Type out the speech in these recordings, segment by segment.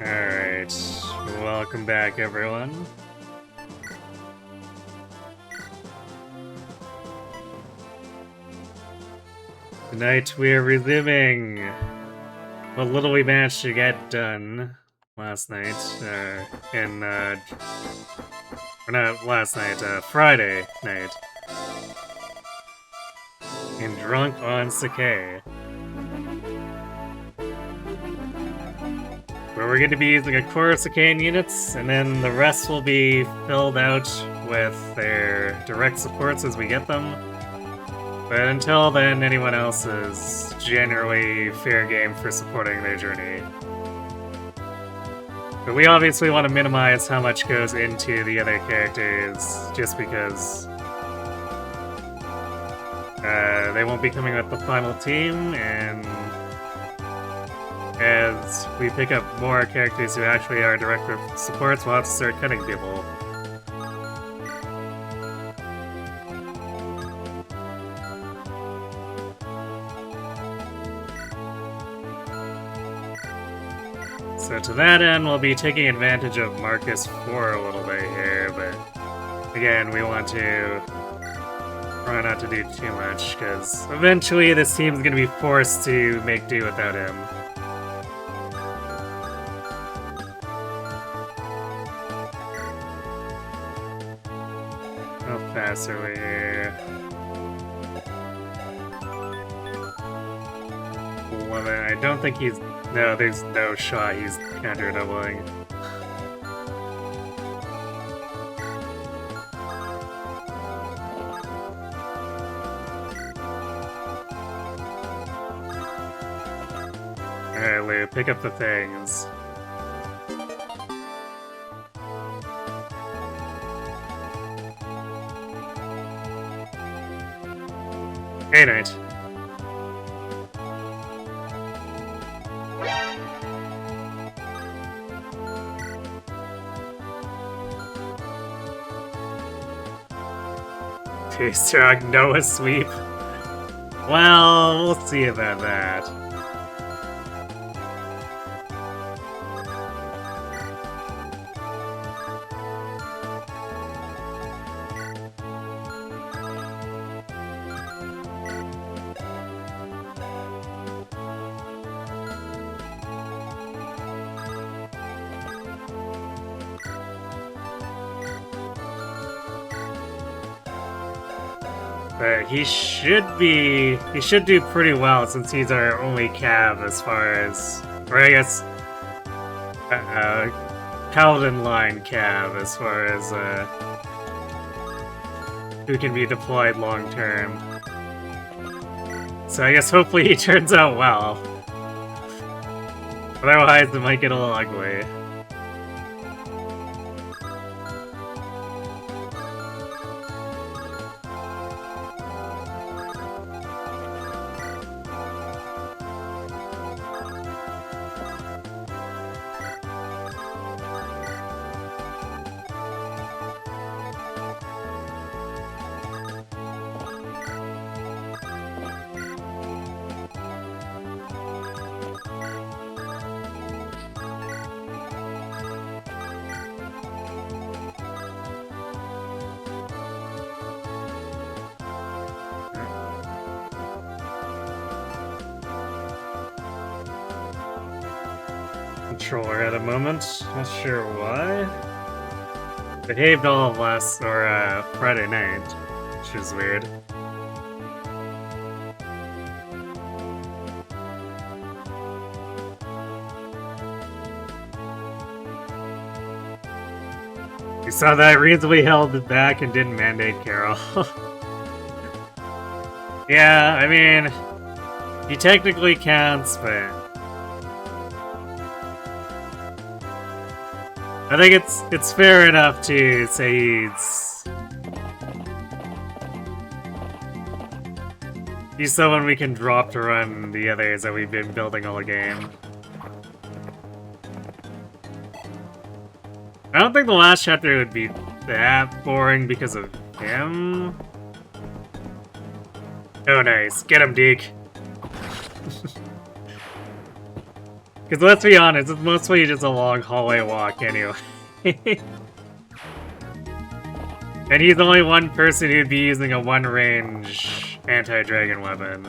Alright, welcome back everyone. Tonight we are resuming what little we managed to get done last night, or not last night, Friday night. In Drunk on Sacae. Where we're going to be using a core of Sacaen units, and then the rest will be filled out with their direct supports as we get them. But until then, anyone else is generally fair game for supporting their journey. But we obviously want to minimize how much goes into the other characters, just because they won't be coming with the final team, and as we pick up more characters who actually are direct supports, we'll have to start cutting people. So to that end, we'll be taking advantage of Marcus for a little bit here, but again, we want to try not to do too much, because eventually this team's going to be forced to make do without him. How fast are we here? 11. I don't think he's... No, there's no shot he's counter-doubling. Alright, Lou, pick up the things. Hey, Knight. Taste Noah sweep. Well, we'll see about that. But he should do pretty well since he's our only Cav as far as, or I guess, Paladin line Cav as far as, who can be deployed long term. So I guess hopefully he turns out well. Otherwise it might get a little ugly. Controller at the moment. Not sure why. Behaved all of Friday night, which is weird. You saw that reasonably held it back and didn't mandate Carol. Yeah, I mean, he technically counts, but I think it's fair enough to say he's someone we can drop to run the others that we've been building all game. I don't think the last chapter would be that boring because of him. Oh nice, get him, Deke. Because let's be honest, it's mostly just a long hallway walk anyway. And he's only one person who'd be using a one-range anti-dragon weapon.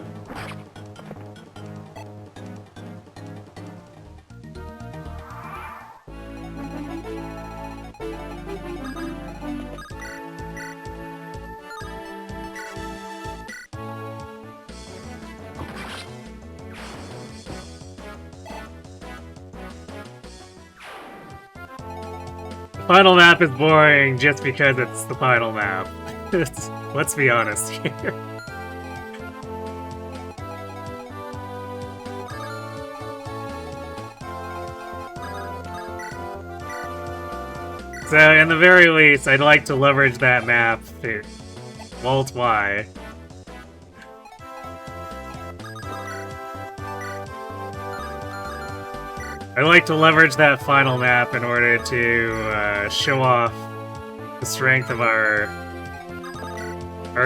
The final map is boring just because it's the final map. Let's be honest here. So, in the very least, I'd like to leverage that map to Wolt Y. I'd like to leverage that final map in order to show off the strength of our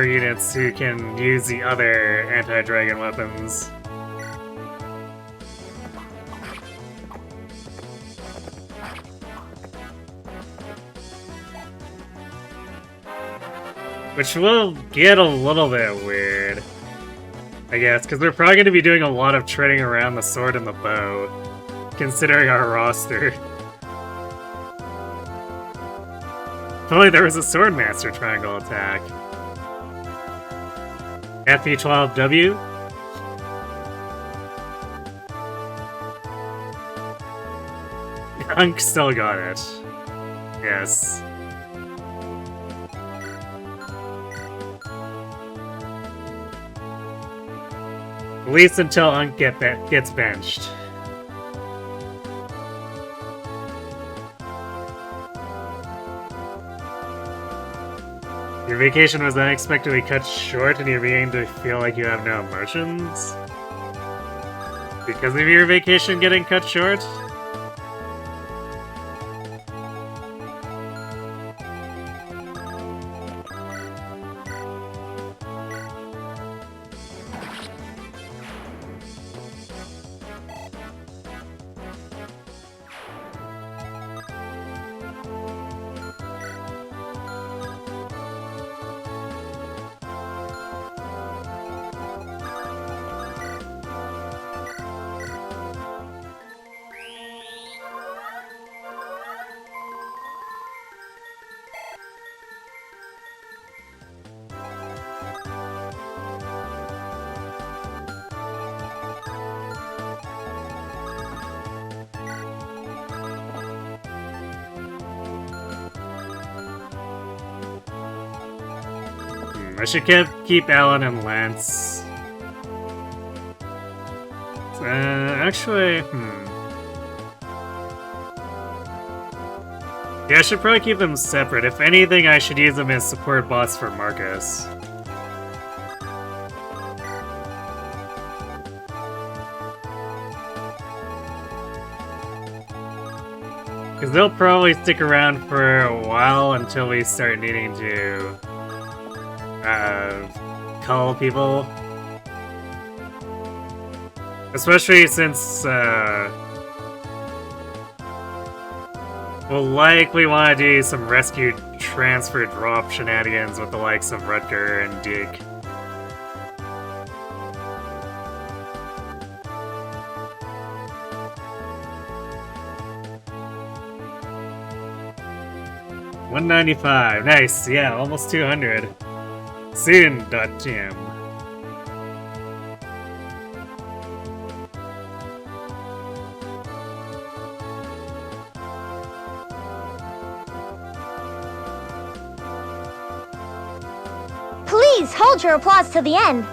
units who can use the other anti-dragon weapons. Which will get a little bit weird, I guess, because we're probably going to be doing a lot of treading around the sword and the bow, considering our roster. Totally, there was a Swordmaster triangle attack. FP12W? Unk still got it. Yes. At least until Unk gets benched. Your vacation was unexpectedly cut short and you're beginning to feel like you have no emotions? Because of your vacation getting cut short? I should keep Alan and Lance. Actually, yeah, I should probably keep them separate. If anything, I should use them as support bots for Marcus. Because they'll probably stick around for a while until we start needing to call people. Especially since we'll likely want to do some rescue transfer drop shenanigans with the likes of Rutger and Deke. $195, nice, yeah, almost 200. Soon.gm. Please hold your applause to the end.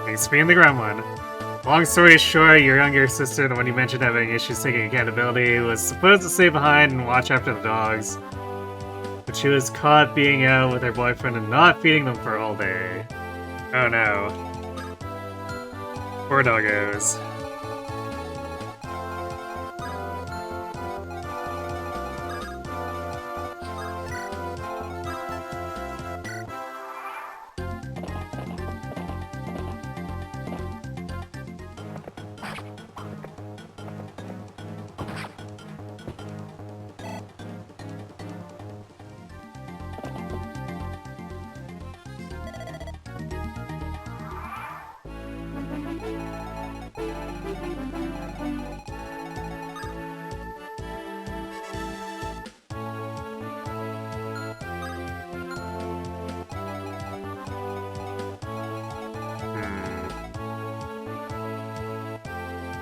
Thanks for being the gremlin. Long story short, your younger sister, the one you mentioned having issues taking accountability, was supposed to stay behind and watch after the dogs. But she was caught being out with her boyfriend and not feeding them for a whole day. Oh no. Poor doggos.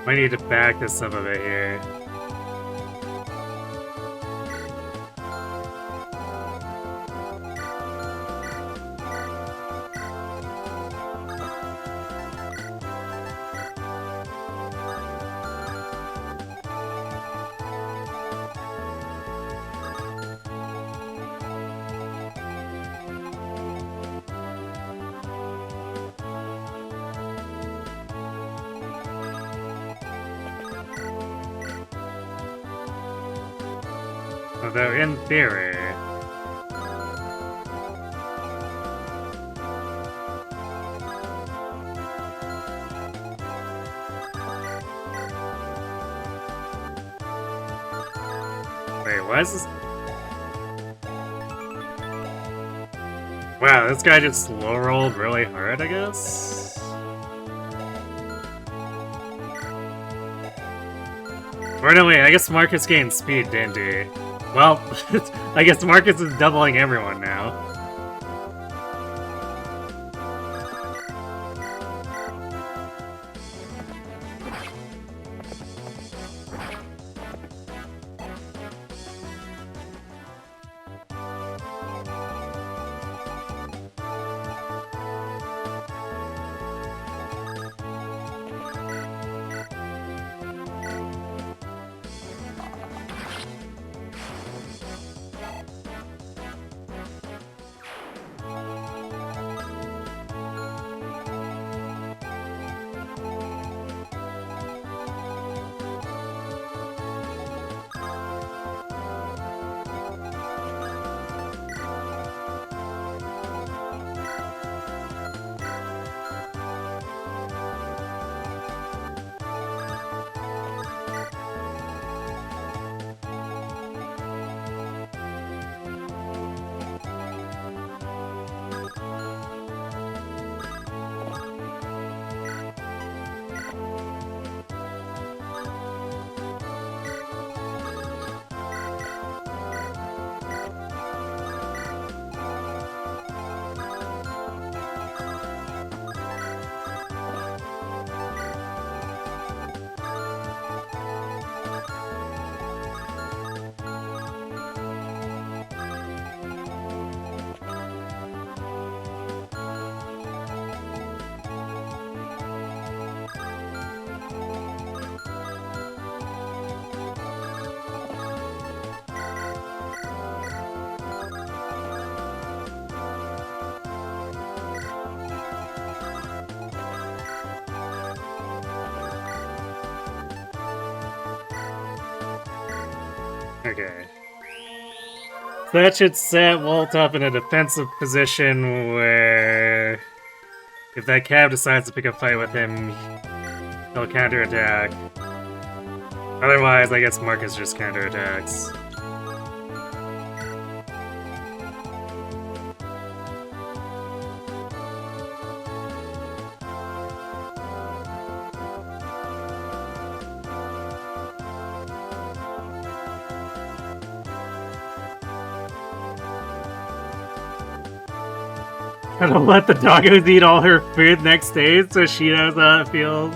Might need to back this up a bit here. Although, in theory... Wait, what is this? Wow, this guy just slow rolled really hard, I guess? Or no, wait, I guess Marcus gained speed, didn't he? Well, I guess Marcus is doubling everyone now. Okay. So that should set Wolt up in a defensive position where if that cab decides to pick a fight with him, he'll counterattack. Otherwise, I guess Marcus just counterattacks. Gonna let the doggos eat all her food next day so she knows how it feels.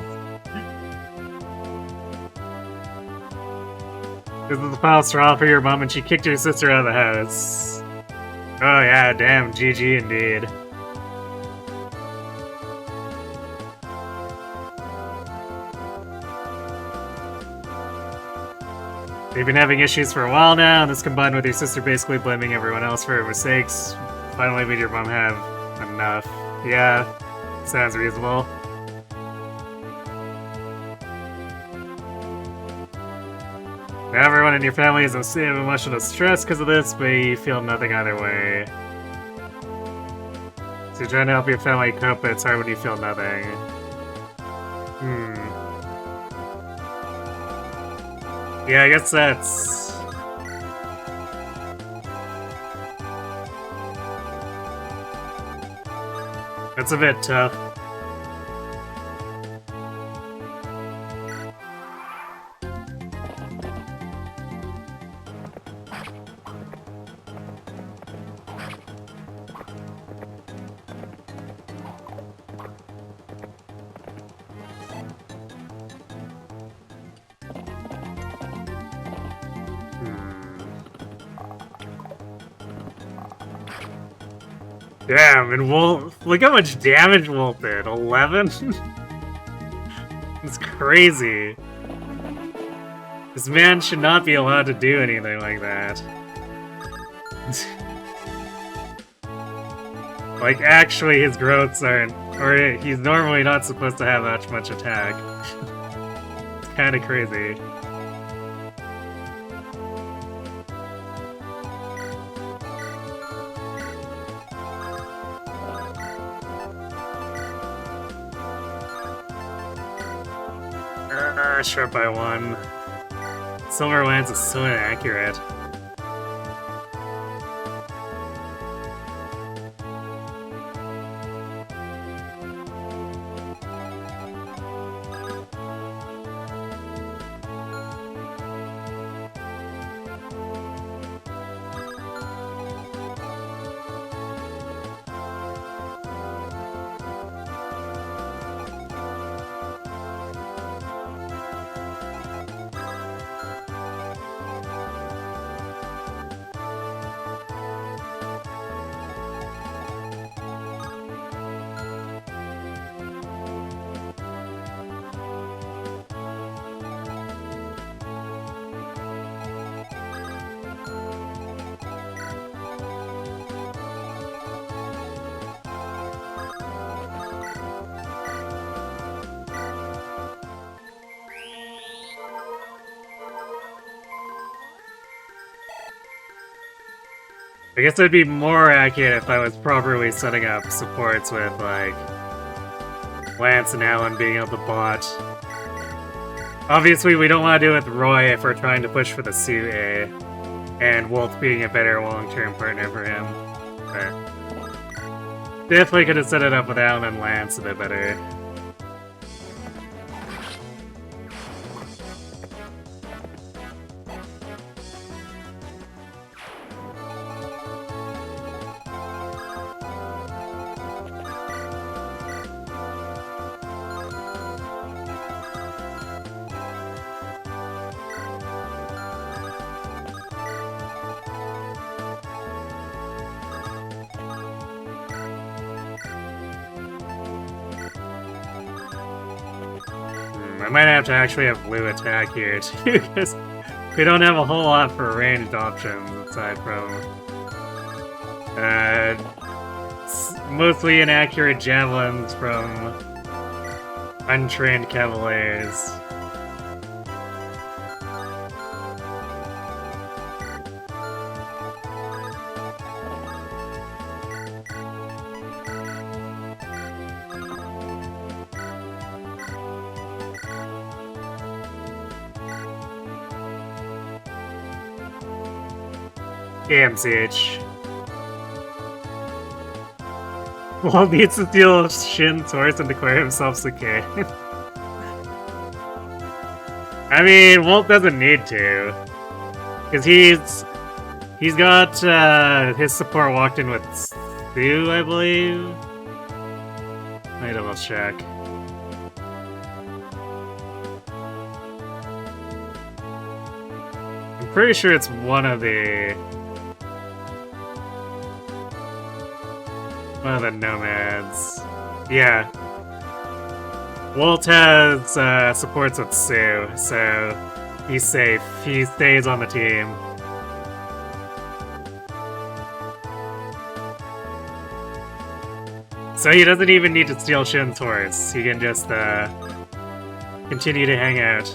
This is the final straw for your mom and she kicked your sister out of the house. Oh yeah, damn, GG indeed. You've been having issues for a while now, and this combined with your sister basically blaming everyone else for her mistakes finally made your mom have enough. Yeah, sounds reasonable. Now everyone in your family is in a state of emotional stress because of this, but you feel nothing either way. So you're trying to help your family cope, but it's hard when you feel nothing. Yeah, I guess that's... That's a bit tough. Damn, and Wolt, look how much damage Wolt did. 11? It's crazy. This man should not be allowed to do anything like that. Like, actually, his growths aren't... Or he's normally not supposed to have that much attack. It's kinda crazy. Short by 1. Silver Lance is so inaccurate. I guess it'd be more accurate if I was properly setting up supports with, like, Lance and Alan being able to bot. Obviously, we don't want to do it with Roy if we're trying to push for the Sacae, and Wolt being a better long-term partner for him. But definitely could have set it up with Alan and Lance a bit better. I might have to actually have blue attack here too, because we don't have a whole lot for ranged options aside from mostly inaccurate javelins from untrained cavaliers. AMCH. Wolt needs to steal Shin's horse and declare himself Sacae. I mean, Wolt doesn't need to. Because he's got his support walked in with Stu, I believe. Let me double check. I'm pretty sure it's one of the nomads. Yeah. Wolt has supports with Sue, so he's safe. He stays on the team. So he doesn't even need to steal Shin's horse. He can just continue to hang out.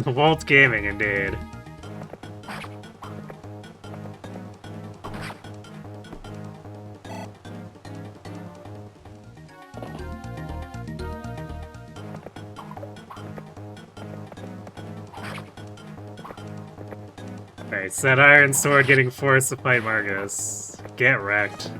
Wolt Gaming, indeed. Alright, said Iron Sword getting forced to fight Margus. Get wrecked.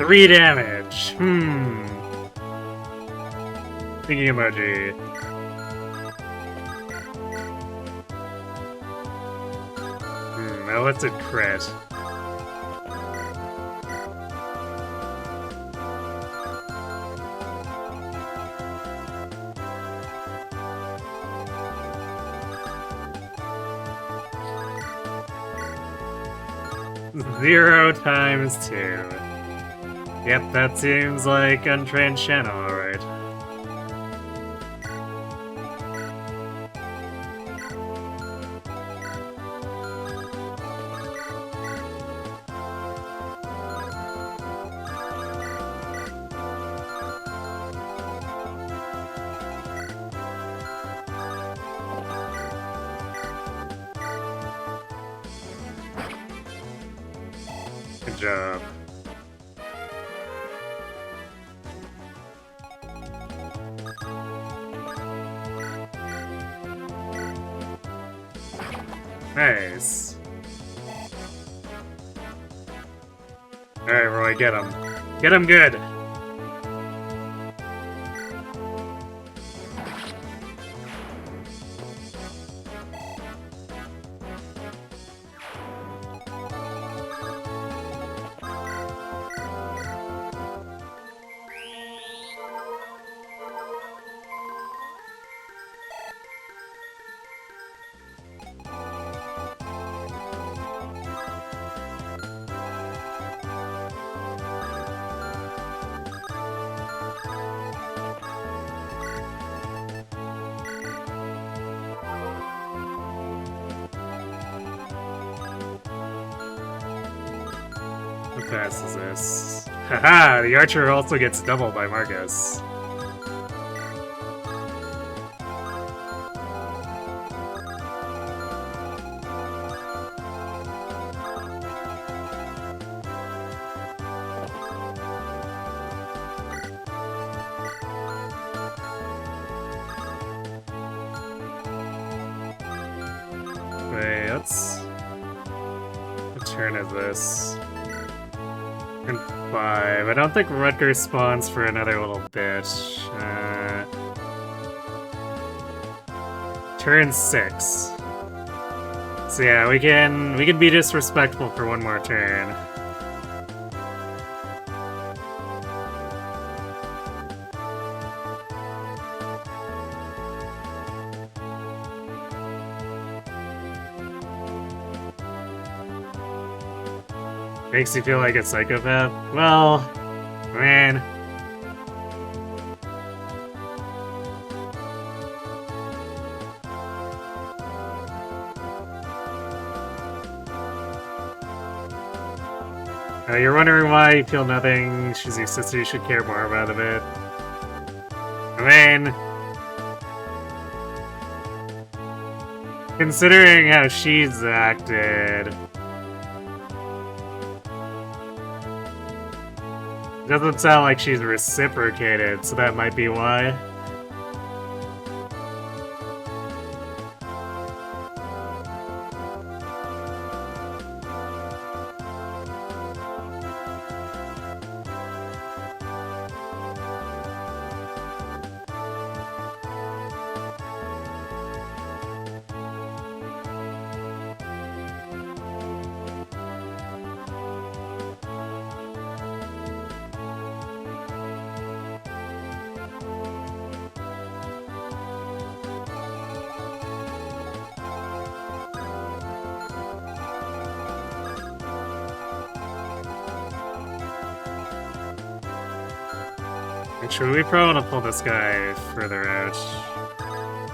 3 damage. Thinking emoji. Now what's a crit? Zero times 2. Yep, that seems like untrained channel, alright. Good job. Nice. Alright, Roy, get him. Get him good! What class is this? Haha! The archer also gets doubled by Marcus. Wait, what turn is this? Turn 5. I don't think Rutger spawns for another little bit. Turn 6. So yeah, we can be disrespectful for one more turn. Makes you feel like a psychopath? Well, man. You're wondering why you feel nothing. She's your sister, you should care more about a bit. I mean, considering how she's acted, doesn't sound like she's reciprocated, so that might be why. Actually, we probably want to pull this guy further out.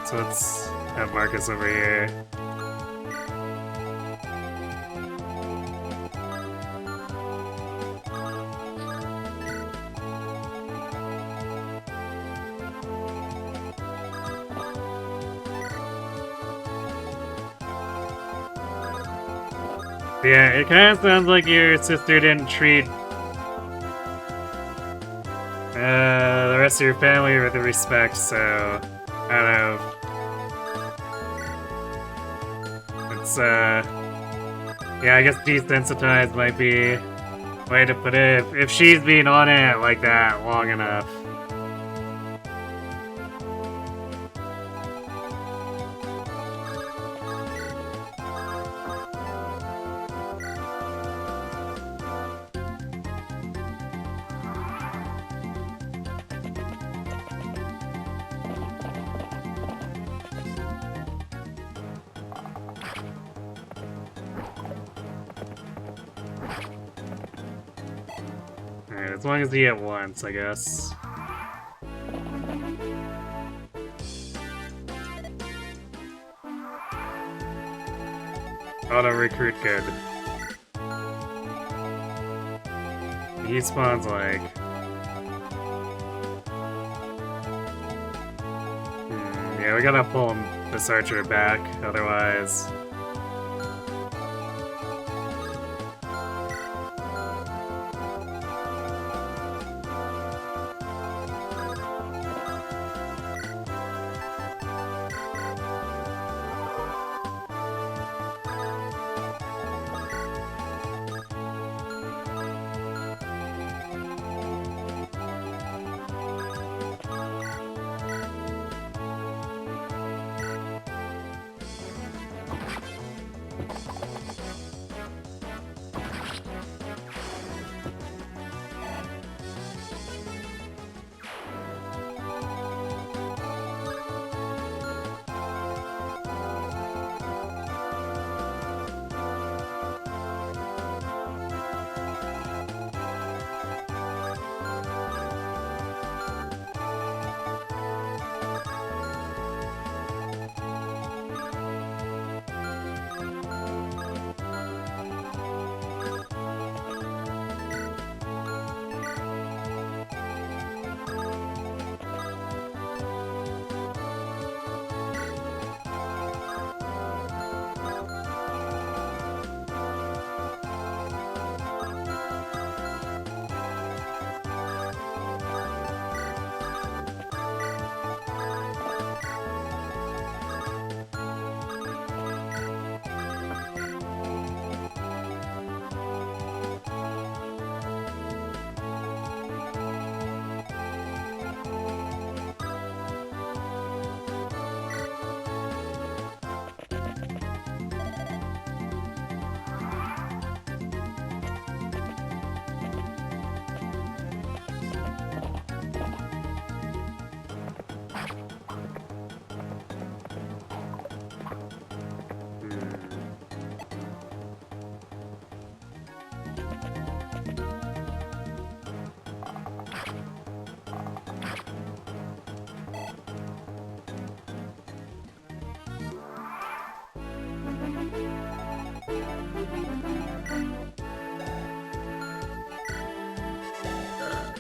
So let's have Marcus over here. Yeah, it kind of sounds like your sister didn't treat the rest of your family with respect, so I don't know. It's yeah, I guess desensitized might be way to put it. If she's been on it like that long enough. Alright, as long as you get once, I guess. Auto recruit good. He spawns like... yeah, we gotta pull this archer back, otherwise...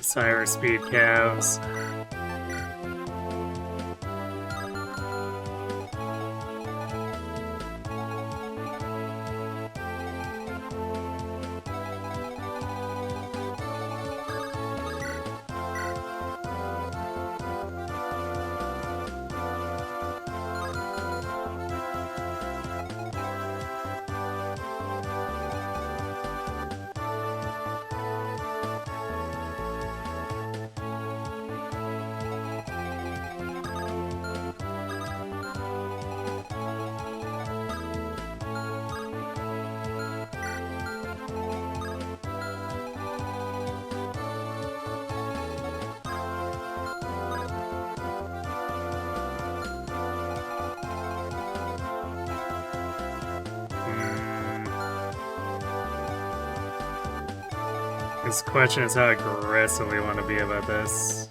Sire speed calves. This question is how aggressive we want to be about this.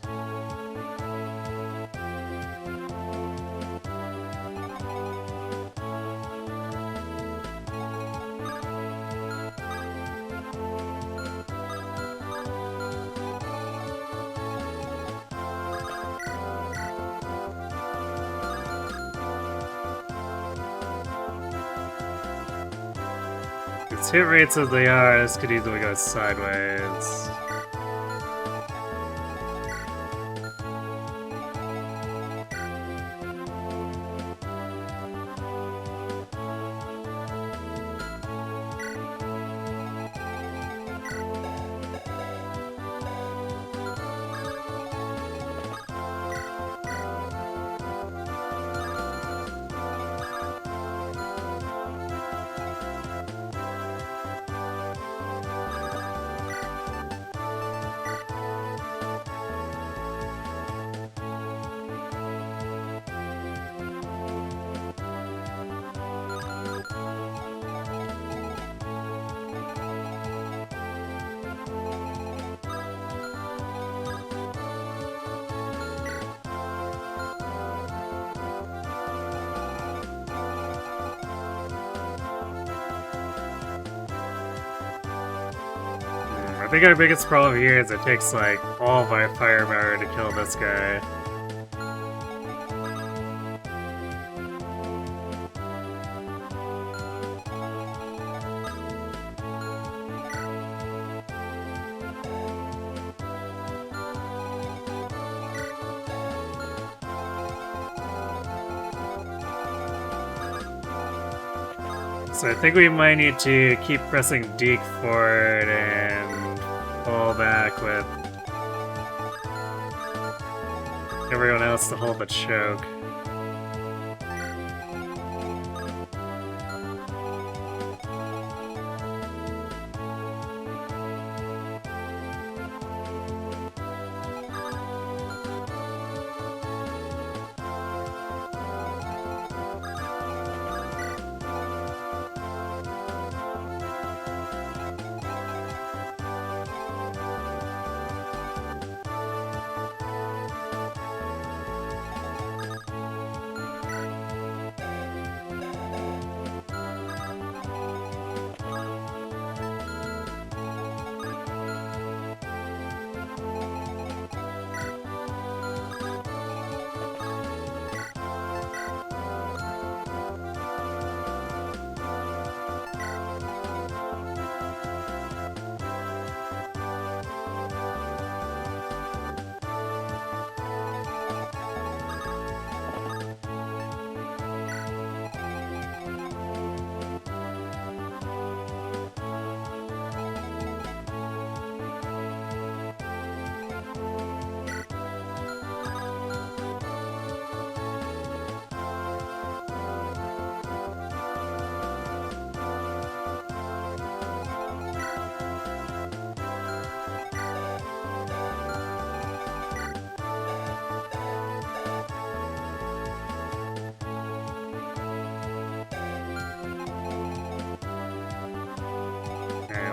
Its hit rates as they are, this could easily go sideways. I think our biggest problem here is it takes like all of our firepower to kill this guy. So I think we might need to keep pressing Deke forward and fall back with everyone else to hold the choke.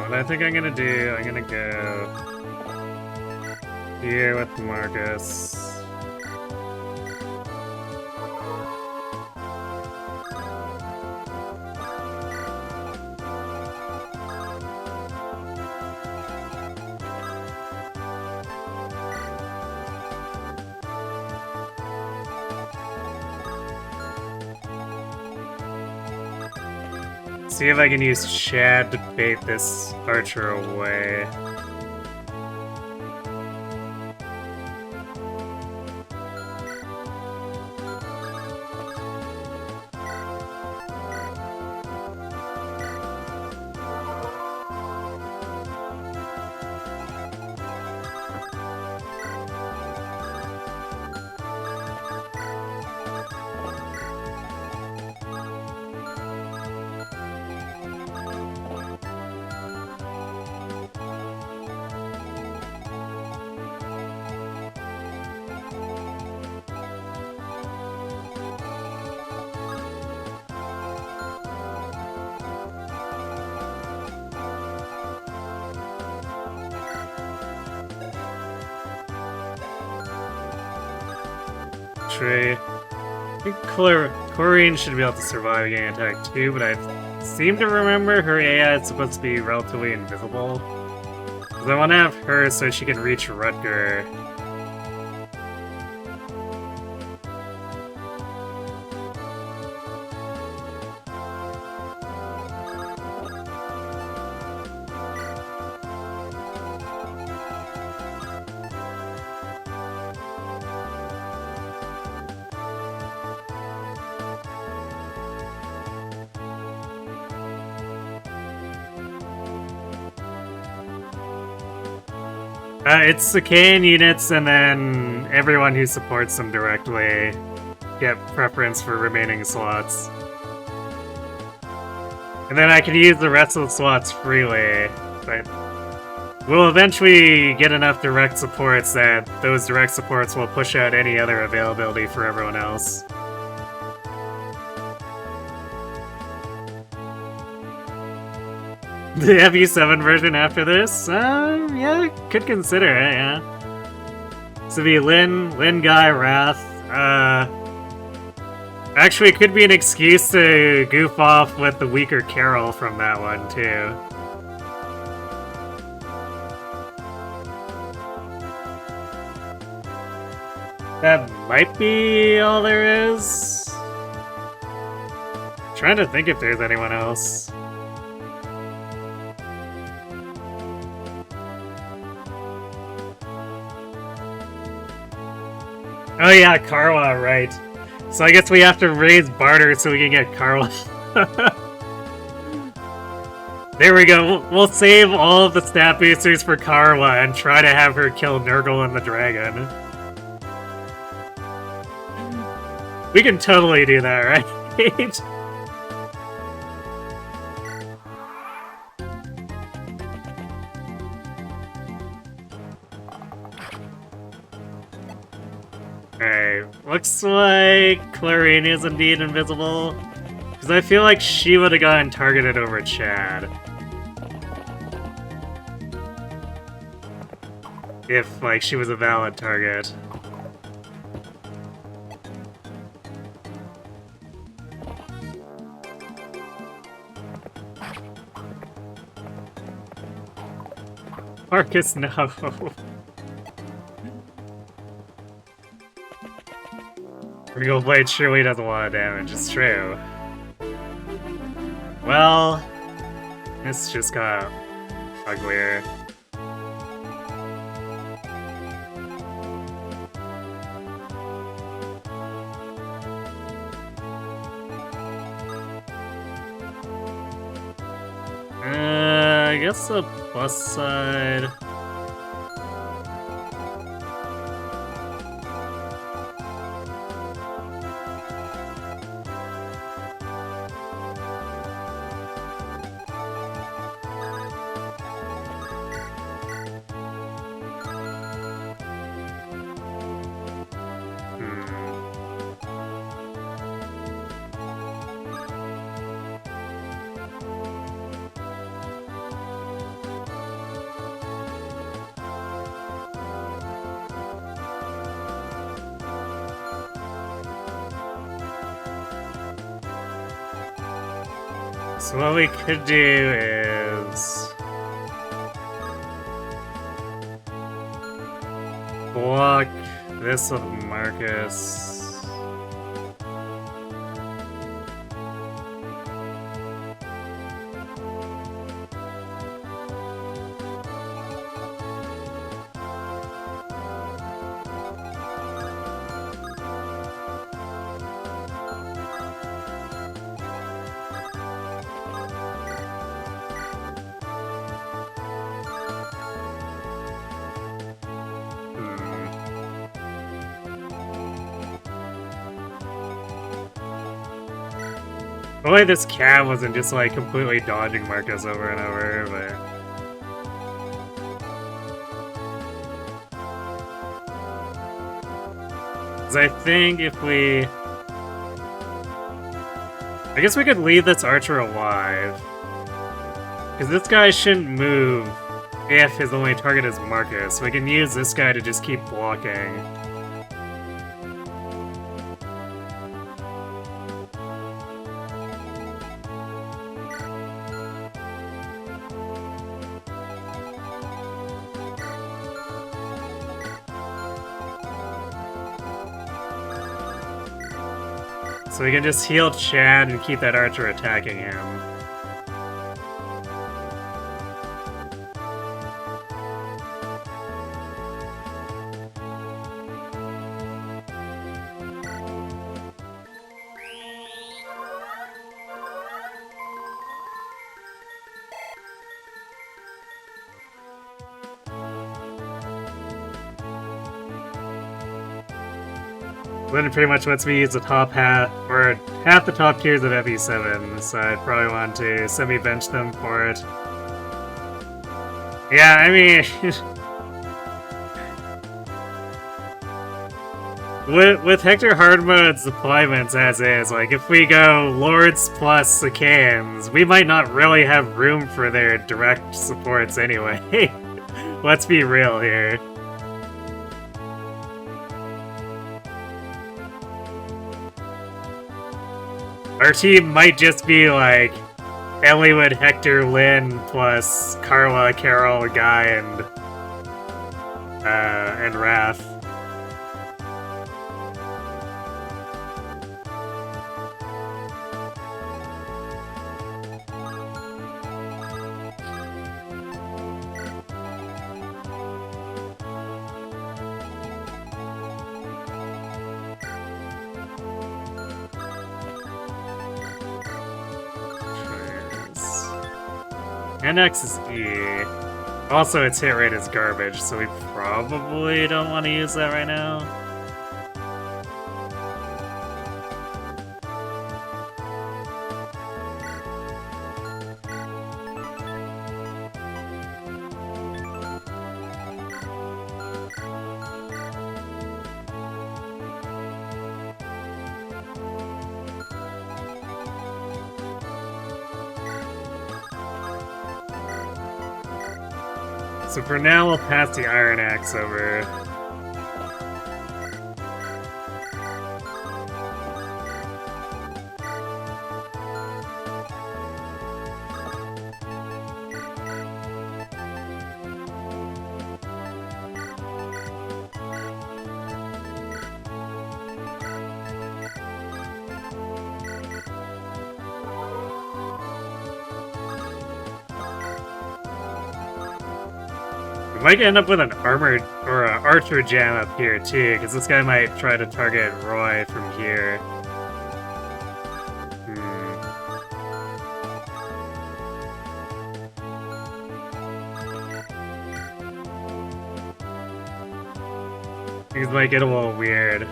What I think I'm gonna do, I'm gonna go here with Marcus. See if I can use Chad to bait this archer away. I think Corrine should be able to survive getting attacked too, but I seem to remember her AI is supposed to be relatively invisible. Because I want to have her so she can reach Rutger. It's Sacaen units, and then everyone who supports them directly get preference for remaining slots. And then I can use the rest of the slots freely, but we'll eventually get enough direct supports that those direct supports will push out any other availability for everyone else. The FE7 version after this? Yeah, could consider it, yeah. So it'd be Lin, Guy, Wrath. Actually, it could be an excuse to goof off with the weaker Carol from that one, too. That might be all there is. Trying to think if there's anyone else. Oh yeah, Karwa, right. So I guess we have to raise barter so we can get Karwa. There we go. We'll save all of the stat boosters for Karwa and try to have her kill Nurgle and the dragon. We can totally do that, right? Alright, looks like Clarine is indeed invisible. Because I feel like she would have gotten targeted over Chad. If, like, she was a valid target. Marcus, no. Regal Blade surely does a lot of damage, it's true. Well, this just got uglier. I guess the plus side. So what we could do is block this with Marcus. Hopefully this cat wasn't just like completely dodging Marcus over and over, but... Because I think if we... I guess we could leave this archer alive. Because this guy shouldn't move if his only target is Marcus. So we can use this guy to just keep blocking. So we can just heal Chad and keep that archer attacking him. Then it pretty much lets me use the top half, or half the top tiers of FE7, so I'd probably want to semi-bench them for it. Yeah, I mean... with Hector Hardmode's deployments as is, like, if we go Lords plus Sacaens, we might not really have room for their direct supports anyway. Let's be real here. Our team might just be like Eliwood, Hector, Lynn, plus Carla, Carol, Guy, and Wrath. And X is E. Also, its hit rate is garbage, so we probably don't want to use that right now. So for now, we'll pass the Iron Axe over. Might end up with an armored or an archer jam up here too, because this guy might try to target Roy from here. Things might get a little weird.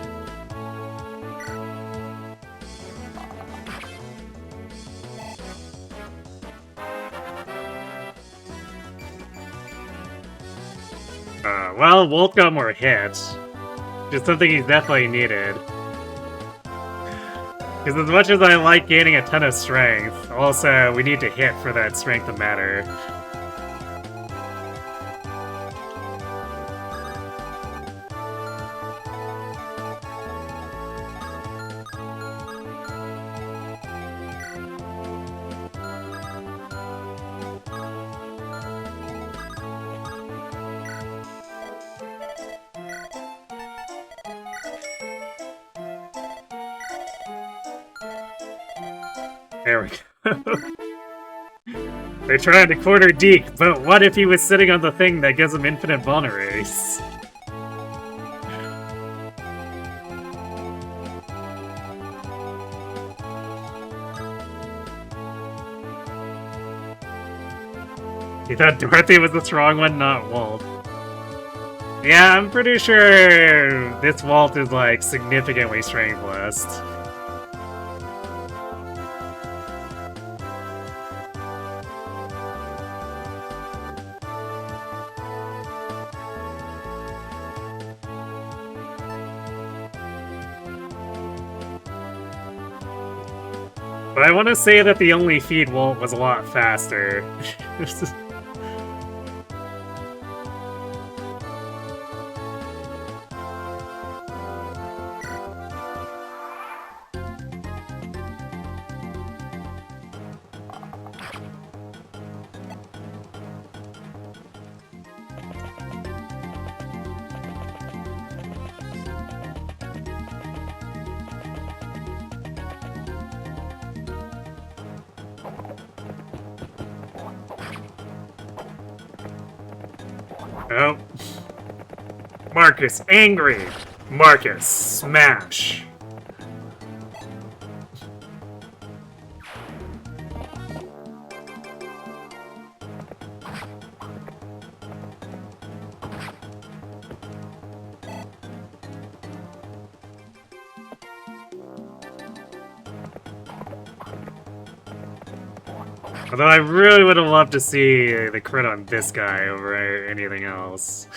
Well, Wolt got more hits. Just something he's definitely needed. Because as much as I like gaining a ton of strength, also, we need to hit for that strength to matter. There we go. They're trying to corner Deke, but what if he was sitting on the thing that gives him infinite vulneraries? You thought Dorothy was the strong one, not Wolt. Yeah, I'm pretty sure this Wolt is, like, significantly strengthless. But I want to say that the only feed Wolt was a lot faster. Oh. Marcus, angry! Marcus, smash! Although I really would have loved to see the crit on this guy over anything else.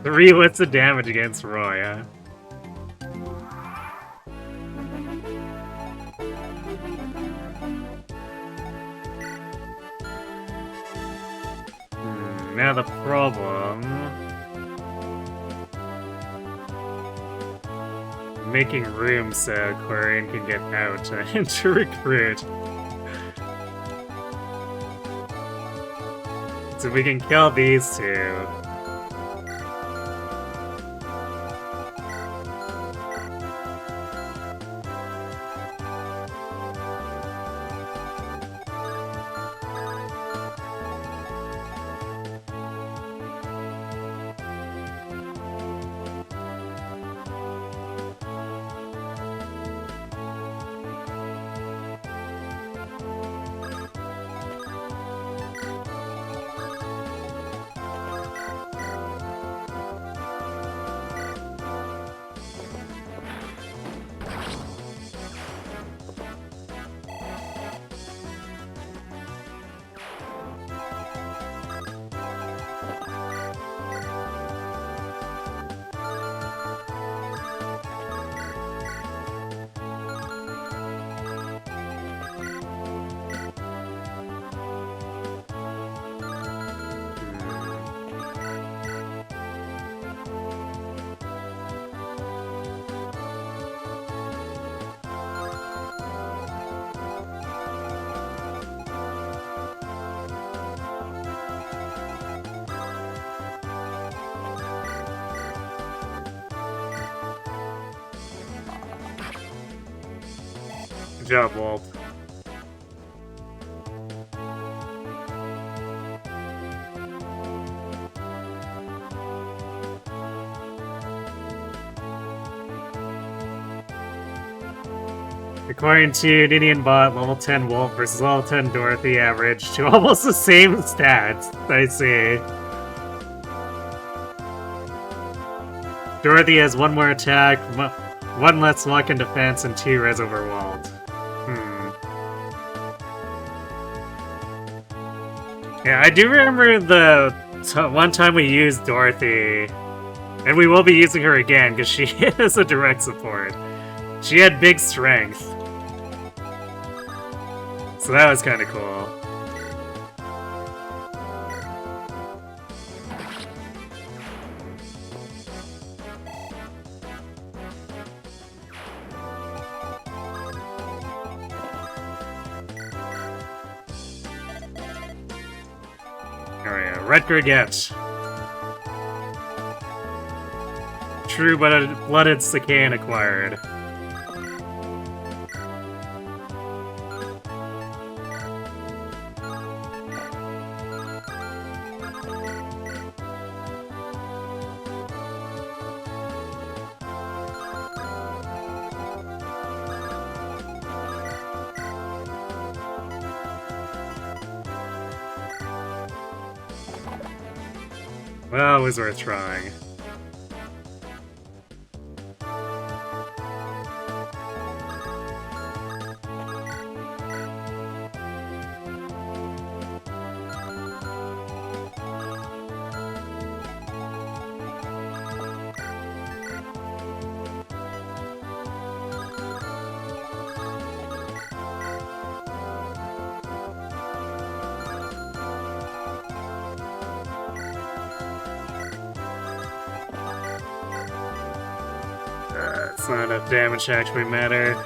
3 hits of damage against Roy, huh? Now the problem... making room so Clarion can get out and to recruit. So we can kill these two. Good job, Wolt. According to Indian Bot, level 10 Wolt versus level 10 Dorothy average to almost the same stats. I see. Dorothy has 1 more attack, 1 less luck in defense, and 2 res over Wolt. Yeah, I do remember the one time we used Dorothy, and we will be using her again because she is a direct support. She had big strength. So that was kind of cool. Alright, Rutger gets. True-blooded Sacaen acquired. Well, it was worth trying. It's not enough damage to actually matter.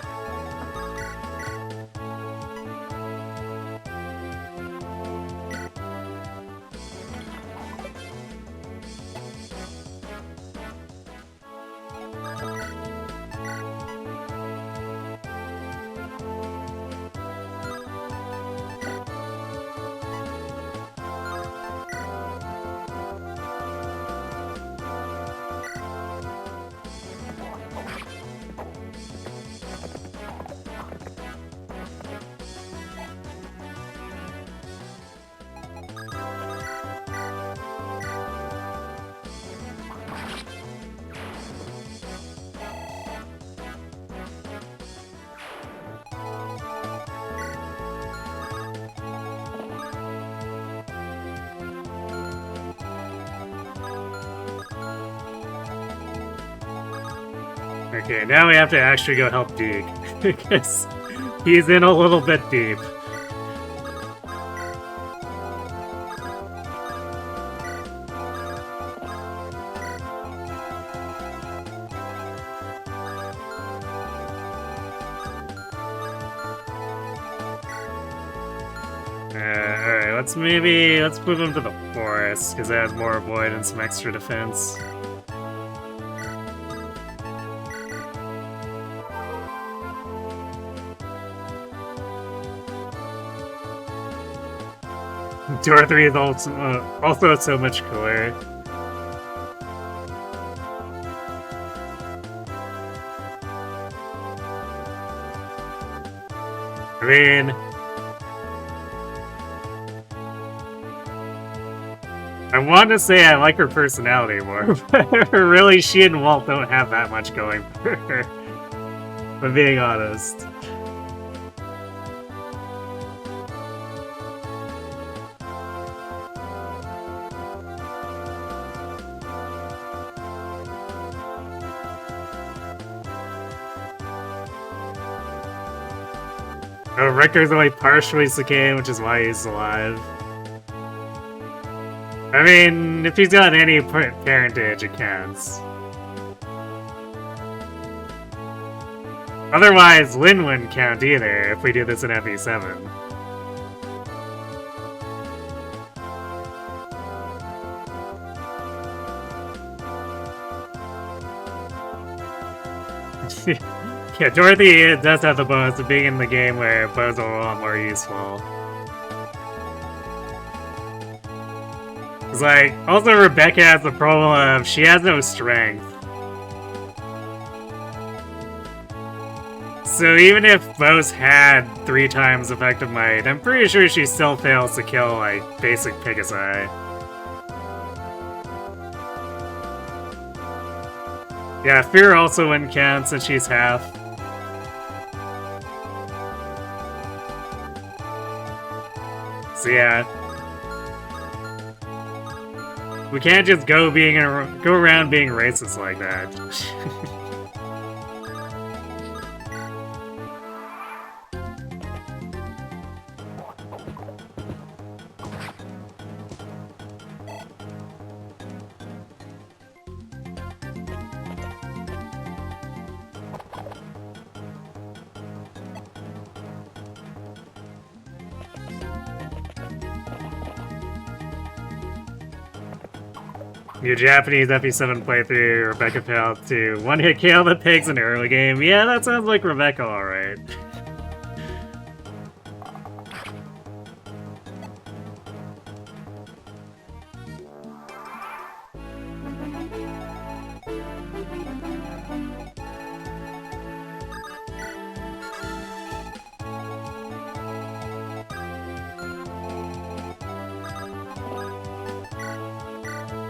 Okay, now we have to actually go help Deke, because he's in a little bit deep. Alright, let's move him to the forest, because it has more avoid and some extra defense. Dorothy is also so much cooler. I mean, I want to say I like her personality more, but really she and Wolt don't have that much going for her, if I'm being honest. Oh, Rutger's only partially Sacaen, which is why he's alive. I mean, if he's got any parentage, it counts. Otherwise, Lyn wouldn't count either if we do this in FE7. Yeah, Dorothy does have the bonus of being in the game where bows are a lot more useful. It's like, also Rebecca has the problem of she has no strength. So even if bows had 3 times effective might, I'm pretty sure she still fails to kill, like, basic Pegasi. Yeah, Fear also wouldn't count since she's half. So yeah. We can't just go around being racist like that. New Japanese FE7 playthrough, Rebecca failed to one-hit KO the pigs in the early game. Yeah, that sounds like Rebecca, alright.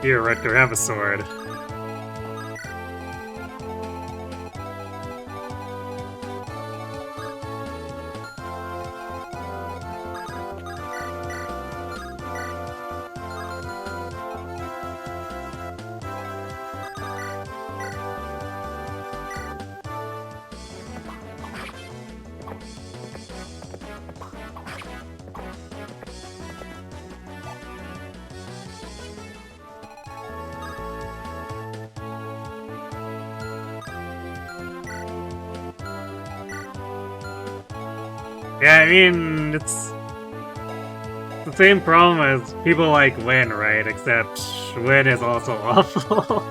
Here, Rutger, have a sword. Yeah, I mean, it's the same problem as people like Win, right? Except Win is also awful.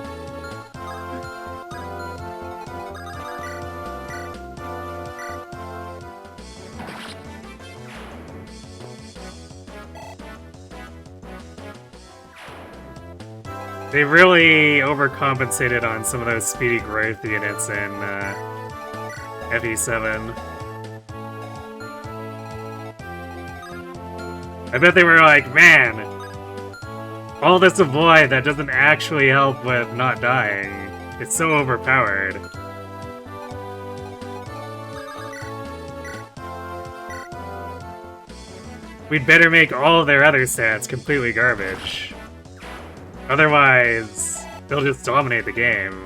They really overcompensated on some of those speedy growth units in FE7. I bet they were like, man, all this avoid that doesn't actually help with not dying. It's so overpowered. We'd better make all of their other stats completely garbage. Otherwise, they'll just dominate the game.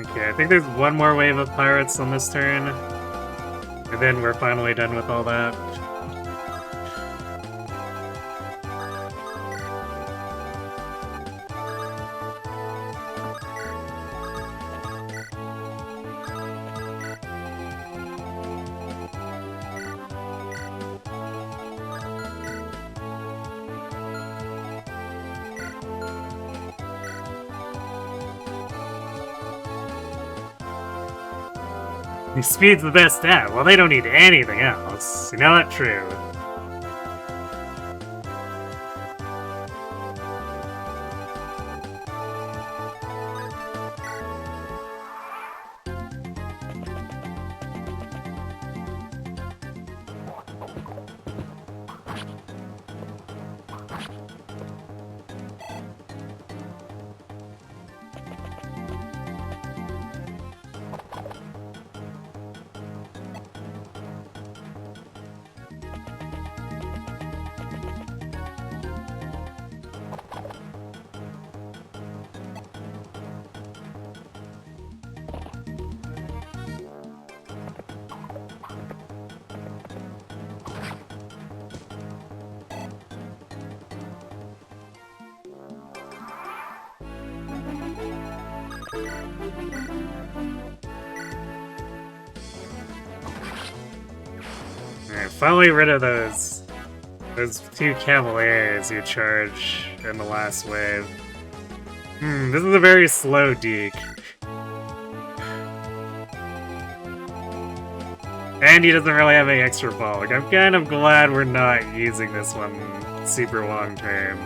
Okay, I think there's one more wave of pirates on this turn. And then we're finally done with all that. Speed's the best stat. Well, they don't need anything else. You know that? True. Alright, finally rid of those two Cavaliers who charge in the last wave. This is a very slow deke. And he doesn't really have any extra bulk. I'm kind of glad we're not using this one super long term.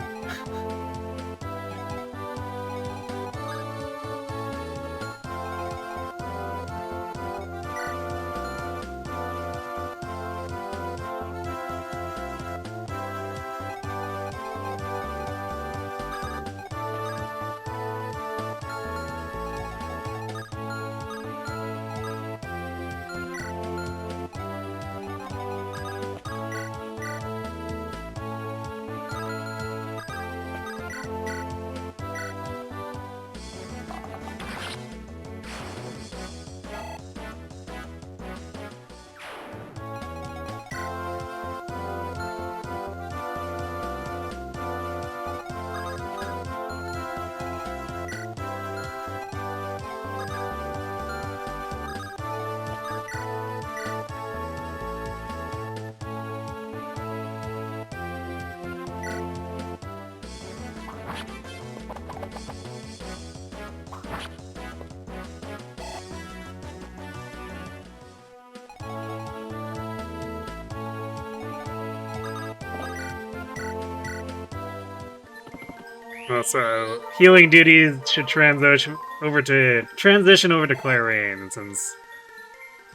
Also, healing duties should transition over to Claire Rain, since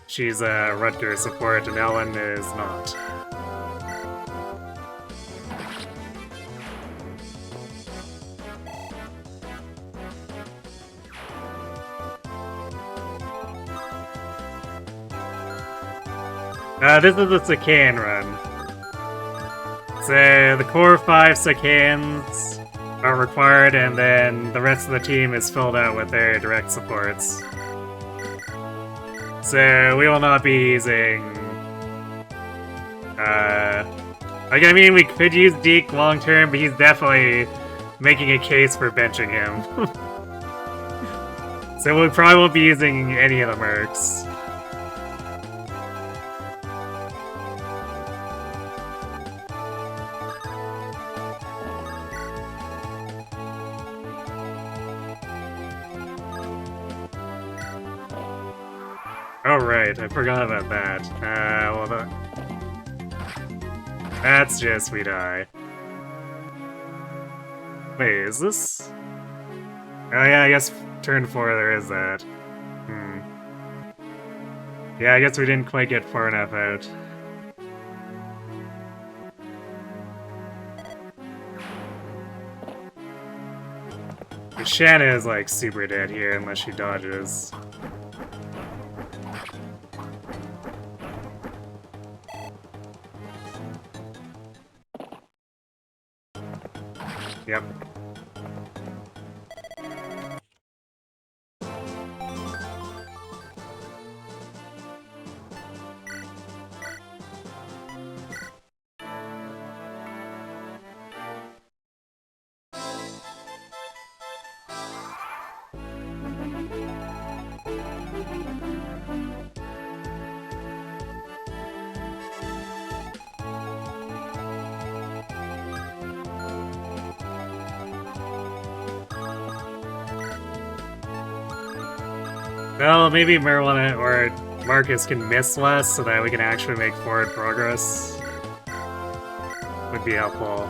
she's a Rutger support and Ellen is not. This is the Sacaen run. So the core 5 Sacaens are required, and then the rest of the team is filled out with their direct supports. So we will not be using... I mean, we could use Deke long term, but he's definitely making a case for benching him. So we probably won't be using any of the mercs. Oh right, I forgot about that. Well that's just we die. Wait, is this? Oh yeah, I guess turn 4 there is that. Yeah, I guess we didn't quite get far enough out. Shanna is like super dead here unless she dodges. Yep. Well, maybe Marijuana or Marcus can miss less so that we can actually make forward progress. Would be helpful.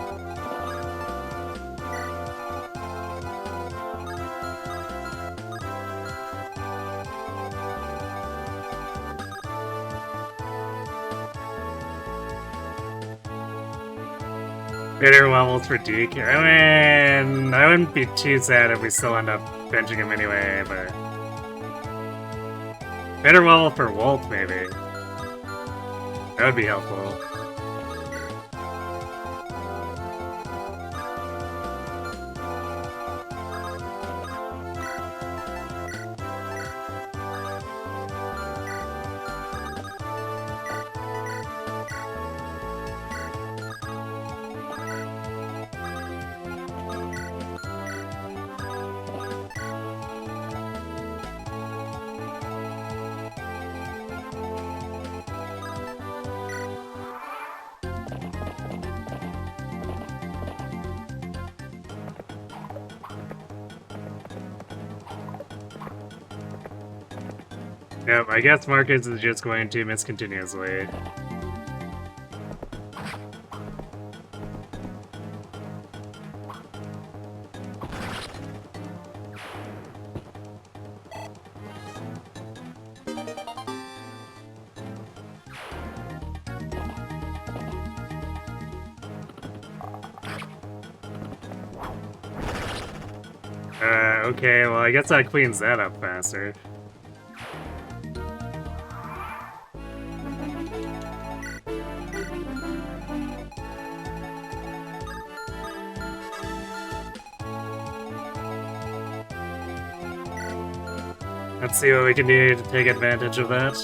Bitter levels for Deke. I mean, I wouldn't be too sad if we still end up benching him anyway, but... Better level for Wolt, maybe. That would be helpful. Yep, I guess Marcus is just going to miss continuously. Okay, well I guess that cleans that up faster. Let's see what we can do to take advantage of that.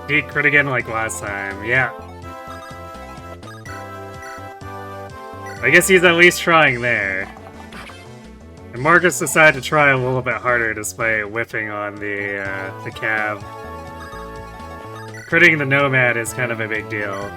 He crit again like last time, yeah. I guess he's at least trying there. And Marcus decided to try a little bit harder despite whiffing on the cab. Critting the Nomad is kind of a big deal.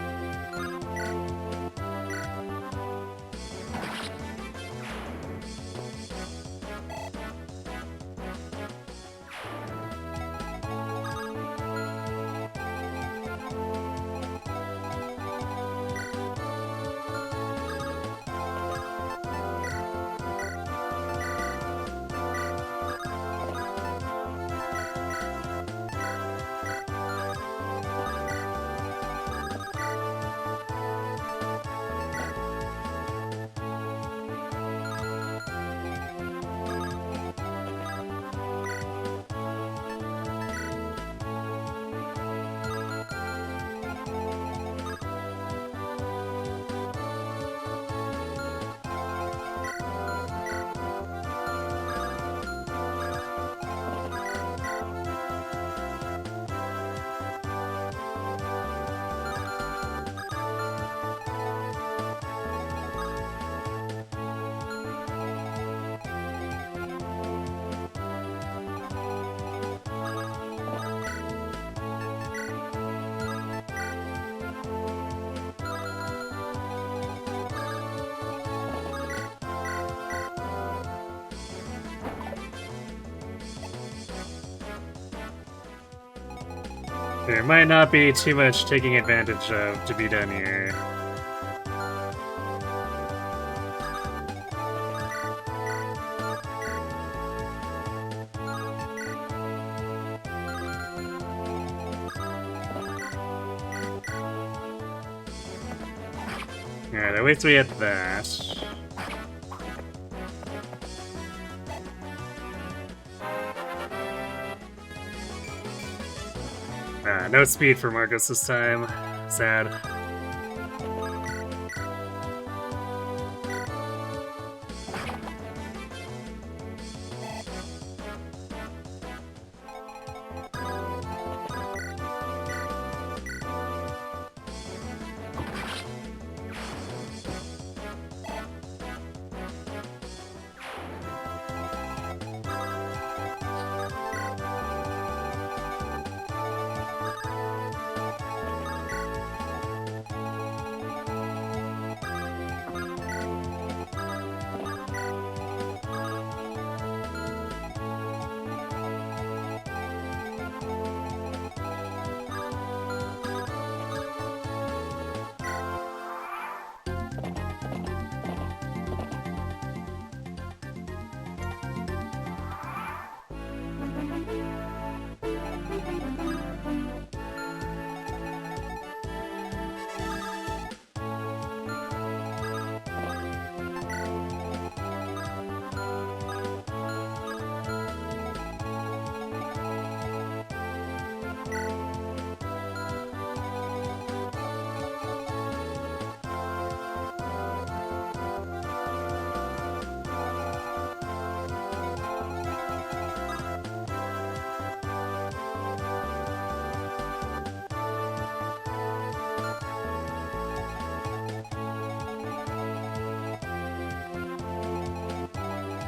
There might not be too much taking advantage of to be done here. Alright, at least we had that. No speed for Marcus this time. Sad.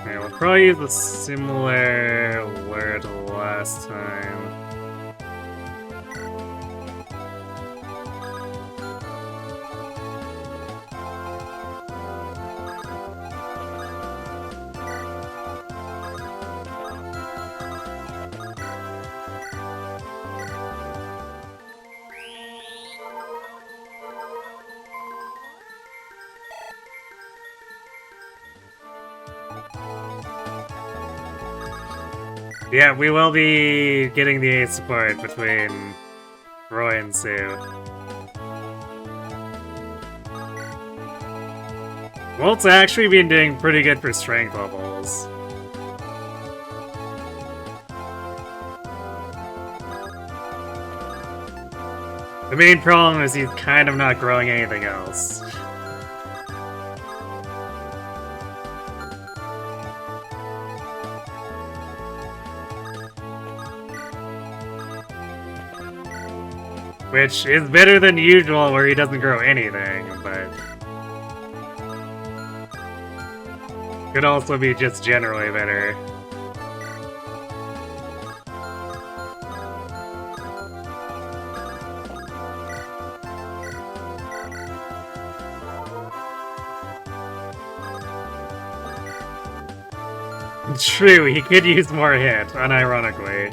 Okay, we'll probably use a similar lure to last time. Yeah, we will be getting the aid support between Roy and Sue. Wolt's actually been doing pretty good for strength levels. The main problem is he's kind of not growing anything else. Which is better than usual where he doesn't grow anything, but... could also be just generally better. True, he could use more hit, unironically.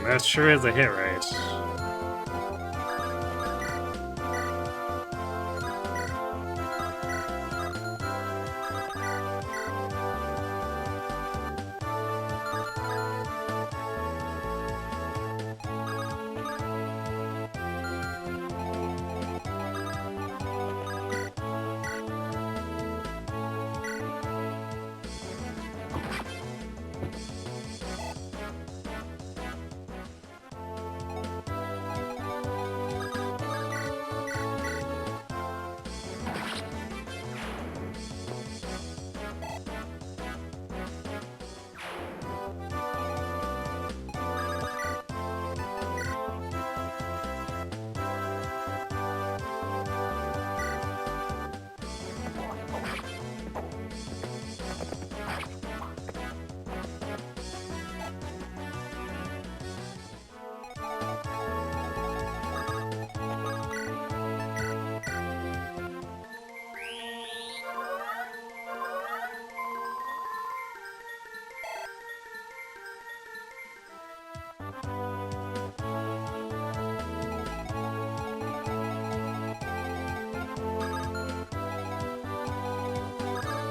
That sure is a hit rate.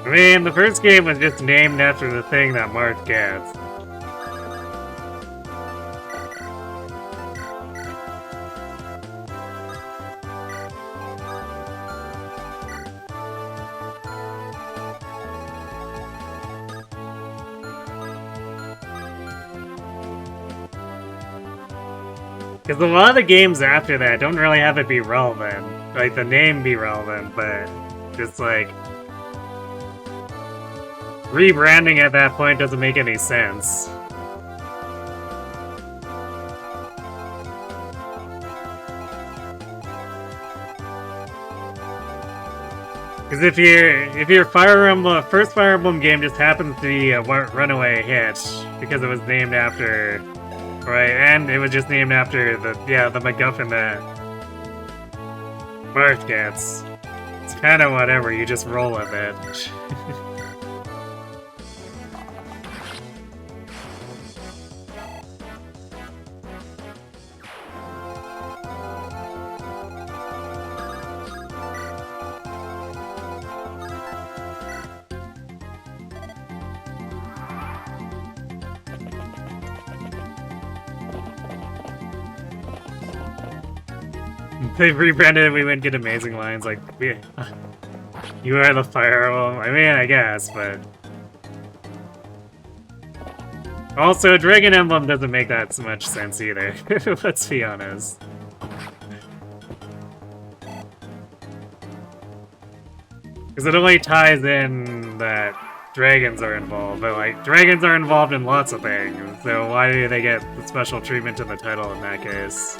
I mean, the first game was just named after the thing that Marth gets. Because a lot of the games after that don't really have it be relevant. Like, the name be relevant, but just like... rebranding at that point doesn't make any sense. Because if your Fire Emblem first Fire Emblem game just happens to be a runaway hit because it was named after, right? And it was just named after the MacGuffin that Marth gets. It's kind of whatever. You just roll with it. If they rebranded it, we wouldn't get amazing lines like, you are the Fire Emblem. I mean, I guess, but... Also, Dragon Emblem doesn't make that so much sense either, let's be honest. Because it only ties in that dragons are involved, but like, dragons are involved in lots of things, so why do they get the special treatment in the title in that case?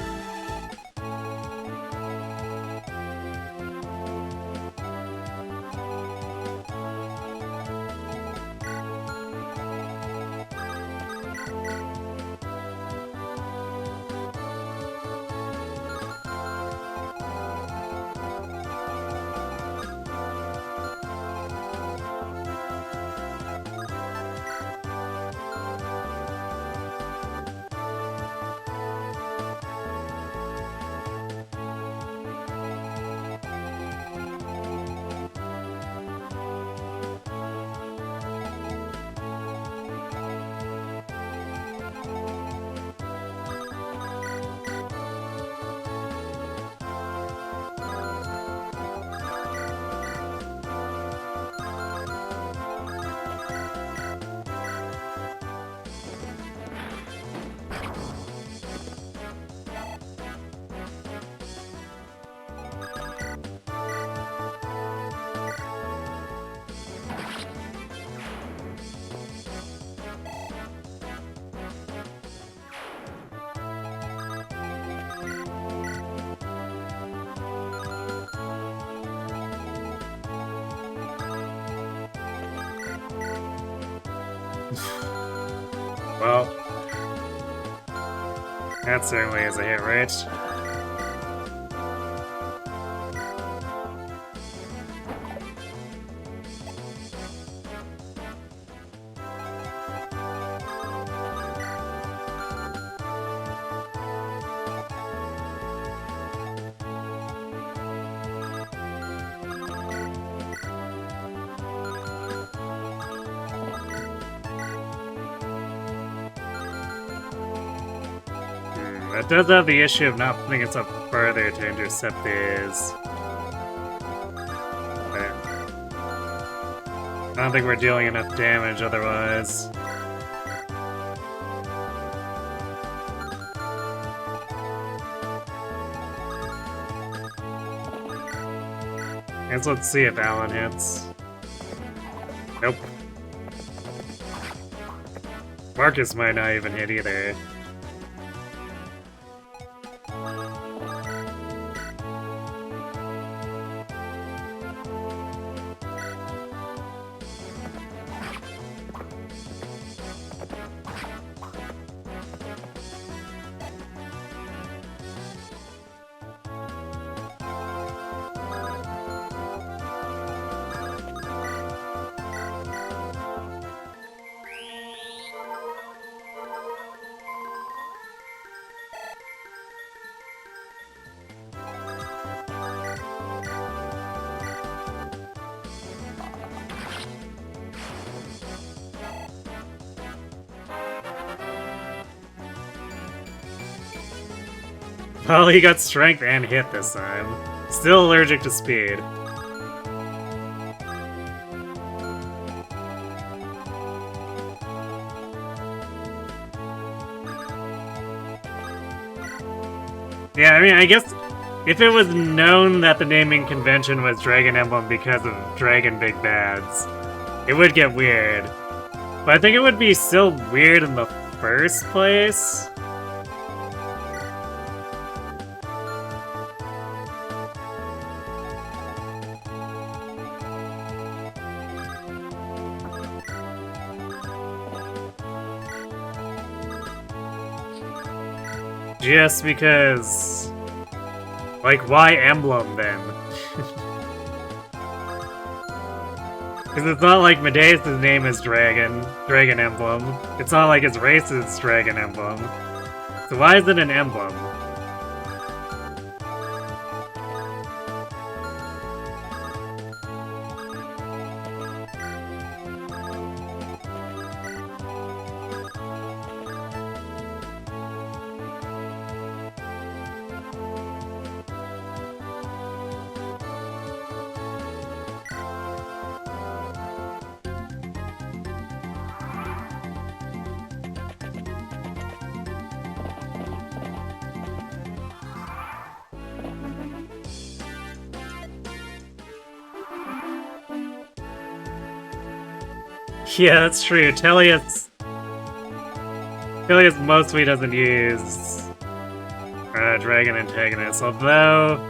Well, that certainly is a hit rate. That does have the issue of not putting us up further to intercept these. But I don't think we're dealing enough damage otherwise. Guess let's see if Alan hits. Nope. Marcus might not even hit either. Well, he got strength and hit this time. Still allergic to speed. Yeah, I mean, I guess if it was known that the naming convention was Dragon Emblem because of Dragon Big Bads, it would get weird. But I think it would be still weird in the first place. Just because... Like, why Emblem, then? Because it's not like Medeus' name is Dragon Emblem. It's not like his race is Dragon Emblem. So why is it an emblem? Yeah, that's true. Tellius mostly doesn't use dragon antagonists, although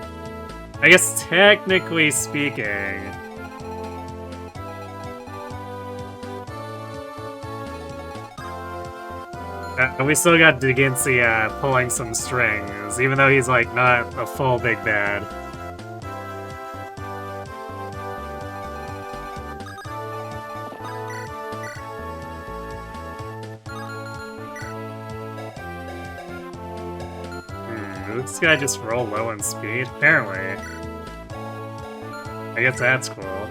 I guess technically speaking, we still got Deginsi pulling some strings, even though he's like not a full big bad. Did this guy just roll low on speed? Apparently. I guess that's cool.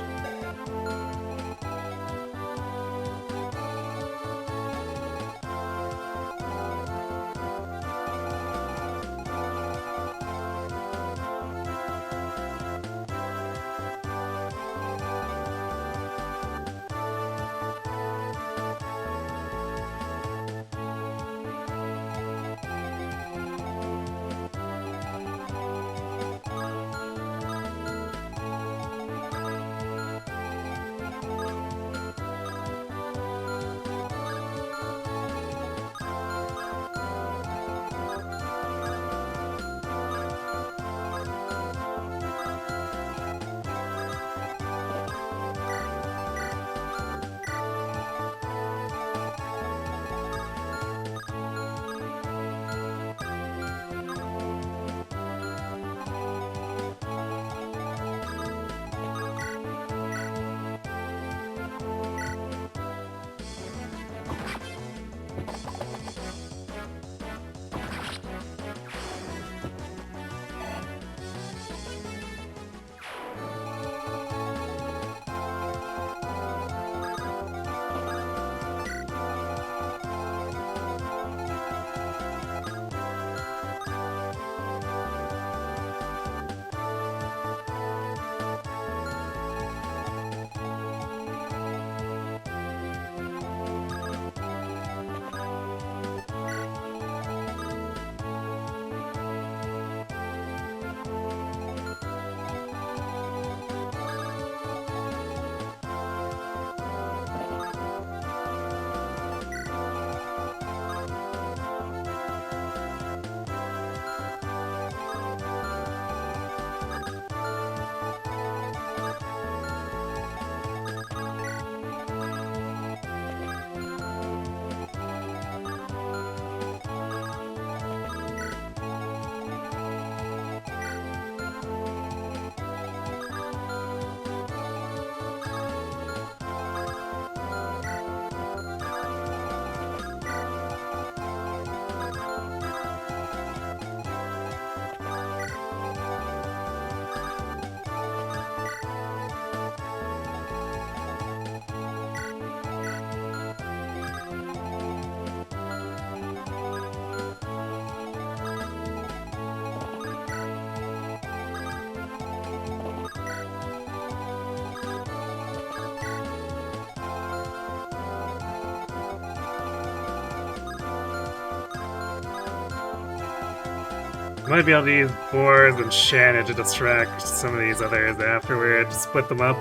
Might be able to use Boars and Shannon to distract some of these others afterward, split them up.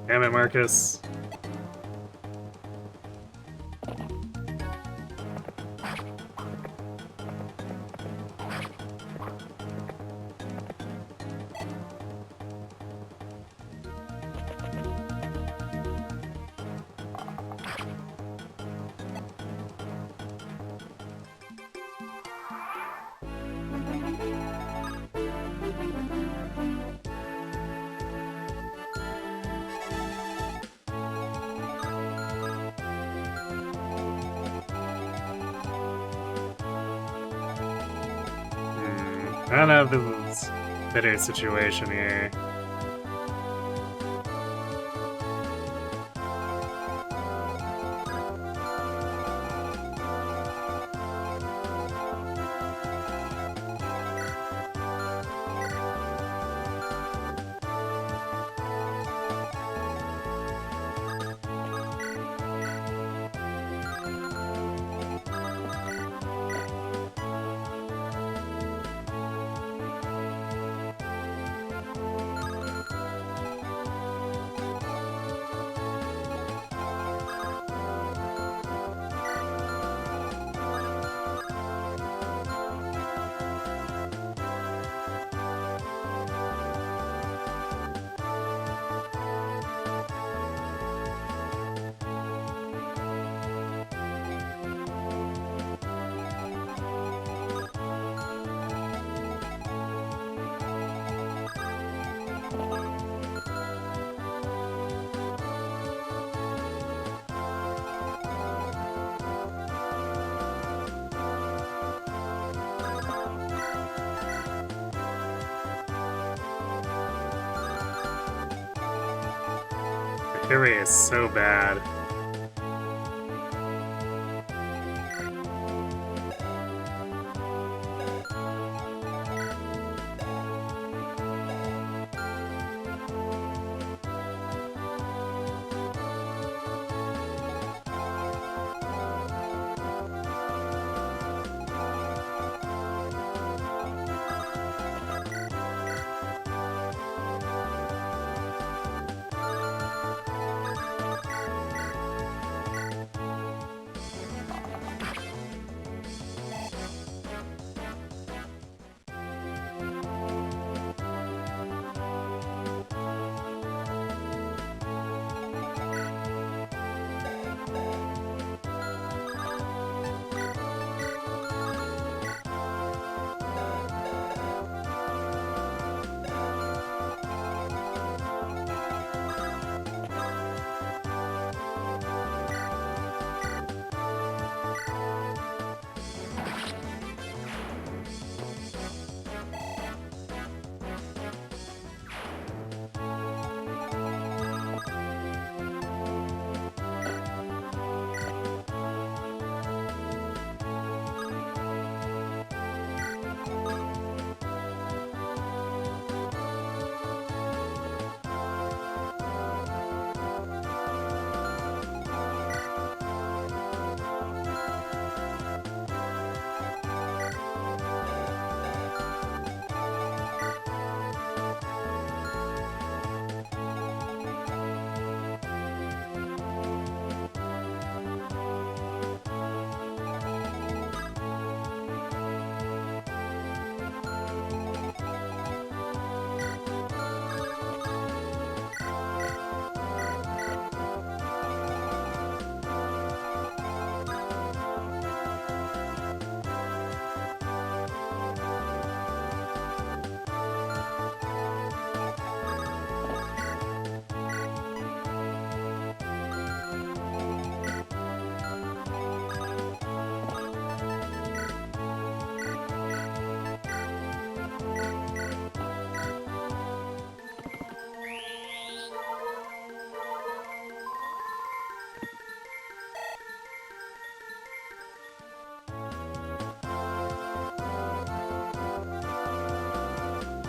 Damn it, Marcus. I don't know if this is a bitter situation here. The hit rate is so bad.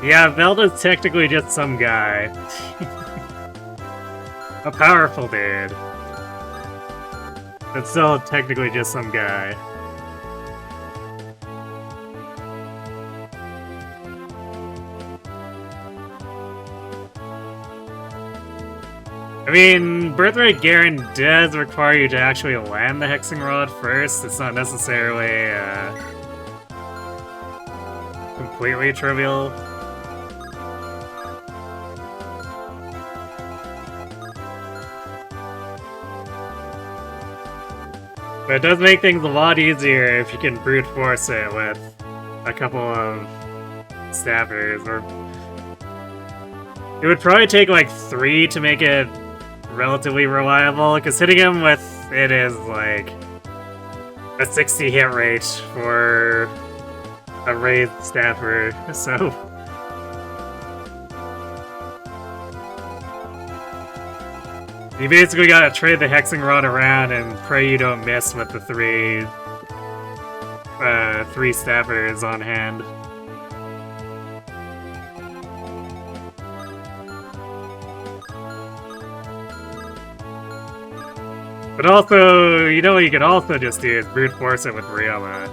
Yeah, Velda's technically just some guy. A powerful dude. But still technically just some guy. I mean, Birthright Garen does require you to actually land the Hexing Rod first. It's not necessarily completely trivial. But it does make things a lot easier if you can brute force it with a couple of staffers. Or it would probably take like 3 to make it relatively reliable, because hitting him with it is like a 60 hit rate for a raised staffer, so... You basically gotta trade the hexing rod around and pray you don't miss with the three staffers on hand. But also, you know what you could also just do is brute force it with Ryoma.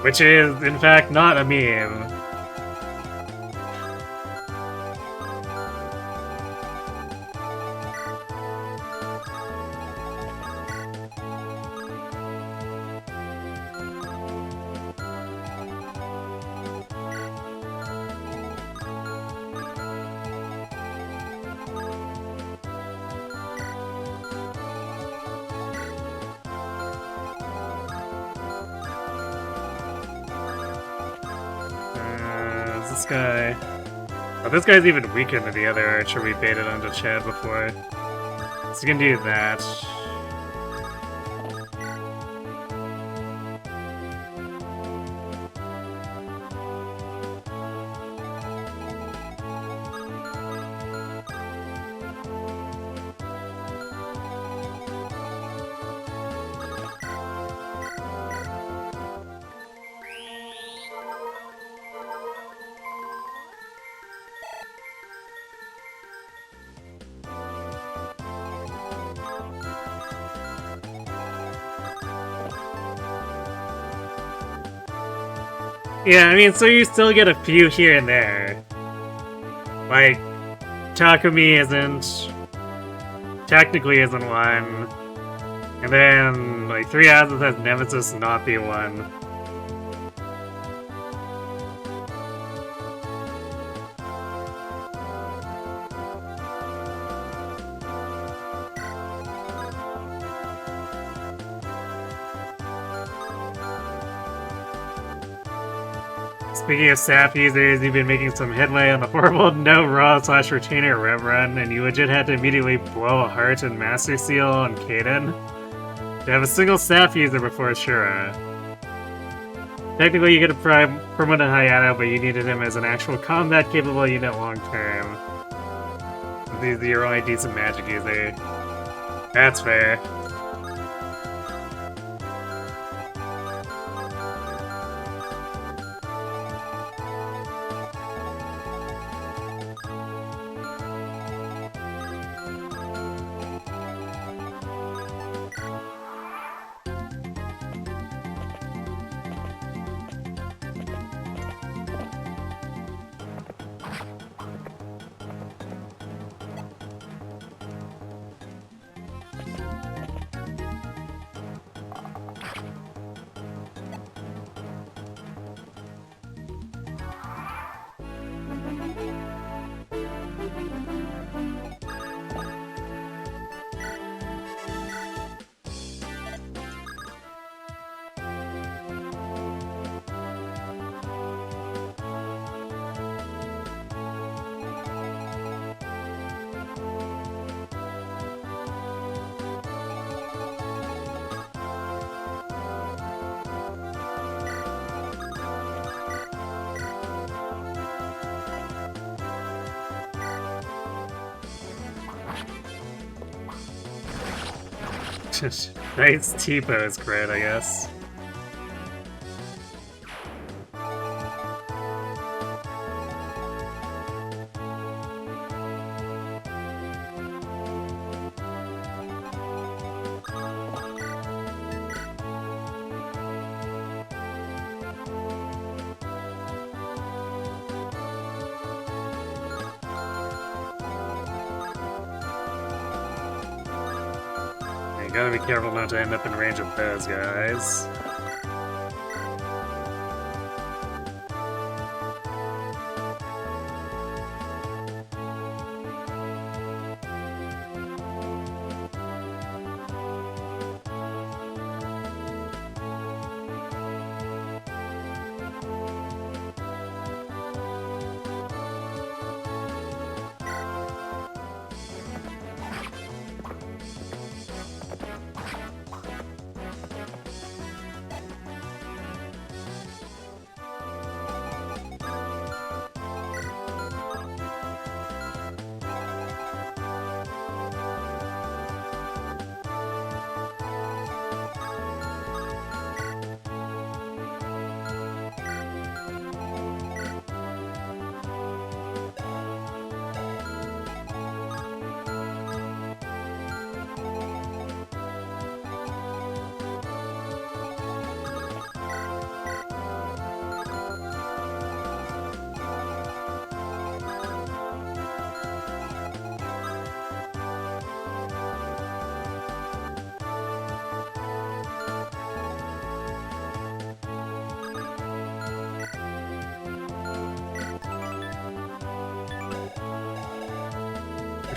Which is, in fact, not a meme. This guy... Oh, this guy's even weaker than the other archer we baited onto Chad before. So you can do that. Yeah, I mean, so you still get a few here and there. Like, Takumi technically isn't one. And then, like, 3 Houses has Nemesis not be one. Speaking of staff users, you've been making some headway on the horrible no-raw/retainer rev run, and you legit had to immediately blow a heart and Master Seal on Kaden to have a single staff user before Shura. Technically, you could have promoted Hayato, but you needed him as an actual combat-capable unit long-term. He's your only decent magic user. That's fair. Nice T-pose crit, I guess. Gotta be careful not to end up in range of those guys.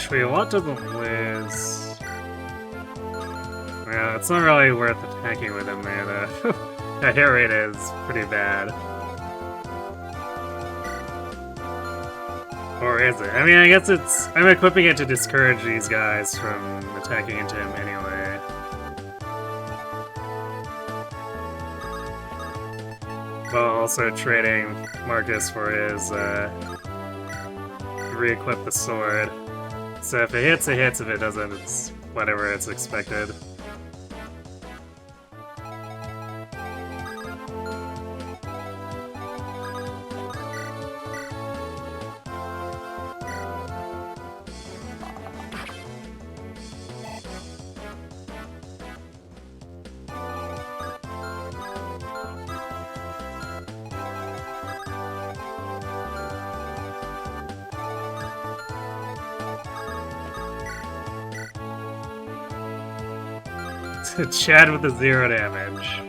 Actually, Wolt doesn't lose. Yeah, it's not really worth attacking with him there, though. That hit rate is pretty bad. Or is it? I mean, I guess it's... I'm equipping it to discourage these guys from attacking into him anyway. While also trading Marcus for his, re-equip the sword. So if it hits, it hits. If it doesn't, it's whatever it's expected. Chad with the 0 damage.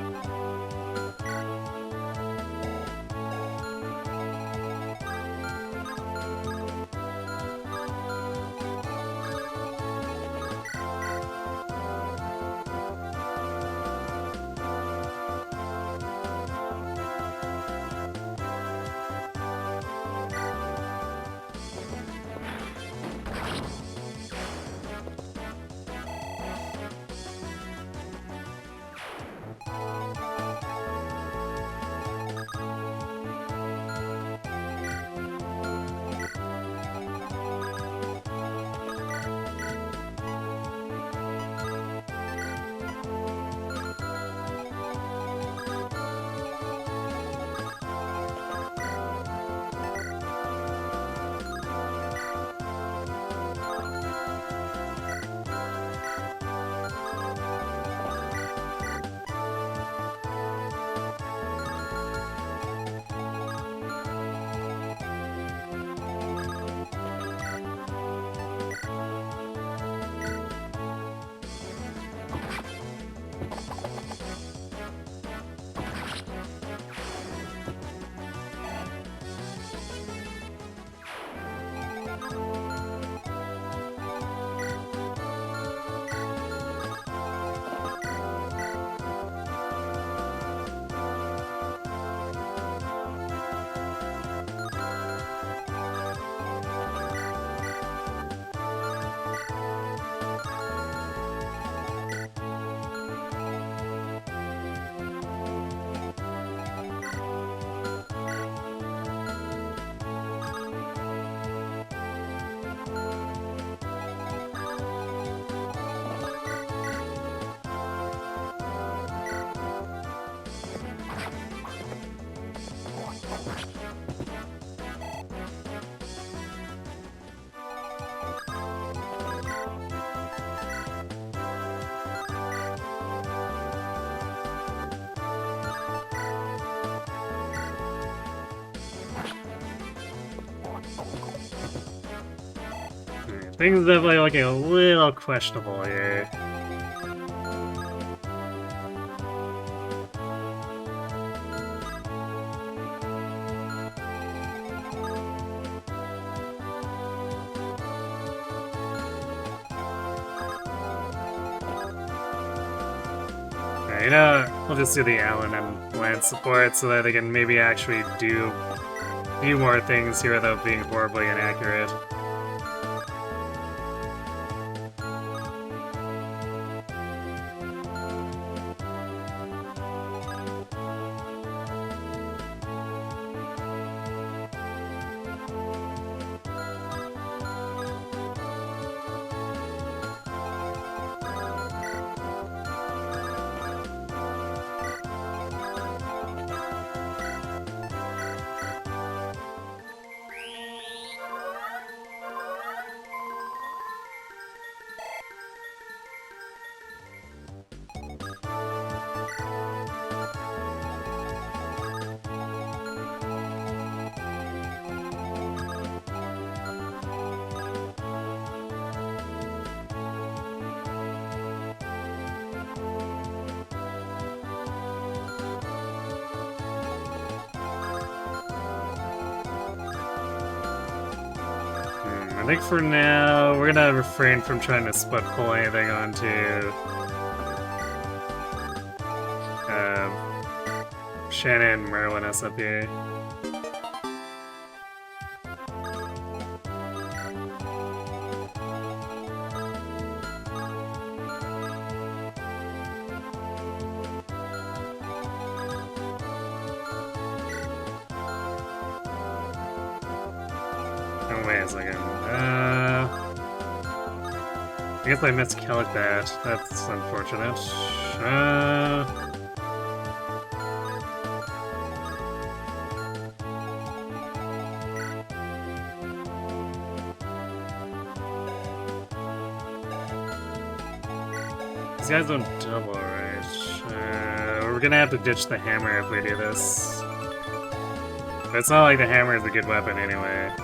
Things are definitely looking a little questionable here. Okay, you know, we'll just do the Allen and Lance support so that they can maybe actually do more things here without being horribly inaccurate. think for now, we're gonna refrain from trying to split pull anything onto Shannon and Merlin us up here. Oh, wait a second. I guess I miscalculated that. That's unfortunate. These guys don't double, right? We're gonna have to ditch the hammer if we do this. But it's not like the hammer is a good weapon anyway.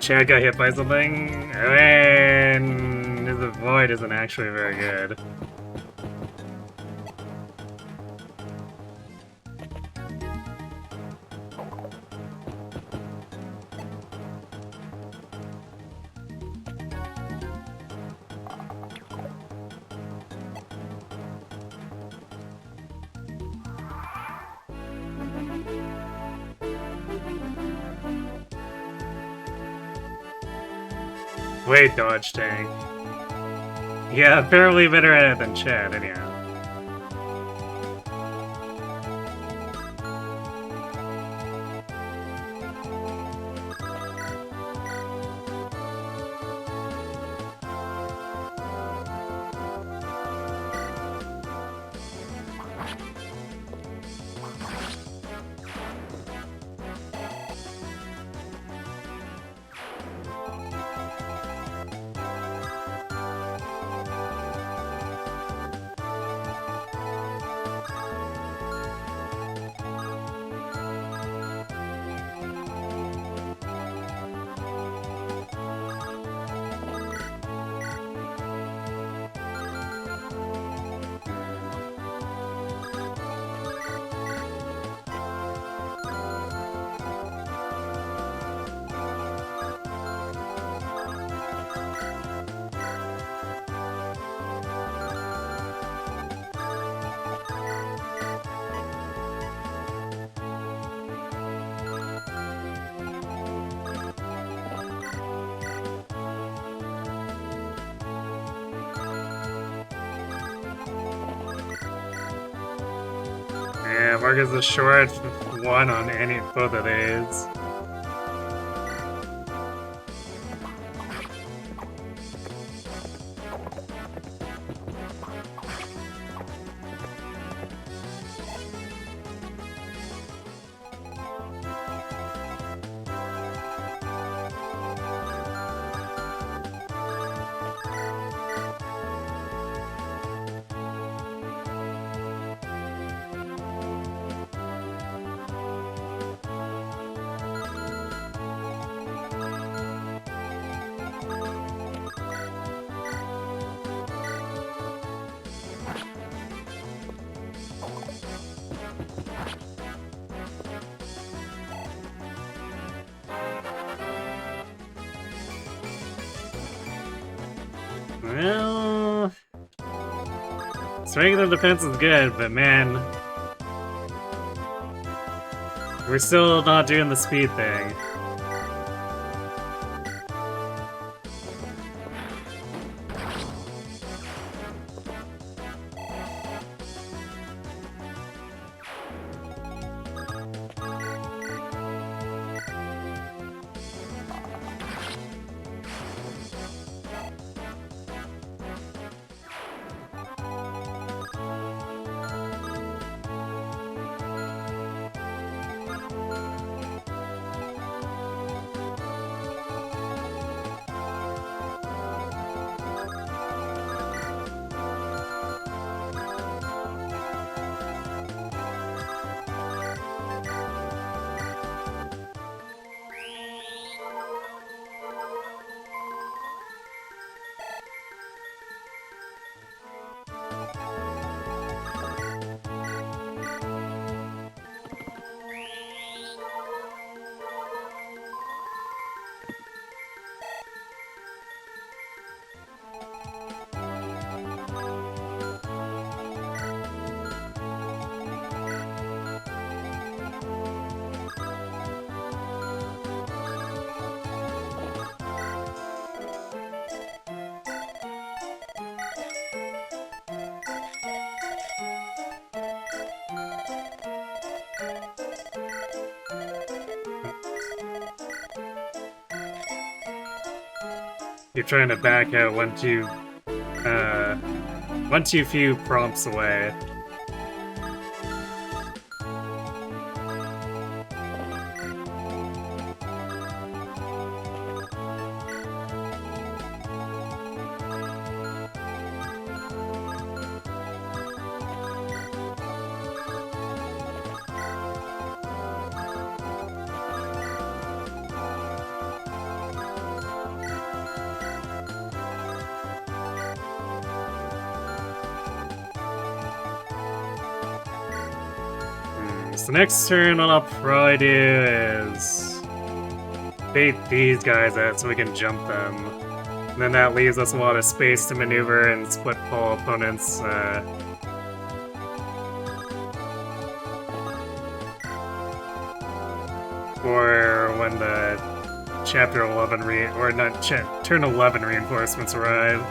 Chad got hit by something, and the void isn't actually very good. Wait, dodge tank. Yeah, apparently better at it than Chad, anyhow. Yeah, Marcus is short one on both of these. Well, regular defense is good, but man, we're still not doing the speed thing. You're trying to back out one too few prompts away. So next turn, what I'll probably do is bait these guys out so we can jump them. And then that leaves us a lot of space to maneuver and split pull opponents. Or when the Chapter 11 Turn 11 reinforcements arrive.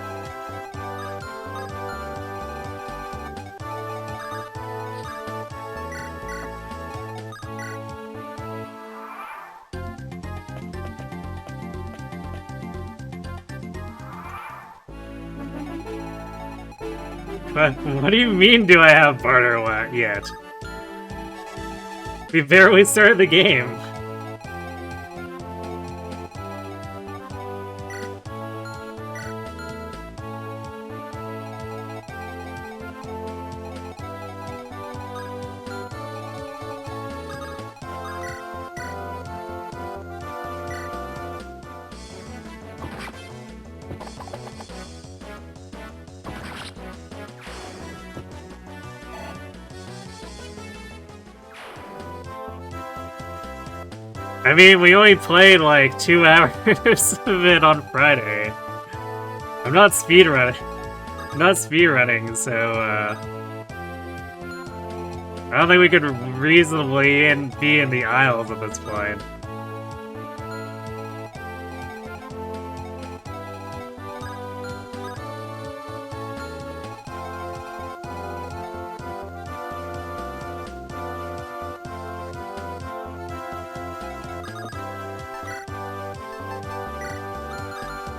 What do you mean, do I have barter yet? We barely started the game. I mean, we only played like 2 hours of it on Friday. I'm not speedrunning. So I don't think we could reasonably be in the Isles at this point.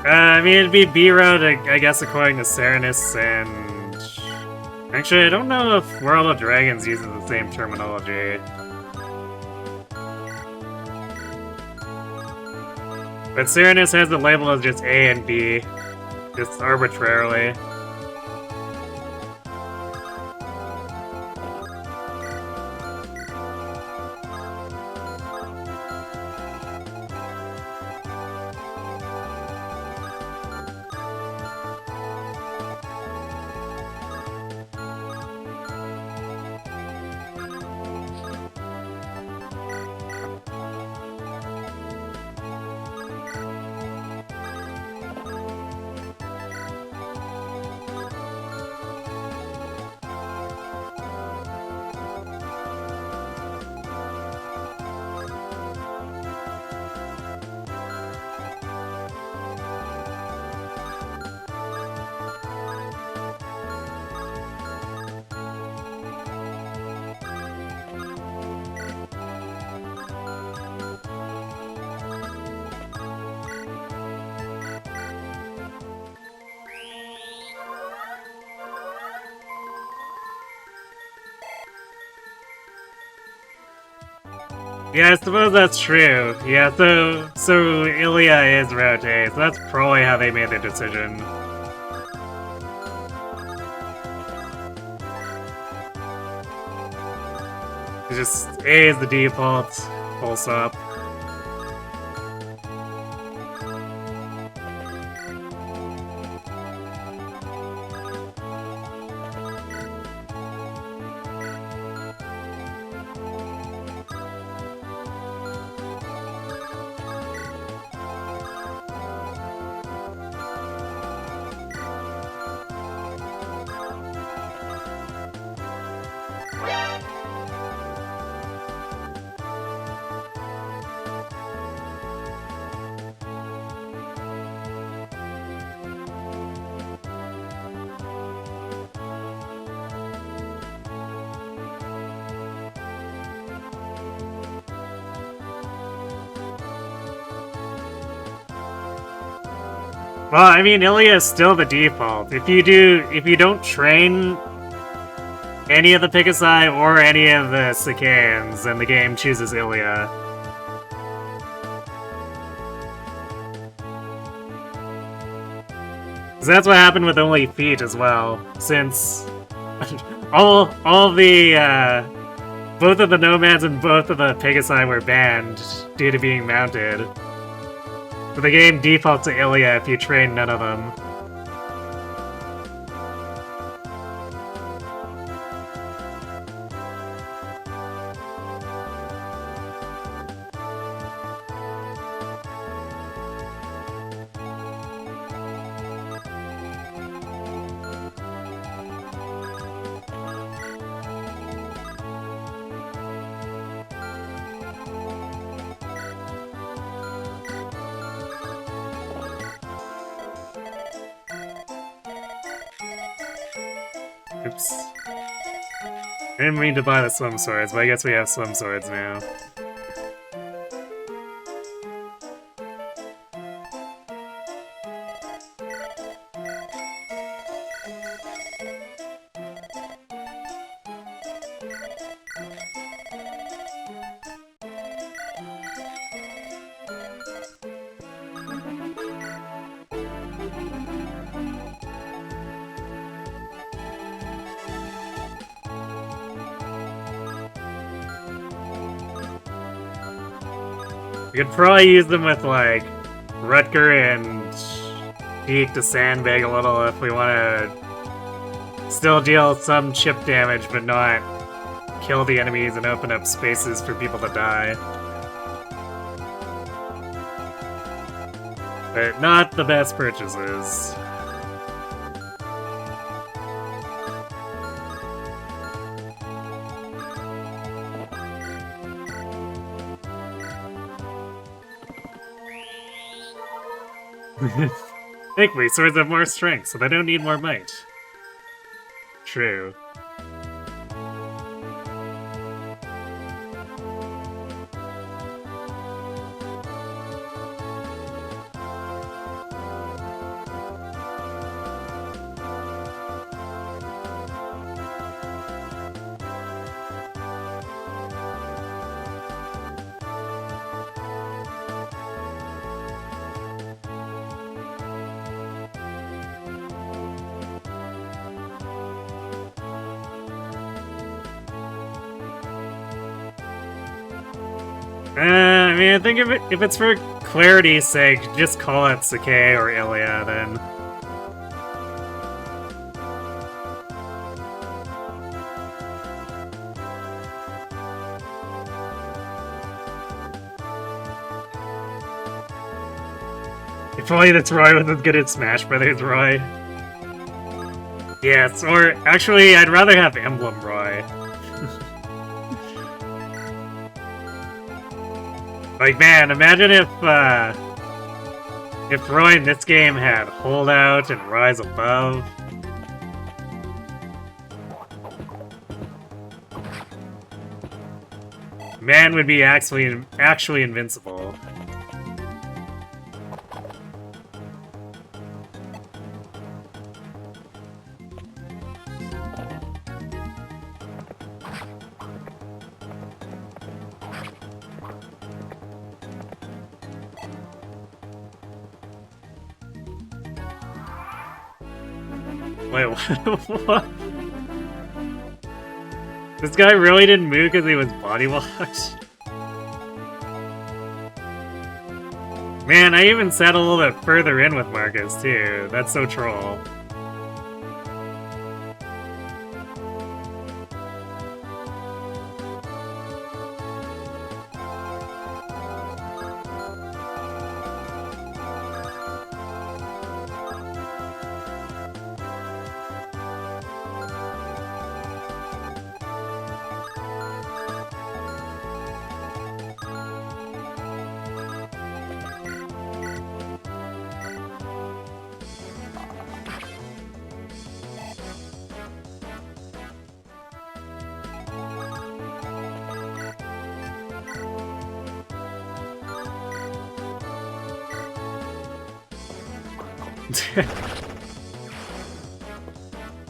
I mean, it'd be B-Road, I guess, according to Serenus, and... Actually, I don't know if World of Dragons uses the same terminology. But Serenus has the label as just A and B, just arbitrarily. Yeah, I suppose that's true. Yeah, so Ilya is Route A, so that's probably how they made the decision. It's just A is the default, full stop. Well, I mean, Ilya is still the default. If you don't train any of the Picasai or any of the Sacaeans, then the game chooses Ilya. So that's what happened with only feet as well, since all the both of the nomads and both of the Picasai were banned due to being mounted. So the game defaults to Ilya if you train none of them. Oops. I didn't mean to buy the swim swords, but I guess we have swim swords now. We could probably use them with, like, Rutger and Deke to sandbag a little if we want to still deal some chip damage but not kill the enemies and open up spaces for people to die. But not the best purchases. Thankfully, swords have more strength, so they don't need more might. True. I mean, I think if it's for clarity's sake, just call it Sacae or Ilya, then. If only this Roy was as good at Smash Brothers Roy. Yes, or actually, I'd rather have Emblem Roy. Like, man, imagine if Roy in this game had Holdout and Rise Above. Man would be actually invincible. Wait, what? This guy really didn't move because he was body washed? Man, I even sat a little bit further in with Marcus, too. That's so troll.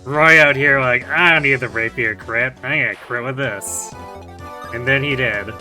Roy out here like, I don't need the rapier crit. I'm gonna crit with this. And then he did.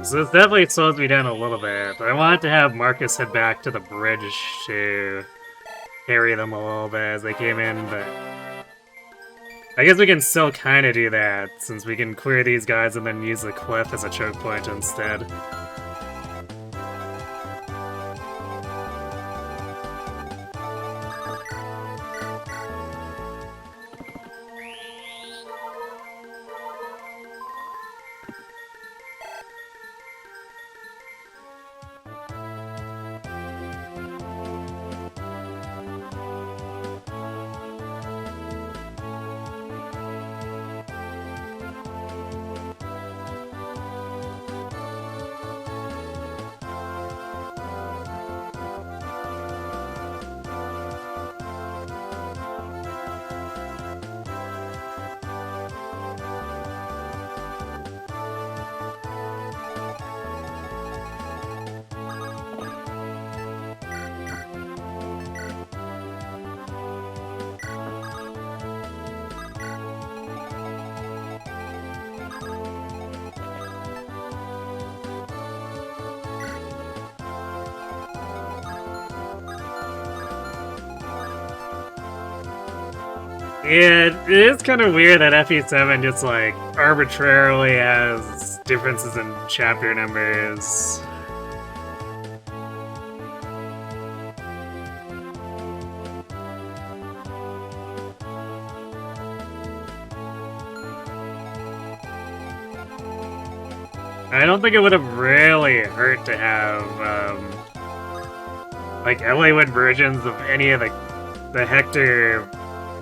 So this definitely slows me down a little bit. I wanted to have Marcus head back to the bridge to carry them a little bit as they came in, but I guess we can still kind of do that, since we can clear these guys and then use the cliff as a choke point instead. Yeah, it is kind of weird that FE7 just, like, arbitrarily has differences in chapter numbers. I don't think it would have really hurt to have, like, Eliwood versions of any of the Hector...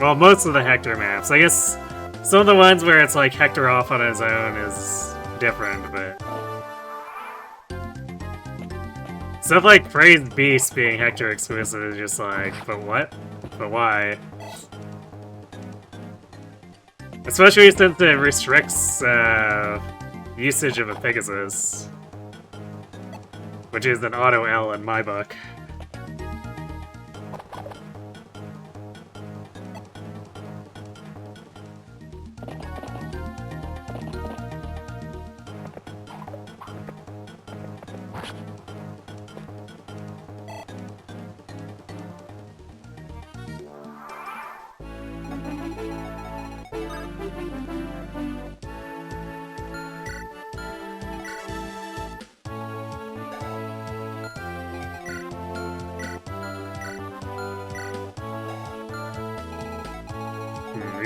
Well, most of the Hector maps. I guess some of the ones where it's like Hector off on his own is different, but... Stuff like Praised Beast being Hector exclusive is just like, but what? But why? Especially since it restricts usage of a Pegasus. Which is an auto L in my book.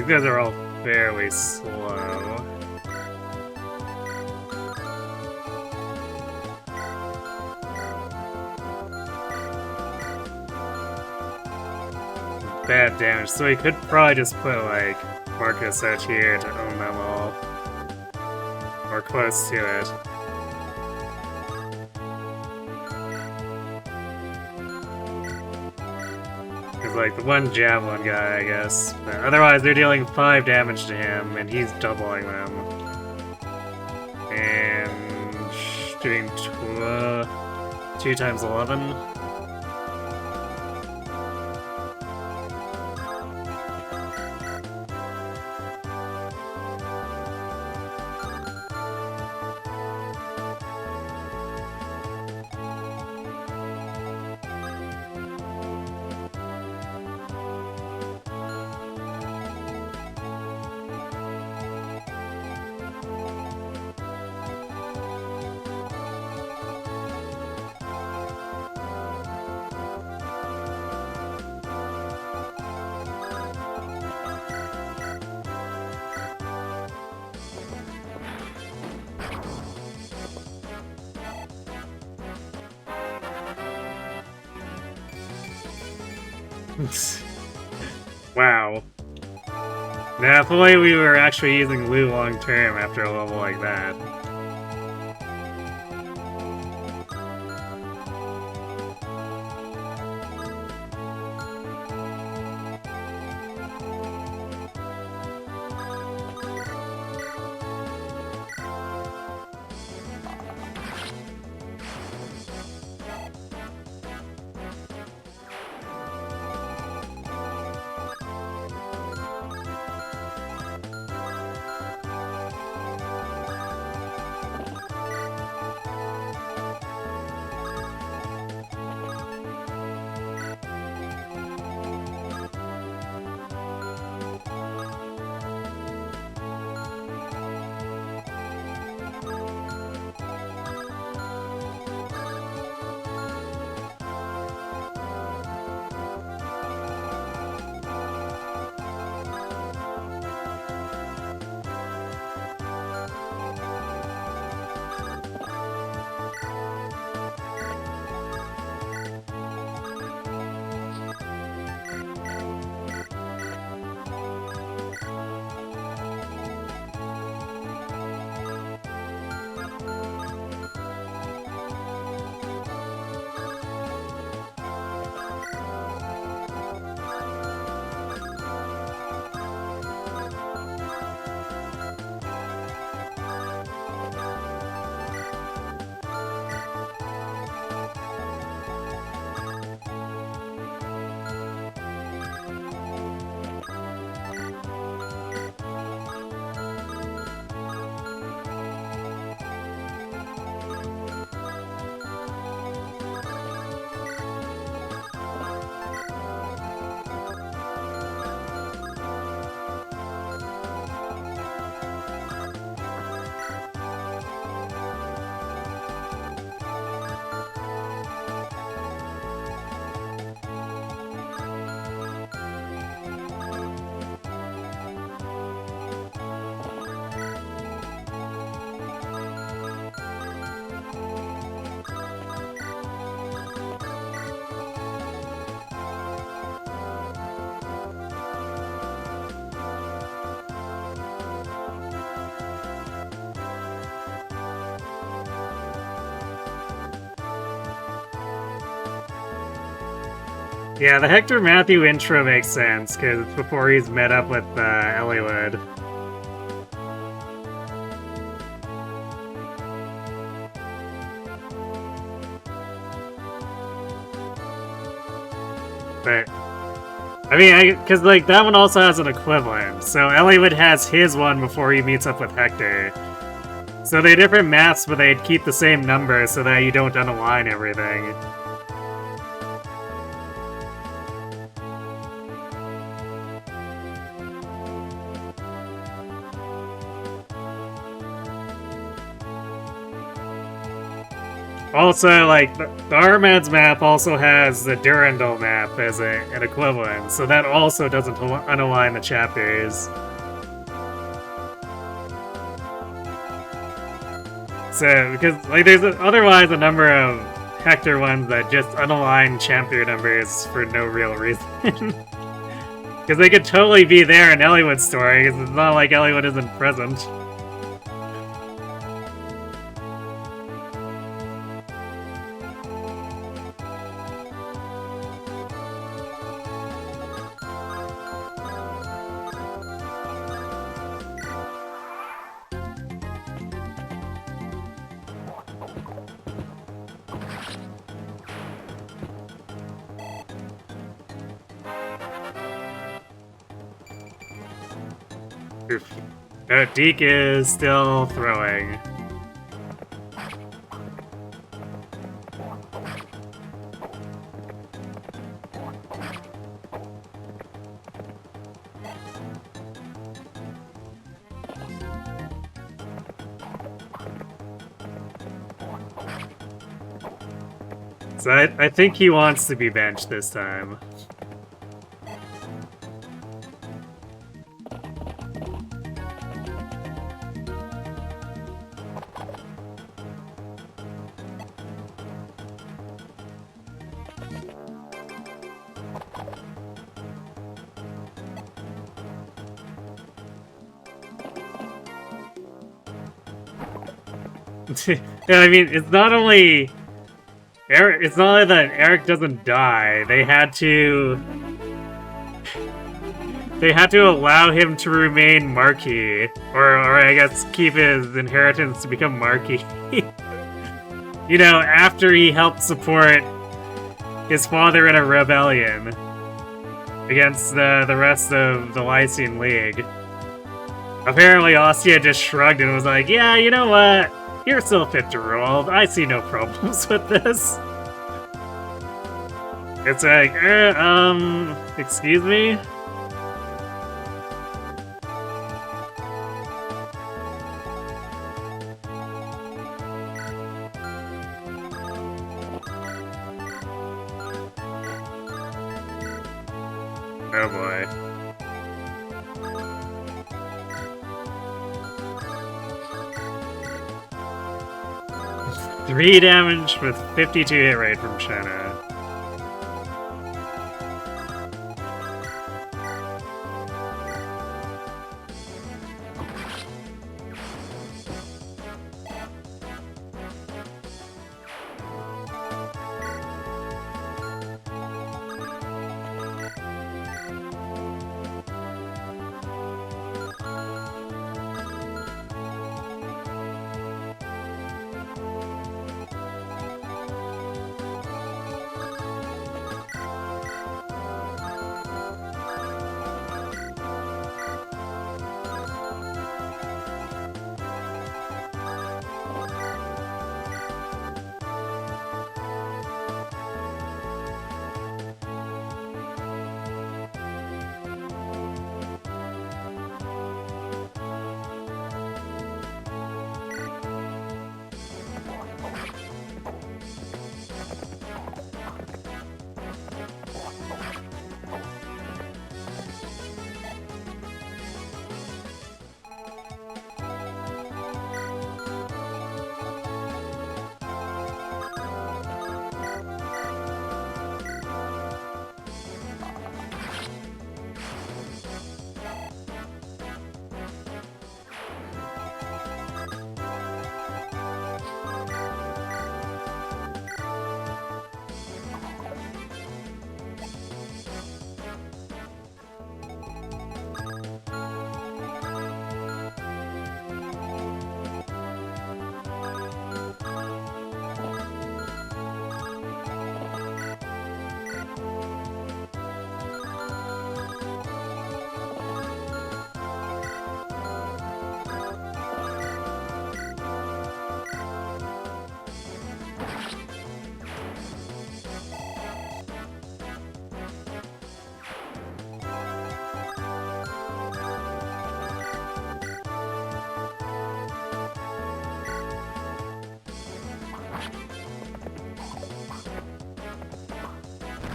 guys are all fairly slow. Bad damage, so he could probably just put, like, Marcus out here to own them all. Or close to it. He's like the one javelin guy, I guess. But otherwise, they're dealing 5 damage to him, and he's doubling them. And doing 2 times 11. Wow. Now, if only we were actually using Lu long term after a level like that. Yeah, the Hector Matthew intro makes sense, because it's before he's met up with Eliwood. But, I mean, because, like, that one also has an equivalent. So Eliwood has his one before he meets up with Hector. So they're different maps, but they'd keep the same number so that you don't unalign everything. Also, like, the Armad's map also has the Durandal map as an equivalent, so that also doesn't unalign the chapters. So, because, like, there's otherwise a number of Hector ones that just unalign chapter numbers for no real reason. Because they could totally be there in Eliwood's story, because it's not like Eliwood isn't present. Oof. Oh, Deke is still throwing. So I think he wants to be benched this time. Yeah, I mean, it's not only Eric. It's not only that Eric doesn't die. They had to allow him to remain Marquis, or I guess keep his inheritance to become Marquis. You know, after he helped support his father in a rebellion against the rest of the Lycian League. Apparently, Ostia just shrugged and was like, "Yeah, you know what? You're still fit to rule. I see no problems with this." It's like, excuse me? Oh boy. Three damage with 52 hit rate from Shanna.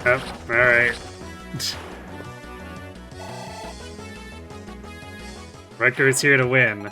Oh, alright. Rutger is here to win.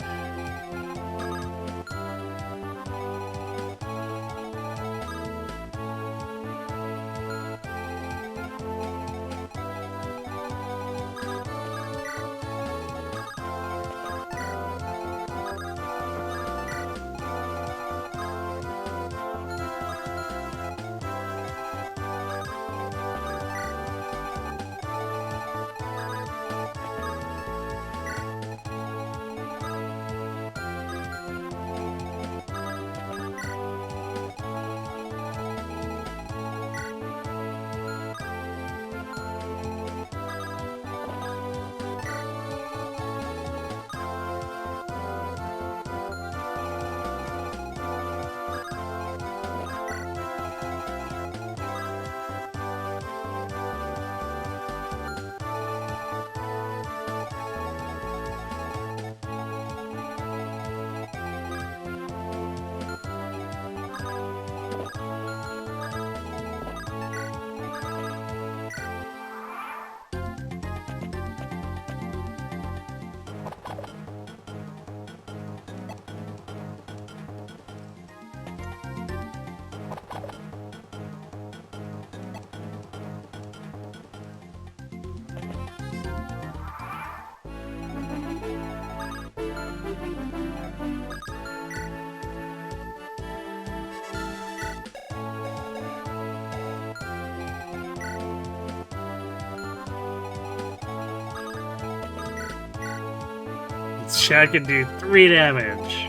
Shad can do 3 damage.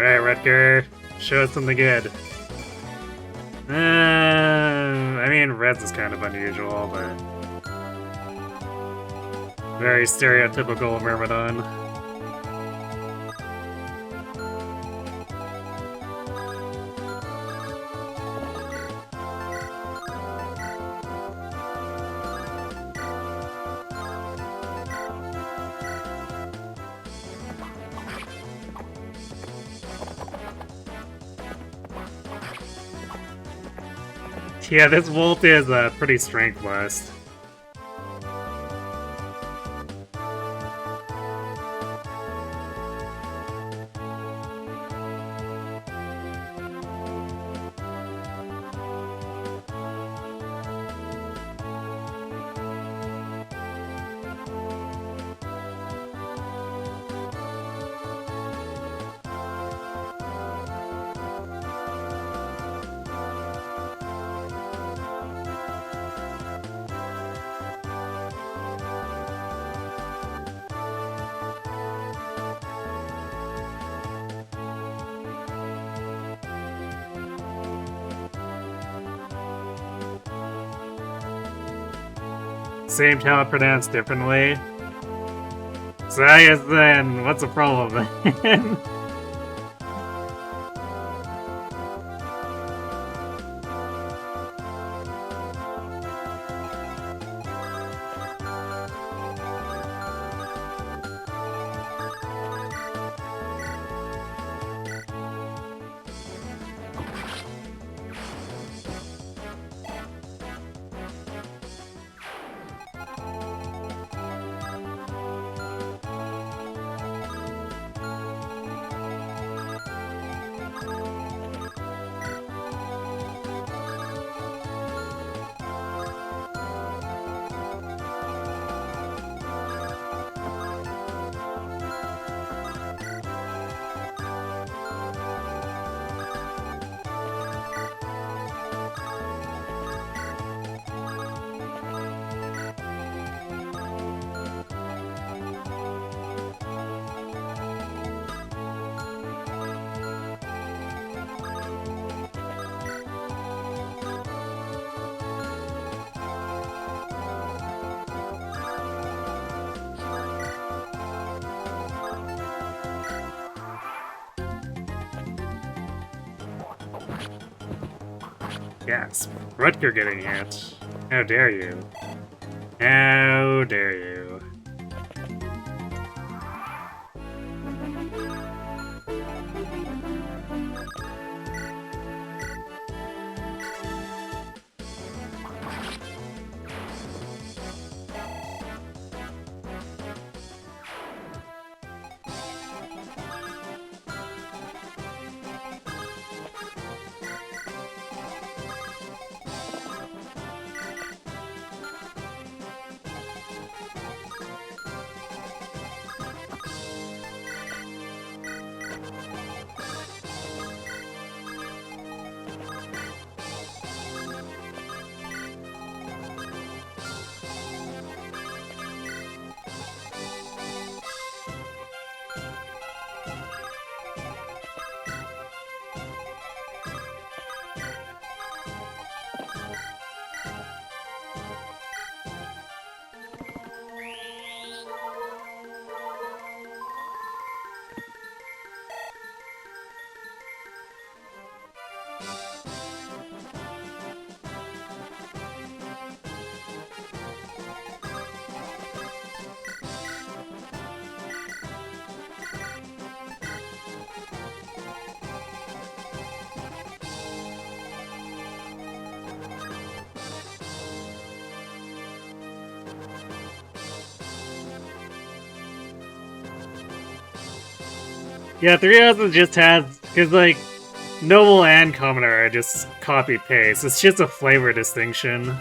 Alright, Rutger, show us something good. I mean, Reds is kind of unusual, but very stereotypical Myrmidon. Yeah, this Wolt is pretty strength-less. Same talent pronounced differently. So I guess then, what's the problem then? Gasp. Rutger getting hit. How dare you? How dare you? Yeah, 3000 just has, because like, Noble and Commoner are just copy-paste. It's just a flavor distinction.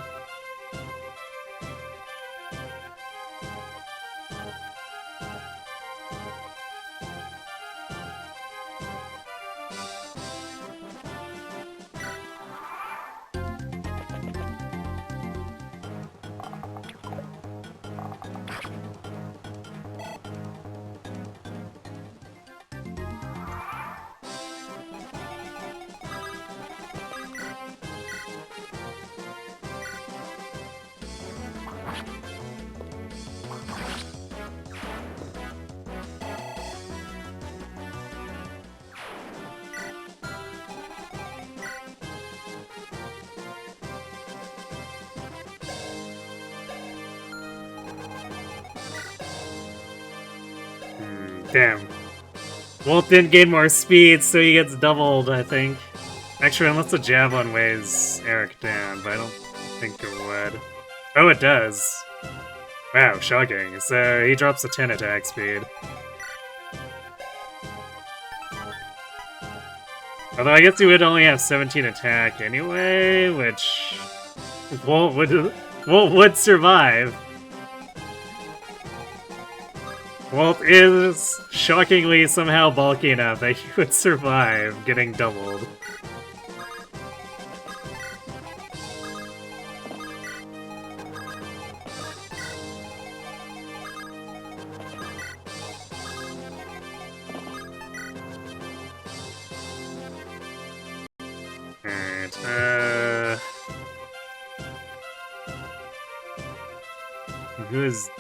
Damn. Wolt didn't gain more speed, so he gets doubled, I think. Actually, unless the Javelin weighs Eric down, but I don't think it would. Oh, it does. Wow, shocking. So he drops a 10 attack speed. Although I guess he would only have 17 attack anyway, which Wolt would survive. Wolt is shockingly somehow bulky enough that he would survive getting doubled. Alright, who's...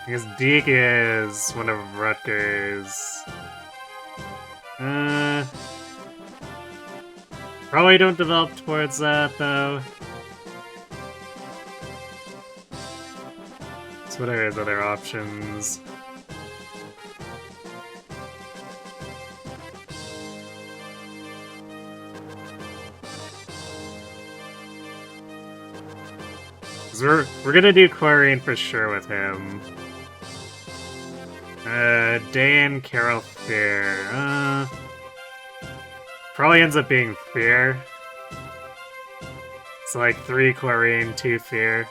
I guess Deke is one of Rutger's. Probably don't develop towards that, though. So what are his other options? We're gonna do Quarine for sure with him. Dan, Carol, Fear. Probably ends up being Fear. It's like 3 Quarine, 2 Fear.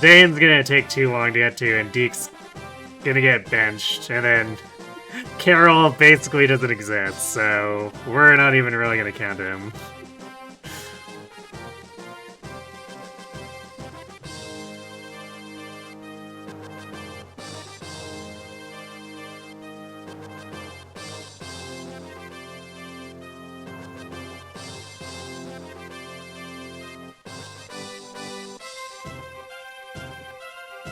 Dane's gonna take too long to get to, and Deke's gonna get benched, and then Carol basically doesn't exist, so we're not even really gonna count him.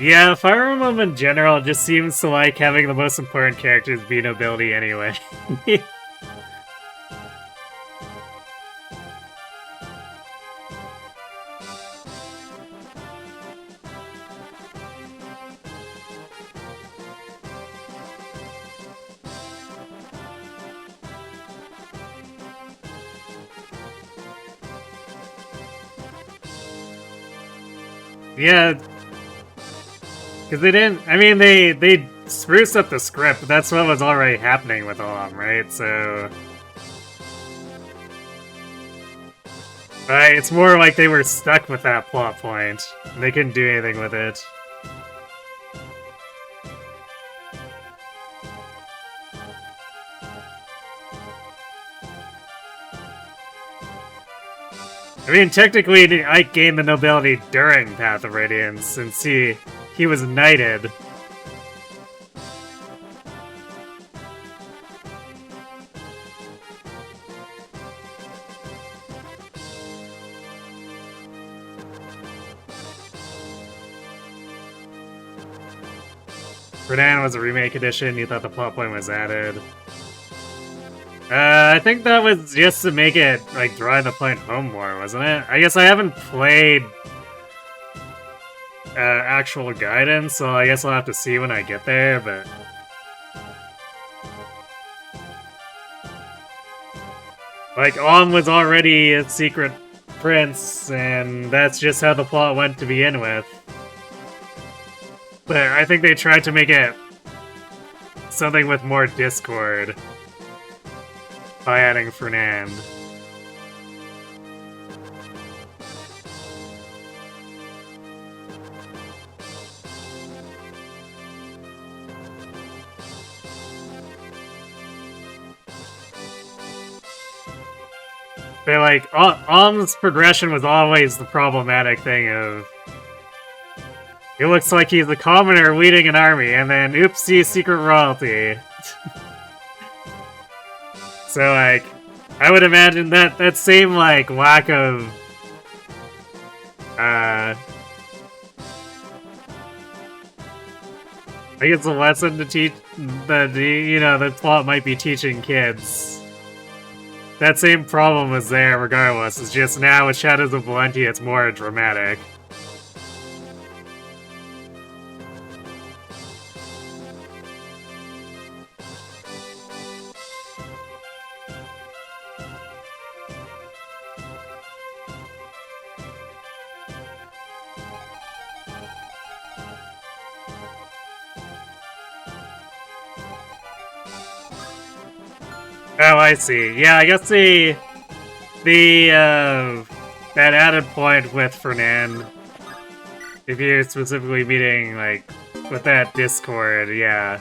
Yeah, Fire Emblem in general just seems to like having the most important characters be nobility anyway. Yeah, because they didn't. I mean, they spruced up the script. But that's what was already happening with all of them, right? So, it's more like they were stuck with that plot point. And they couldn't do anything with it. I mean, technically, Ike gained the nobility during Path of Radiance, since he was knighted. Renan was a remake edition, you thought the plot point was added. I think that was just to make it, like, drive the point home more, wasn't it? I guess I haven't played actual guidance, so I guess I'll have to see when I get there, but... Like, Om was already a secret prince, and that's just how the plot went to begin with. But I think they tried to make it something with more discord by adding Fernand. But like, Om's progression was always the problematic thing of... It looks like he's a commoner leading an army, and then oopsie, secret royalty. So, like, I would imagine that same, like, lack of... I guess a lesson to teach that, you know, the plot might be teaching kids. That same problem was there regardless, it's just now with Shadows of Valentia it's more dramatic. Oh, I see. Yeah, I guess that added point with Fernand, if you're specifically meeting, like, with that Discord, yeah.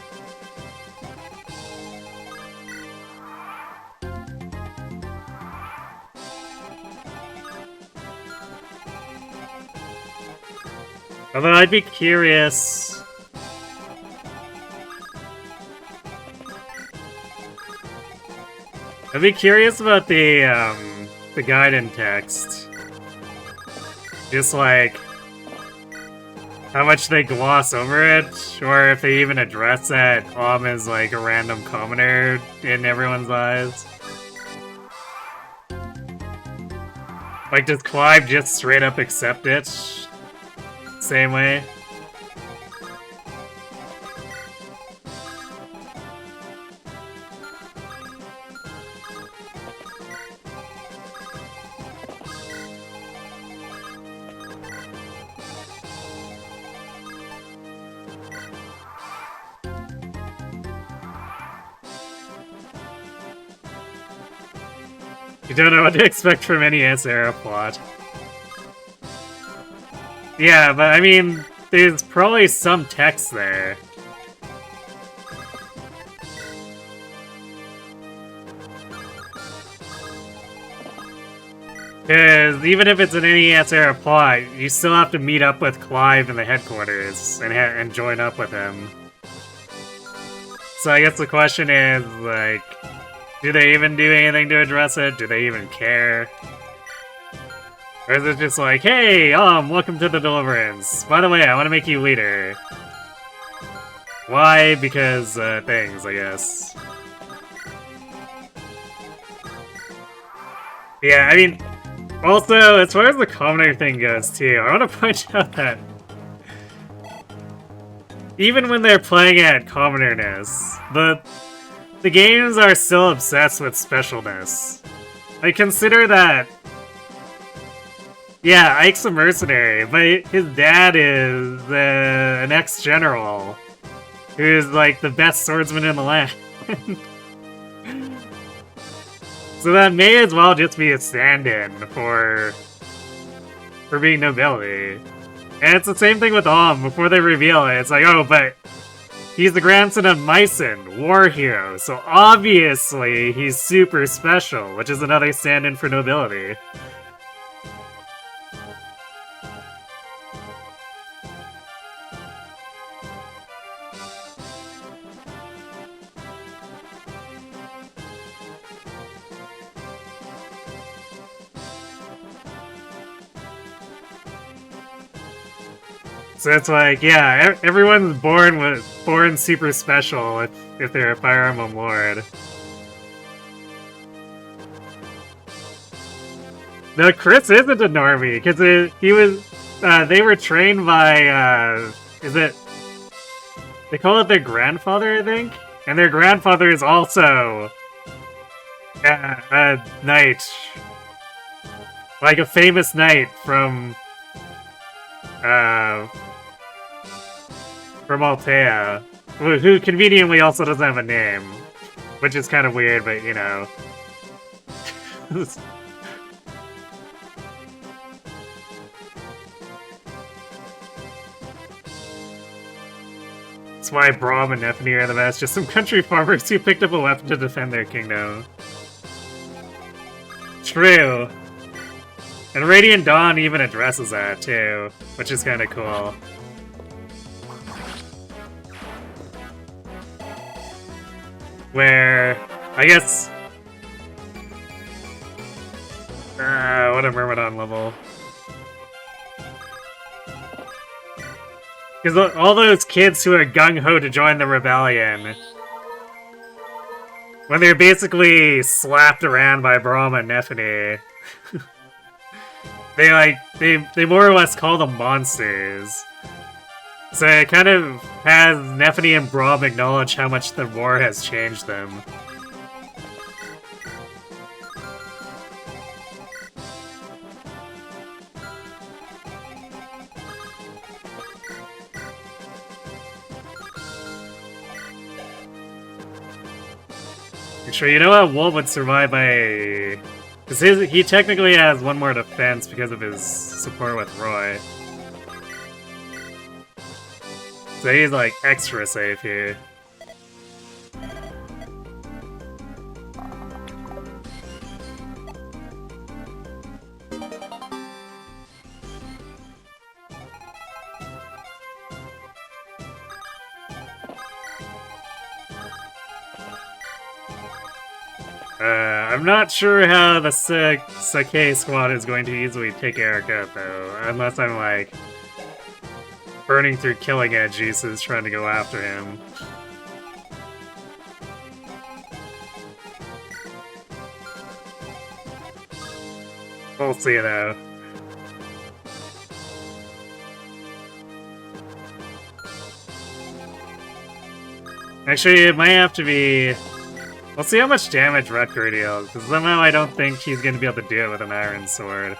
Although I'd be curious... I'd be curious about the guidance text. Just like how much they gloss over it, or if they even address that Om is like a random commoner in everyone's eyes. Like, does Clive just straight up accept it? Same way? You don't know what to expect from any S-era plot. Yeah, but I mean, there's probably some text there. Because even if it's an NES-era plot, you still have to meet up with Clive in the headquarters and join up with him. So I guess the question is, like, do they even do anything to address it? Do they even care? Or is it just like, hey, welcome to the Deliverance. By the way, I want to make you leader. Why? Because, things, I guess. Yeah, I mean, also, as far as the commoner thing goes, too, I want to point out that even when they're playing at commonerness, the games are still obsessed with specialness. I consider that, yeah, Ike's a mercenary, but his dad is an ex-general who's like the best swordsman in the land. So that may as well just be a stand-in for being nobility. And it's the same thing with before they reveal it. It's like, oh, but he's the grandson of Myson, war hero, so obviously he's super special, which is another stand-in for nobility. So it's like, yeah, everyone's born super special if they're a Fire Emblem Lord. No, Chris isn't a normie, because they were trained by, they call it their grandfather, I think? And their grandfather is also a knight. Like a famous knight from Altea, who conveniently also doesn't have a name, which is kind of weird, but you know. That's why Braum and Nephany are the best, just some country farmers who picked up a weapon to defend their kingdom. True. And Radiant Dawn even addresses that, too, which is kind of cool. Where, I guess... what a Myrmidon level. Because all those kids who are gung-ho to join the rebellion, when they're basically slapped around by Braum and Nephany, they more or less call them monsters. So it kind of has Nephany and Braum acknowledge how much the war has changed them. Sure, you know what? Wolt would survive by... Because he technically has one more defense because of his support with Roy. So he's like extra safe here. I'm not sure how the Sacae squad is going to easily take Eric out, though, unless I'm, like, burning through Killing Edge juices trying to go after him. We'll see, though. Actually, it might have to be... We'll see how much damage Rutger deals, because somehow I don't think he's going to be able to do it with an iron sword.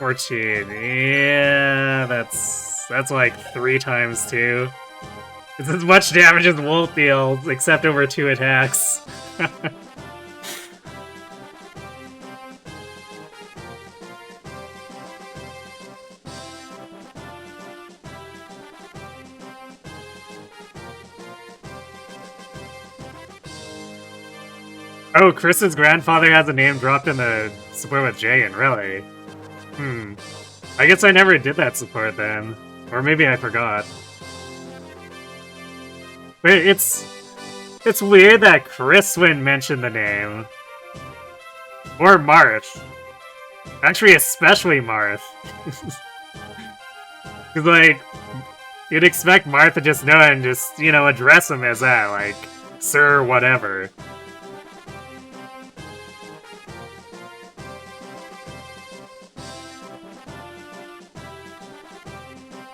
14. Yeah, that's like 3 times 2. It's as much damage as Wolt deals, except over 2 attacks. Oh, Chris's grandfather has a name dropped in the support with Jagan, really? I guess I never did that support then. Or maybe I forgot. Wait, it's weird that Chris wouldn't mention the name. Or Marth. Actually, especially Marth. Because, like, you'd expect Marth to just know and just, you know, address him as that, like, sir, whatever.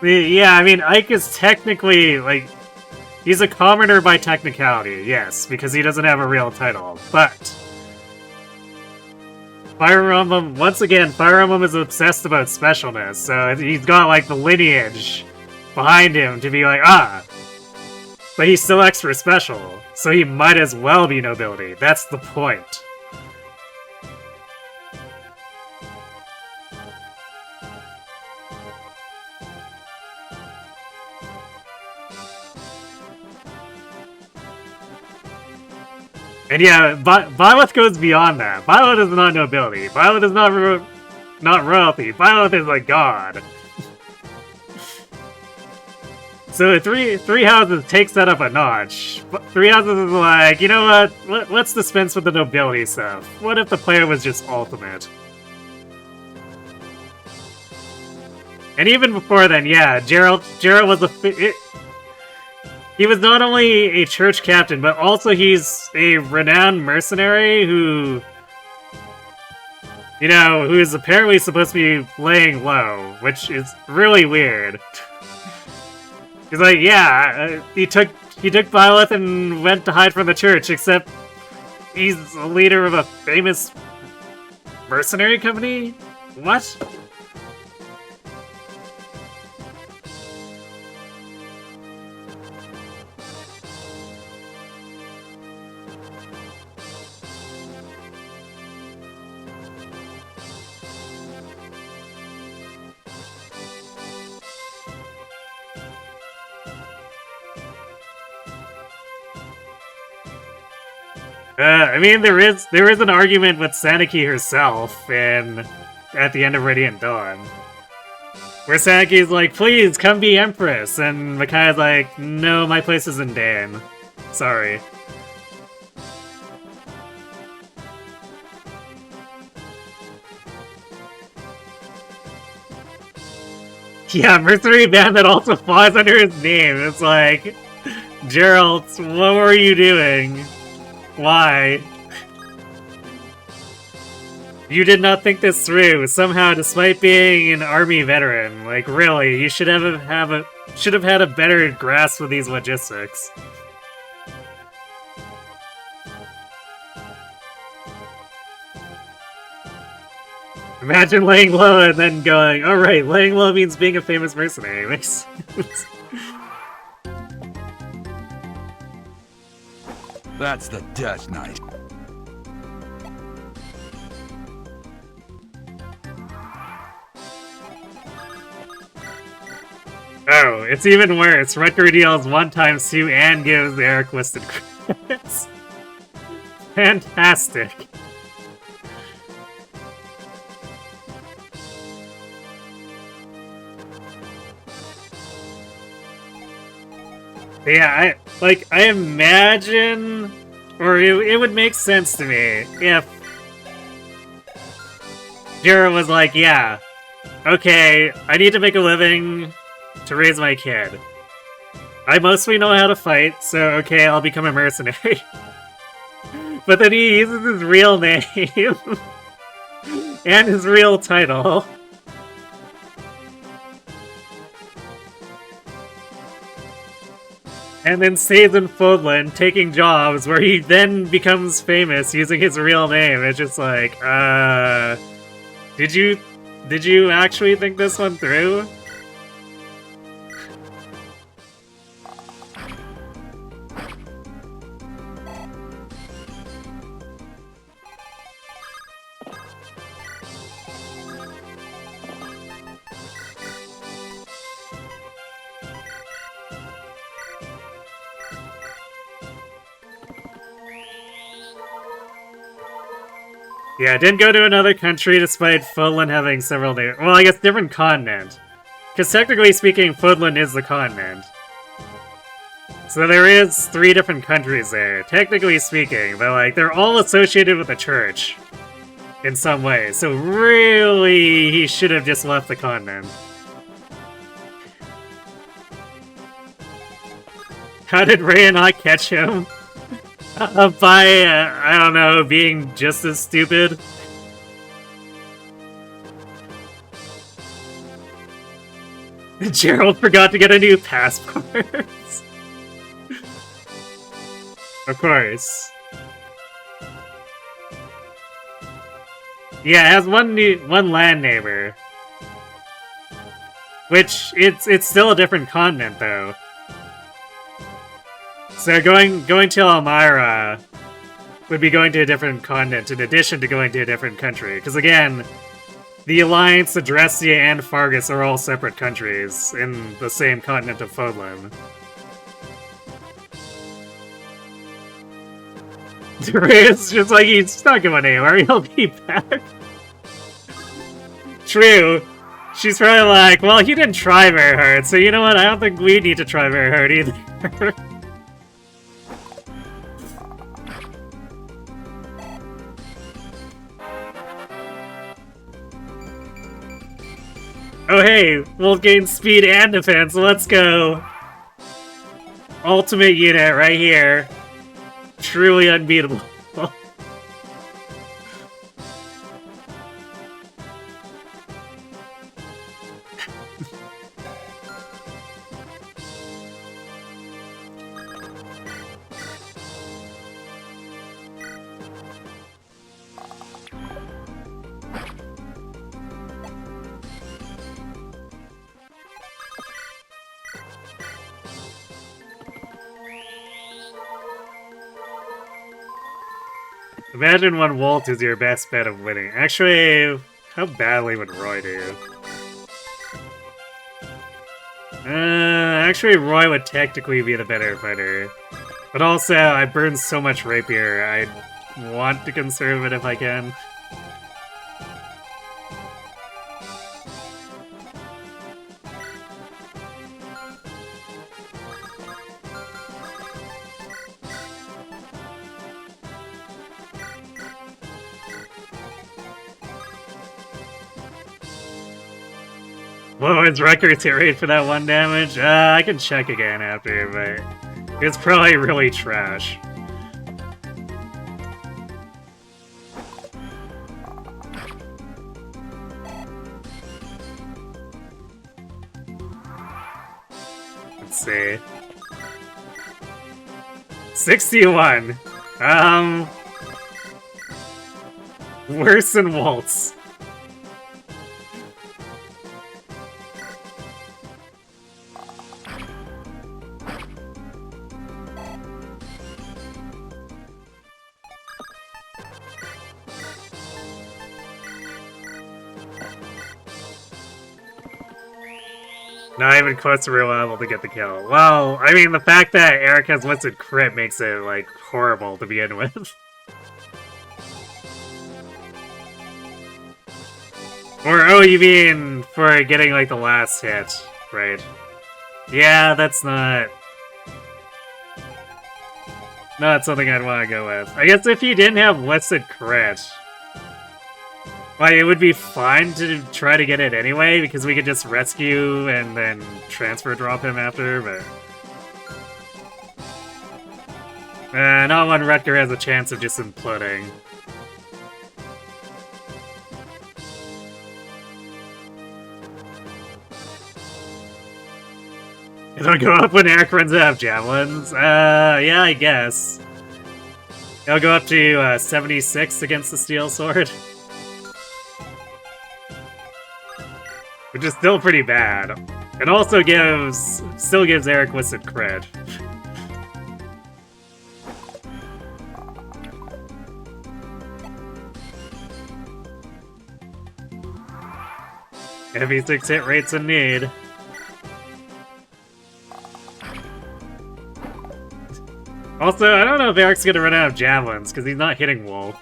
Yeah, I mean, Ike is technically, like, he's a commoner by technicality, yes, because he doesn't have a real title, but Fire Emblem, once again, Fire Emblem is obsessed about specialness, so he's got, like, the lineage behind him to be like, ah, but he's still extra special, so he might as well be nobility. That's the point. And yeah, Violet goes beyond that. Violet is not nobility. Violet is not royalty. Violet is a god. So three houses takes that up a notch. Three houses is like, you know what? Let's dispense with the nobility stuff. What if the player was just ultimate? And even before then, yeah, Gerald was he was not only a church captain, but also he's a renowned mercenary who, you know, who is apparently supposed to be laying low, which is really weird. He's like, yeah, he took Violet and went to hide from the church, except he's a leader of a famous mercenary company? What? I mean, there is an argument with Sacae herself, and at the end of Radiant Dawn, where Sacae's like, "Please come be Empress," and Micaiah's like, "No, my place is in Dan. Sorry." Yeah, mercenary band that also flies under his name. It's like, Gerald, what were you doing? Why? You did not think this through. Somehow, despite being an army veteran, like really, you should have had a better grasp of these logistics. Imagine laying low and then going, "All right, laying low means being a famous mercenary." Makes sense. That's the Death Knight. Oh, it's even worse. Rutger deals 1x2 and gives the Eric listed credits. Fantastic. Yeah, I imagine, or it would make sense to me if Jira was like, yeah, okay, I need to make a living to raise my kid. I mostly know how to fight, so okay, I'll become a mercenary. But then he uses his real name and his real title. And then stays in Fodland, taking jobs where he then becomes famous using his real name. It's just like, did you actually think this one through? Yeah, didn't go to another country despite Fodland having several names. Well, I guess different continent. Because technically speaking, Fodland is the continent. So there is 3 different countries there, technically speaking, but like, they're all associated with the church. in some way. So really, he should have just left the continent. How did Rhea not catch him? By, I don't know, being just as stupid? Gerald forgot to get a new passport. Of course. Yeah, it has one land neighbor. Which, it's still a different continent, though. So going to Elmira would be going to a different continent in addition to going to a different country. Because again, the Alliance, Adrestia, and Fargus are all separate countries in the same continent of Fodlan. It's just like, he's not going anywhere, he'll be back. True. She's probably like, well, he didn't try very hard, so you know what, I don't think we need to try very hard either. Oh hey, we'll gain speed and defense, let's go! Ultimate unit right here. Truly unbeatable. Imagine when Wolt is your best bet of winning. Actually, how badly would Roy do? Actually, Roy would technically be the better fighter. But also, I burned so much rapier, I want to conserve it if I can. What was Rutger's hit rate for that one damage? I can check again after, but it's probably really trash. Let's see. 61. Worse than Wolt's. Not even close to reliable to get the kill. Well, I mean, the fact that Eric has listed crit makes it, like, horrible to begin with. Or, oh, you mean for getting, like, the last hit, right? Yeah, that's not something I'd want to go with. I guess if you didn't have listed crit, like, it would be fine to try to get it anyway, because we could just rescue and then transfer drop him after, but... not when Rutger has a chance of just imploding. It'll go up when Eric runs out of javelins? Yeah, I guess. It'll go up to 76 against the steel sword. Which is still pretty bad. It also still gives Eric listed cred. Heavy 6 hit rates in need. Also, I don't know if Eric's gonna run out of javelins, because he's not hitting Wolt.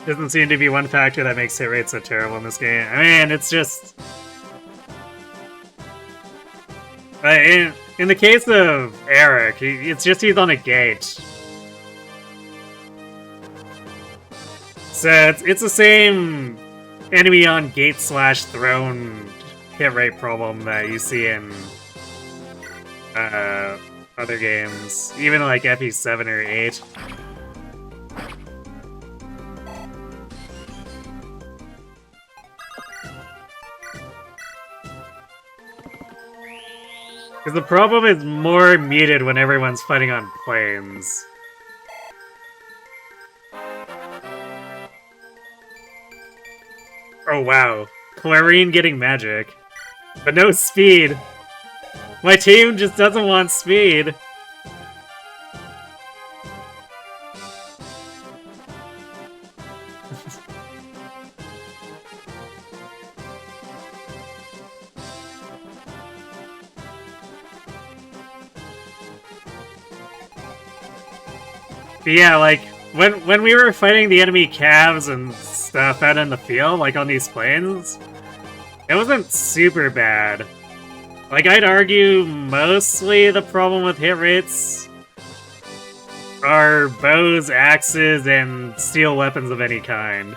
doesn't seem to be one factor that makes hit rate so terrible in this game. I mean, it's just... in the case of Eric, it's just he's on a gate. So it's the same enemy on gate / throne hit rate problem that you see in other games, even like FE7 or 8. Because the problem is more muted when everyone's fighting on planes. Oh wow, Clarine getting magic. But no speed! My team just doesn't want speed! But yeah, like, when we were fighting the enemy calves and stuff out in the field, like on these planes, it wasn't super bad. Like, I'd argue mostly the problem with hit rates are bows, axes, and steel weapons of any kind.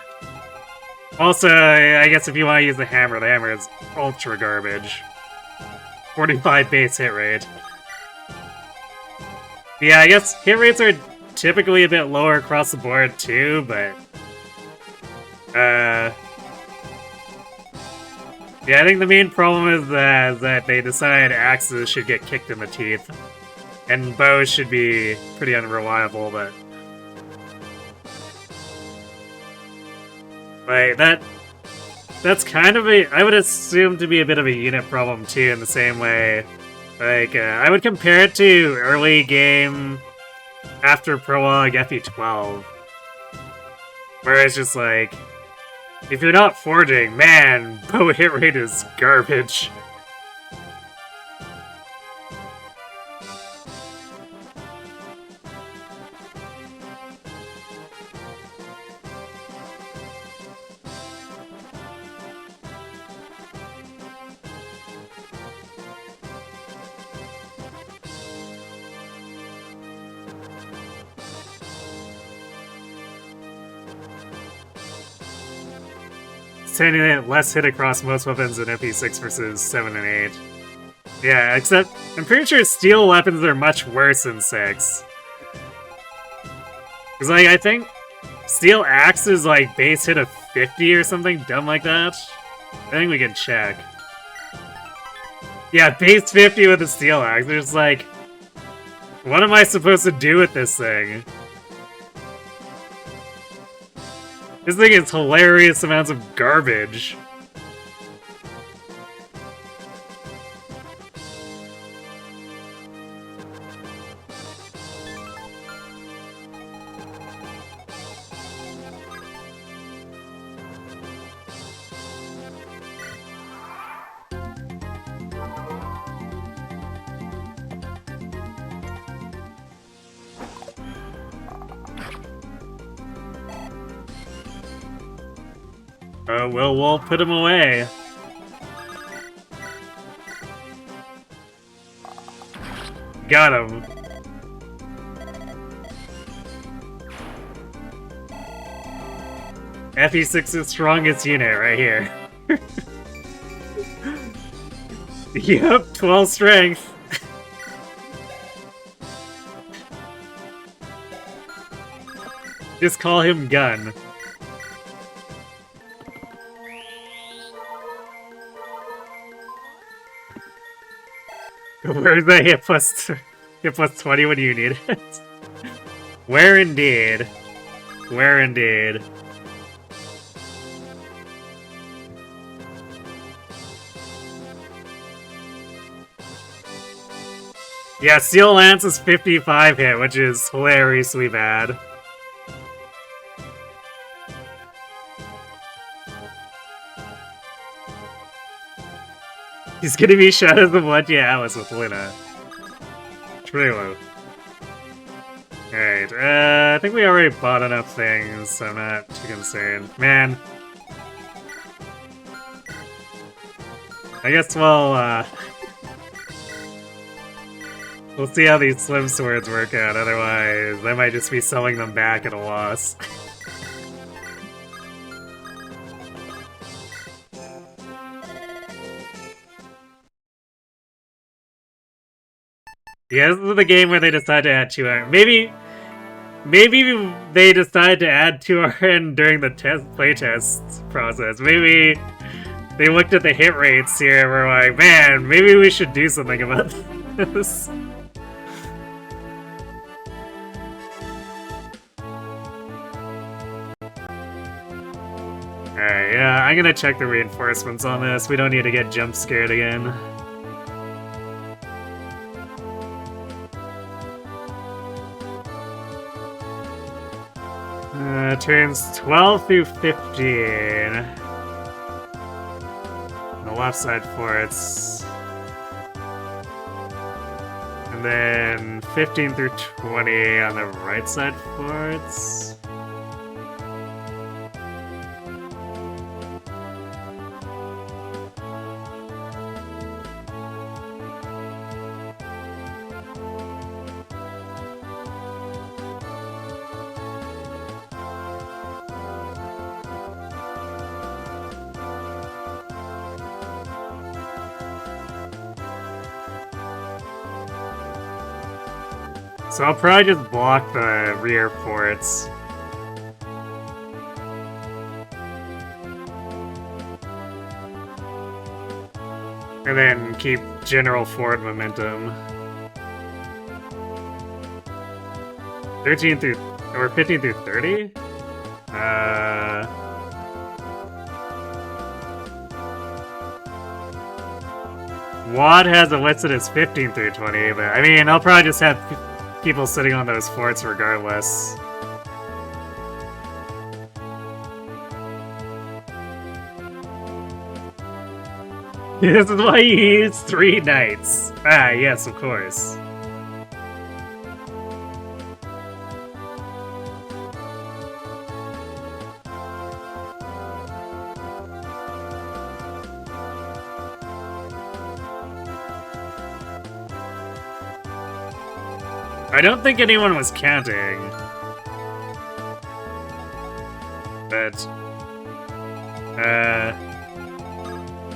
Also, I guess if you want to use the hammer is ultra garbage. 45 base hit rate. Yeah, I guess hit rates are typically a bit lower across the board too, but... yeah, I think the main problem is that they decide axes should get kicked in the teeth. And bows should be pretty unreliable, but... like, that's kind of a... I would assume to be a bit of a unit problem too, in the same way. Like, I would compare it to early game after prologue FE12. Where it's just like, if you're not forging, man, bow hit rate is garbage. Less hit across most weapons in FE6 versus 7 and 8. Yeah, except I'm pretty sure steel weapons are much worse in 6. Because, like, I think steel axe is, like, base hit of 50 or something dumb like that. I think we can check. Yeah, base 50 with a steel axe. There's like, what am I supposed to do with this thing? This thing is hilarious amounts of garbage. Will Wolt put him away? Got him. FE6's strongest unit right here. Yep, 12 strength. Just call him Gun. Where's that hit plus 20 when you need it? Where indeed? Where indeed? Yeah, Steel Lance is 55 hit, which is hilariously bad. He's gonna be Shadows of What? Yeah, Alice with Luna. It's pretty low. Alright, I think we already bought enough things, so I'm not too concerned. Man. I guess we'll see how these slim swords work out, otherwise I might just be selling them back at a loss. Yeah, this is the game where they decide to add 2 iron. Maybe they decide to add 2 iron during the playtest process. Maybe they looked at the hit rates here and were like, man, maybe we should do something about this. Alright, yeah, I'm gonna check the reinforcements on this. We don't need to get jump scared again. Turns 12 through 15. The left side forts. And then 15 through 20 on the right side forts. So I'll probably just block the rear forts. And then keep general forward momentum. 13 through, or 15 through 30? Wad has it listed as 15 through 20, but I mean, I'll probably just have people sitting on those forts regardless. This is why you use 3 knights. Ah, yes, of course. I don't think anyone was counting. But...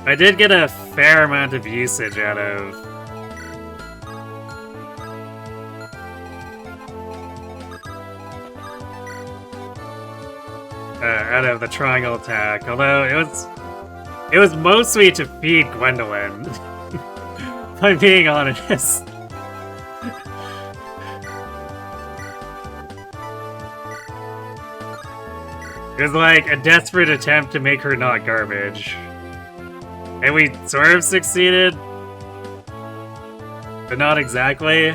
I did get a fair amount of usage out of... out of the triangle attack, although it was mostly to feed Gwendolyn, if I'm being honest. It was like a desperate attempt to make her not garbage. And we sort of succeeded, but not exactly.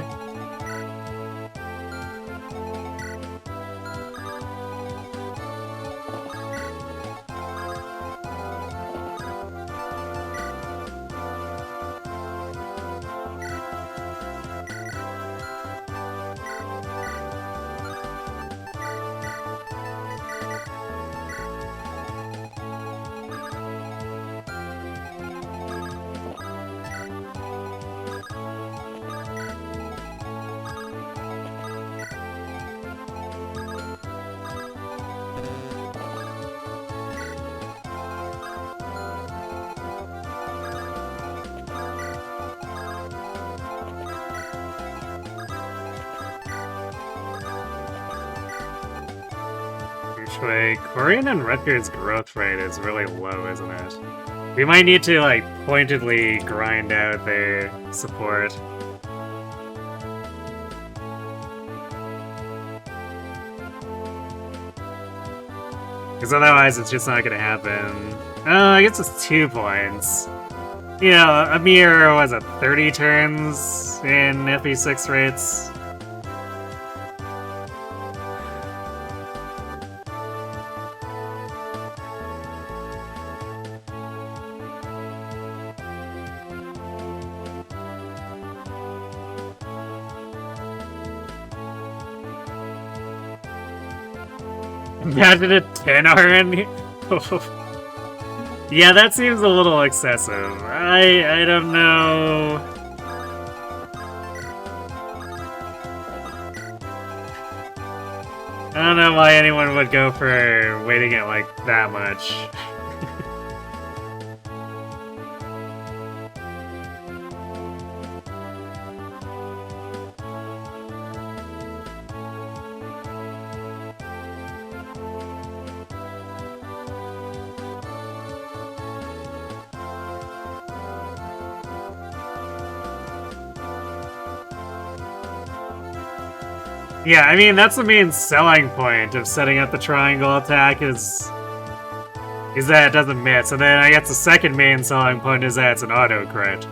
Korean and Rutger's growth rate is really low, isn't it? We might need to, like, pointedly grind out their support. Because otherwise it's just not gonna happen. Oh, I guess it's 2 points. You know, Amir was at 30 turns in FE6 rates. Imagine a 10 RN. Yeah, that seems a little excessive. I don't know. I don't know why anyone would go for weighting it like that much. Yeah, I mean, that's the main selling point of setting up the triangle attack is that it doesn't miss, and then I guess the second main selling point is that it's an auto crit.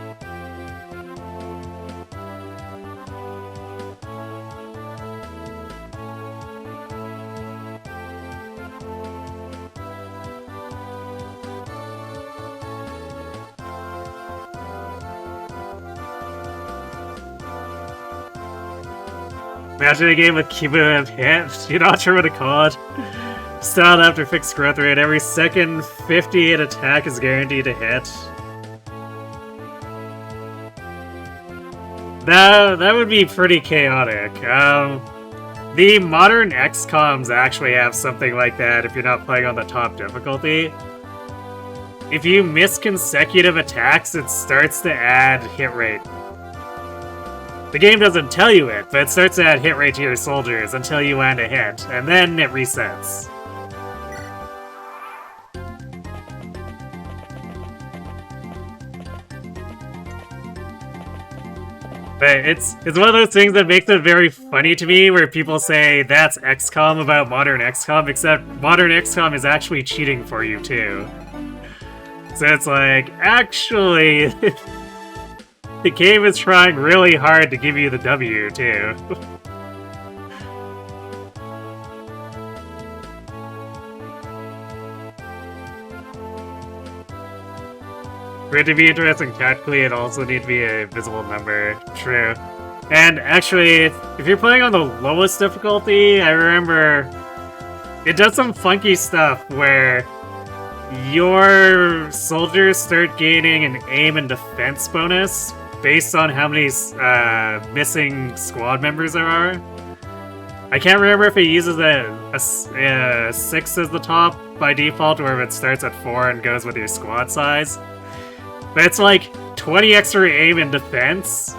Imagine a game with cumulative hit. You're not sure what to call it. Styled after fixed growth rate. Every second 58 attack is guaranteed to hit. That would be pretty chaotic. The modern XCOMs actually have something like that if you're not playing on the top difficulty. If you miss consecutive attacks, it starts to add hit rate. The game doesn't tell you it, but it starts to add hit rate to your soldiers until you land a hit, and then it resets. But it's one of those things that makes it very funny to me, where people say that's XCOM about modern XCOM, except modern XCOM is actually cheating for you too. So it's like, actually... The game is trying really hard to give you the W, too. For it to be interesting tactically, it also needs to be a visible number. True. And actually, if you're playing on the lowest difficulty, I remember it does some funky stuff where your soldiers start gaining an aim and defense bonus based on how many missing squad members there are. I can't remember if it uses a 6 as the top by default, or if it starts at 4 and goes with your squad size. But it's like 20 extra aim and defense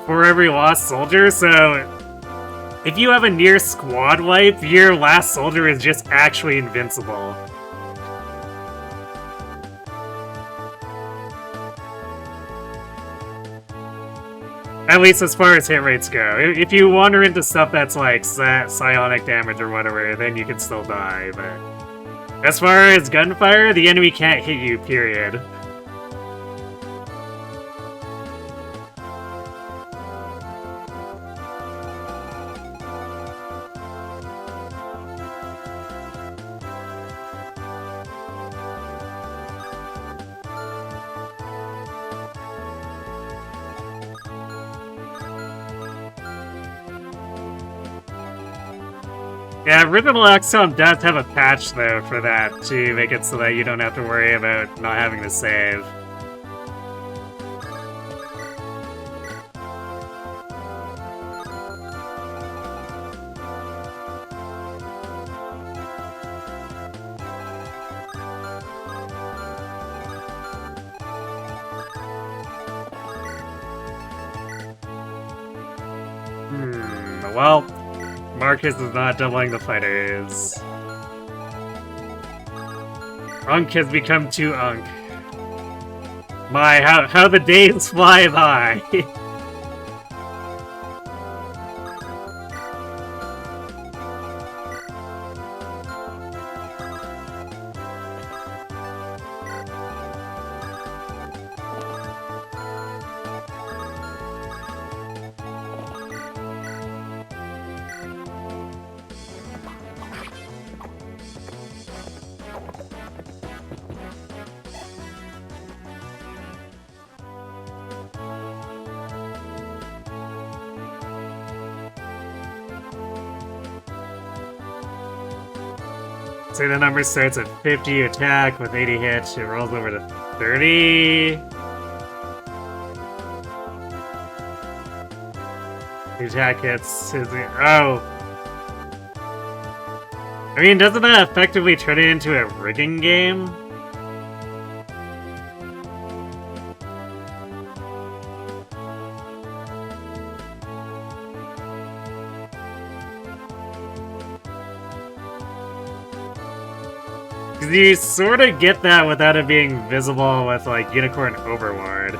for every lost soldier, so if you have a near squad wipe, your last soldier is just actually invincible. At least as far as hit rates go. If you wander into stuff that's like psionic damage or whatever, then you can still die, but... As far as gunfire, the enemy can't hit you, period. Yeah, Original XCOM does have a patch, though, for that, to make it so that you don't have to worry about not having to save. Well... Marcus is not doubling the fighters. Unk has become too unk. My, how the days fly by! Say the number starts at 50, you attack with 80 hits, it rolls over to 30. The attack hits. Oh! I mean, doesn't that effectively turn it into a rigging game? Because you sort of get that without it being visible with, like, Unicorn Overlord.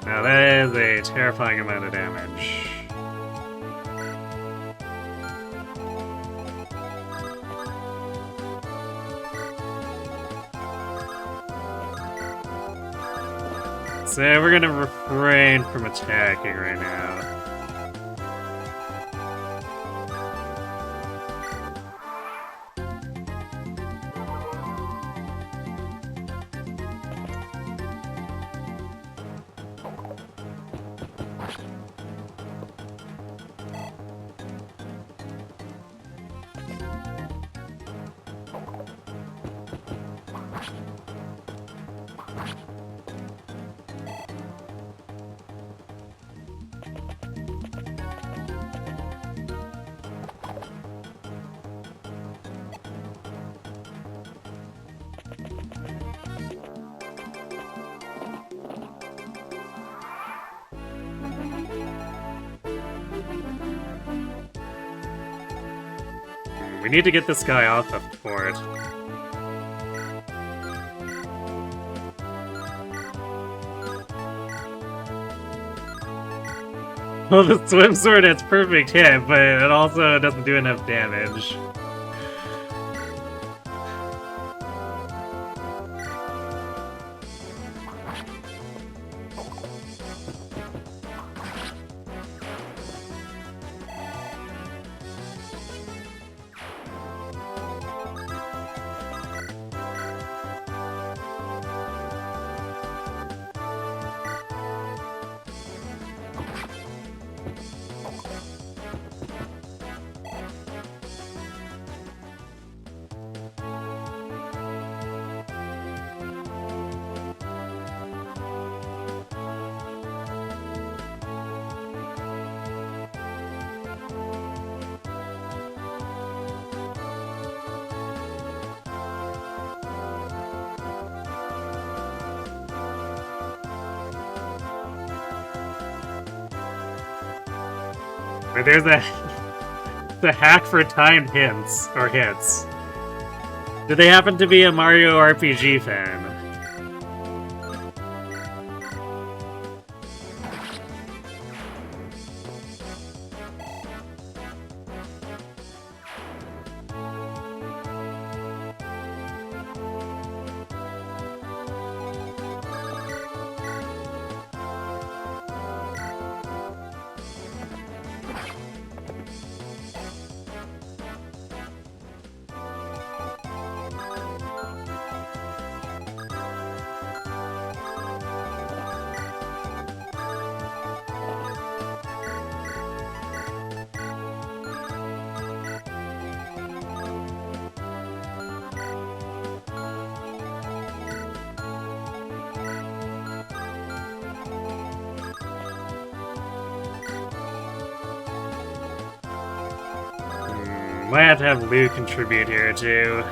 Now that is a terrifying amount of damage. So we're gonna refrain from attacking right now. We need to get this guy off the fort. Well, the swim sword has perfect hit, but it also doesn't do enough damage. But there's the hack for timed hints, or hits. Do they happen to be a Mario RPG fan? Might have to have Lou contribute here, too.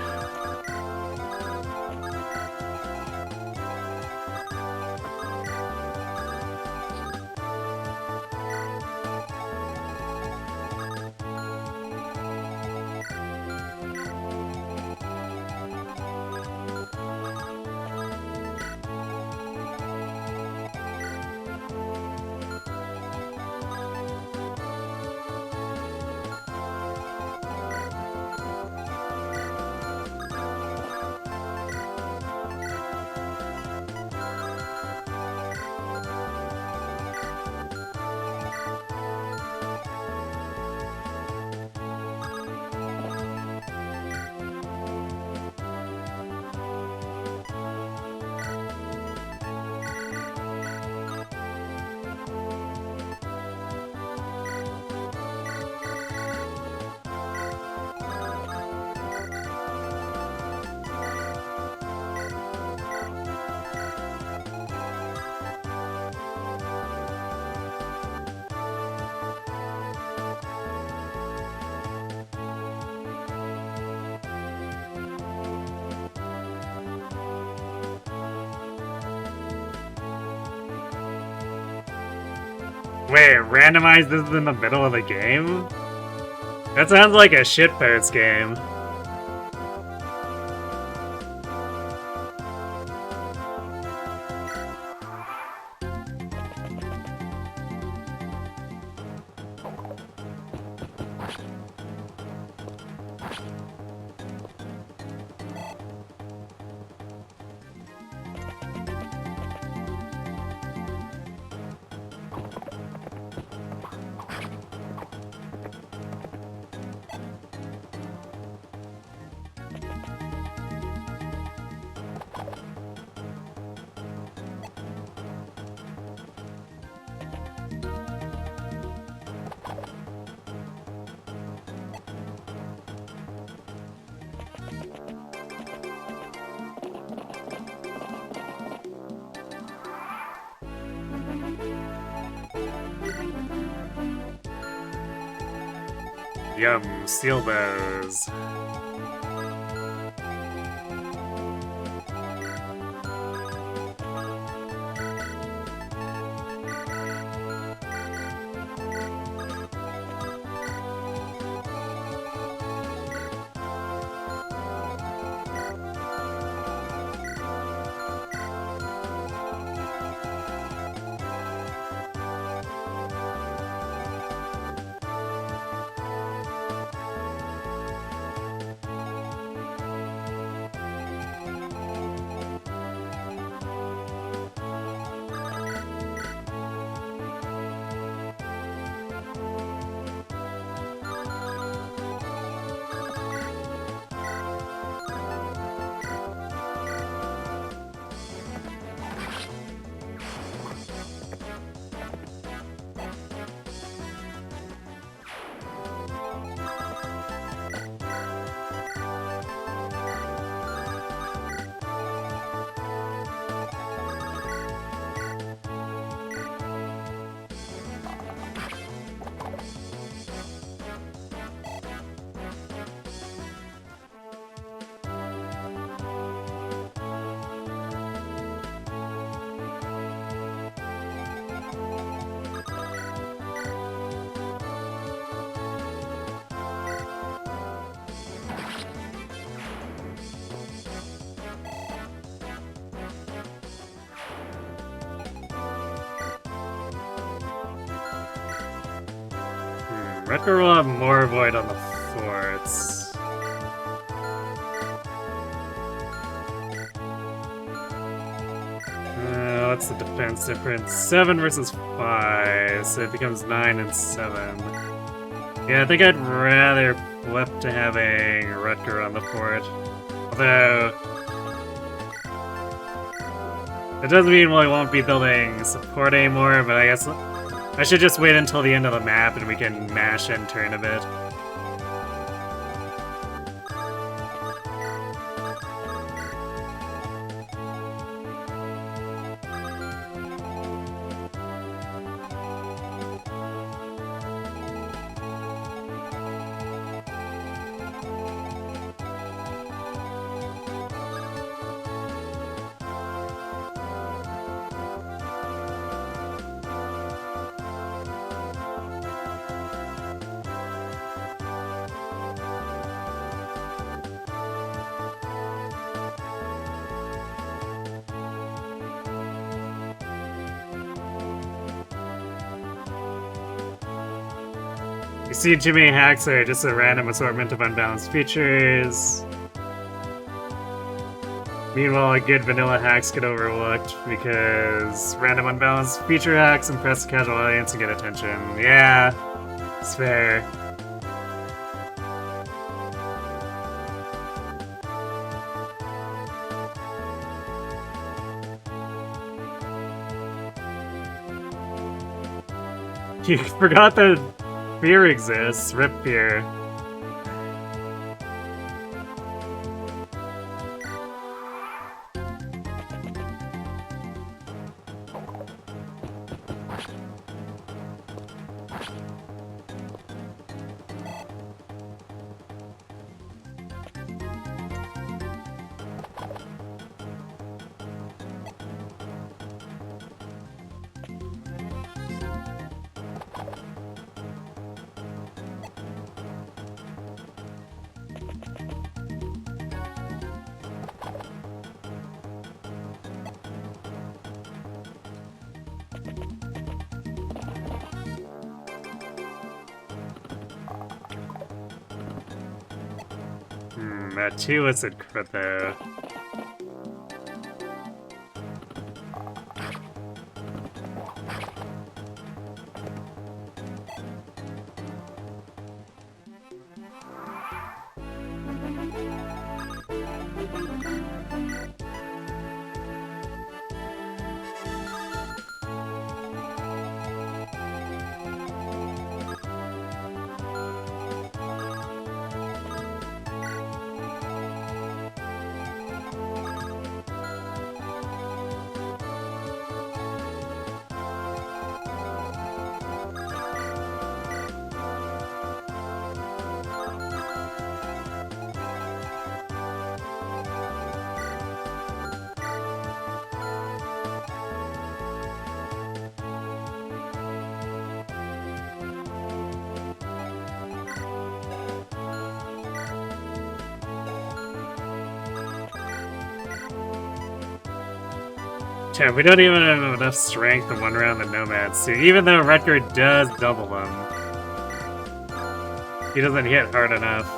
Wait, randomize this in the middle of the game? That sounds like a shitpost game. Yum, steel bows. Rutger will have more void on the forts. What's the defense difference? 7 versus 5, so it becomes 9 and 7. Yeah, I think I'd rather flip to having Rutger on the fort. Although, it doesn't mean we won't be building support anymore, but I guess I should just wait until the end of the map and we can mash and turn a bit. You see, too many hacks are just a random assortment of unbalanced features. Meanwhile, good vanilla hacks get overlooked because random unbalanced feature hacks impress the casual audience and get attention. Yeah, it's fair. You forgot that fear exists. Rip fear. That 2 listed crit though. Yeah, we don't even have enough strength to one round the Nomads too, even though Rutger does double them. He doesn't hit hard enough.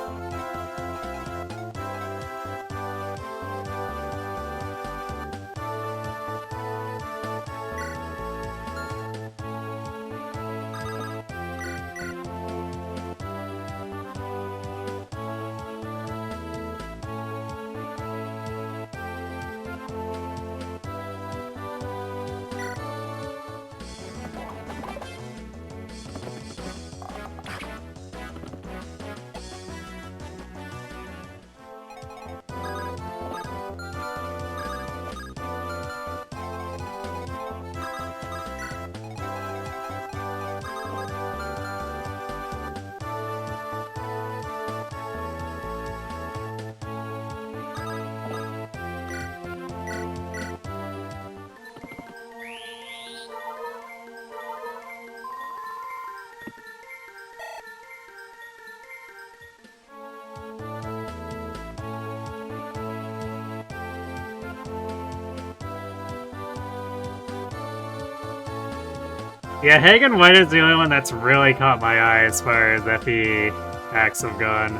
Yeah, Hagen White is the only one that's really caught my eye as far as FE hacks have gone.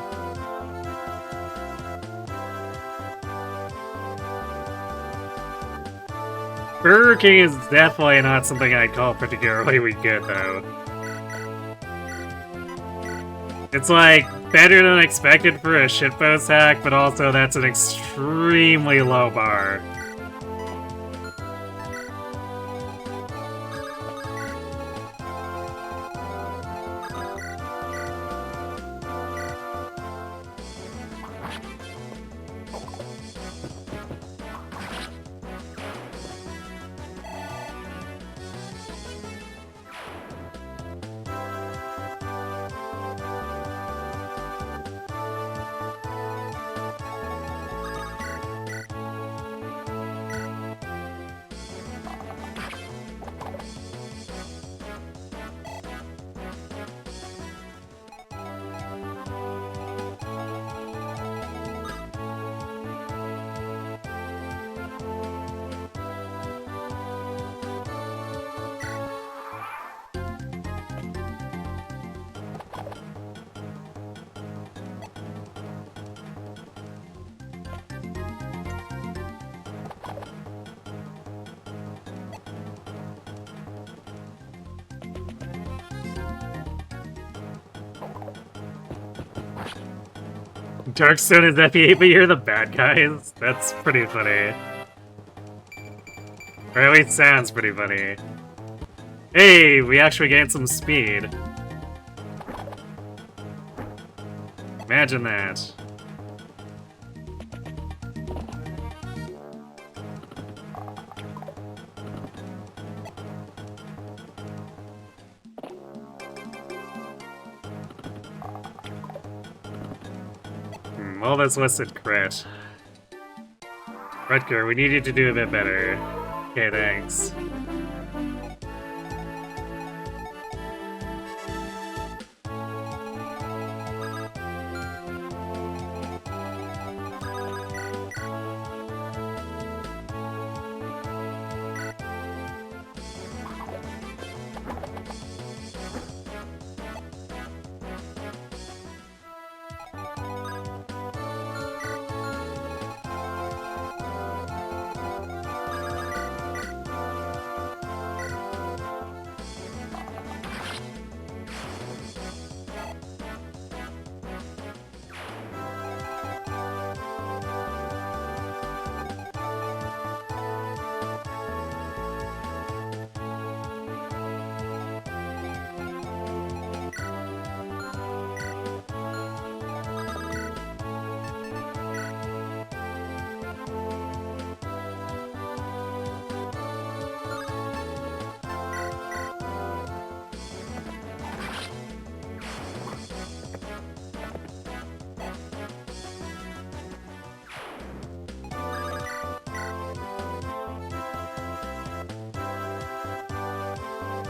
Burger King is definitely not something I'd call particularly good, though. It's like, better than expected for a shitpost hack, but also that's an extremely low bar. Darkstone is FE8, but you're the bad guys? That's pretty funny. Or at least sounds pretty funny. Hey, we actually gained some speed. Imagine that. Well, that's listed crit. Rutger, we need you to do a bit better. Okay, thanks.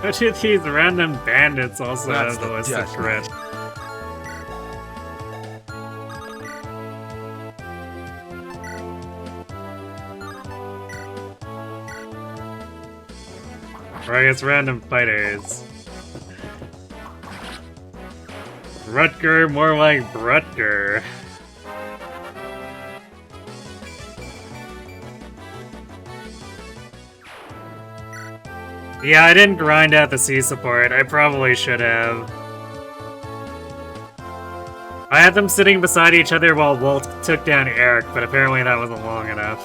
How do these random bandits also That's have the the list of death crit? Or I guess random fighters. Rutger, more like Brutger. Yeah, I didn't grind out the C support. I probably should have. I had them sitting beside each other while Wolt took down Eric, but apparently that wasn't long enough.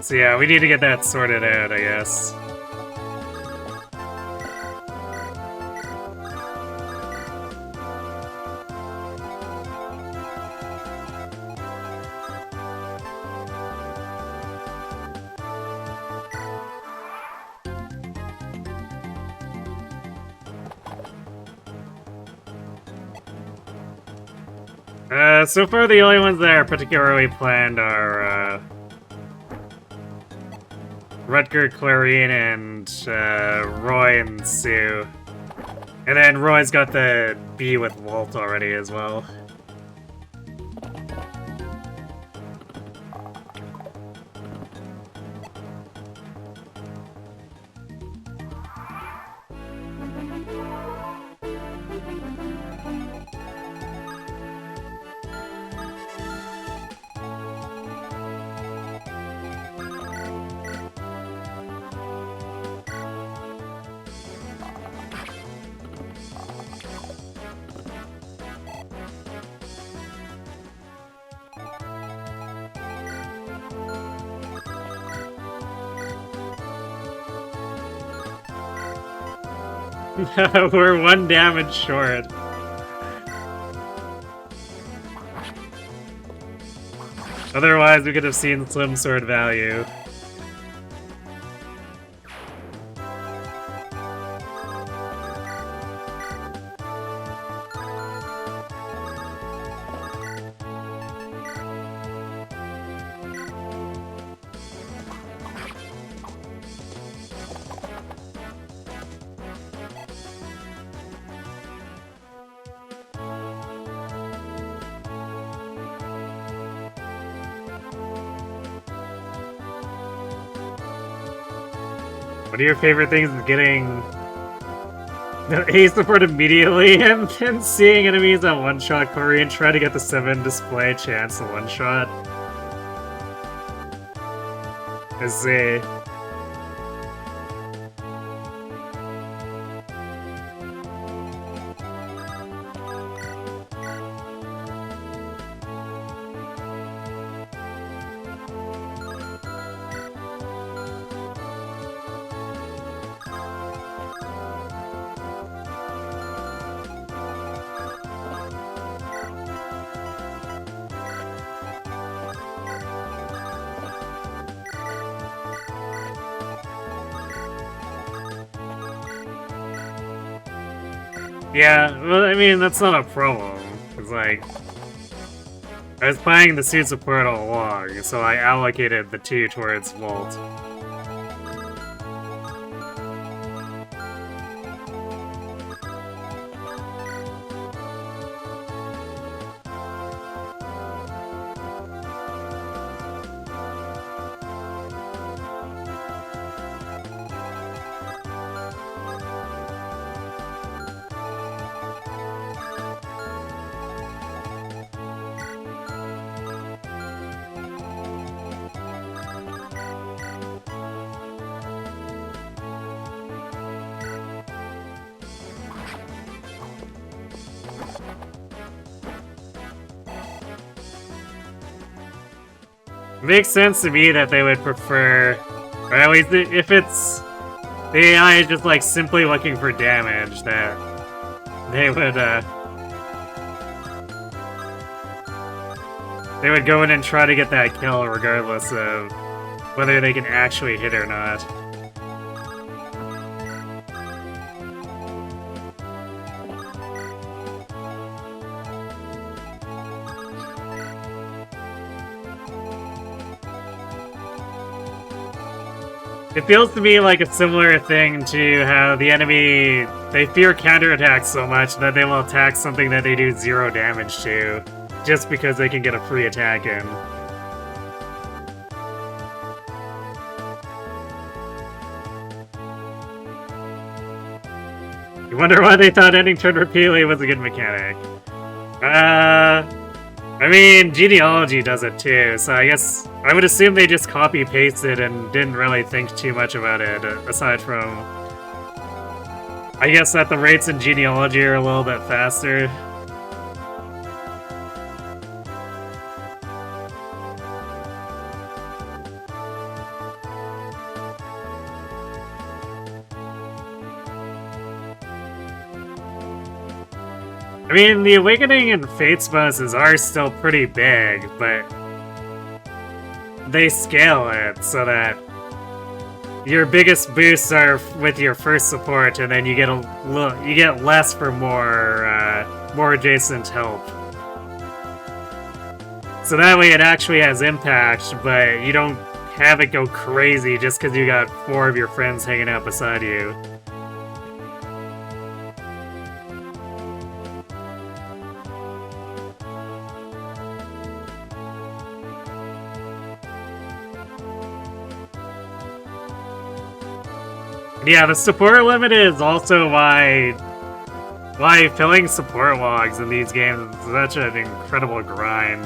So yeah, we need to get that sorted out, I guess. So far the only ones that are particularly planned are, Rutger, Clarine, and Roy and Sue. And then Roy's got the B with Wolt already as well. We're 1 damage short. Otherwise, we could have seen Slim Sword value. What are your favorite things is getting the A support immediately and then seeing enemies on one-shot Corey and try to get the 7 display chance to one-shot? I see. Yeah, well, I mean, that's not a problem. It's like, I was playing the suit support all along, so I allocated the 2 towards Wolt. Makes sense to me that they would prefer, or at least if it's the AI is just like simply looking for damage, that they would they would go in and try to get that kill regardless of whether they can actually hit or not. It feels to me like a similar thing to how the enemy, they fear counterattacks so much that they will attack something that they do 0 damage to, just because they can get a free attack in. You wonder why they thought ending turn repeatedly was a good mechanic. I mean, genealogy does it too, so I guess I would assume they just copy-pasted and didn't really think too much about it, aside from... I guess that the rates in genealogy are a little bit faster. I mean, the Awakening and Fates bonuses are still pretty big, but they scale it so that your biggest boosts are with your first support, and then you get you get less for more adjacent help. So that way it actually has impact, but you don't have it go crazy just because you got 4 of your friends hanging out beside you. Yeah, the support limit is also why filling support logs in these games is such an incredible grind.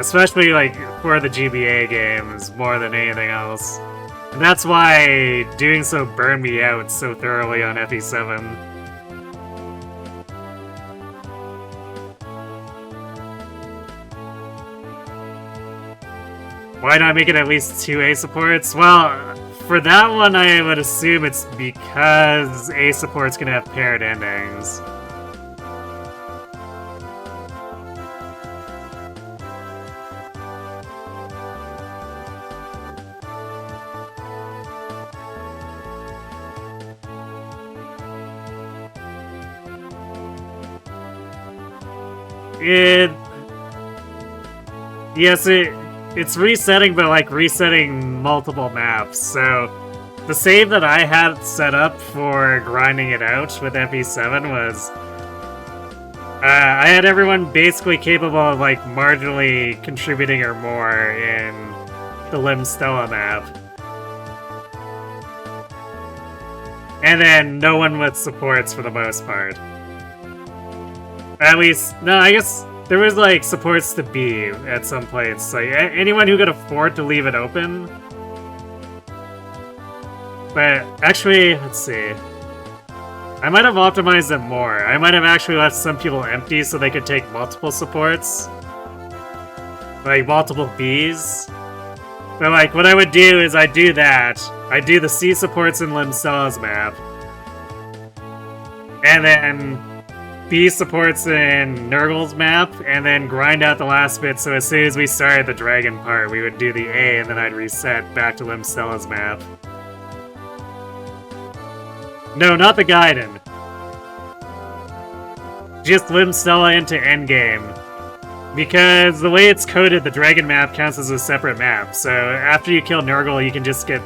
Especially like for the GBA games more than anything else. And that's why doing so burned me out so thoroughly on FE7. Why not make it at least 2 A supports? Well, for that one, I would assume it's because A support's gonna have paired endings. It's resetting, but like resetting multiple maps. So the save that I had set up for grinding it out with FE7 was I had everyone basically capable of like marginally contributing or more in the Lim Stella map. And then no one with supports for the most part. At least, no, I guess there was like supports to B at some points. Like anyone who could afford to leave it open. But actually, let's see. I might have optimized it more. I might have actually left some people empty so they could take multiple supports. Like multiple Bs. But like what I would do is I do that. I do the C supports in Lim Stella's map. And then B supports in Nurgle's map, and then grind out the last bit, so as soon as we started the dragon part, we would do the A, and then I'd reset back to Lim Stella's map. No, not the Gaiden. Just Lim Stella into endgame. Because the way it's coded, the dragon map counts as a separate map, so after you kill Nurgle, you can just get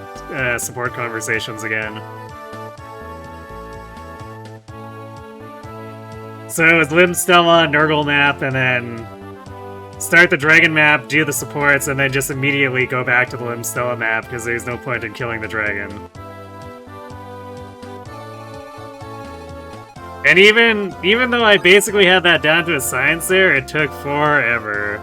support conversations again. So it was Lim Stella, Nurgle map, and then start the dragon map, do the supports, and then just immediately go back to the Lim Stella map because there's no point in killing the dragon. And even though I basically had that down to a science there, it took forever.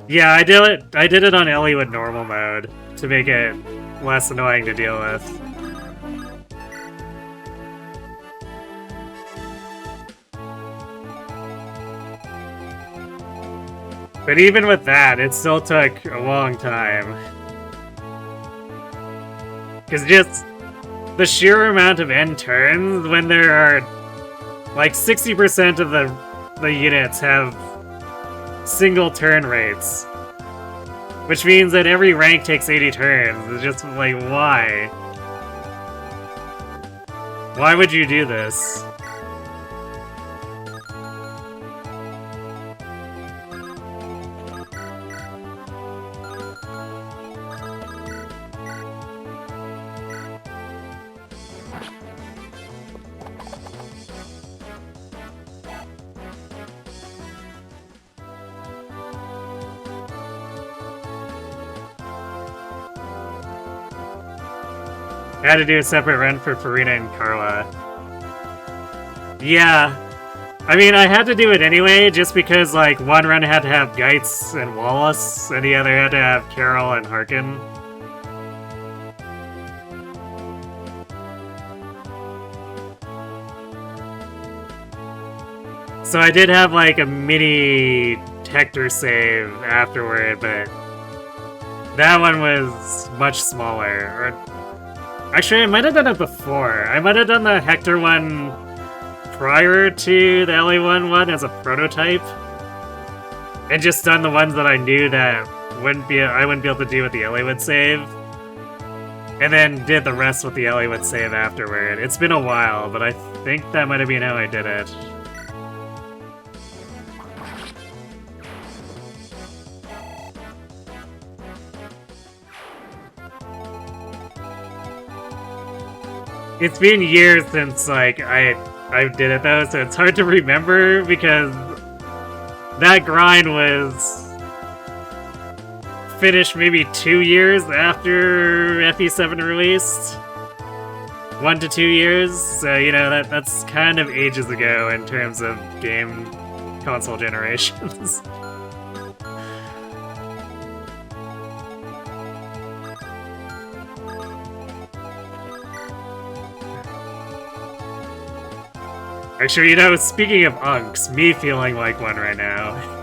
Yeah, I did it on Ellie with normal mode to make it less annoying to deal with. But even with that, it still took a long time. Because just the sheer amount of end turns when there are like 60% of the units have single turn rates. Which means that every rank takes 80 turns. It's just like, why? Why would you do this? I had to do a separate run for Farina and Carla. Yeah. I mean, I had to do it anyway, just because, like, one run had to have Geitz and Wallace, and the other had to have Carol and Harkin. So I did have, like, a mini Hector save afterward, but that one was much smaller. Actually, I might have done it before. I might have done the Hector one prior to the LA1 one as a prototype, and just done the ones that I knew that I wouldn't be able to do with the LA would save, and then did the rest with the LA would save afterward. It's been a while, but I think that might have been how I did it. It's been years since, like, I did it, though, so it's hard to remember, because that grind was finished maybe 2 years after FE7 released. 1 to 2 years, so, you know, that's kind of ages ago in terms of game console generations. Actually, you know, speaking of unks, me feeling like one right now.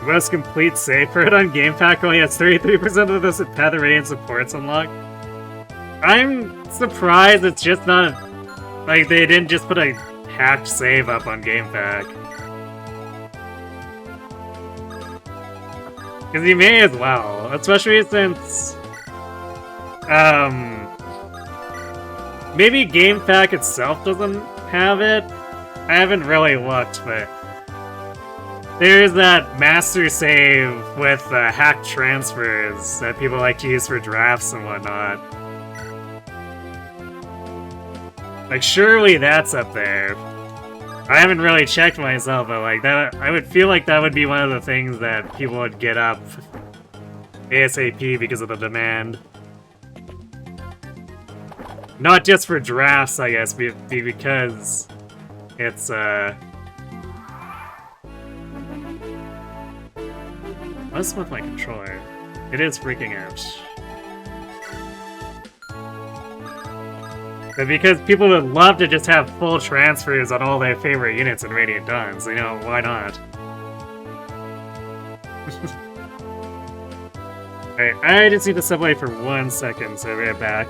Most complete save for it on Game Pack only has 33% of the Path of Radiant supports unlocked. I'm surprised it's just not... like, they didn't just put a hacked save up on Game Pack. Because you may as well, especially since... maybe Game Pack itself doesn't have it? I haven't really looked, but... there's that master save with hacked transfers that people like to use for drafts and whatnot. Like, surely that's up there. I haven't really checked myself, but like that, I would feel like that would be one of the things that people would get up ASAP because of the demand. Not just for drafts, I guess, because it's what's with my controller? It is freaking out. But because people would love to just have full transfers on all their favorite units in Radiant Dawns, you know, why not? Alright, I just need to step away for 1 second, so I'll be right back.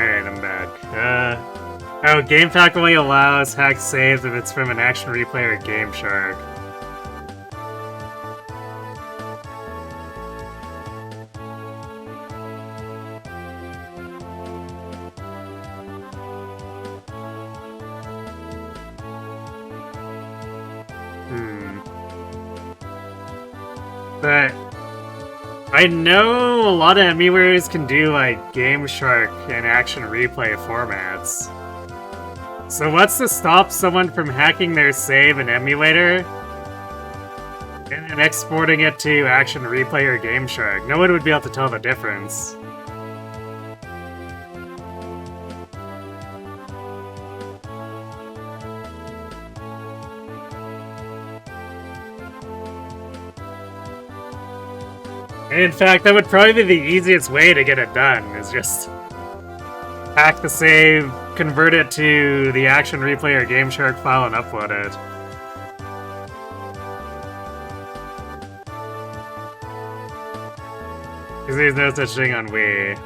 Alright, I'm back. Oh, GameFAQ only allows hacked saves if it's from an action replay or Game Shark. But I know a lot of emulators can do like Game Shark and action replay formats. So what's to stop someone from hacking their save in emulator and then exporting it to action replay or Game Shark? No one would be able to tell the difference. In fact, that would probably be the easiest way to get it done, is just hack the save, convert it to the action replay or Game Shark file, and upload it. Because there's no such thing on Wii.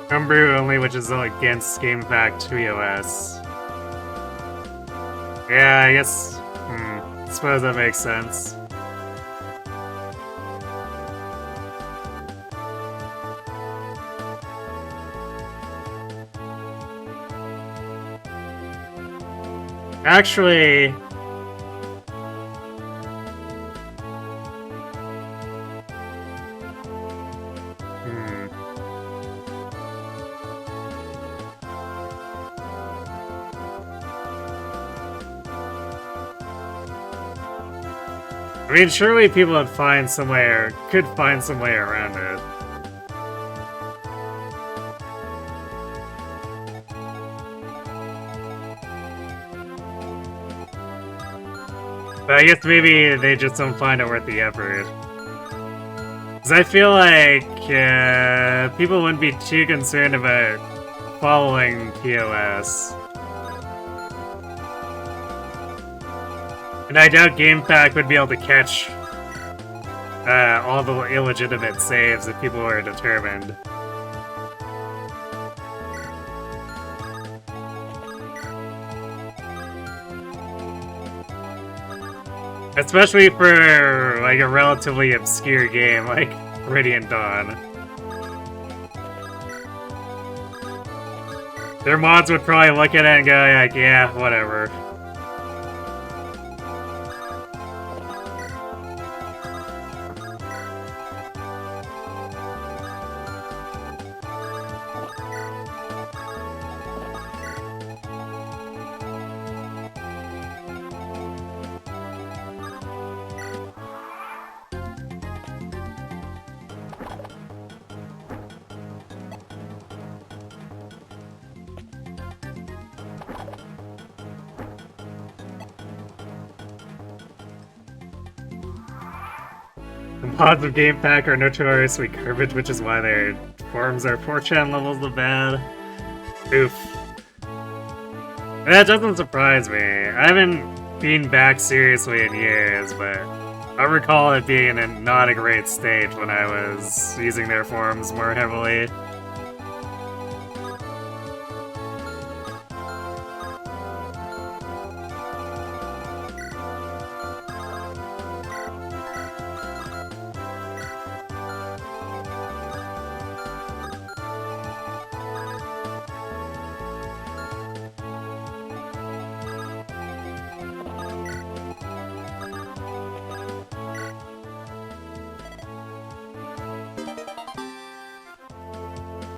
Homebrew only, which is against GameFAQ 2EOS. Yeah, I guess. Suppose that makes sense. Actually, I mean, surely people could find some way around it. But I guess maybe they just don't find it worth the effort. Because I feel like people wouldn't be too concerned about following POS. And I doubt GameFAQ would be able to catch all the illegitimate saves if people were determined. Especially for like a relatively obscure game like Radiant Dawn. Their mods would probably look at it and go like, yeah, whatever. The mods of GameFAQ are notoriously garbage, which is why their forums are 4chan levels of bad. Oof. That doesn't surprise me. I haven't been back seriously in years, but I recall it being in not a great state when I was using their forums more heavily.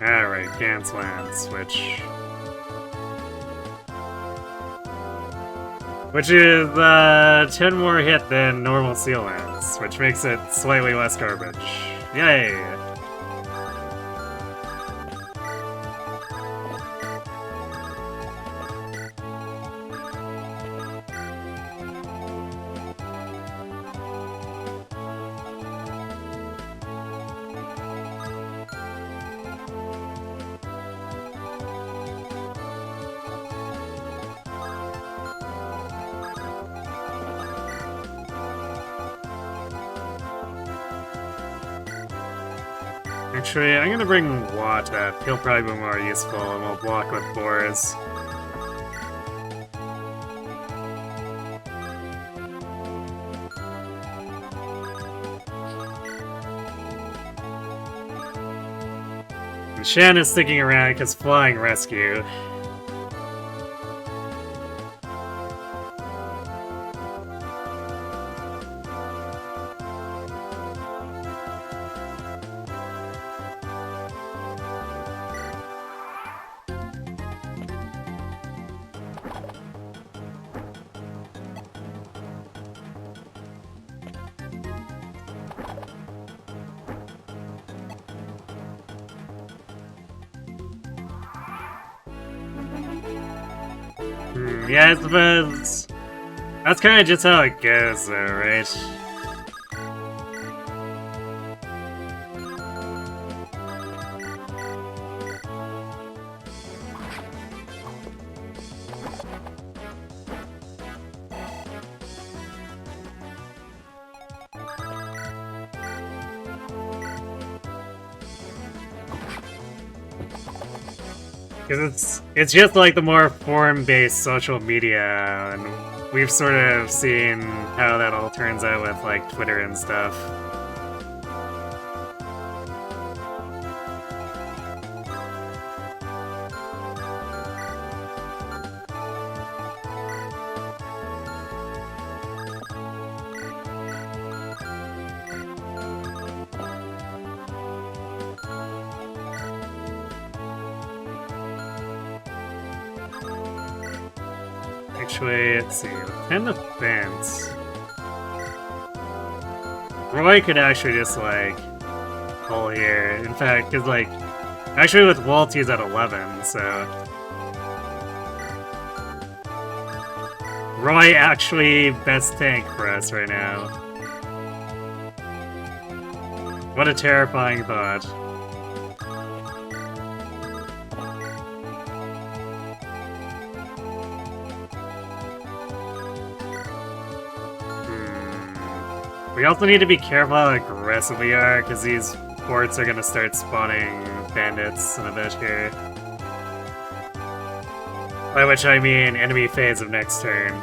Alright, Gant's Land Switch. Which is 10 more hit than normal Seal Lands, which makes it slightly less garbage. Yay! Actually, I'm gonna bring Wolt up. He'll probably be more useful, and we'll block with boars. And Shan is sticking around because flying rescue. Yeah, I suppose that's kind of just how it goes, though, right? Because it's just like the more form-based social media, and we've sort of seen how that all turns out with like Twitter and stuff. Actually, let's see, with 10 defense, Roy could actually just like pull here. In fact, because like, actually with Wolt he's at 11, so Roy actually best tank for us right now. What a terrifying thought. We also need to be careful how aggressive we are, because these forts are gonna start spawning bandits in a bit here. By which I mean enemy phase of next turn.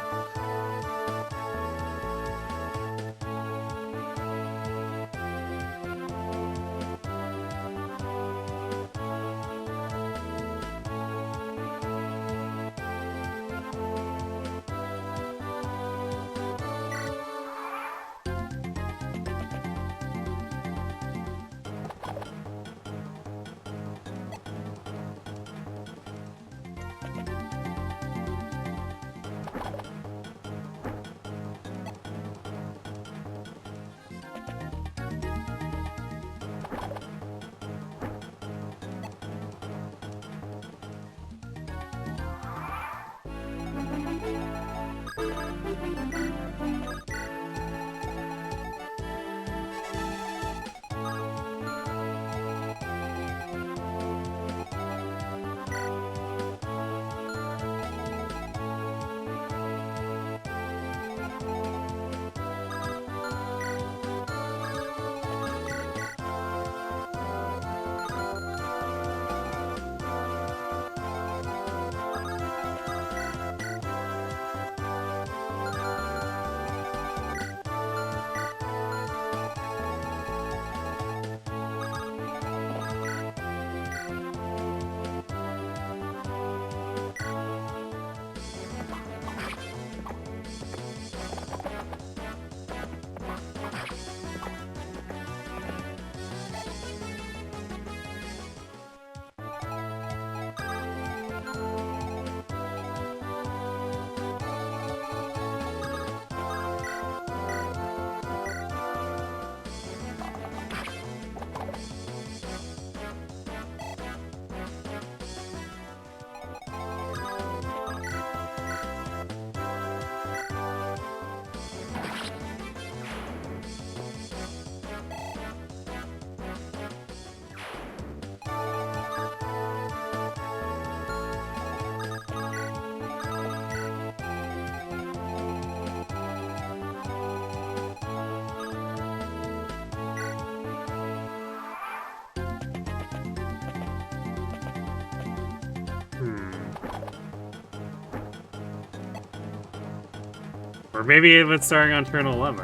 Or maybe it was starting on turn 11.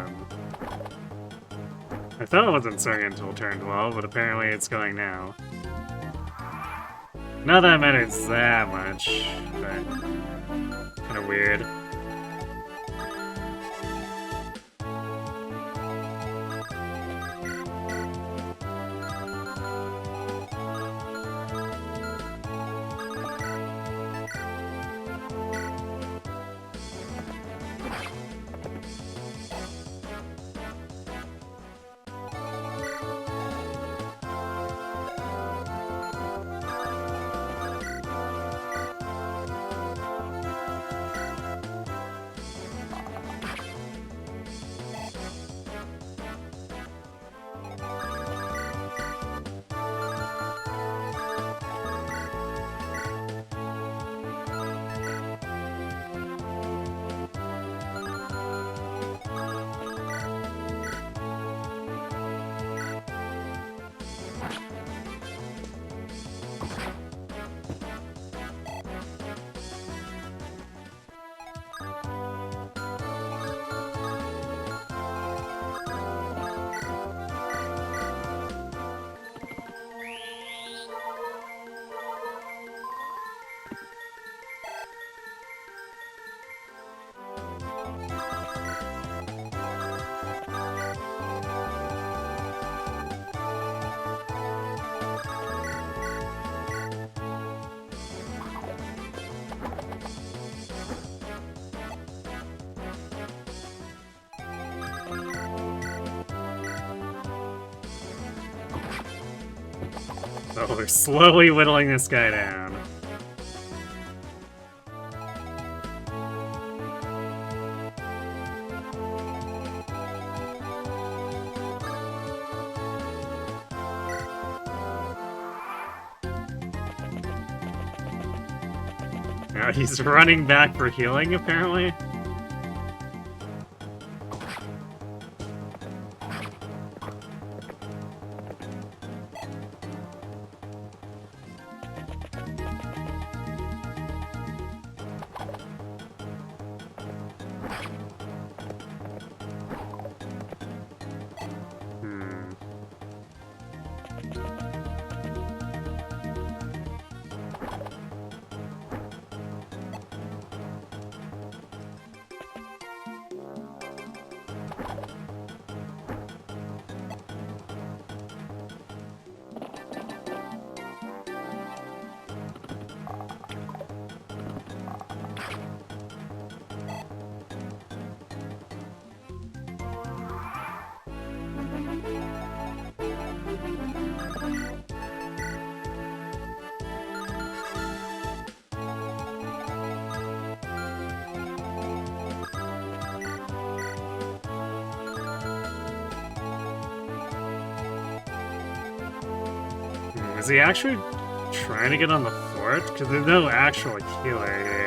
I thought it wasn't starting until turn 12, but apparently it's going now. Not that it matters that much, but kind of weird. So we're slowly whittling this guy down. Now he's running back for healing, apparently. Is he actually trying to get on the fort? Because there's no actual healer here.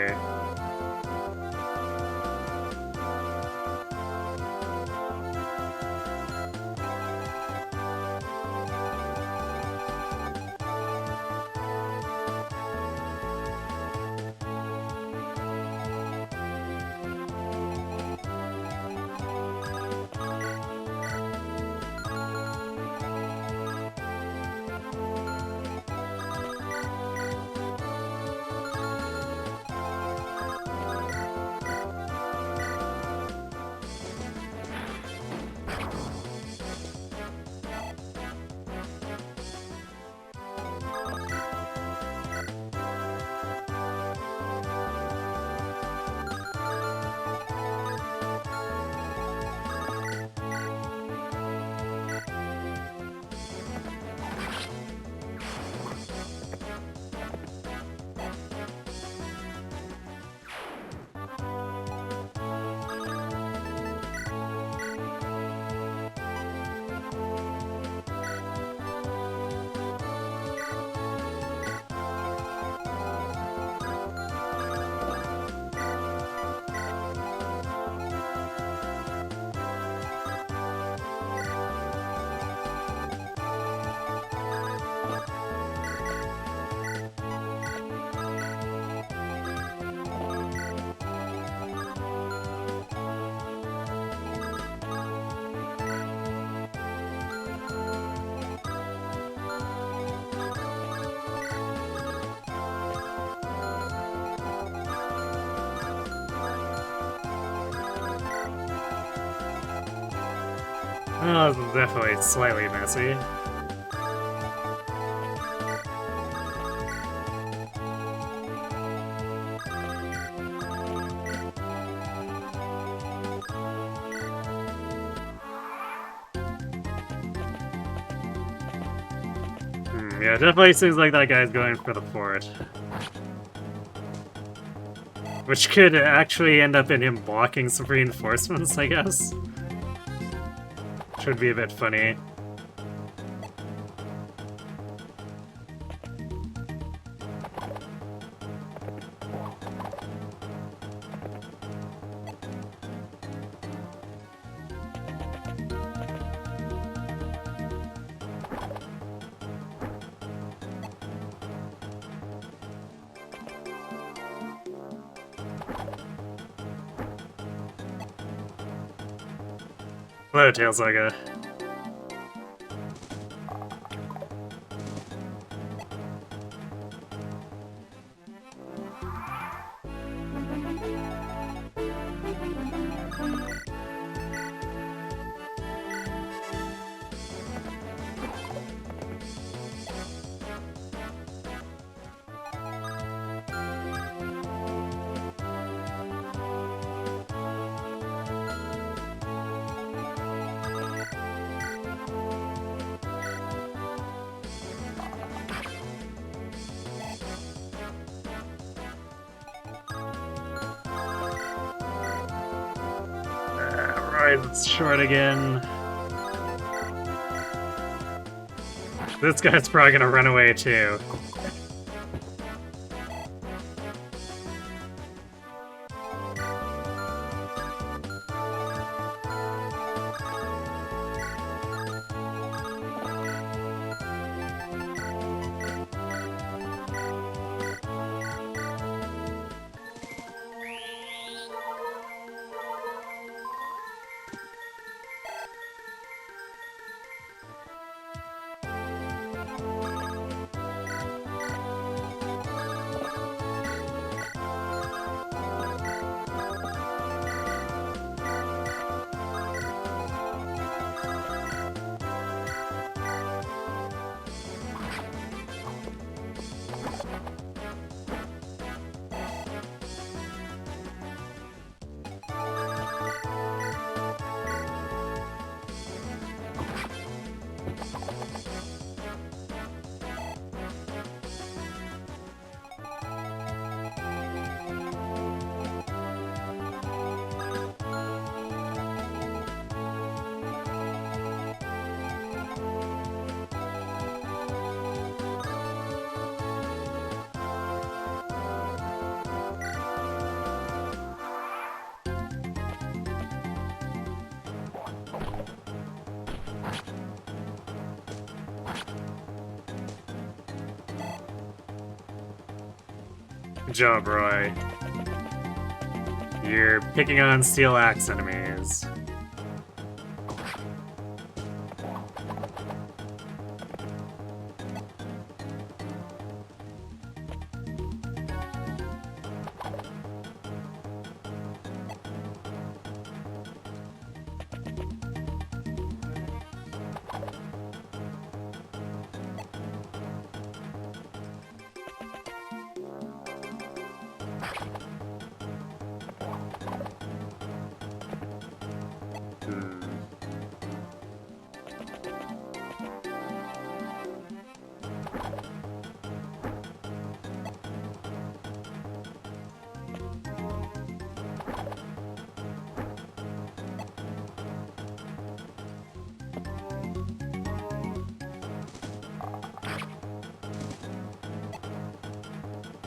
Oh, this is definitely slightly messy. Yeah, definitely seems like that guy's going for the fort. Which could actually end up in him blocking some reinforcements, I guess. Which would be a bit funny. Hello, Tail Saga. Right, it's short again. This guy's probably gonna run away too. Good job, Roy. You're picking on steel axe enemies.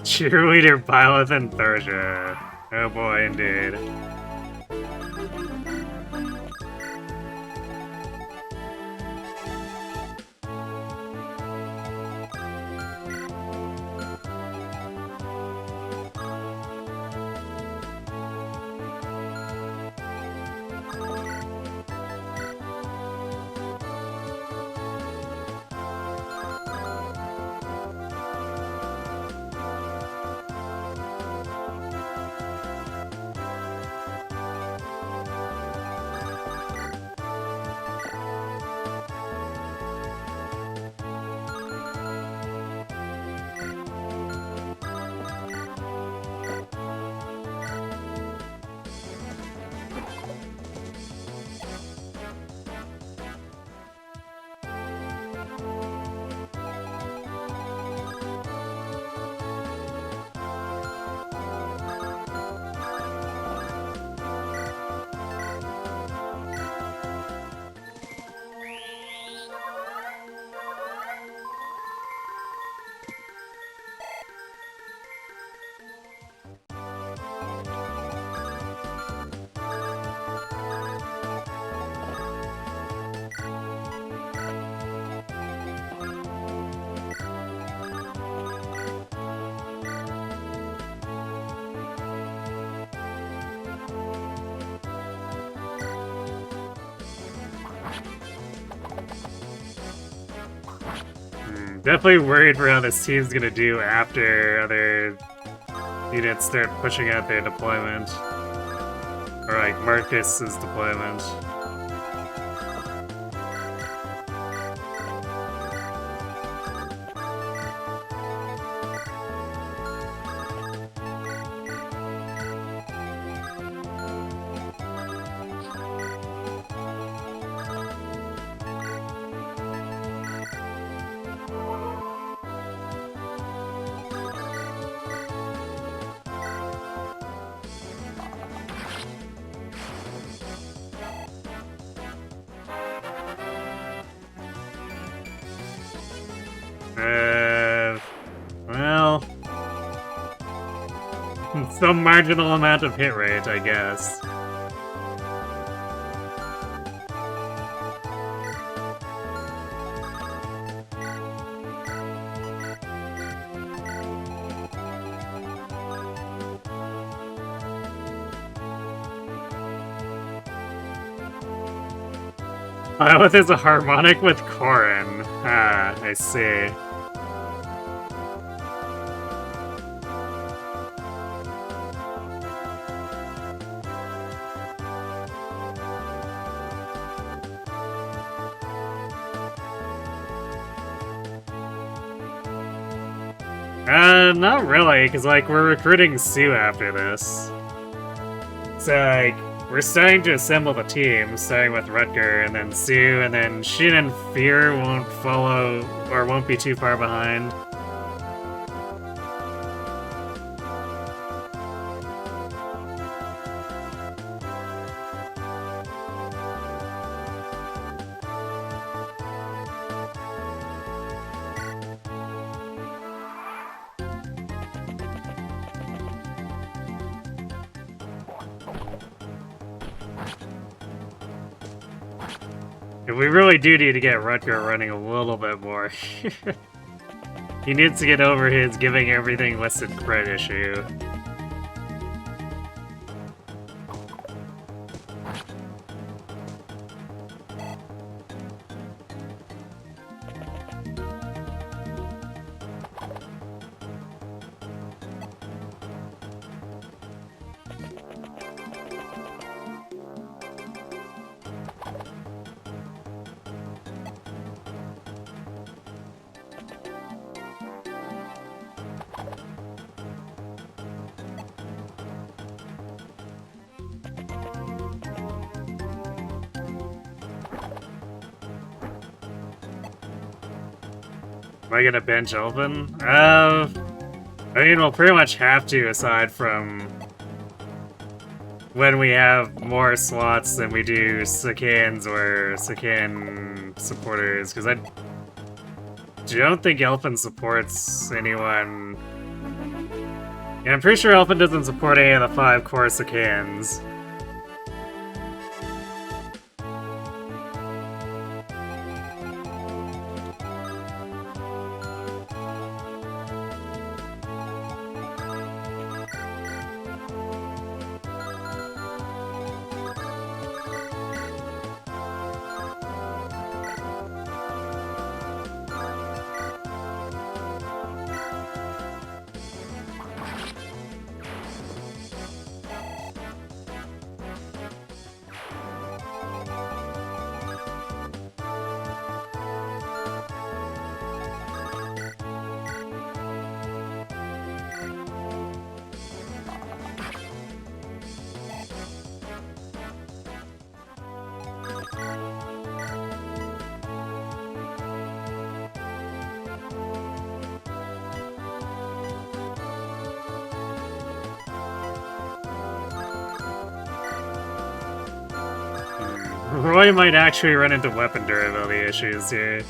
Cheerleader Byleth and Thursia. Oh boy, indeed. Definitely worried for how this team's gonna do after other units start pushing out their deployment. Or like Marcus's deployment. Well... some marginal amount of hit rate, I guess. Oh, there's a harmonic with Corin. Ah, I see. Not really, because, like, we're recruiting Sue after this. So, like, we're starting to assemble the team, starting with Rutger, and then Sue, and then Shin and Fear won't follow, or won't be too far behind. We really do need to get Rutger running a little bit more. He needs to get over his giving everything listed crit issue. Am I gonna bench Elven? I mean, we'll pretty much have to, aside from when we have more slots than we do Sacaens or Sacaen supporters, because I don't think Elfin supports anyone. Yeah, I'm pretty sure Elfin doesn't support any of the 5 core Sacaens. Roy might actually run into weapon durability issues here.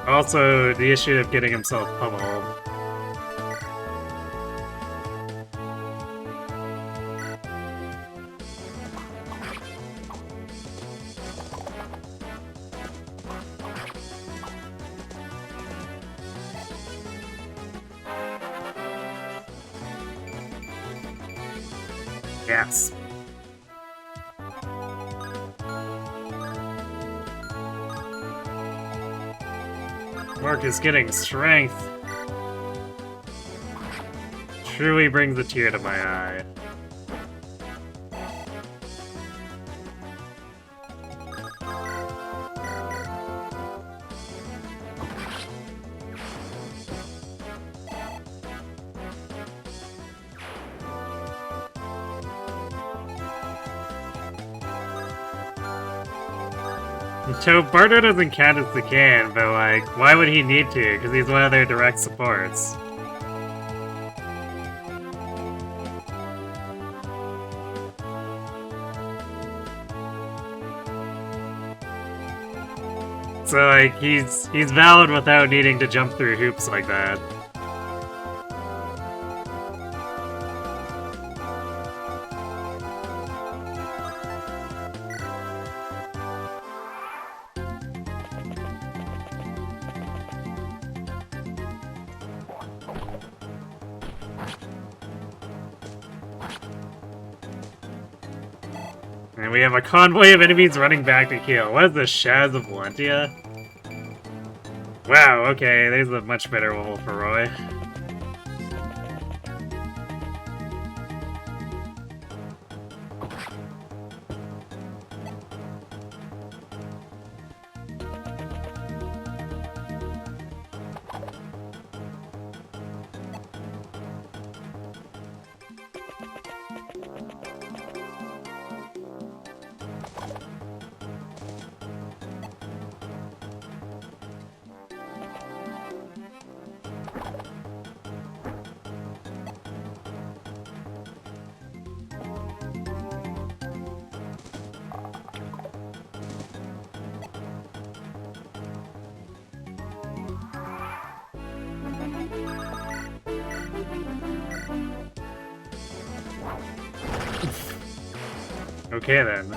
Also, the issue of getting himself pummeled. Yes. Marcus getting strength. Truly brings a tear to my eye. So Bardo doesn't count as Sacaen, but like, why would he need to? Because he's one of their direct supports. So like, he's valid without needing to jump through hoops like that. And we have a convoy of enemies running back to heal. What is the Shaz of Valentia? Wow, okay, there's a much better level for Roy. Okay then.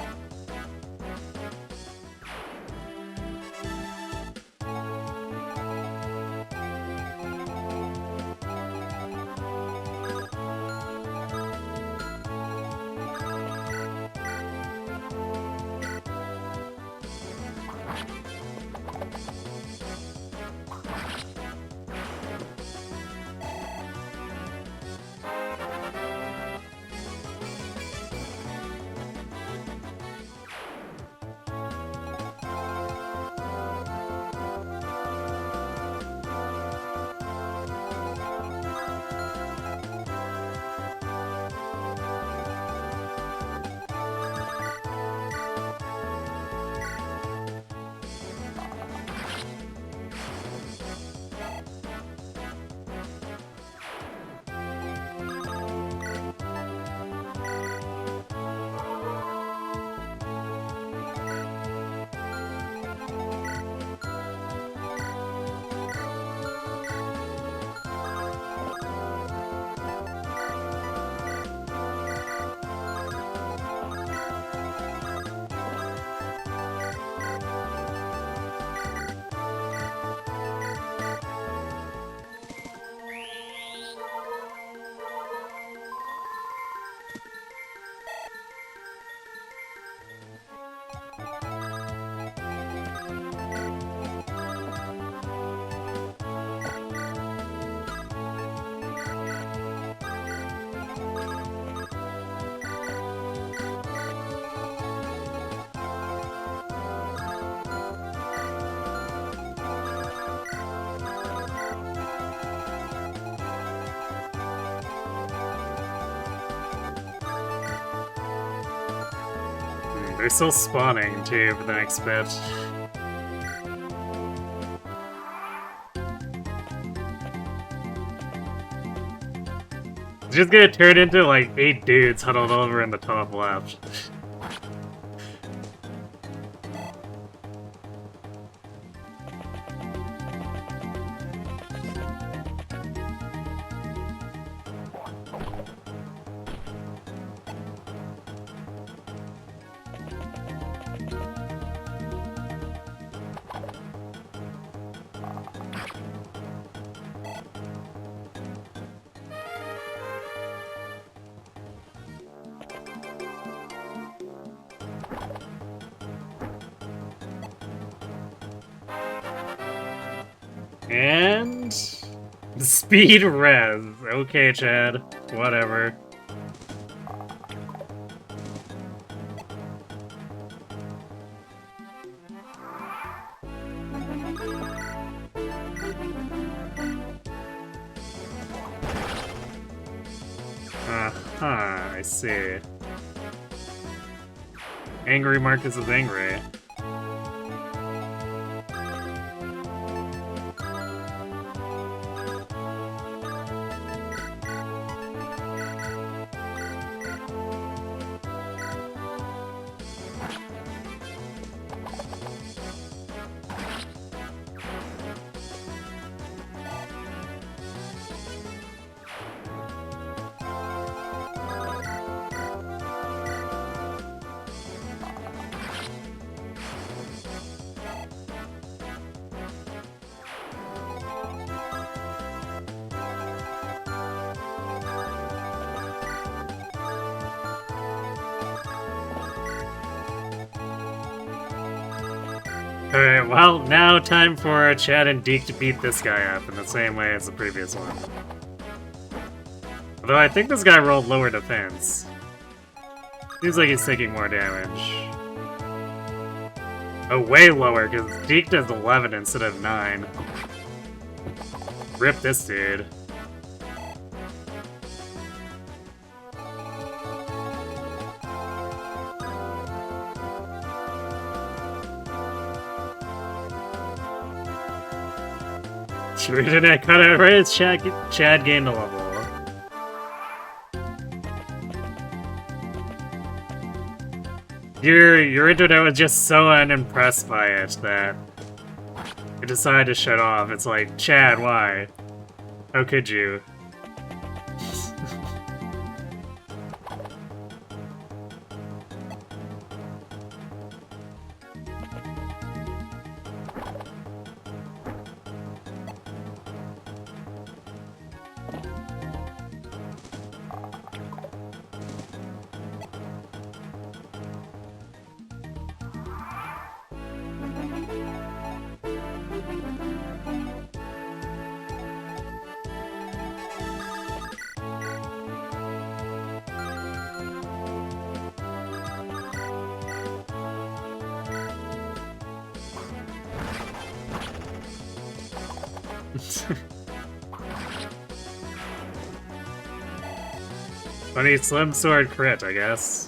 They're still spawning, too, for the next bit. It's just gonna turn into, like, 8 dudes huddled over in the top left. And... Speed res. Okay, Chad. Whatever. I see. Angry Marcus is angry. Alright, well, now time for Chad and Deke to beat this guy up in the same way as the previous one. Although I think this guy rolled lower defense. Seems like he's taking more damage. Oh, way lower, because Deke does 11 instead of 9. Rip this dude. Sure internet cut out right as Chad gained a level. Your internet was just so unimpressed by it that it decided to shut off. It's like, Chad, why? How could you? Funny slim sword crit, I guess.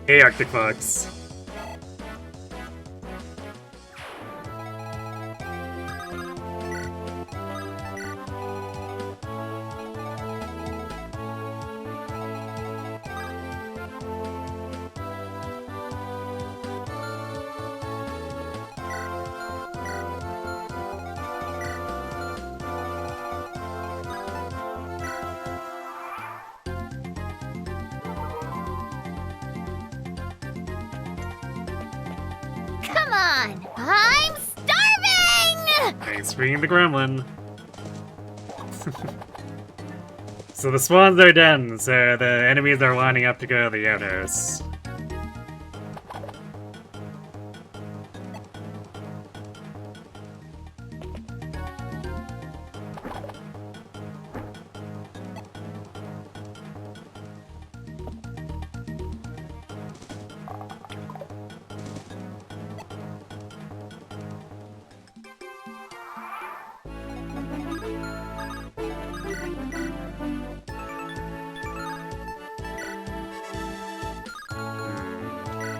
Hey, Arctic Fox. Come on! I'm starving! Thanks for bringing the gremlin. So the spawns are done, so the enemies are lining up to go to the outhouse.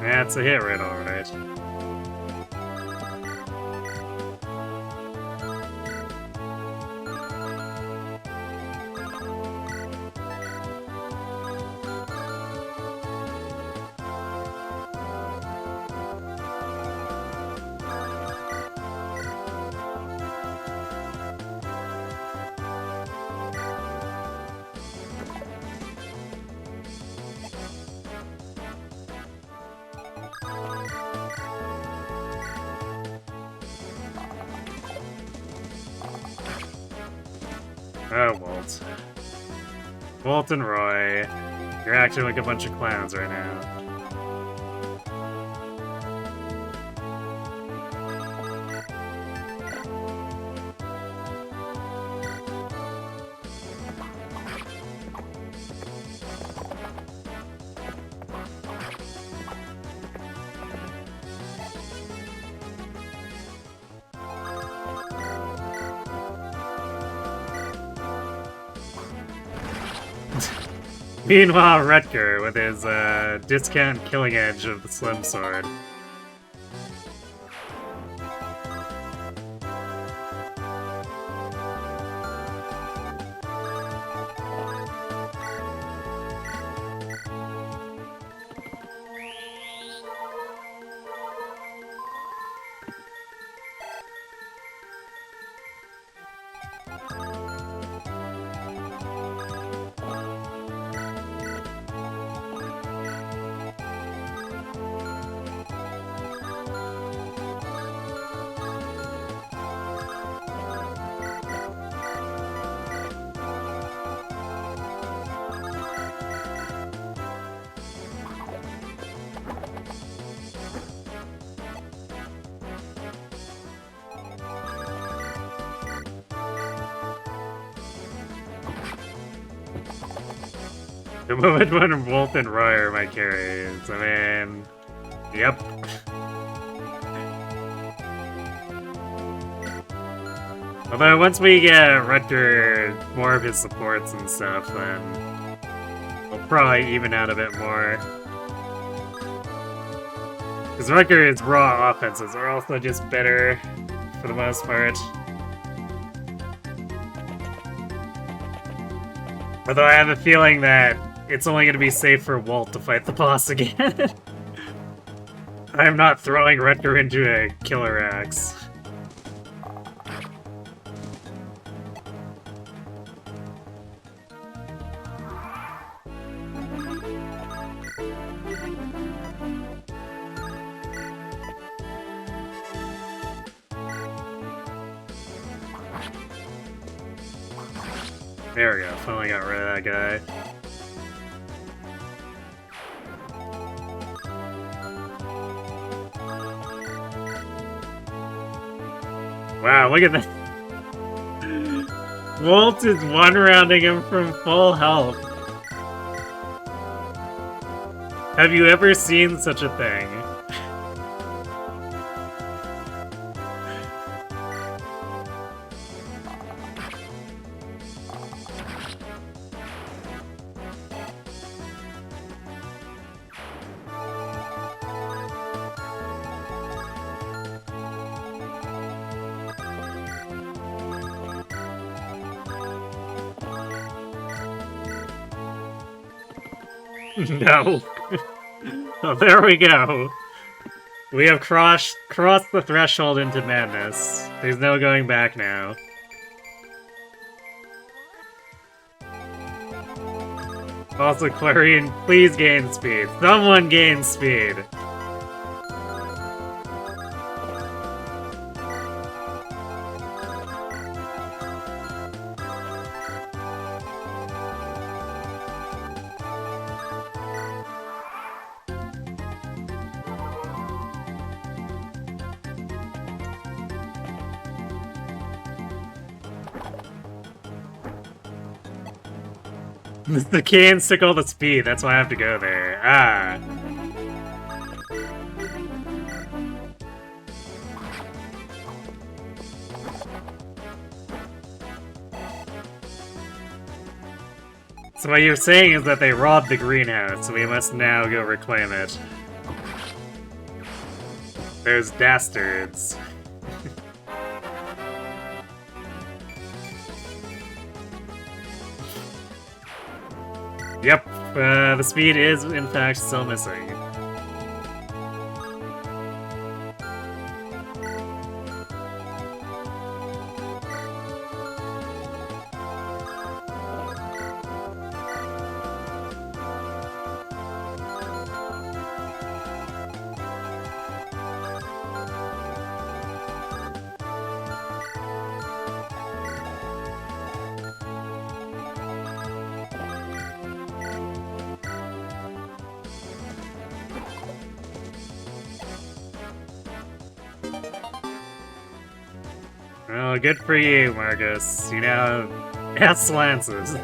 That's a hit right, alright. Oh, Wolt. Wolt and Roy. You're acting like a bunch of clowns right now. Meanwhile, Rutger, with his discount killing edge of the Slim Sword. The moment when Wolt and Roy are my carries. I mean, yep. Although once we get Rutger more of his supports and stuff, then we'll probably even out a bit more. Because Rutger's raw offenses are also just better for the most part. Although I have a feeling that it's only going to be safe for Wolt to fight the boss again. I'm not throwing Rutger into a killer axe. There we go, finally got rid of that guy. Wow, look at that. Wolt is one-rounding him from full health. Have you ever seen such a thing? No. Oh, there we go. We have crossed the threshold into madness. There's no going back now. Also, Clarion, please gain speed. Someone gain speed. The cans took all the speed, that's why I have to go there. Ah. So what you're saying is that they robbed the greenhouse, so we must now go reclaim it. There's dastards. Yep, the speed is in fact still missing. Well, good for you, Marcus. You now have lances.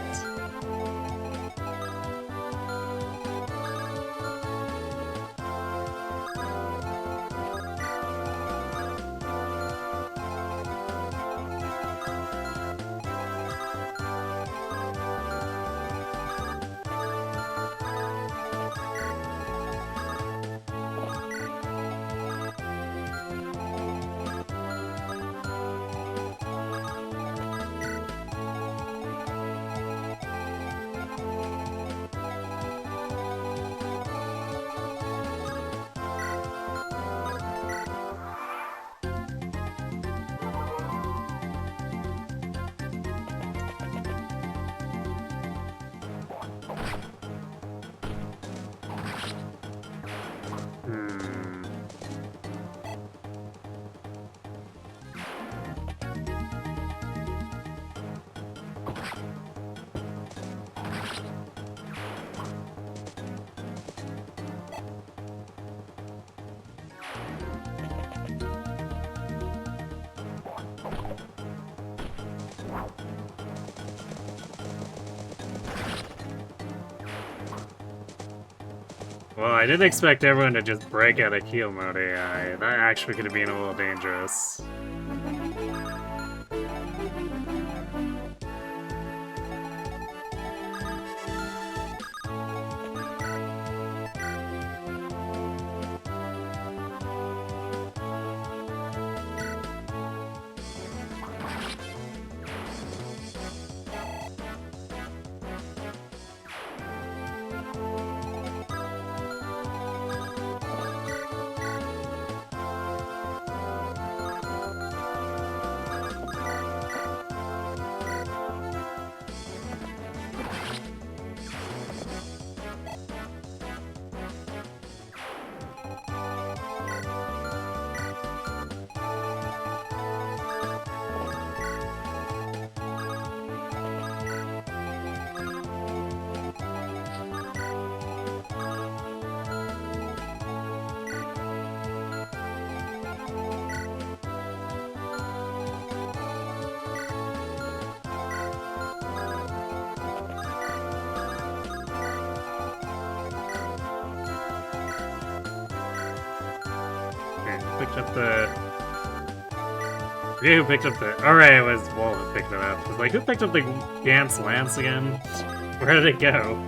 Well, I didn't expect everyone to just break out of heal mode AI. That actually could have been a little dangerous. Picked up the... I forget who picked up the... Alright, it was Wolt who picked it up. I was like, who picked up the Gant's Lance again? Where did it go?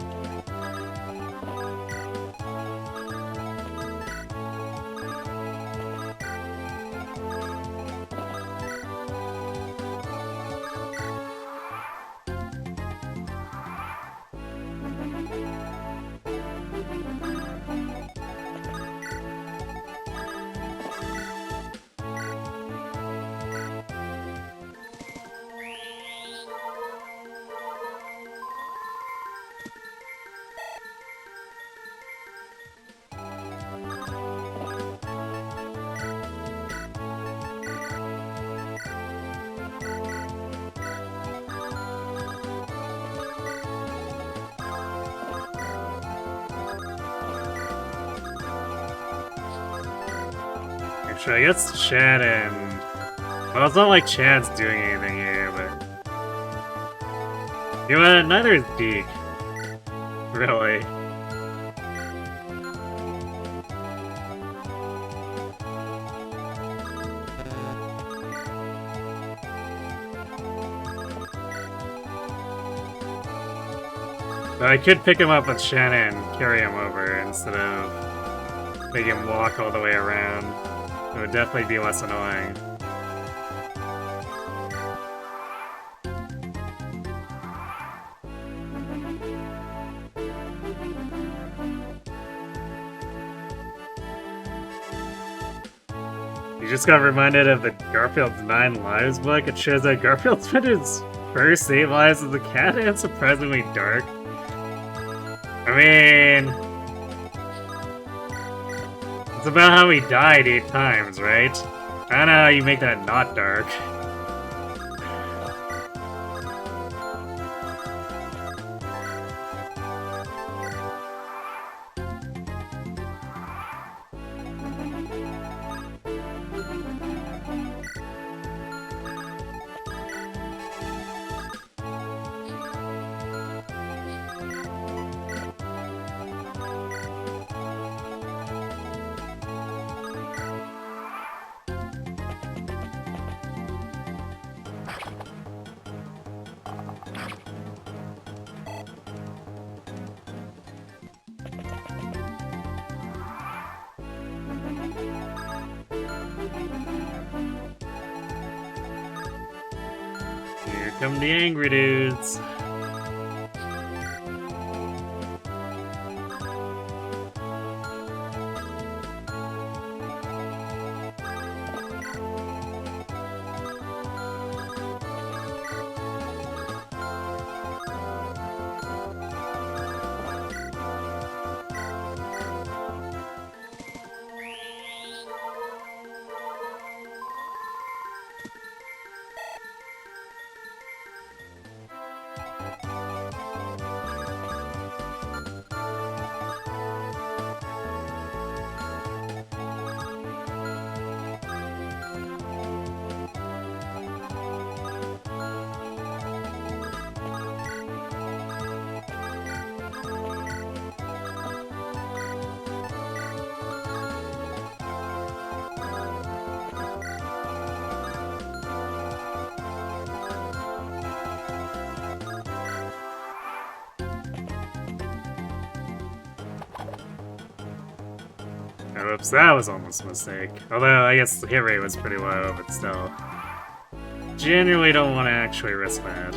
Actually, I guess Chad and... Well, it's not like Chad's doing anything here, but... You know what? Neither is Deke. Really. But I could pick him up with Shannon and carry him over instead of make him walk all the way around. It would definitely be less annoying. You just got reminded of the Garfield's 9 Lives book. It shows that Garfield spent his first 8 lives as a cat and surprisingly dark. I mean... It's about how he died 8 times, right? I don't know how you make that not dark. come the angry dudes. Oops, that was almost a mistake. Although, I guess the hit rate was pretty low, but still. Generally don't want to actually risk that.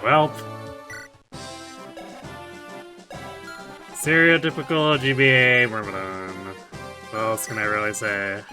Well, stereotypical GBA Myrmidon. What else can I really say?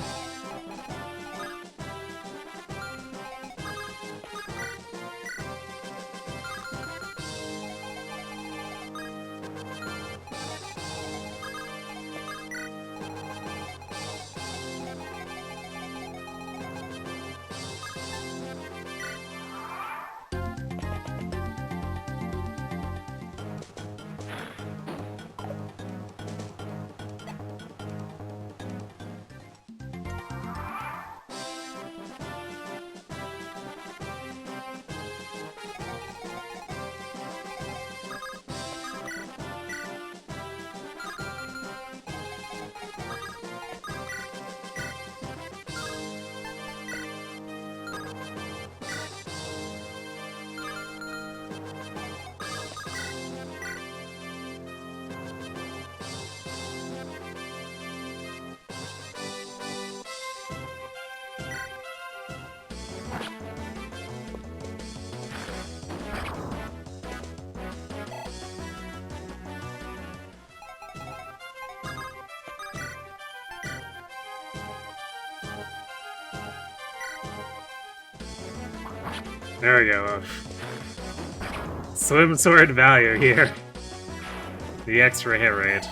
There we go. Swim sword value here. The extra hit rate.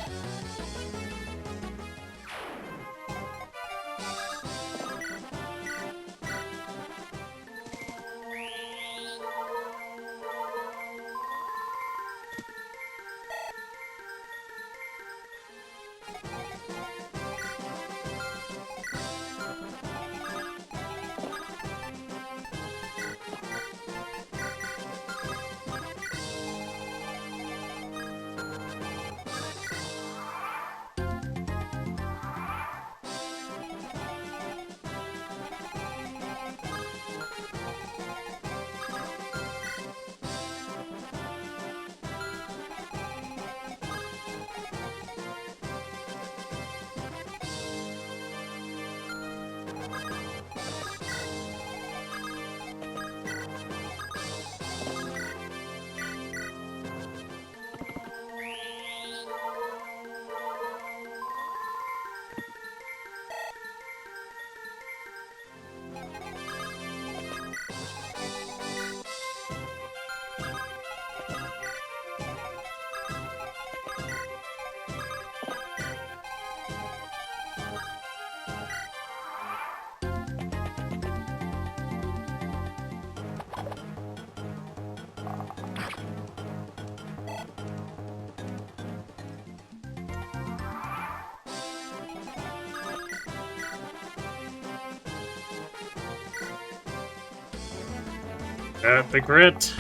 Got the crit.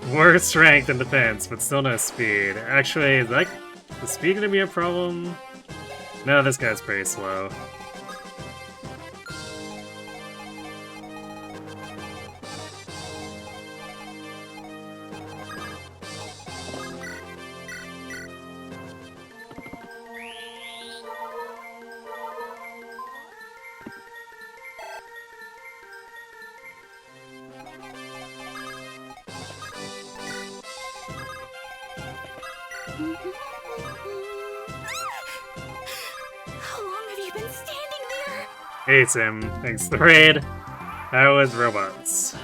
More strength and defense, but still no speed. Actually, is that the speed gonna be a problem? No, this guy's pretty slow. How long have you been standing there? Hey Tim, thanks for the raid. That was robots.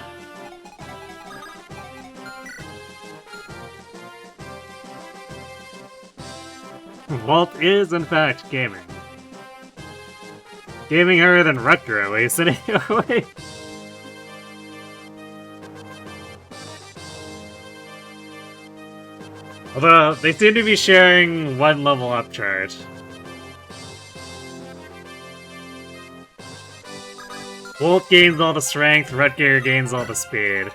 Wolt is, in fact, gaming. Gaming harder than Rutger, at least, anyway. Although, they seem to be sharing one level up chart. Wolt gains all the strength, Rutger gains all the speed.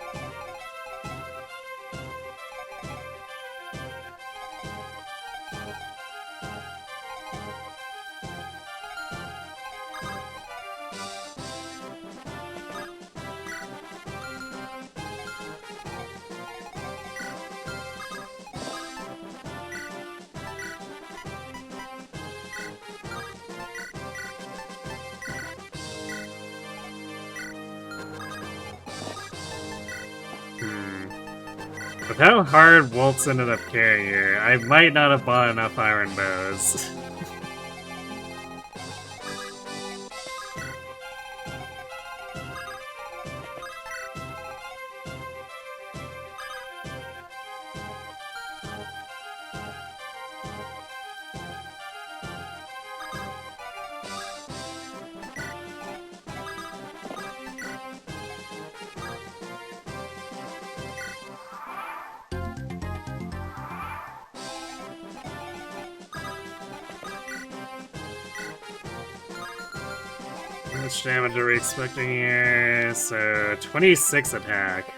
With how hard Wolt's ended up carrying here, I might not have bought enough iron bows. How much damage are we expecting here? So, 26 attack.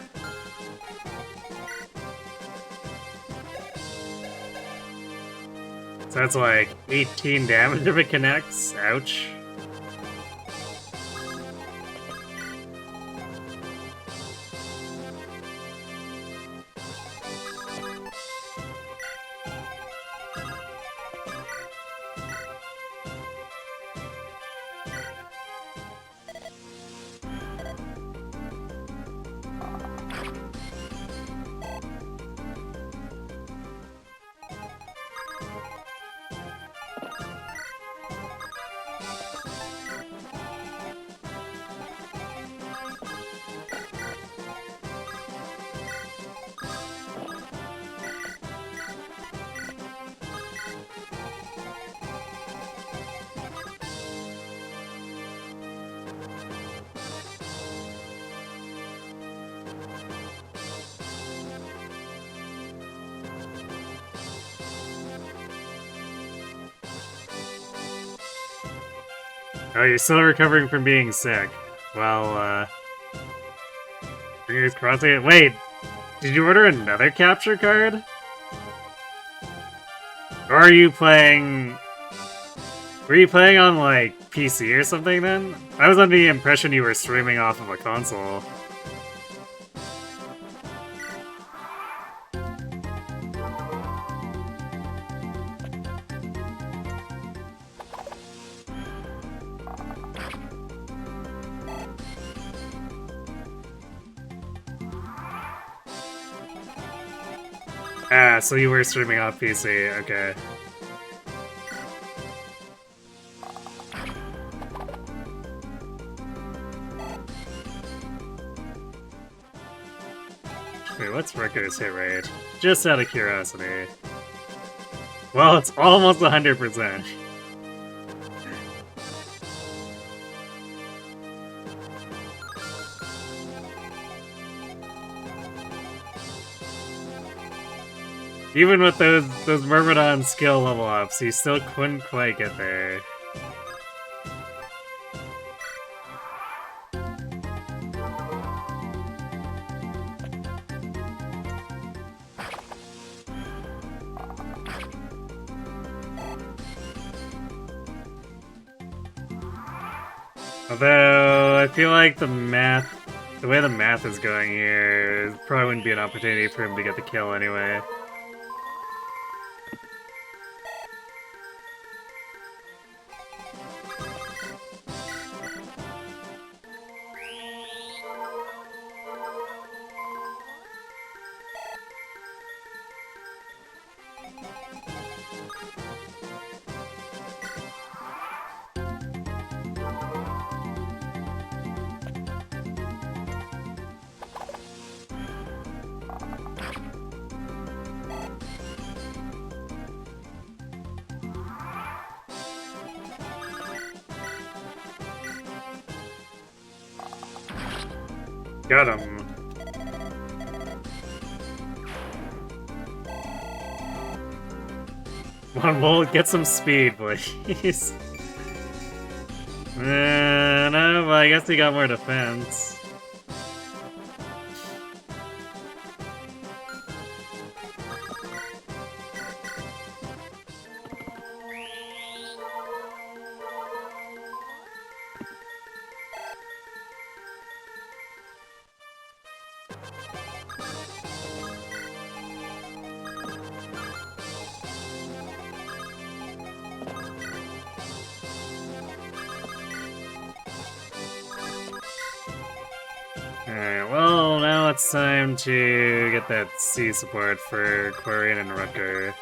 So that's like 18 damage if it connects. Ouch. Oh, you're still recovering from being sick. Well, fingers crossed. Wait, did you order another capture card? Or are you playing... Were you playing on, like, PC or something then? I was under the impression you were streaming off of a console. Ah, so you were streaming off PC, okay. Wait, what's Rutger's hit rate? Just out of curiosity. Well, it's almost 100%. Even with those Myrmidon skill level ups, he still couldn't quite get there. Although, I feel like the way the math is going here, it probably wouldn't be an opportunity for him to get the kill anyway. Got him. Come on, Wolt, get some speed, please. No, well, I guess he got more defense. Alright, well, now it's time to get that C support for Quarian and Rutger.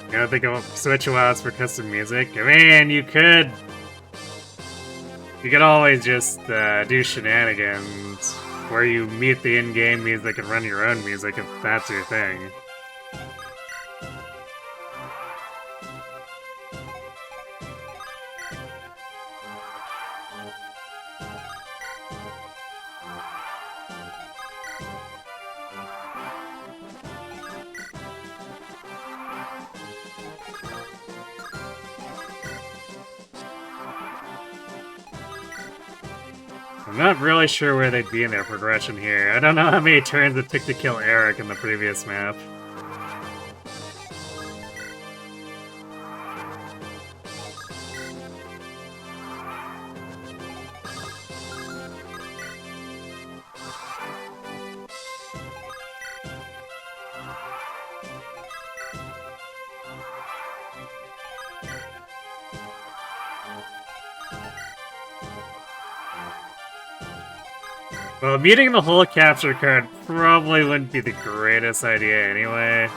You don't think I'll switch wilds for custom music? I mean, you could always just do shenanigans where you mute the in-game music and run your own music if that's your thing. I'm not really sure where they'd be in their progression here. I don't know how many turns it took to kill Eric in the previous map. Well, muting the whole capture card probably wouldn't be the greatest idea anyway.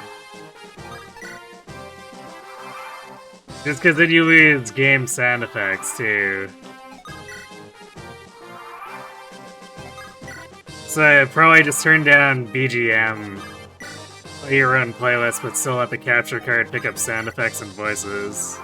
Just because then you lose game sound effects too. So I'd probably just turn down BGM, play your own playlist, but still let the capture card pick up sound effects and voices.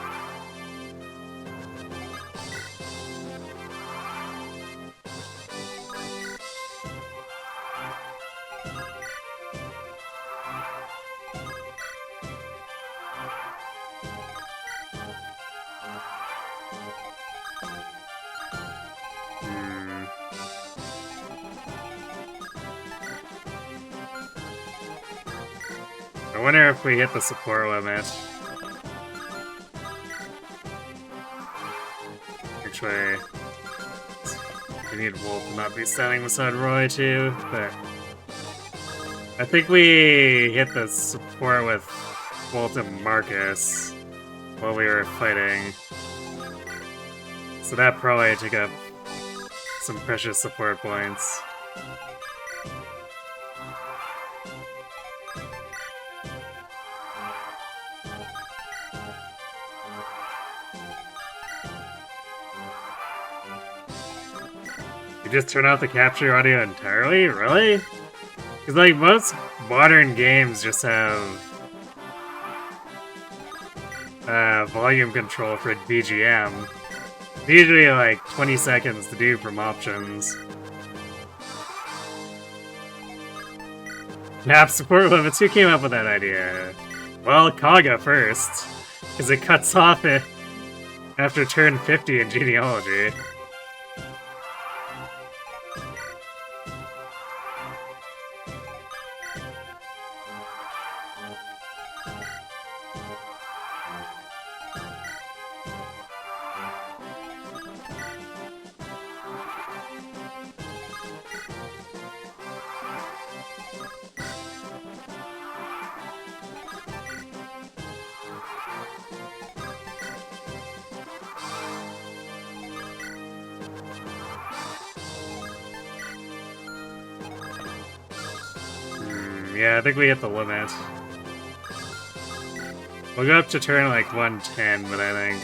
I wonder if we hit the support limit. Which way? We need Wolt to not be standing beside Roy too, but I think we hit the support with Wolt and Marcus while we were fighting. So that probably took up some precious support points. You just turn off the capture audio entirely? Really? Because, like, most modern games just have volume control for BGM. It's usually like 20 seconds to do from options. Map support limits, who came up with that idea? Well, Kaga first, because it cuts off it after turn 50 in genealogy. Yeah, I think we hit the limit. We'll go up to turn like 110, but I think...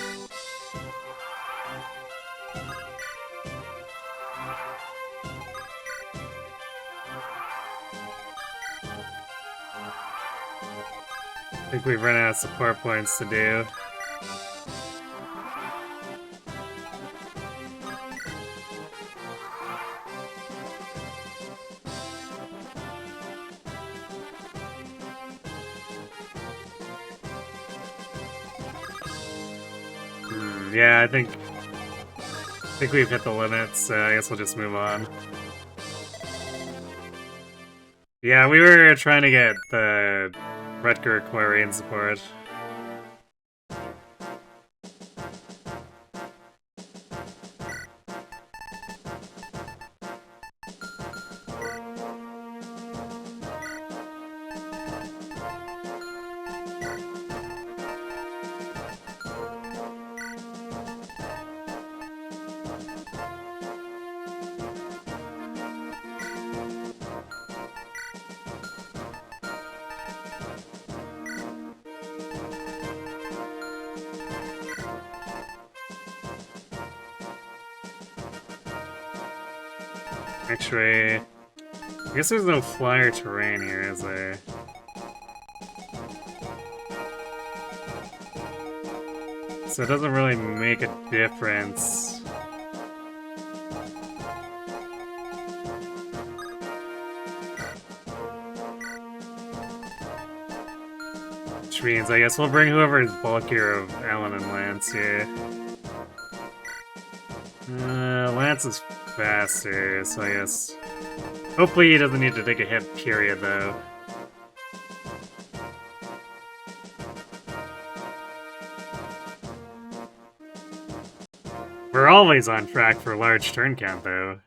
I think we've run out of support points to do. Yeah, I think we've hit the limit, so I guess we'll just move on. Yeah, we were trying to get the Rutger Quarian support. Actually, I guess there's no flyer terrain here, is there? So it doesn't really make a difference. Which means, I guess we'll bring whoever is bulkier of Alan and Lance here. Lance is faster, so I guess... Hopefully he doesn't need to take a hit, period, though. We're always on track for large turn count, though.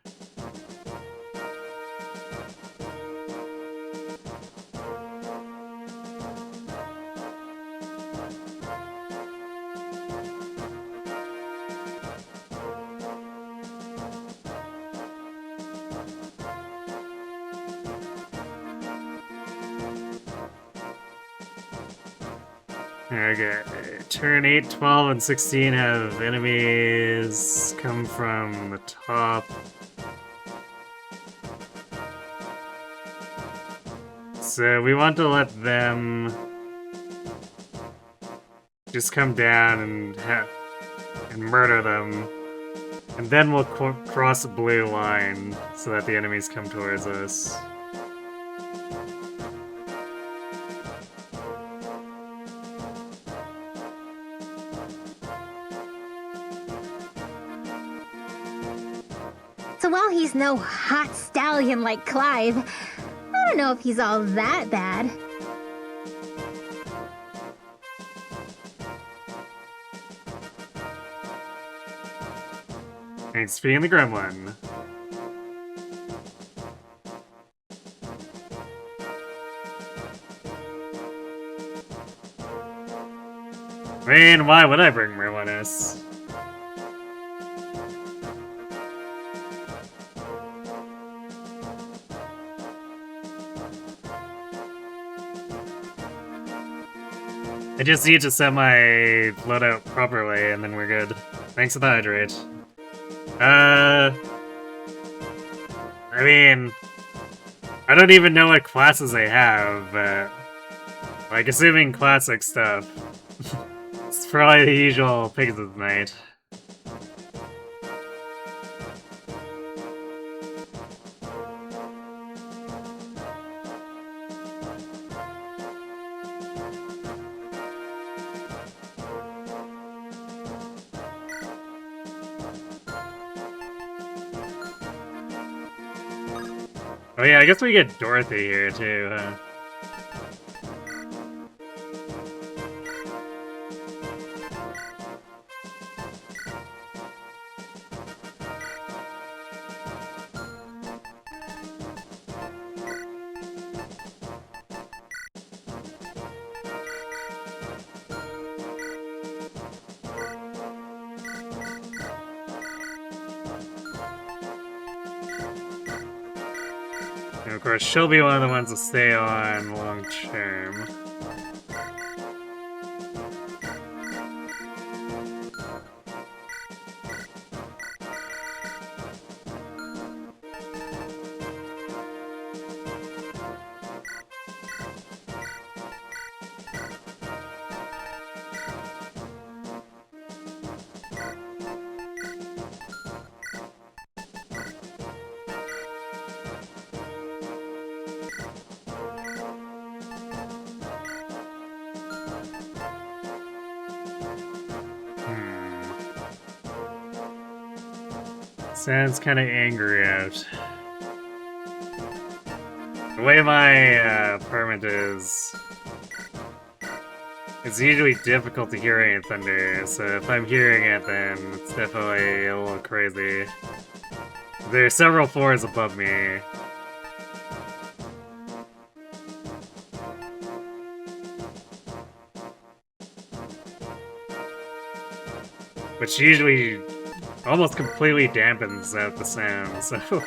Okay, turn 8, 12, and 16 have enemies come from the top. So we want to let them just come down and murder them. And then we'll cross a blue line so that the enemies come towards us. So while he's no hot stallion like Clive, I don't know if he's all that bad. Thanks for being the gremlin. I mean, why would I bring Merlinus? I just need to set my loadout properly, and then we're good. Thanks for the hydrate. I mean, I don't even know what classes they have, but like, assuming classic stuff, it's probably the usual pigs of the night. Oh yeah, I guess we get Dorothy here too, huh? And of course, she'll be one of the ones to stay on long term. Sounds kind of angry out. The way my apartment is, it's usually difficult to hear any thunder, so if I'm hearing it, then it's definitely a little crazy. There are several floors above me. Which usually almost completely dampens out the sound, so...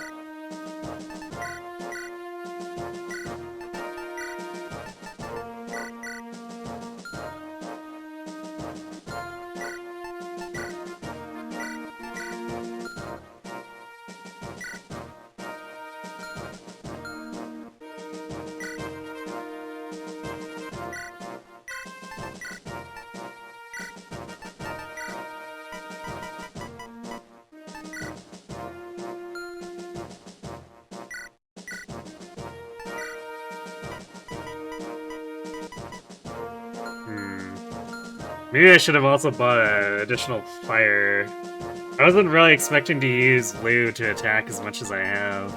Maybe I should have also bought an additional fire. I wasn't really expecting to use Lou to attack as much as I have.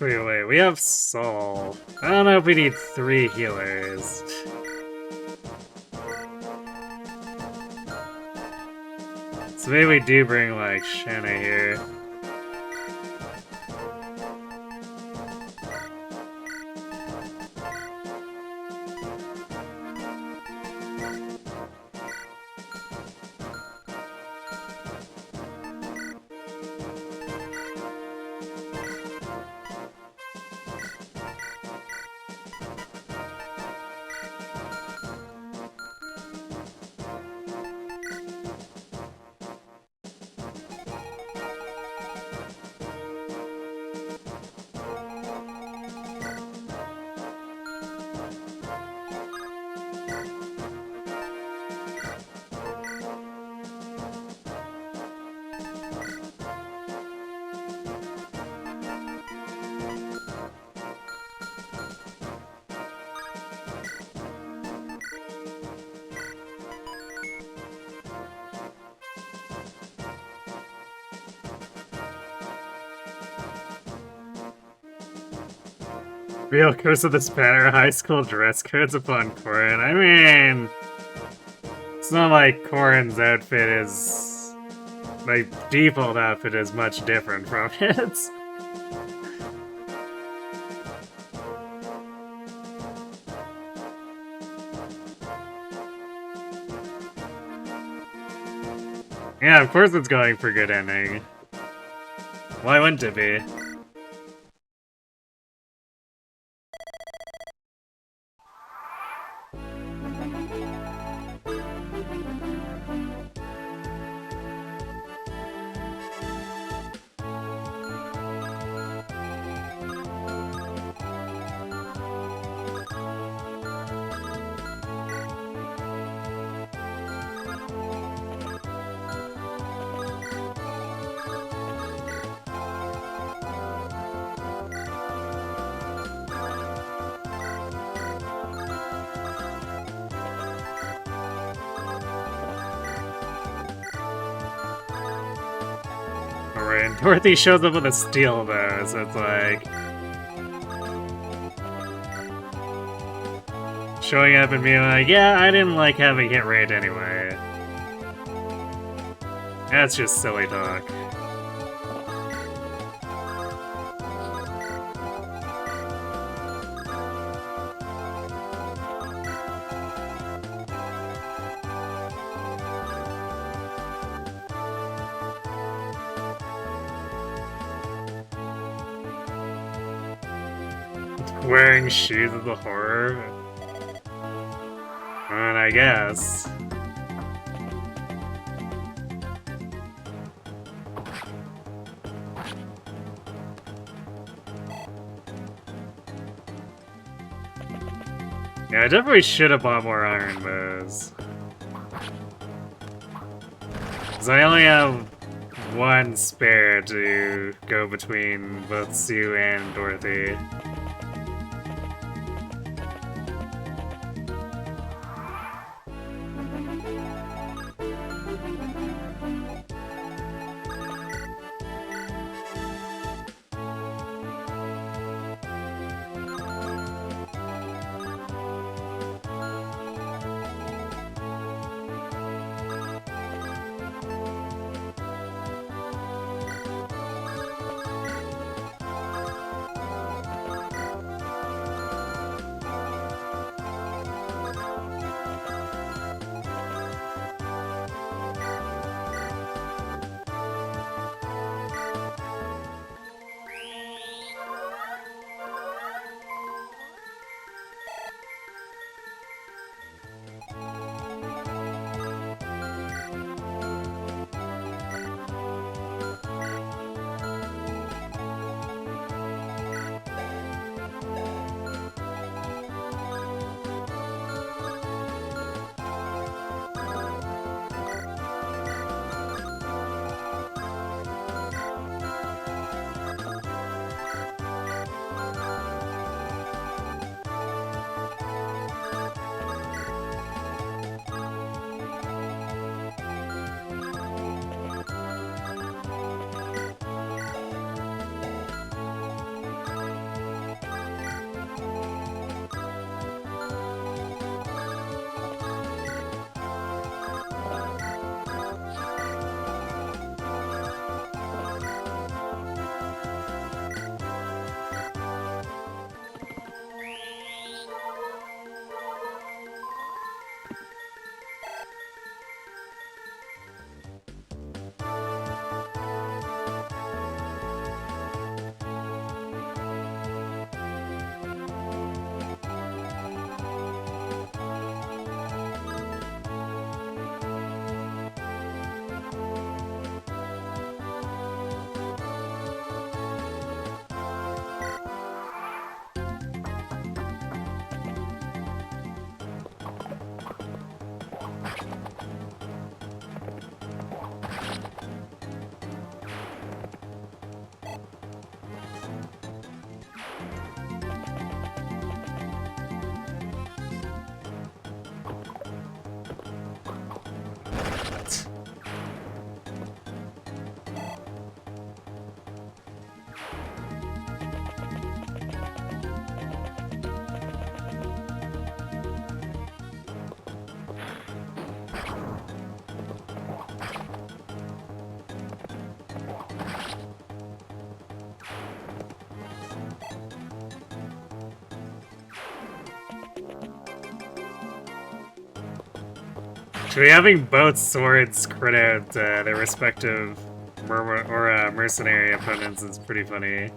Wait, we have Soul. I don't know if we need 3 healers. So maybe we do bring, like, Shanna here. Real Curse of the Spanner high school dress codes upon Corin. I mean, it's not like Corin's outfit is... like, default outfit is much different from it. Yeah, of course it's going for good ending. Why wouldn't it be? Alright, Dorothy shows up with a steel bow, so it's like... showing up and being like, yeah, I didn't like having hit rate anyway. That's just silly talk. Wearing shoes of the horror? And I guess. Yeah, I definitely should have bought more iron bows. Because I only have one spare to go between both Sue and Dorothy. Should be having both swords crit out their respective mercenary opponents is pretty funny.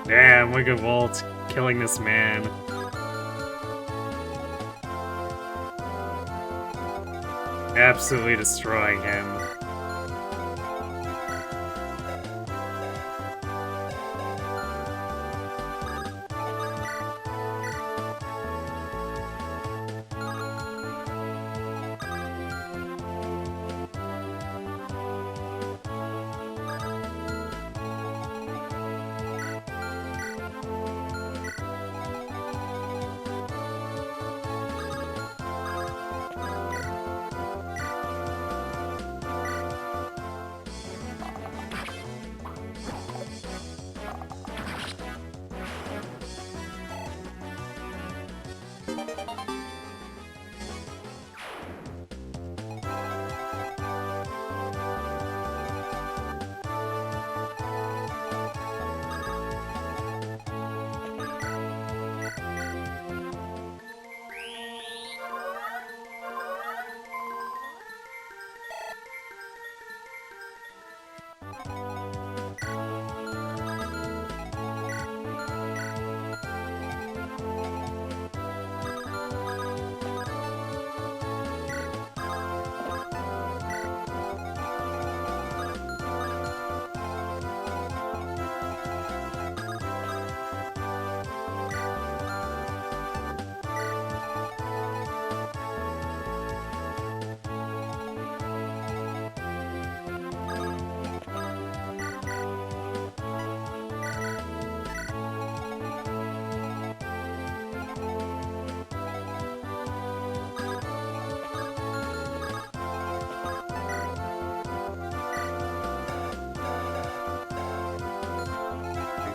Damn, look at Wolt killing this man. Absolutely destroying him.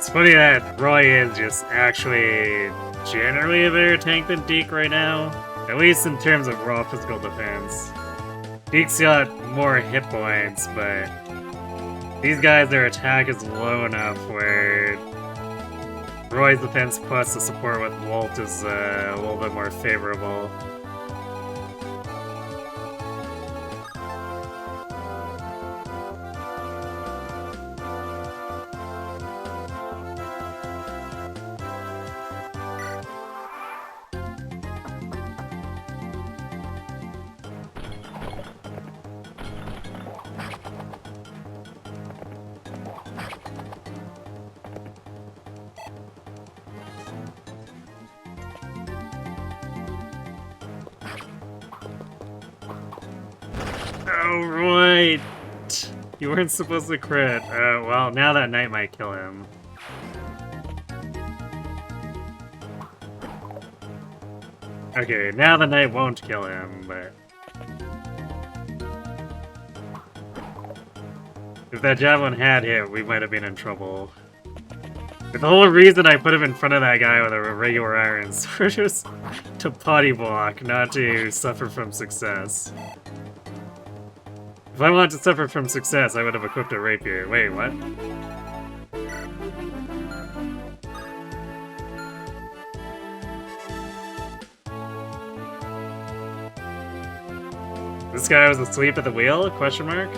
It's funny that Roy is just actually generally a better tank than Deke right now. At least in terms of raw physical defense. Deke's got more hit points, but these guys, their attack is low enough where Roy's defense plus the support with Wolt is a little bit more favorable. Oh, right! You weren't supposed to crit. Well, now that knight might kill him. Okay, now the knight won't kill him, but... if that javelin had hit, we might have been in trouble. But the whole reason I put him in front of that guy with a regular iron sword was to potty block, not to suffer from success. If I wanted to suffer from success, I would have equipped a rapier. Wait, what? This guy was asleep at the wheel? Question mark?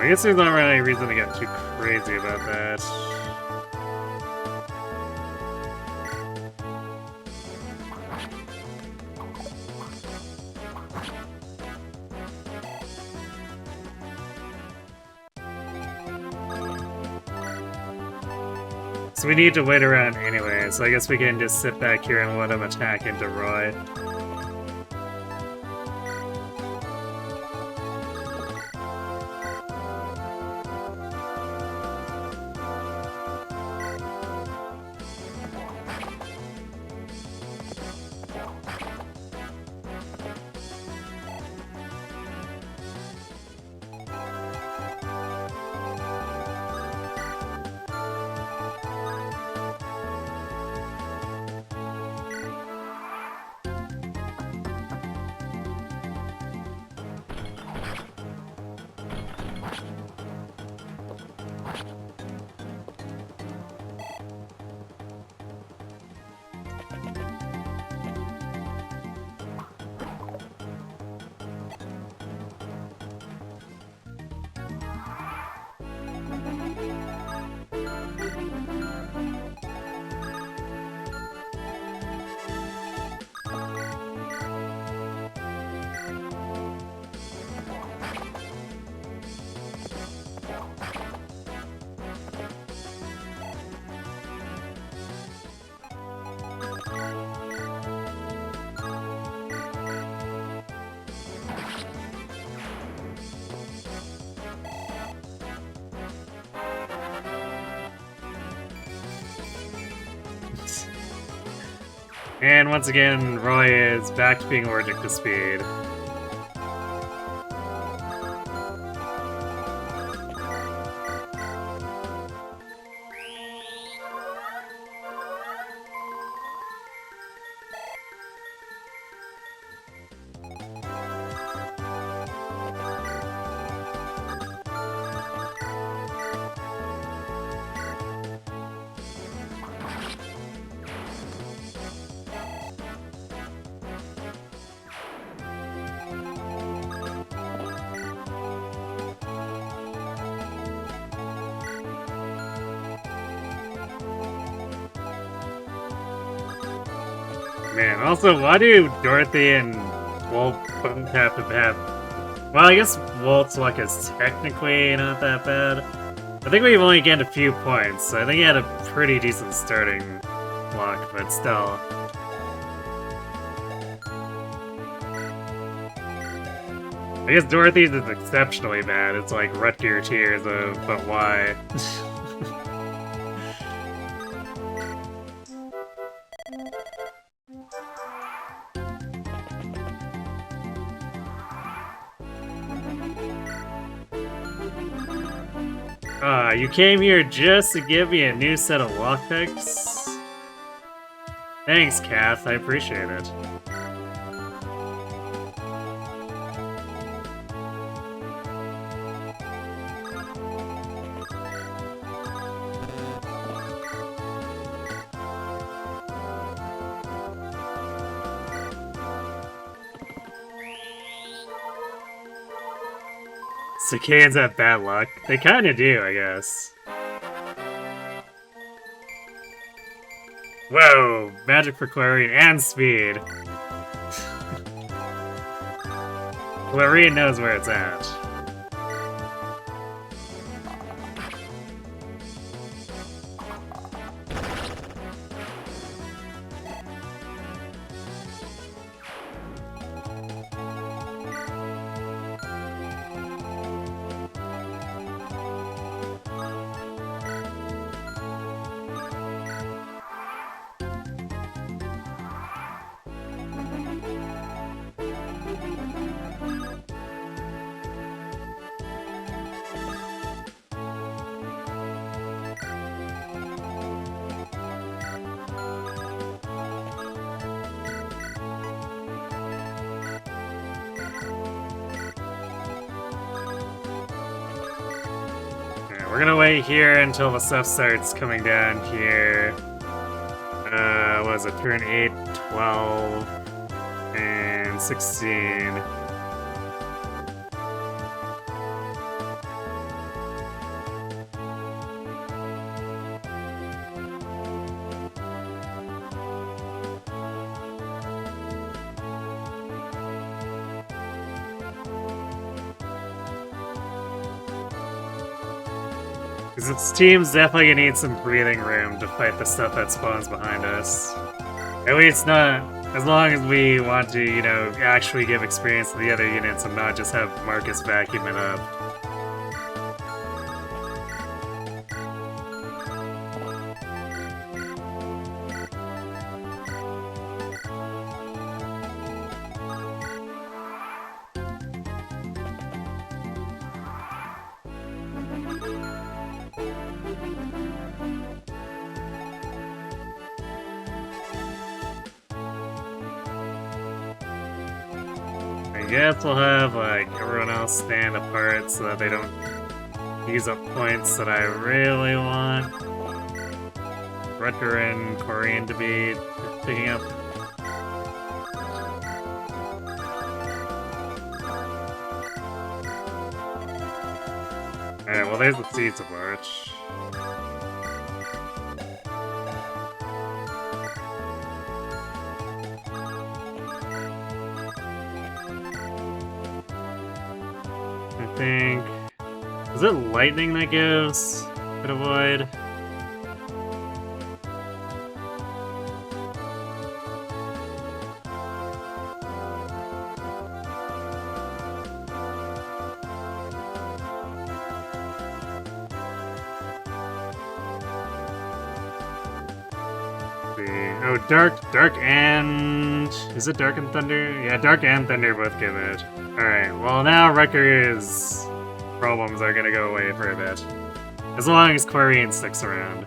I guess there's not really any reason to get too crazy about that. So we need to wait around anyway, so I guess we can just sit back here and let him attack into Roy. And once again, Roy is back to being allergic to speed. Man, also, why do Dorothy and Wolt both have to have... Well, I guess Wolt's luck is technically not that bad. I think we've only gained a few points, so I think he had a pretty decent starting luck, but still. I guess Dorothy's is exceptionally bad. It's like Rutger tears of, but why? You came here just to give me a new set of lockpicks? Thanks, Kath. I appreciate it. Sacaens have bad luck. They kinda do, I guess. Whoa! Magic for Clarine and speed! Clarine knows where it's at. We're gonna wait here until the stuff starts coming down here. What was it? Turn 8, 12, and 16. Because this team's definitely gonna need some breathing room to fight the stuff that spawns behind us. At least not as long as we want to, you know, actually give experience to the other units and not just have Marcus vacuum it up. I guess we'll have, like, everyone else stand apart so that they don't use up points that I really want. Rutger and Corian to be picking up. Alright, well there's the Seeds of March. I think... Is it lightning that gives Bit of Void? Oh, Dark and... Is it Dark and Thunder? Yeah, Dark and Thunder both give it. Alright, well now Rutger's problems are gonna go away for a bit. As long as Quarian sticks around.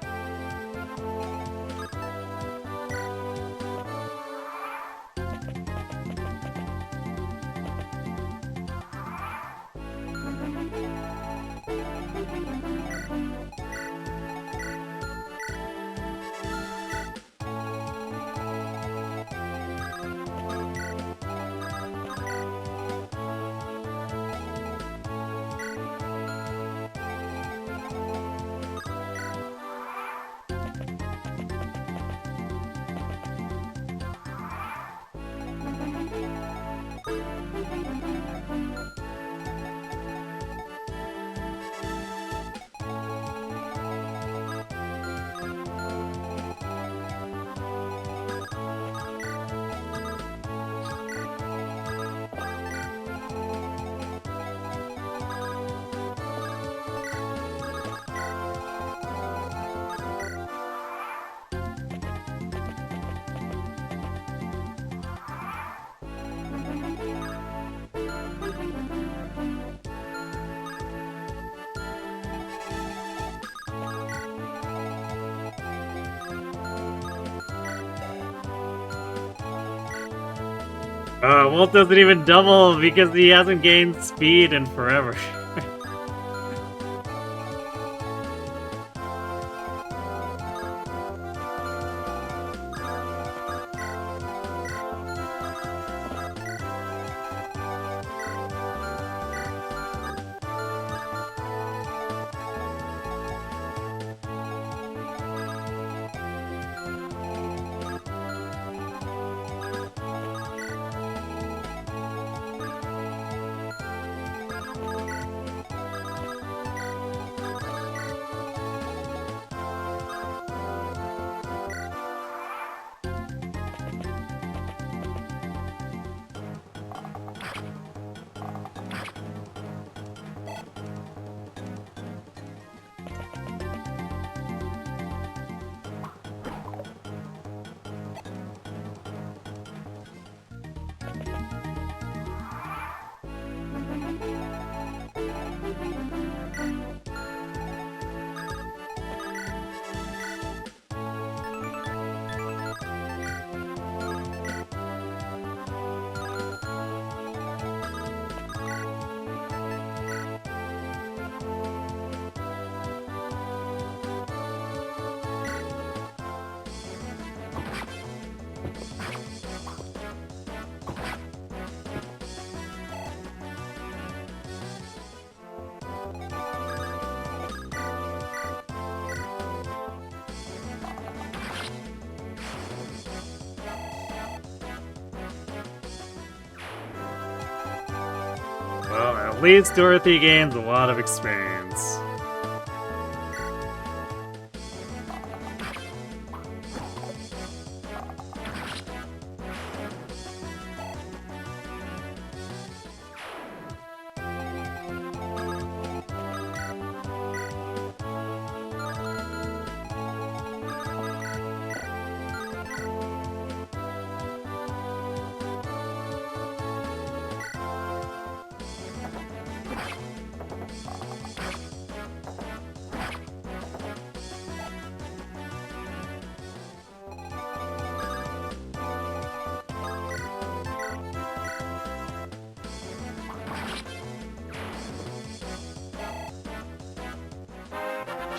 Wolt doesn't even double because he hasn't gained speed in forever. Well, at least Dorothy gains a lot of experience.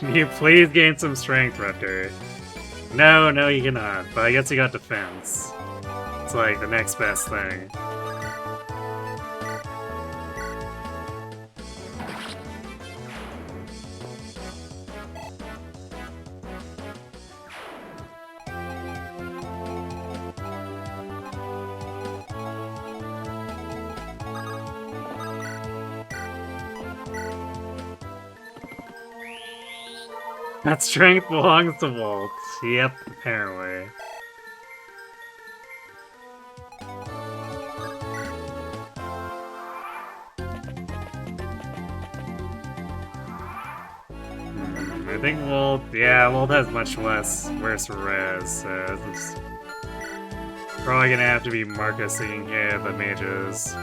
Can you please gain some strength, Rutger? No, no, you cannot. But I guess you got defense. It's like the next best thing. That strength belongs to Wolt. Yep, apparently. I think Wolt, yeah, Wolt has much worse res, so this is probably gonna have to be Marcus taking care of the mages.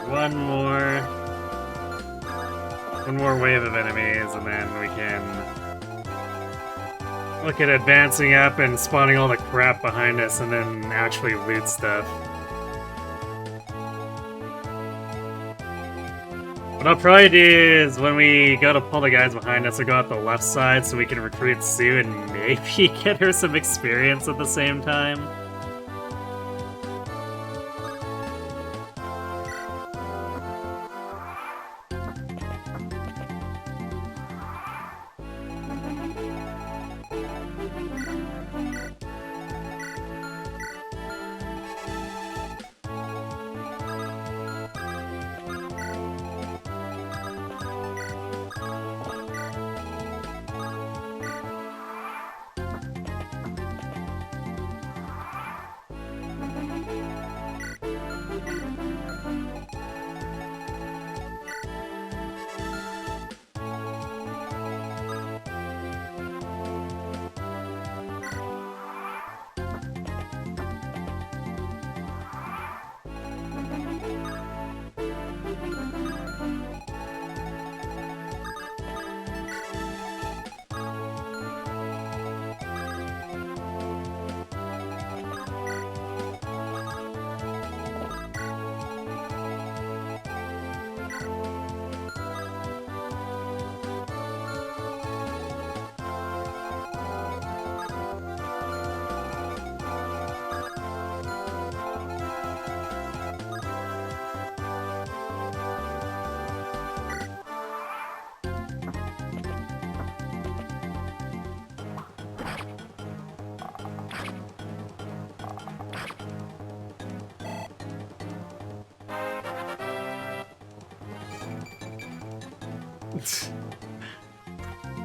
One more wave of enemies, and then we can look at advancing up and spawning all the crap behind us, and then actually loot stuff. What I'll probably do is when we go to pull the guys behind us, we'll go out the left side so we can recruit Sue and maybe get her some experience at the same time.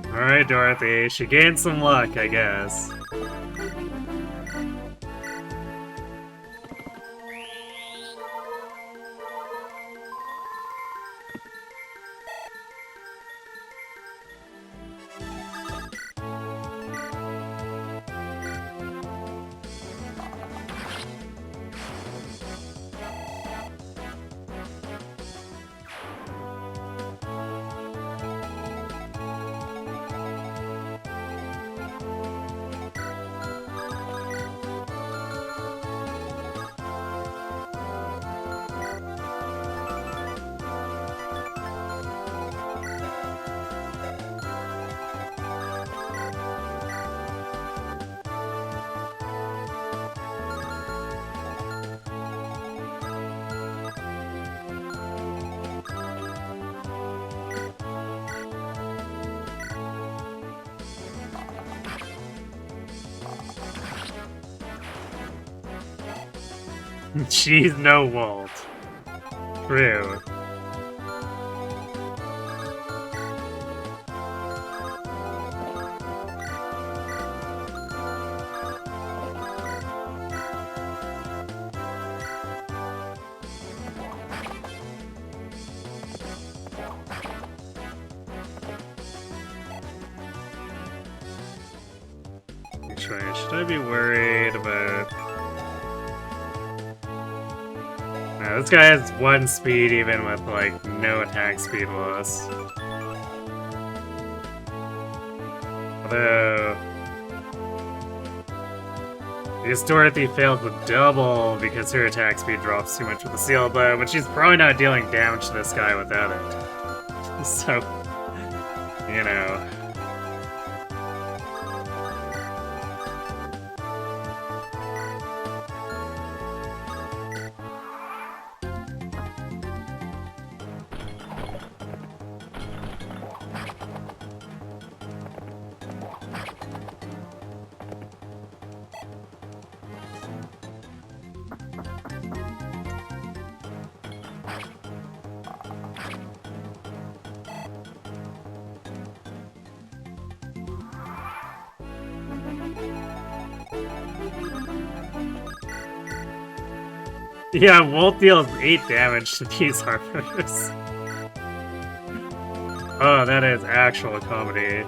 Alright, Dorothy. She gained some luck, I guess. She's no Wolt. True. Which way should I be worried about? No, this guy has 1 speed even with, like, no attack speed loss. Although... I guess Dorothy failed the double because her attack speed drops too much with the seal blow, but she's probably not dealing damage to this guy without it. So... you know... Yeah, Wolt deals 8 damage to these harpers. Oh, that is actual comedy.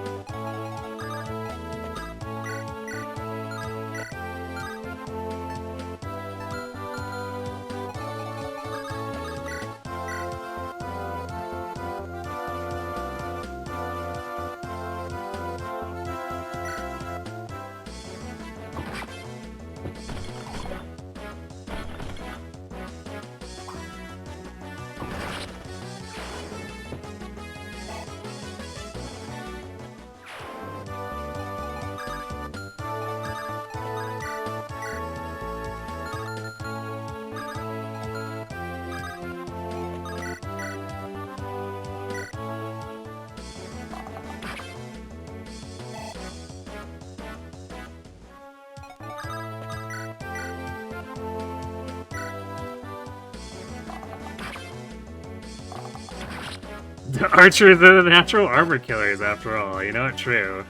The archers are the natural armor killers, after all, you know, it's true.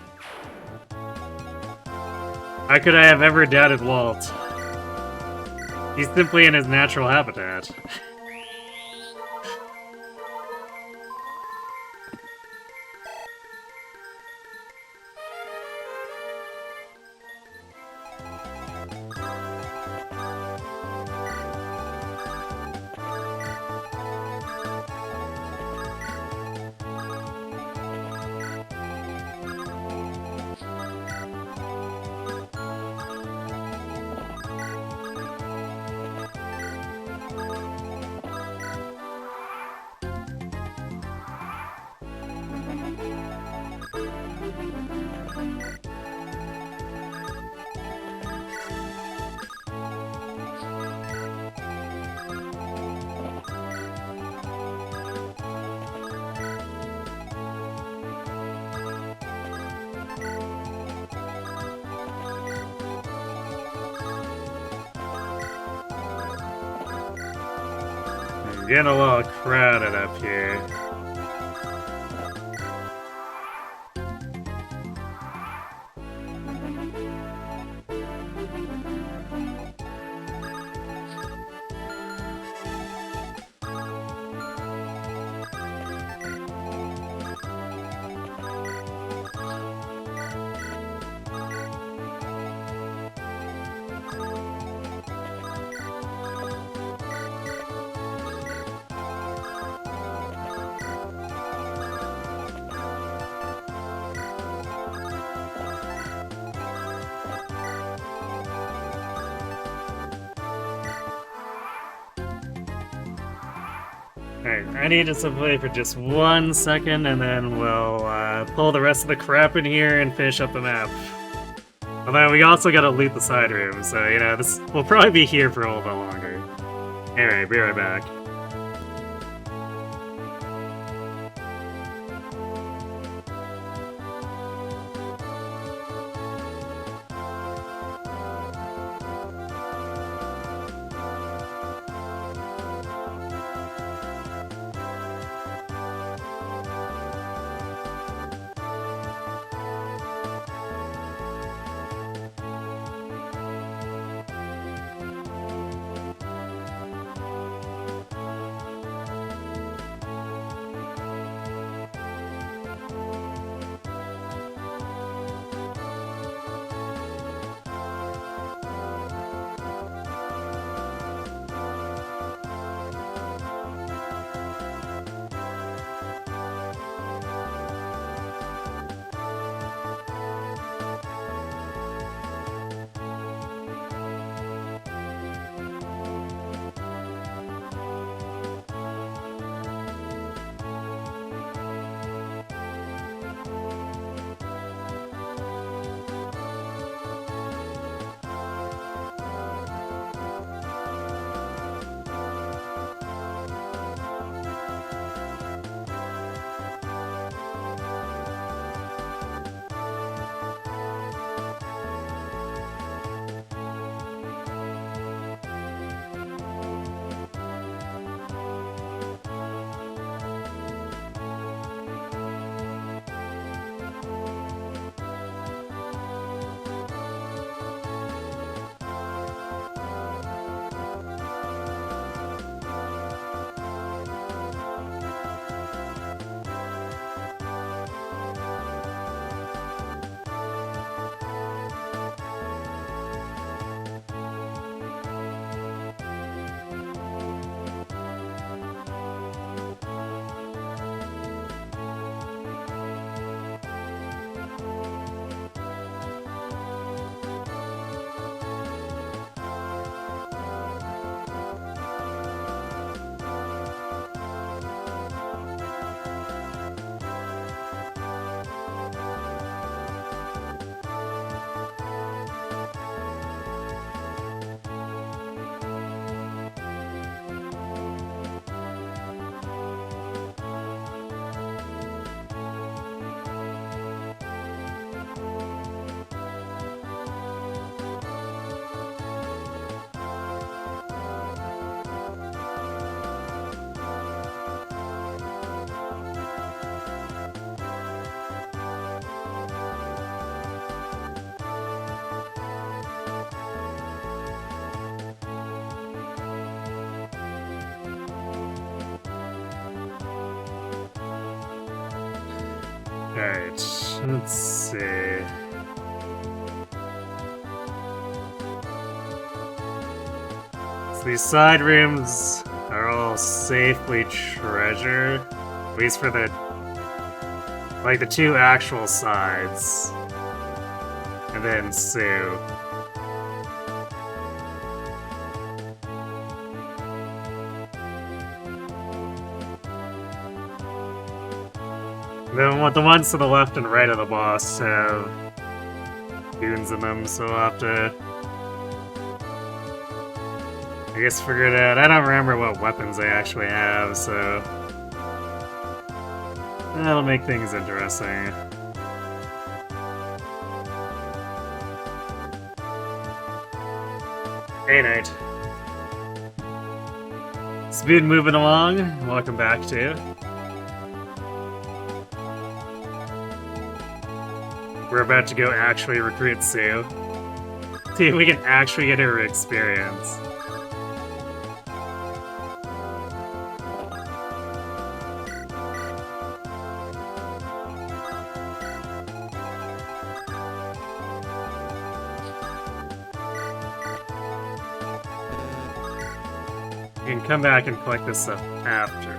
How could I have ever doubted Wolt? He's simply in his natural habitat. Getting a little crowded up here. Alright, I need us to play for just 1 second, and then we'll pull the rest of the crap in here and finish up the map. Although we also gotta loot the side room, so you know, this we'll probably be here for a little bit longer. Anyway, be right back. Alright, let's see. So these side rooms are all safely treasure, at least for the, like, the 2 actual sides. And then Sue. Then the ones to the left and right of the boss have goons in them, so we'll have to, I guess, figure it out. I don't remember what weapons they actually have, so that'll make things interesting. Hey, Knight. Speed moving along. Welcome back to. We're about to go actually recruit Sue. See if we can actually get her experience. You can come back and collect this stuff after.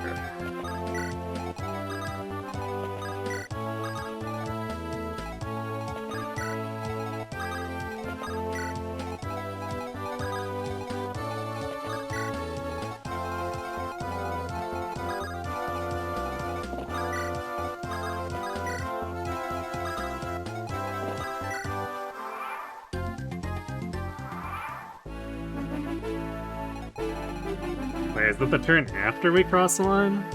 Wait, is that the turn after we cross the line?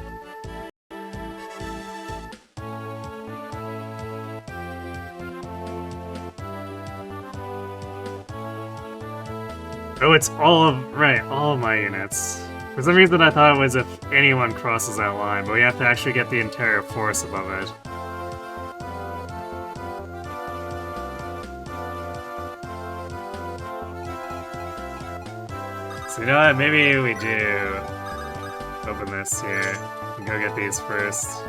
Oh, it's all of... Right, all of my units. For some reason I thought it was if anyone crosses that line, but we have to actually get the entire force above it. So you know what, maybe we do open this here and go get these first.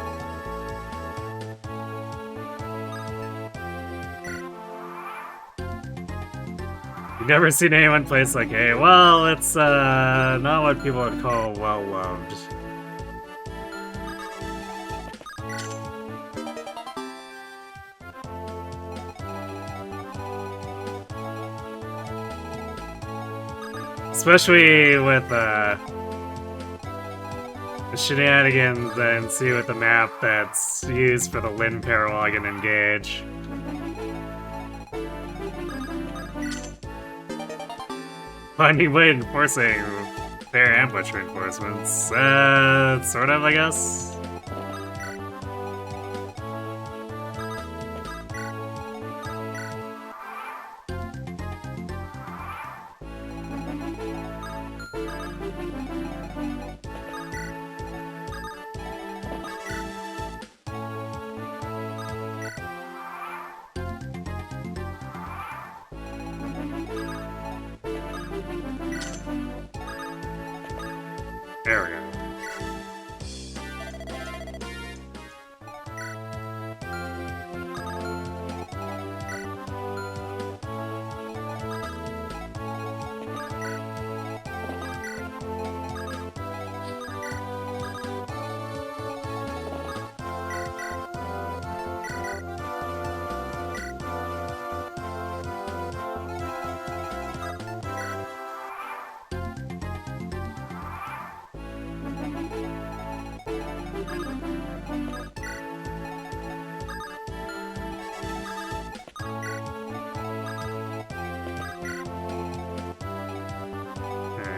You've never seen anyone play Sacae? Well, it's not what people would call well-loved. Especially with the shenanigans that ensue with the map that's used for the Lin paralog and engage. Finding way enforcing fair ambush reinforcements. Sort of, I guess. There we go.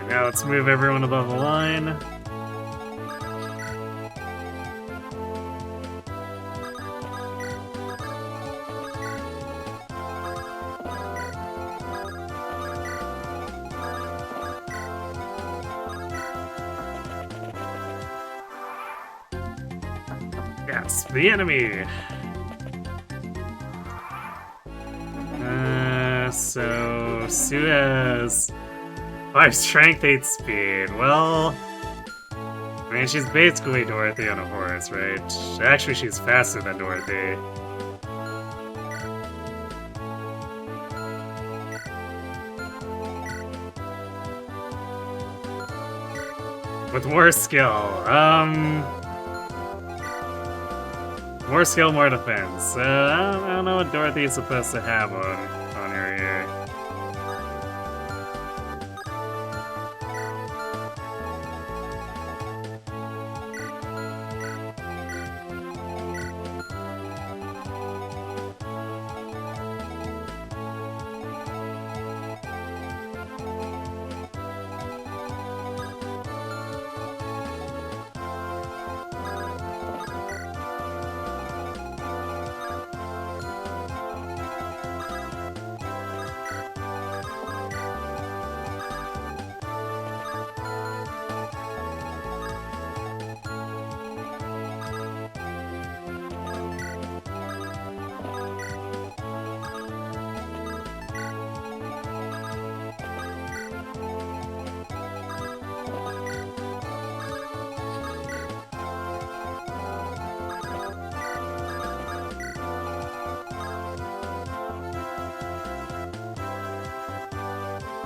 Now let's move everyone above the line. Yes, the enemy! So Sue has 5 strength, 8 speed. Well, I mean, she's basically Dorothy on a horse, right? Actually, she's faster than Dorothy. With more skill. More skill, more defense. I don't know what Dorothy is supposed to have on her here.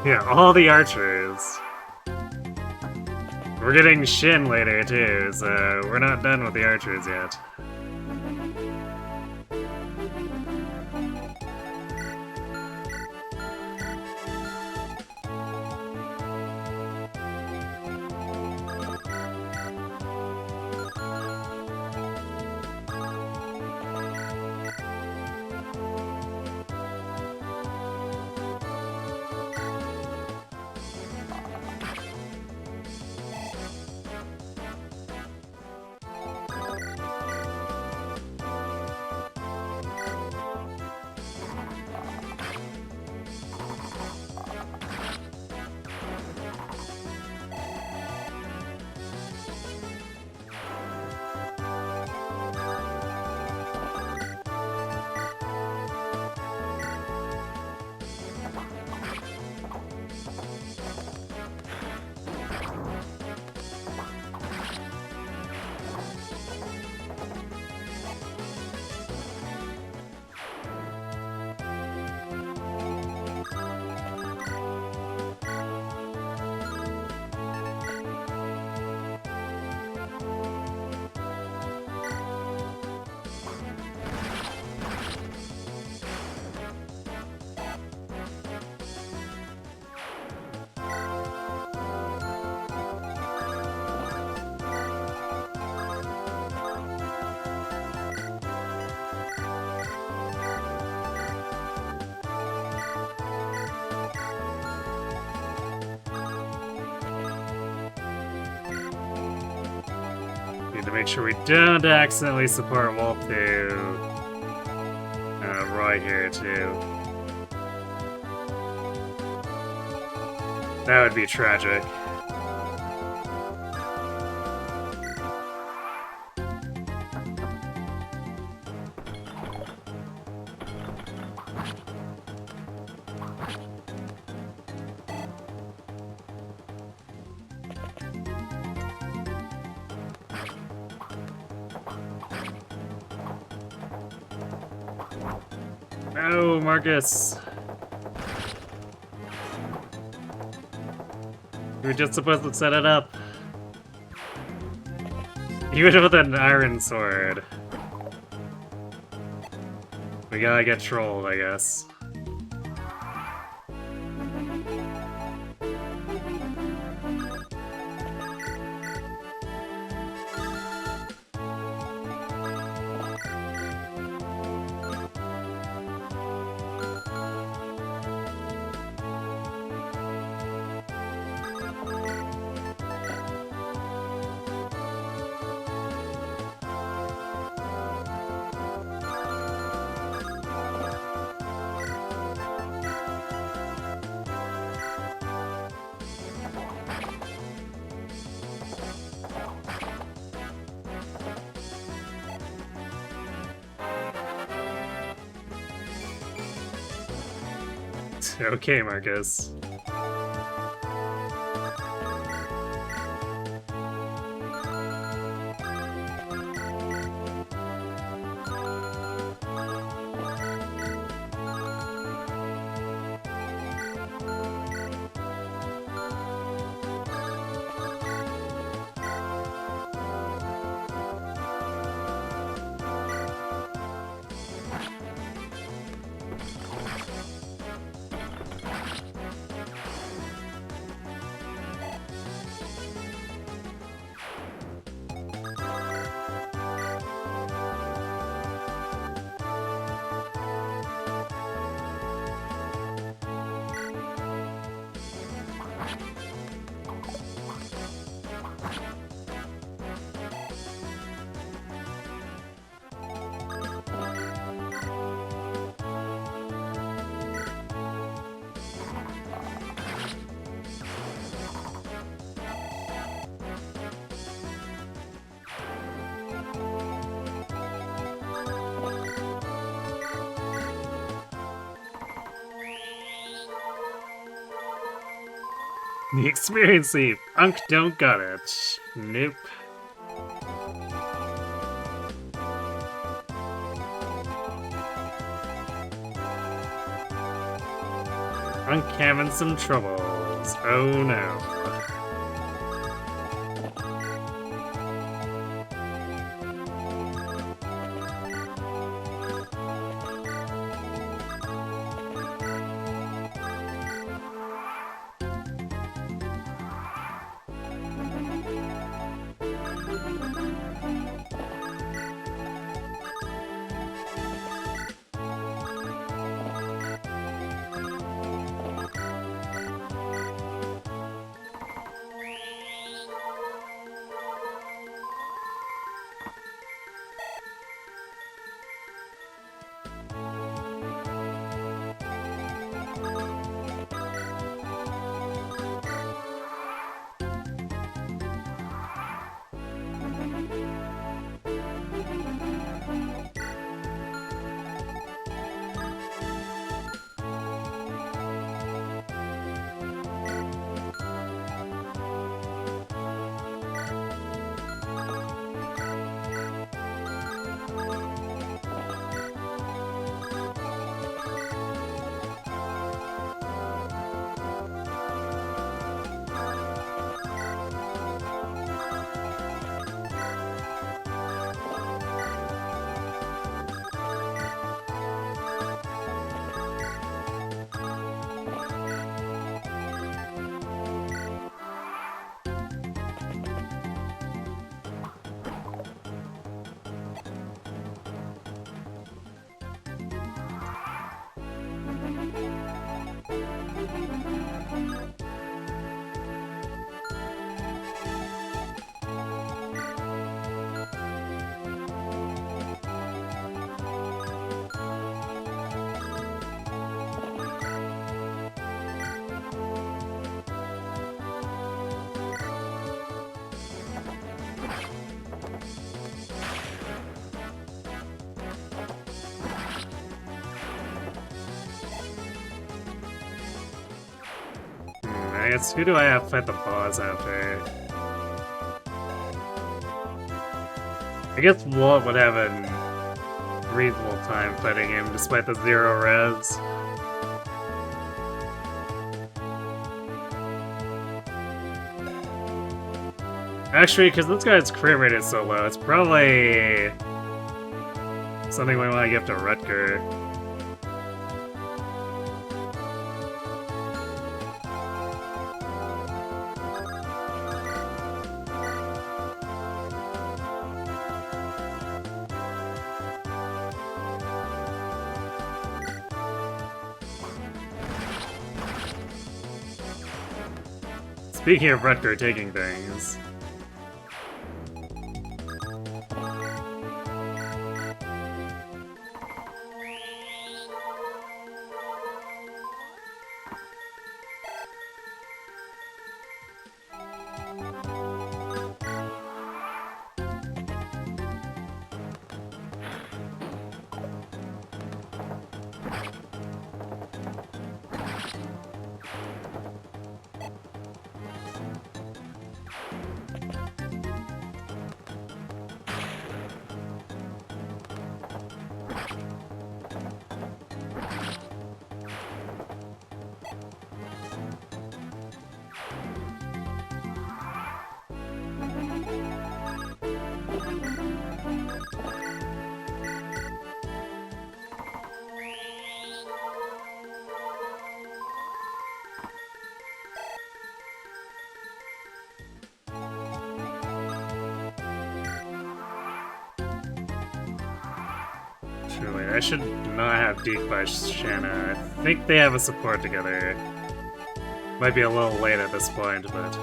Yeah, all the archers. We're getting Shin later too, so we're not done with the archers yet. to make sure we don't accidentally support Wolt to Roy here too. That would be tragic. No, Marcus. We were just supposed to set it up. Even with an iron sword. We gotta get trolled, I guess. Okay, Marcus. The experience leap. Unk don't got it. Nope. Unk having some troubles. Oh no. I guess who do I have to fight the boss after? I guess Wolt would have a reasonable time fighting him despite the 0 res. Actually, because this guy's crit rate is so low, it's probably something we want to give to Rutger. Speaking of Rutger taking things. Truly, I should not have Deke by Shanna. I think they have a support together. Might be a little late at this point, but...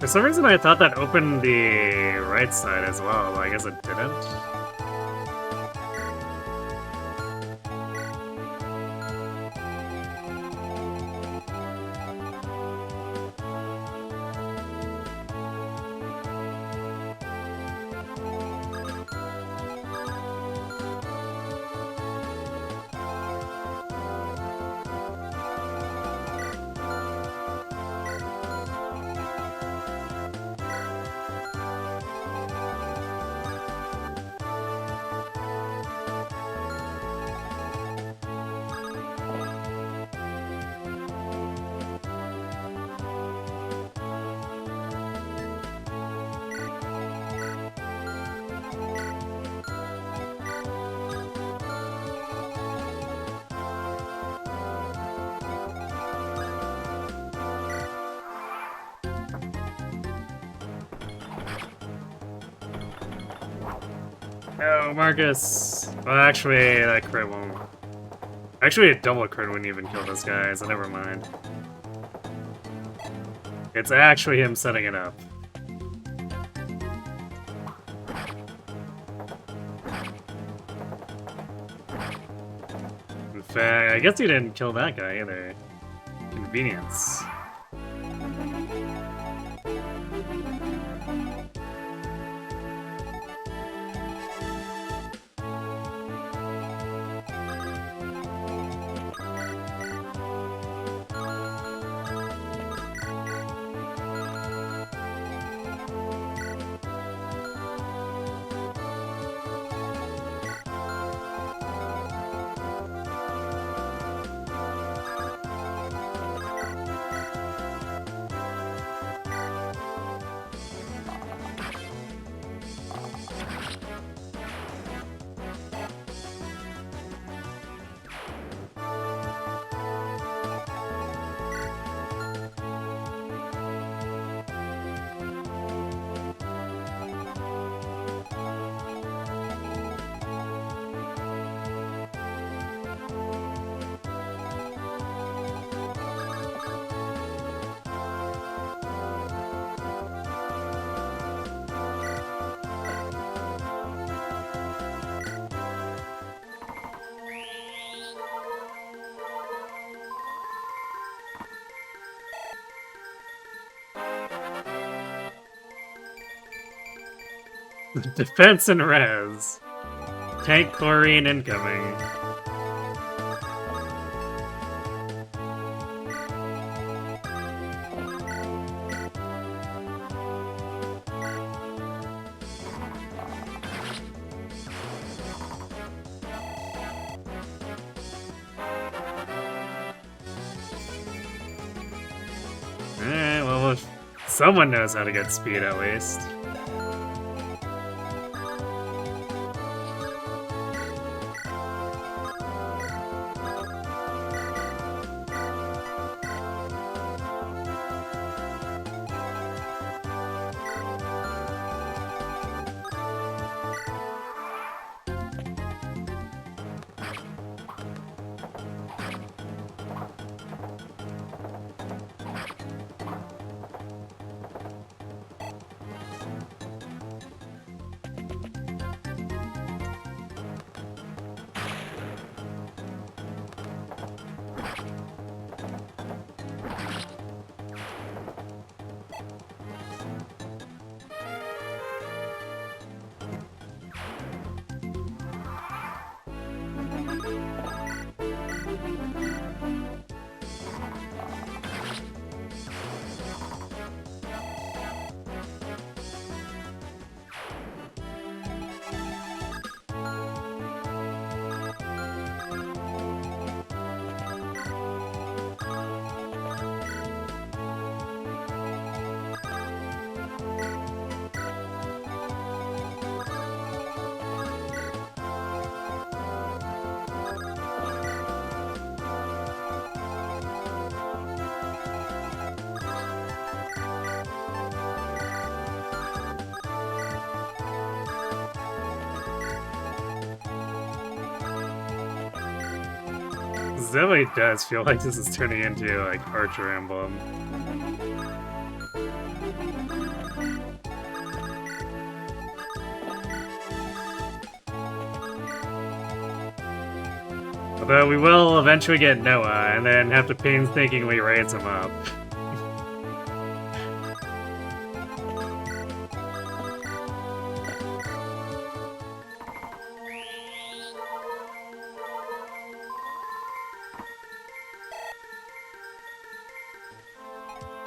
For some reason I thought that opened the right side as well, but I guess it didn't. No, Marcus! Well, actually, that crit won't... Actually, a double crit wouldn't even kill this guy, so never mind. It's actually him setting it up. In fact, I guess he didn't kill that guy either. Convenience. Defense and res. Tank chlorine incoming. Alright, well, if someone knows how to get speed at least. This definitely does feel like this is turning into, like, Archer Emblem. Although we will eventually get Noah, and then have to painstakingly raise him up.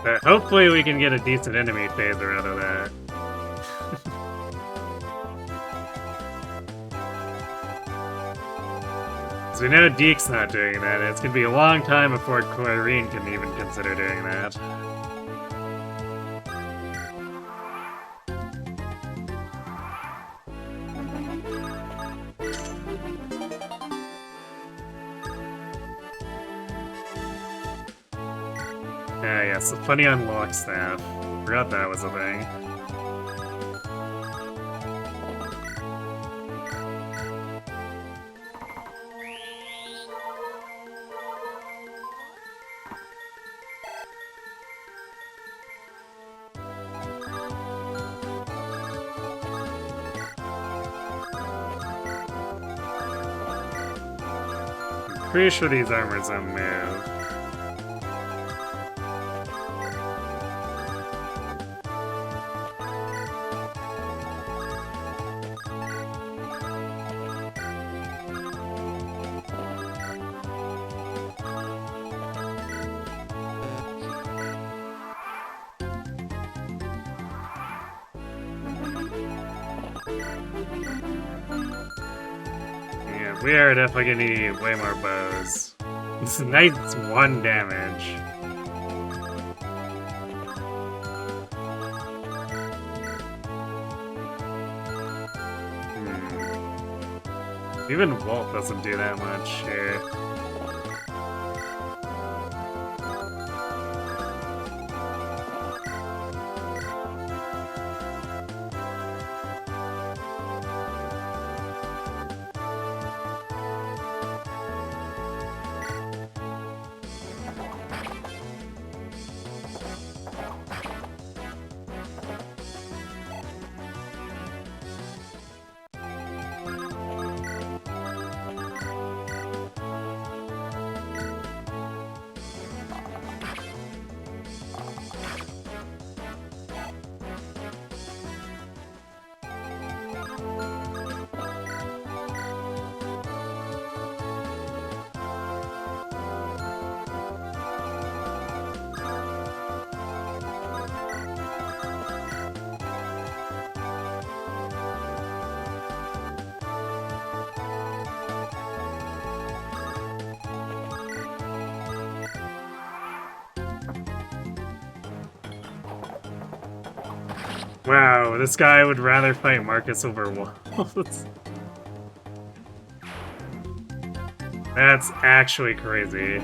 But hopefully we can get a decent enemy phaser out of that. So we know Deke's not doing that, and it's gonna be a long time before Chlorine can even consider doing that. Ah, yes, plenty on Lock Staff. Forgot that was a thing. I'm pretty sure these armors don't move. We are definitely gonna need way more bows. This knight's 1 damage. Even Wolt doesn't do that much here. Wow, this guy would rather fight Marcus over Wolt. That's actually crazy.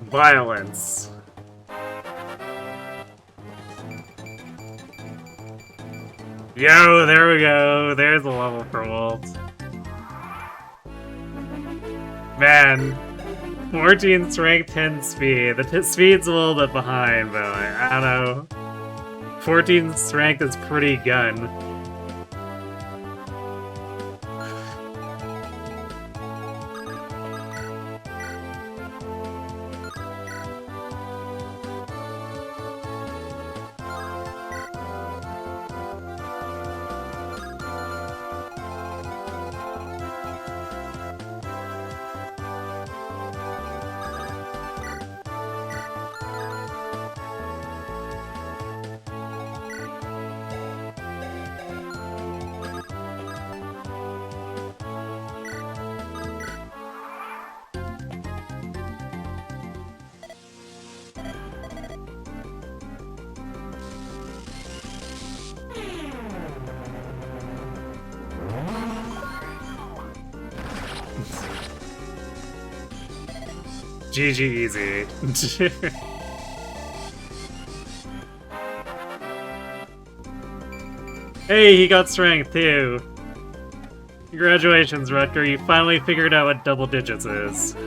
Violence. Yo, there we go. There's a level for Wolt. Man, 14 strength, 10 speed. The speed's a little bit behind, but I don't know. 14 strength is pretty gun. GG easy. Hey, he got strength too. Congratulations, Rutger. You finally figured out what double digits is.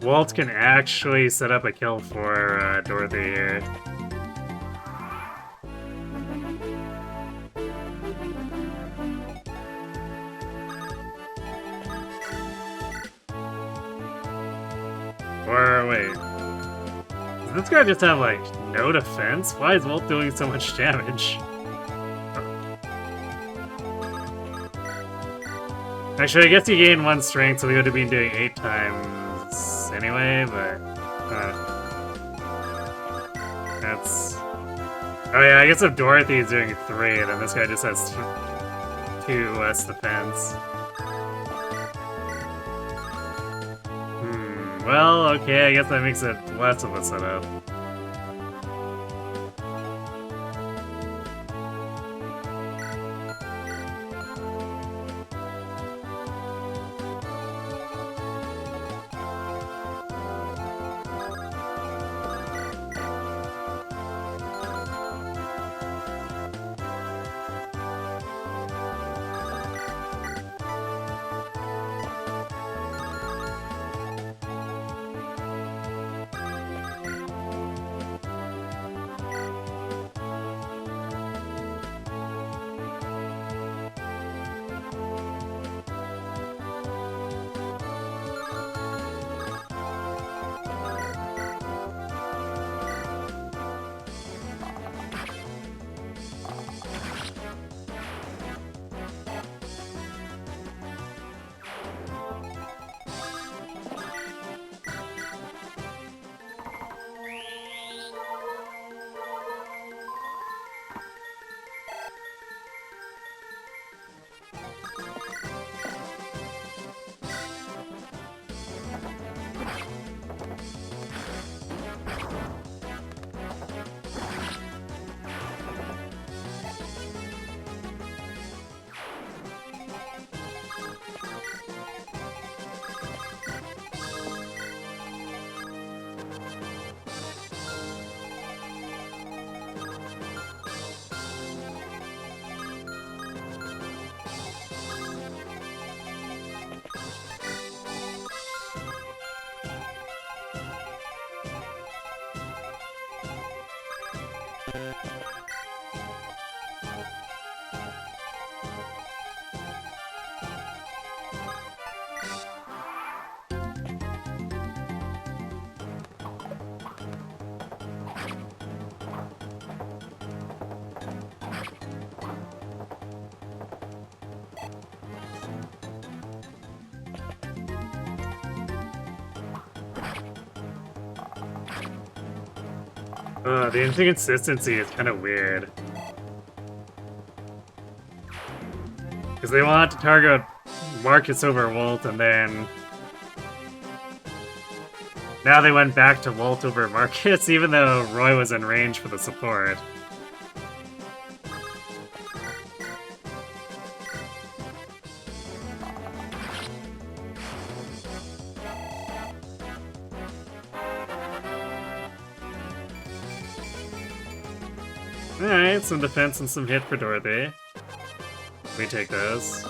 Wolt can actually set up a kill for Dorothy here. Or wait, does this guy just have like no defense? Why is Wolt doing so much damage? Actually, I guess he gained 1 strength, so he would have been doing 8 times anyway, but... that's... Oh yeah, I guess if Dorothy is doing 3, then this guy just has 2 less defense. Well, okay, I guess that makes it less of a setup. The inconsistency is kind of weird. Because they want to target Marcus over Wolt, and then... Now they went back to Wolt over Marcus, even though Roy was in range for the support. Alright, some defense and some hit for Dorothy. We take those.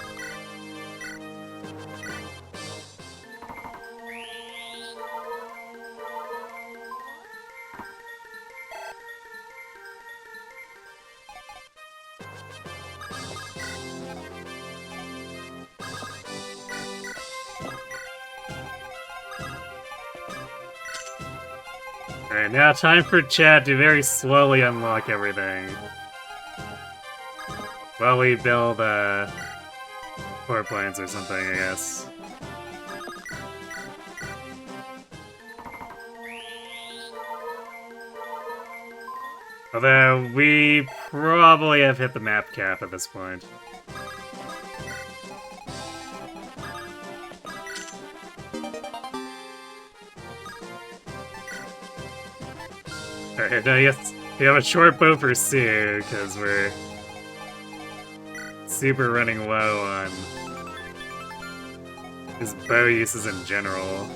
Alright, now time for Chad to very slowly unlock everything. While we build, 4 points or something, I guess. Although, we probably have hit the map cap at this point. Alright, now yes, we have a short bow for Sue, because we're super running low on his bow uses in general.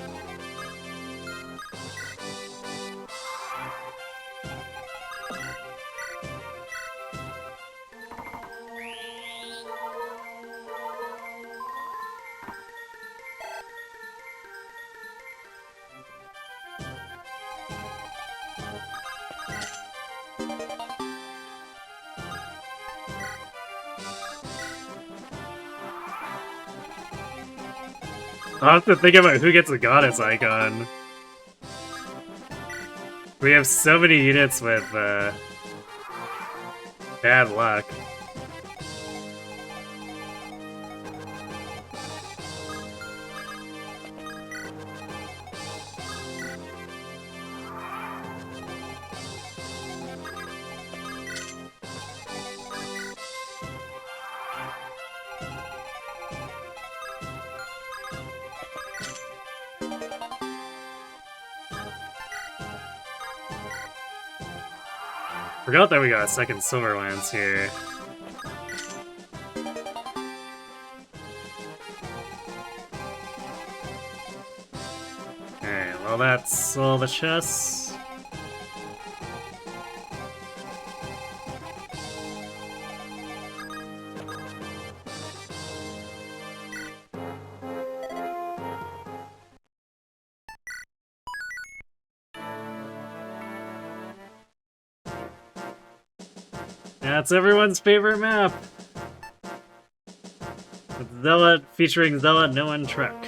I'll have to think about who gets a goddess icon. We have so many units with, bad luck. Forgot that we got a second Silver Lance here. Alright, well that's all the chests. That's everyone's favorite map! With Zealot featuring Zealot No One Truck.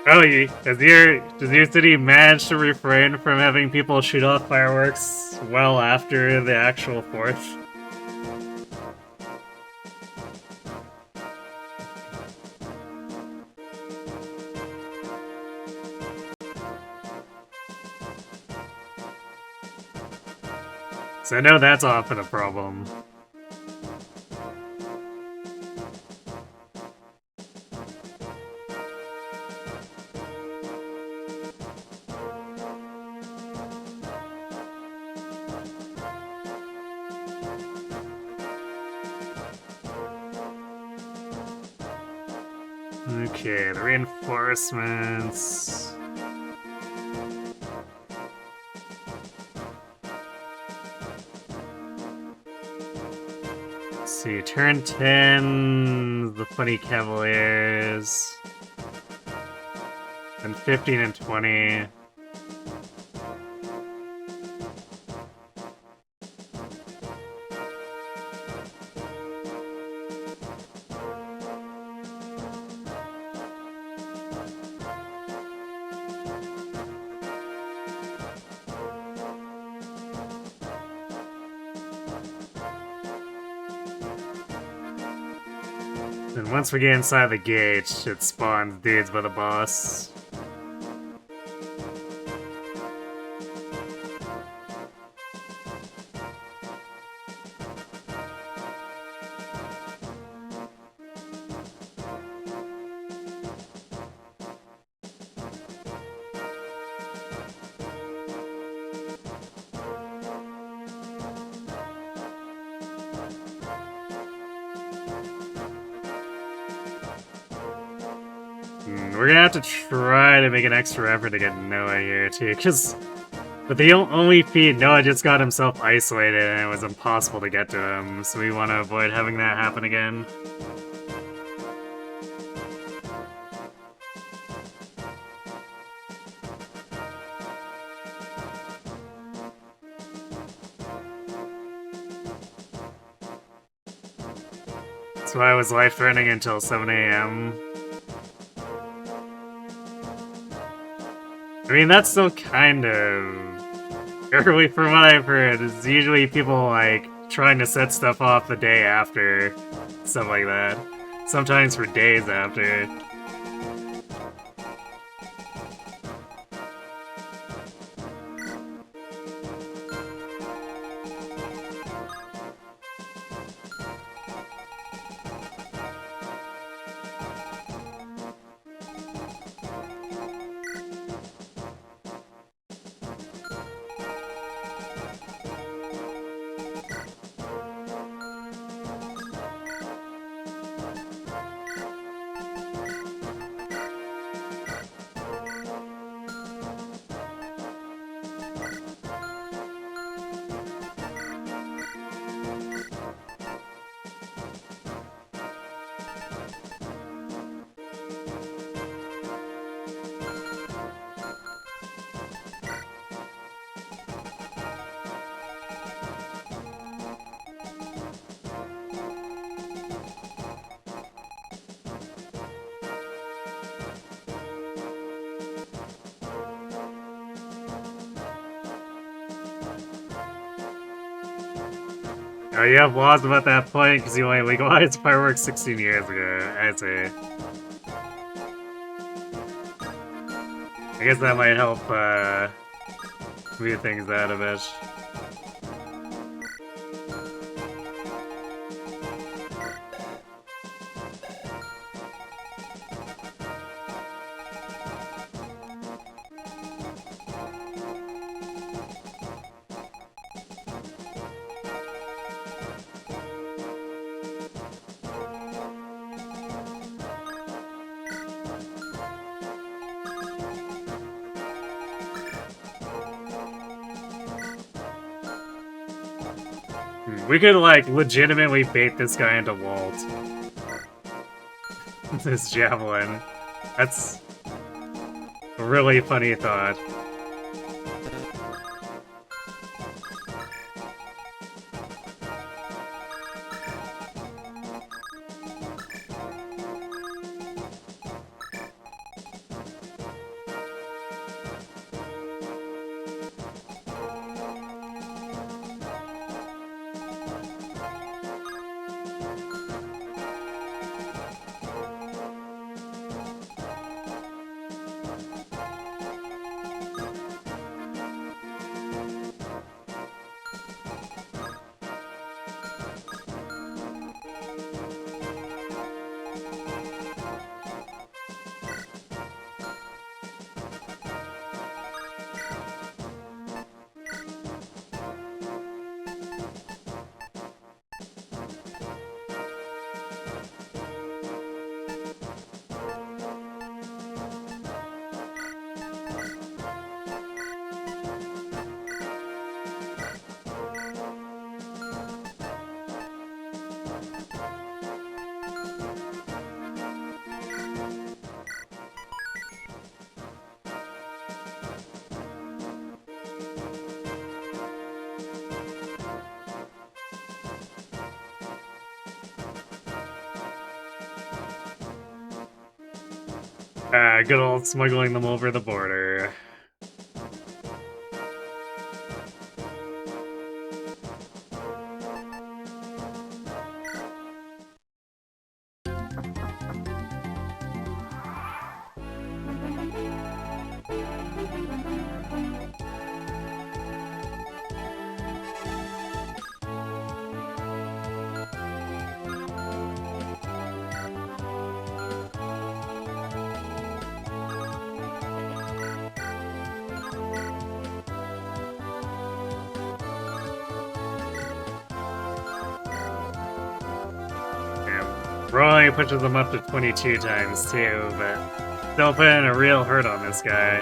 Oh, does your city manage to refrain from having people shoot off fireworks well after the actual 4th? So I know that's often a problem. Okay, the reinforcements. Let's see, turn 10, the Funny Cavaliers. Then 15 and 20. And once we get inside the gate, it spawns dudes by the boss. We're gonna have to try to make an extra effort to get Noah here too, because with the only feat, Noah just got himself isolated and it was impossible to get to him, so we want to avoid having that happen again. That's why I was life-threatening until 7 AM. I mean, that's still kind of early from what I've heard. It's usually people, like, trying to set stuff off the day after, stuff like that. Sometimes for days after. Oh, you have laws about that point because you only legalized fireworks 16 years ago, I see. I guess that might help, move things out a bit. We could, like, legitimately bait this guy into Wolt. This javelin. That's a really funny thought. Good old smuggling them over the border. Roy pushes them up to 22 times too, but still putting a real hurt on this guy.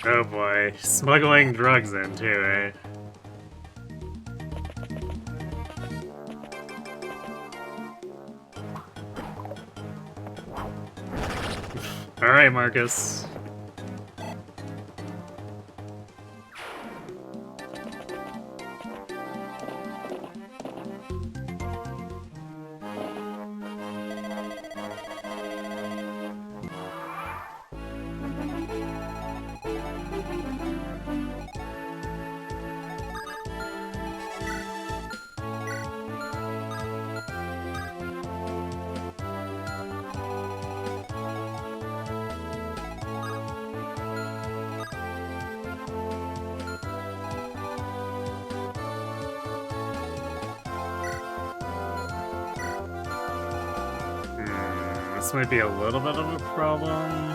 Oh boy, smuggling drugs in too, eh? Alright, Marcus. This might be a little bit of a problem.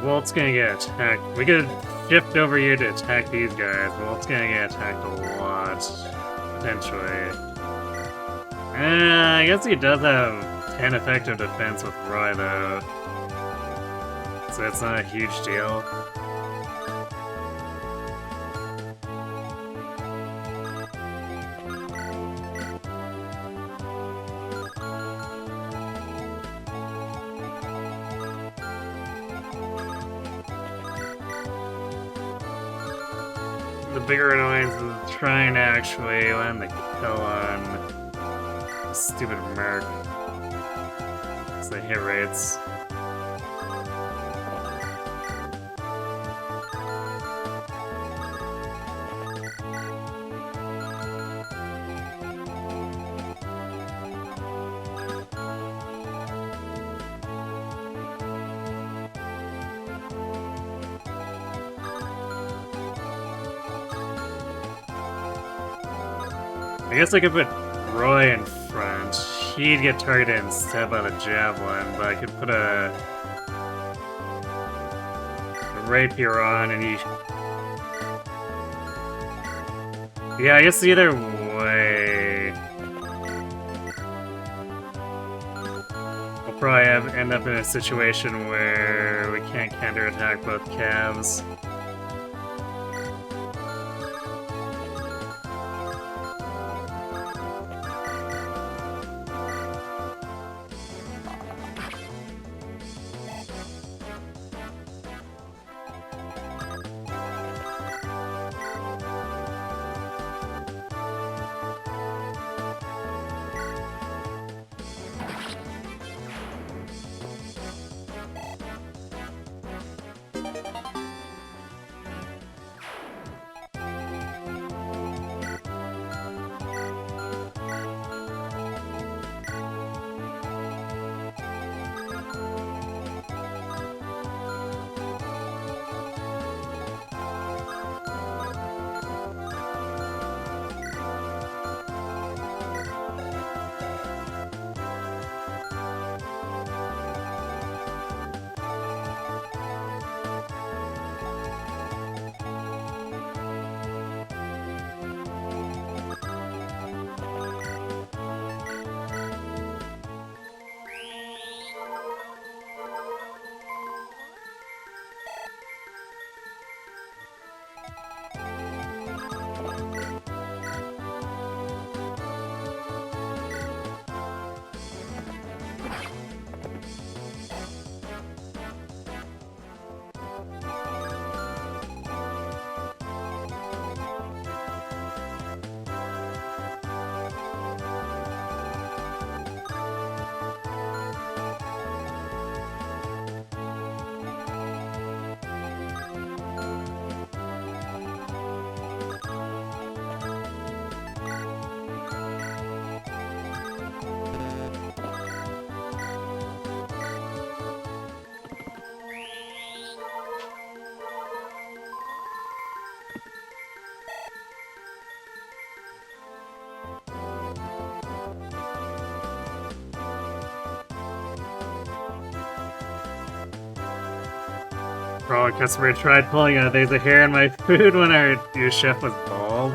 Wolt's gonna get attacked. We could shift over here to attack these guys. Wolt's gonna get attacked a lot, potentially. I guess he does have 10 effective defense with Roy, though. So it's not a huge deal. The bigger annoyance is trying to actually land the kill on stupid Merc. It's the hit rates. I guess I could put Roy in front. He'd get targeted instead by the javelin, but I could put a rapier on and he... Yeah, I guess either way... We'll probably end up in a situation where we can't counterattack both calves. Oh, a customer tried pulling a there's a hair in my food when your chef was bald.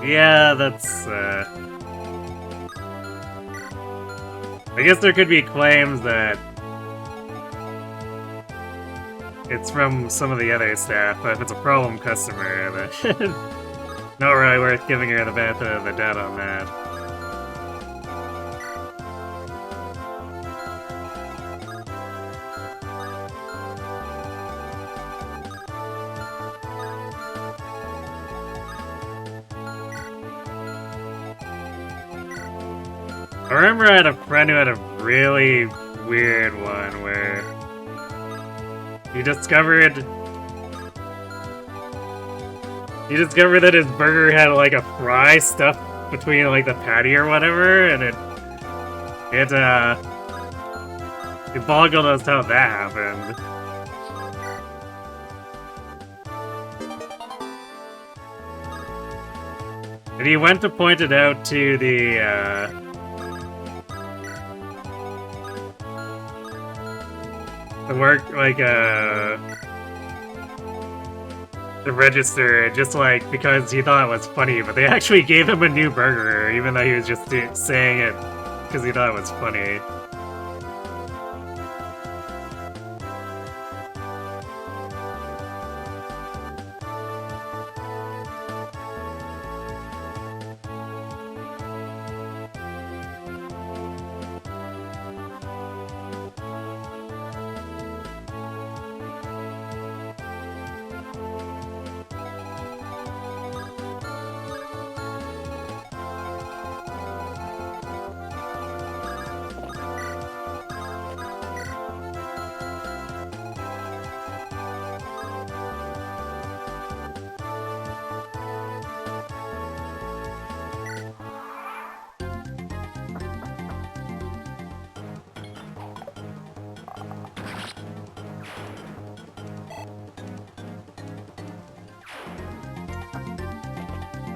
Yeah, that's, I guess there could be claims that it's from some of the other staff, but if it's a problem customer, then not really worth giving her the benefit of the doubt on that. I remember I had a friend who had a really weird one where he discovered that his burger had like a fry stuffed between like the patty or whatever, and it boggled us how that happened. And he went to point it out to the work, like, the register, just like, because he thought it was funny, but they actually gave him a new burger, even though he was just saying it because he thought it was funny.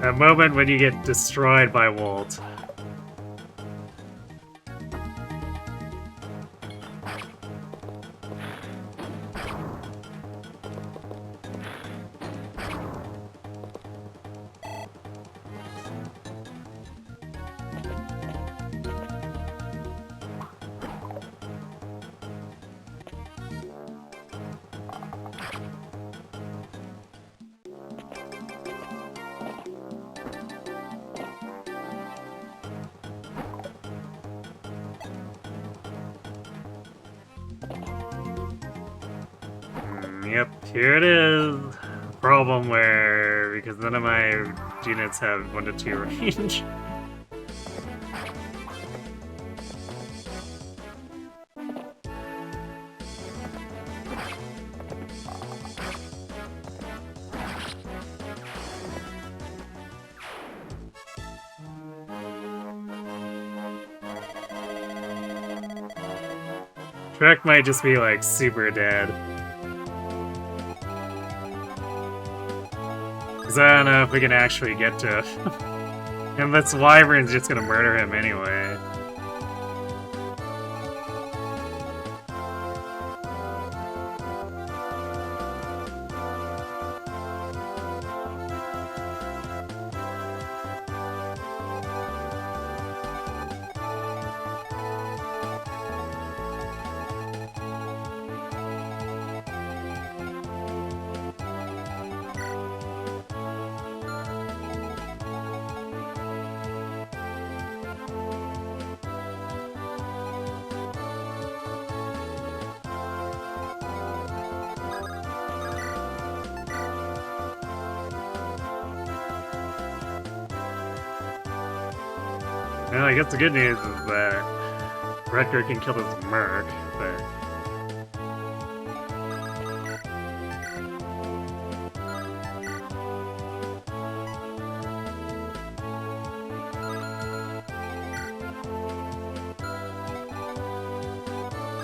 That moment when you get destroyed by Wolt. Yep, here it is. Problem where, because none of my units have 1 to 2 range. Trek might just be like super dead. Because I don't know if we can actually get to and this wyvern's just gonna murder him anyway. Well, I guess the good news is that Rutger can kill this merc, but...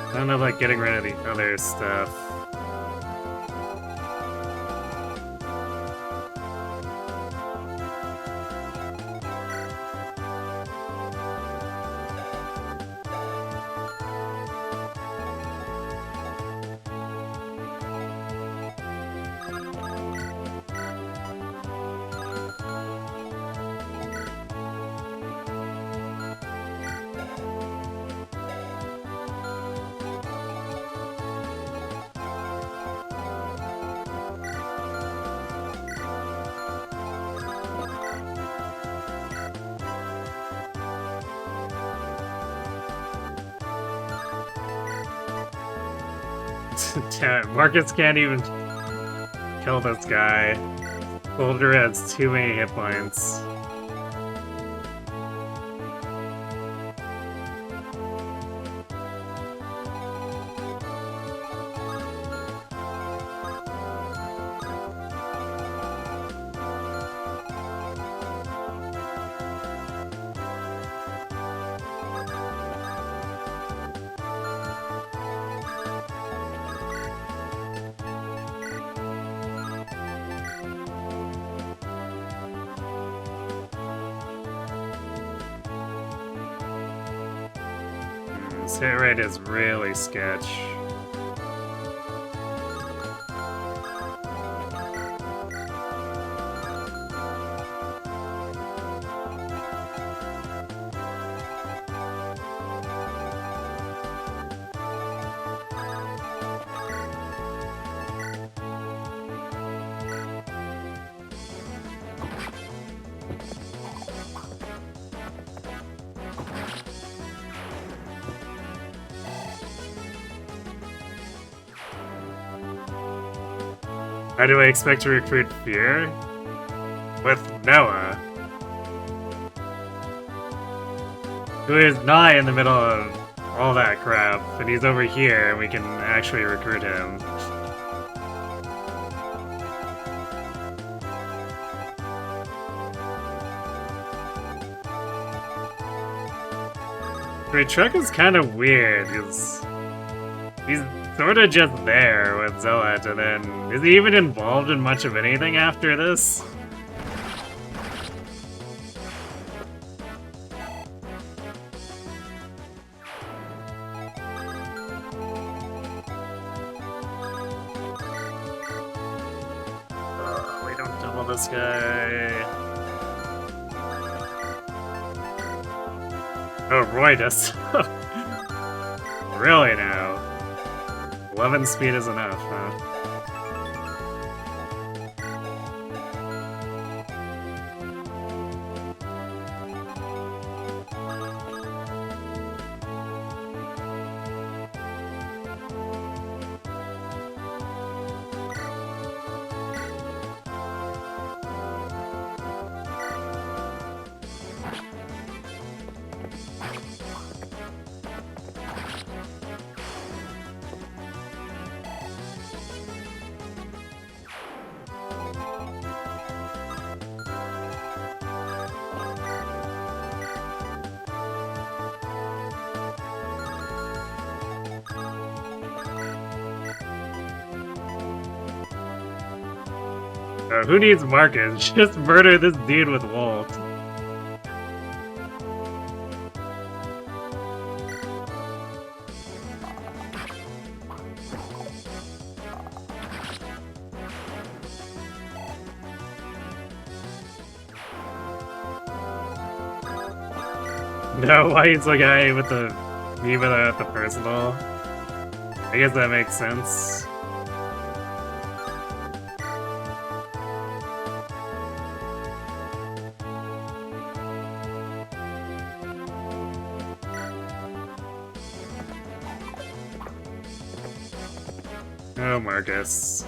I don't know, like, getting rid of the other stuff. Damn it, Marcus can't even kill this guy. Soldier has too many hit points. This hit rate is really sketch. How do I expect to recruit Fear? With Noah, who is not in the middle of all that crap, and he's over here and we can actually recruit him. I mean, Trek is kind of weird, because he's sort of just there with Zealot, and then is he even involved in much of anything after this? this guy. Oh, Roy does. Really now? 11 speed is enough, huh? Who needs Marcus? Just murder this dude with Wolt. No, why is the guy with the me without the personal? I guess that makes sense. Oh, Marcus.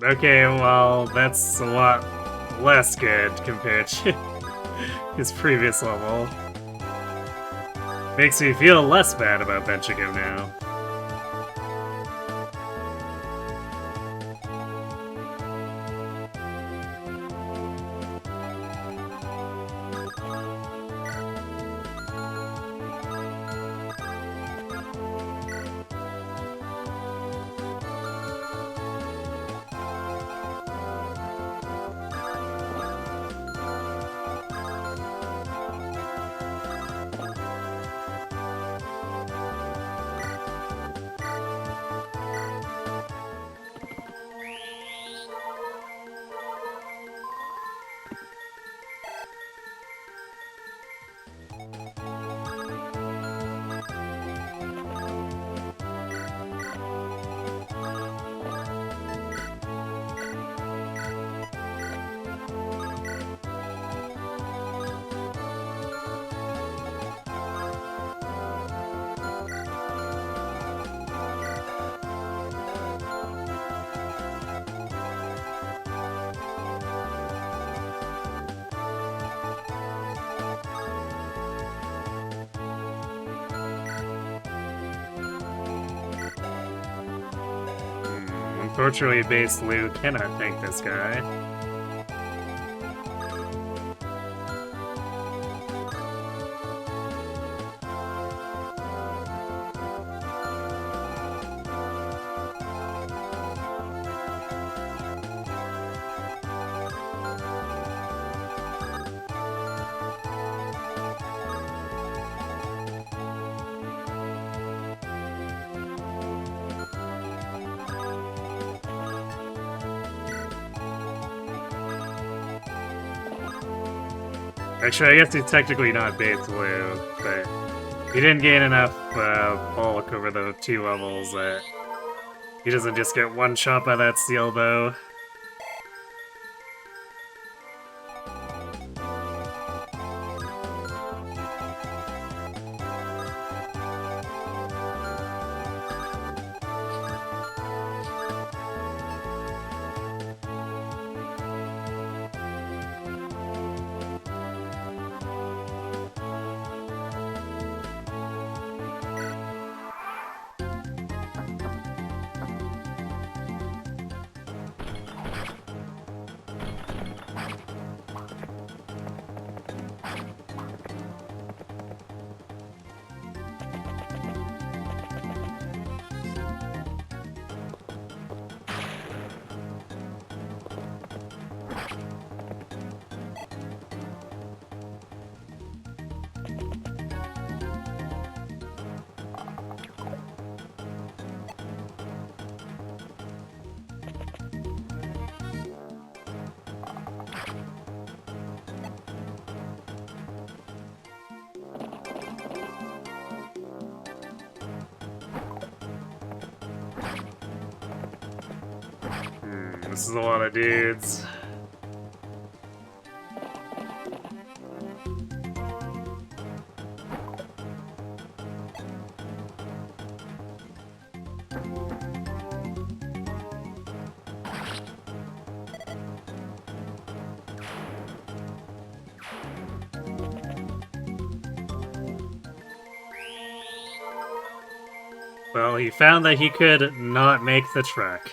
Okay, well, that's a lot less good compared to his previous level. Makes me feel less bad about benching him now. Unfortunately, base Lou cannot tank this guy. Actually, I guess he's technically not base Lou, but he didn't gain enough bulk over the 2 levels that he doesn't just get one shot by that steel bow. This is a lot of dudes. Well, he found that he could not make the trek.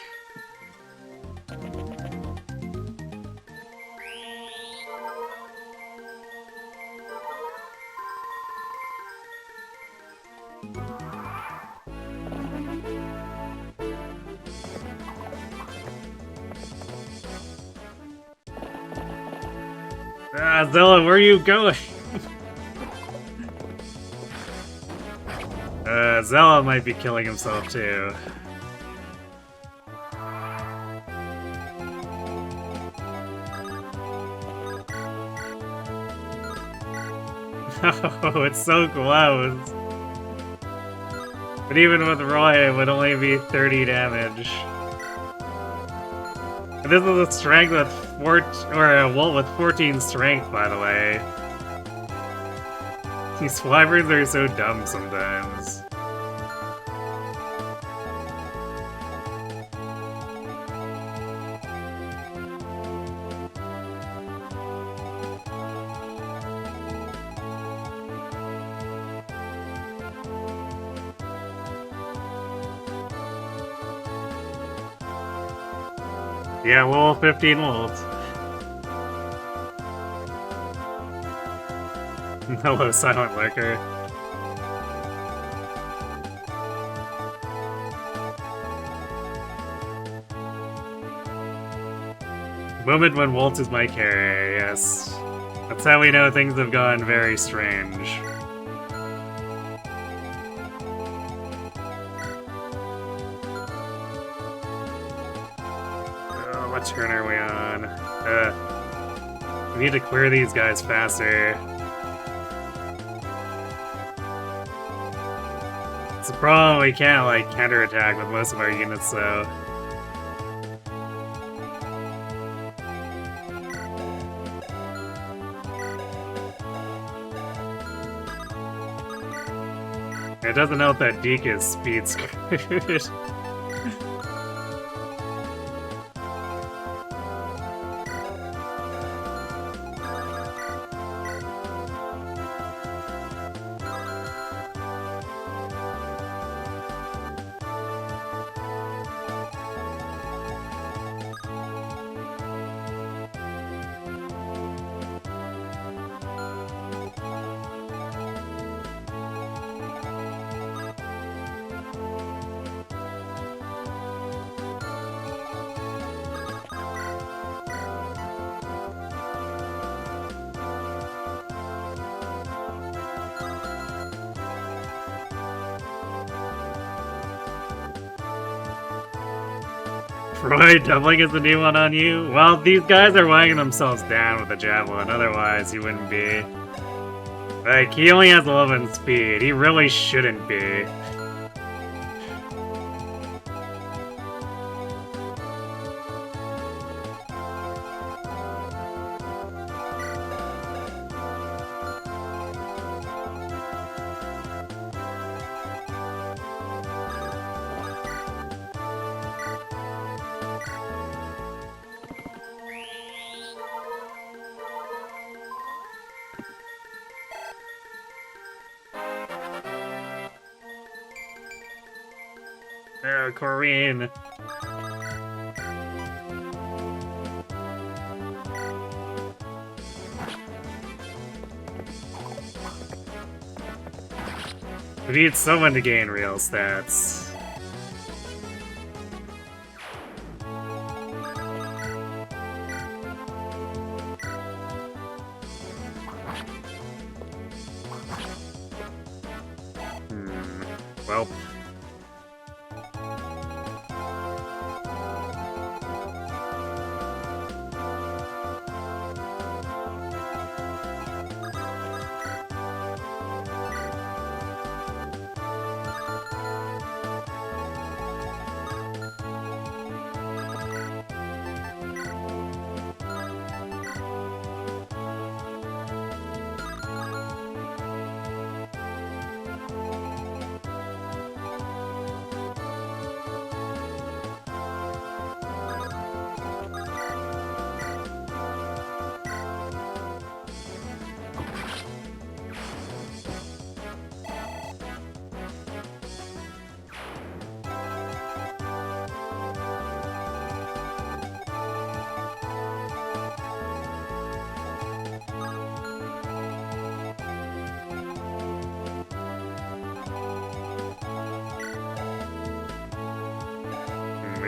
Ah, Zella, where are you going? Zella might be killing himself too. No, it's so close. But even with Roy, it would only be 30 damage. And this is a strength with a Wolt with 14 strength, by the way. These wyverns are so dumb sometimes. Yeah, well, 15 volts. Hello, Silent Lurker. Moment when Wolt is my carrier, yes. That's how we know things have gone very strange. What turn are we on? We need to clear these guys faster. It's a problem we can't, like, counterattack with most of our units, though. It doesn't help that Deke is speed screwed. Roy, doubling is the new one on you? Well, these guys are weighing themselves down with a javelin, otherwise he wouldn't be. Like, he only has 11 speed, he really shouldn't be. Oh, Corrine. We need someone to gain real stats. Well.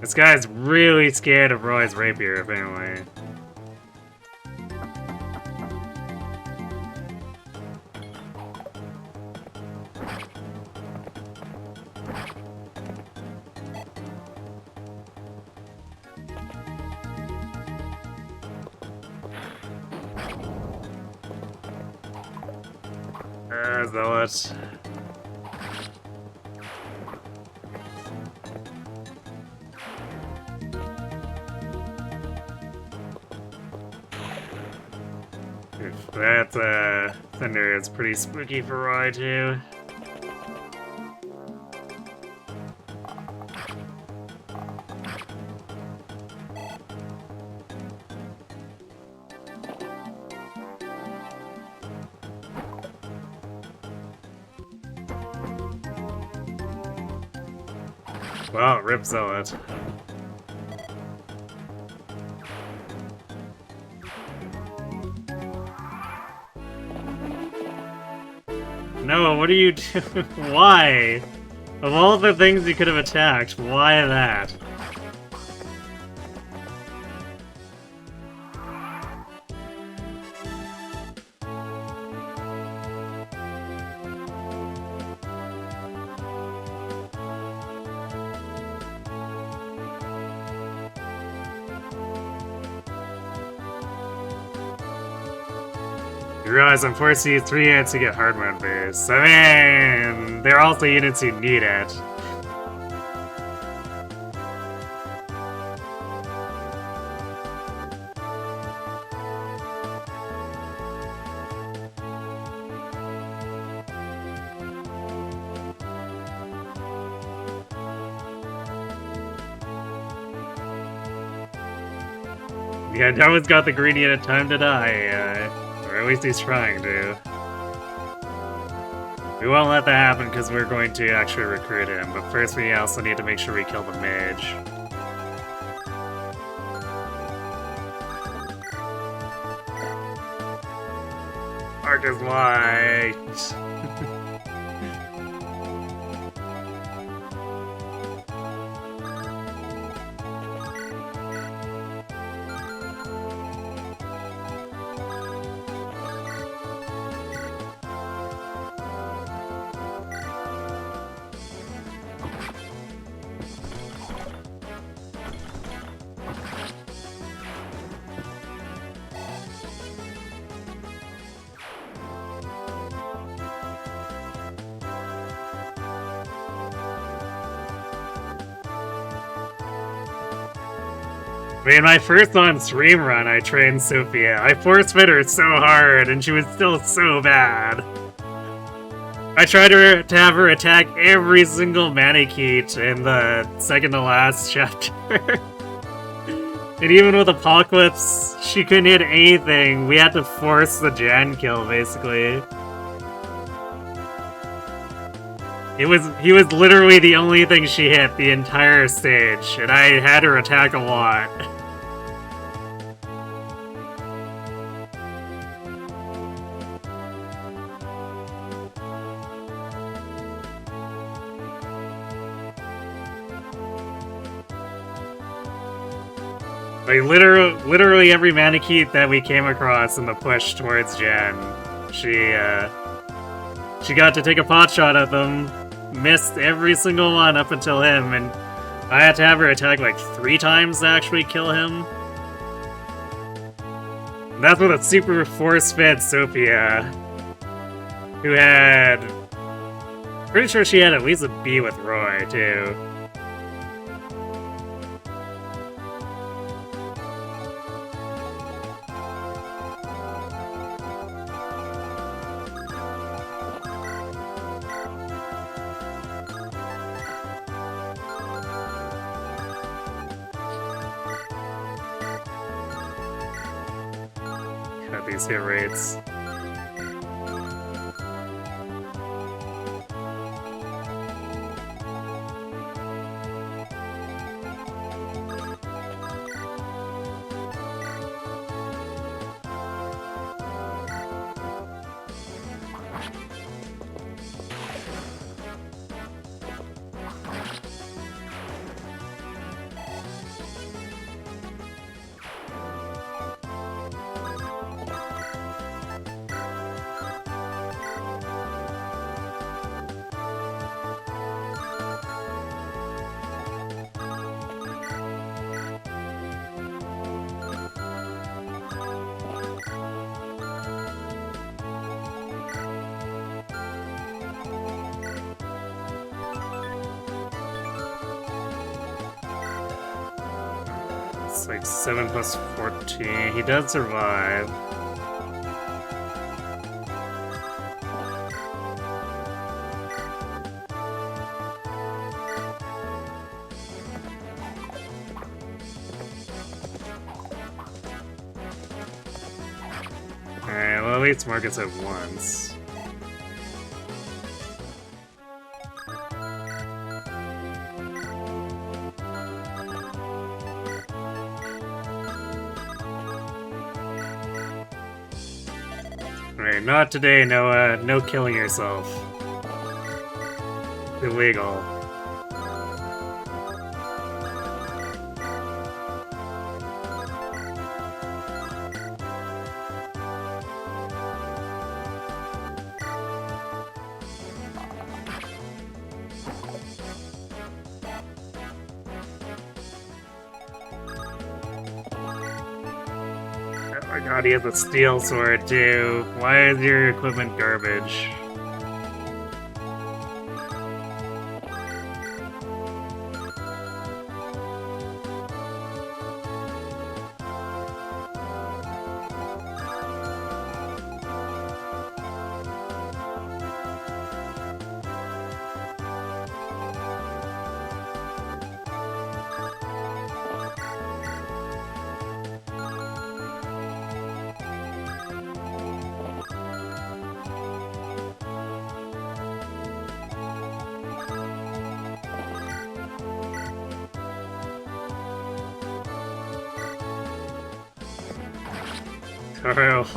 This guy's really scared of Roy's rapier, apparently. Zealot. That thunder is pretty spooky for Roy too. Well, rip Zealot. No, what are you doing? Why? Of all the things you could have attacked, why that? You realize I'm forced to use 3 units to get hard mode boost. I mean, they're also units who need it. Yeah, Darwin's got the green unit time to die, or at least he's trying to. We won't let that happen because we're going to actually recruit him, but first we also need to make sure we kill the mage. Mark is white. I mean, my first on-stream run, I trained Sophia. I force-fed her so hard, and she was still so bad. I tried to have her attack every single Manakete in the second-to-last chapter. And even with Apocalypse, she couldn't hit anything. We had to force the Jan kill, basically. He was literally the only thing she hit the entire stage, and I had her attack a lot. Like, literally every Manakete that we came across in the push towards Jan, she got to take a pot shot at them, missed every single one up until him, and I had to have her attack like 3 times to actually kill him. And that's with a super force-fed Sophia, who had... Pretty sure she had at least a B with Roy, too. These hit rates. It's like 7 plus 14. He does survive. Alright, well at least Marcus at once. Alright, not today, Noah. No killing yourself. Illegal. Oh my god, he has a steel sword too. Why is your equipment garbage?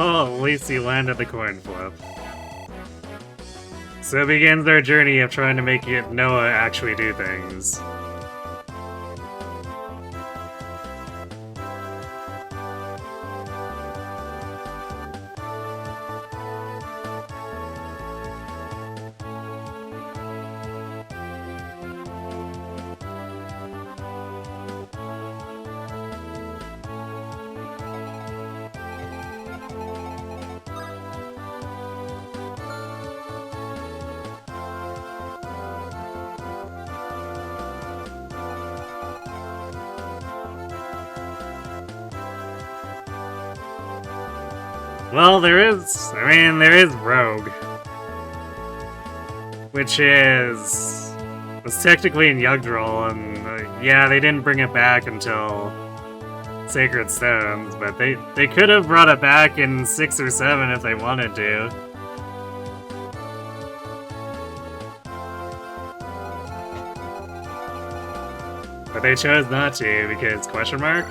Oh, at least he landed the coin flip. So begins our journey of trying to make Noah actually do things. Well, there is Rogue. Which was technically in Yggdrasil, and yeah, they didn't bring it back until Sacred Stones, but they could have brought it back in 6 or 7 if they wanted to. But they chose not to, because question mark?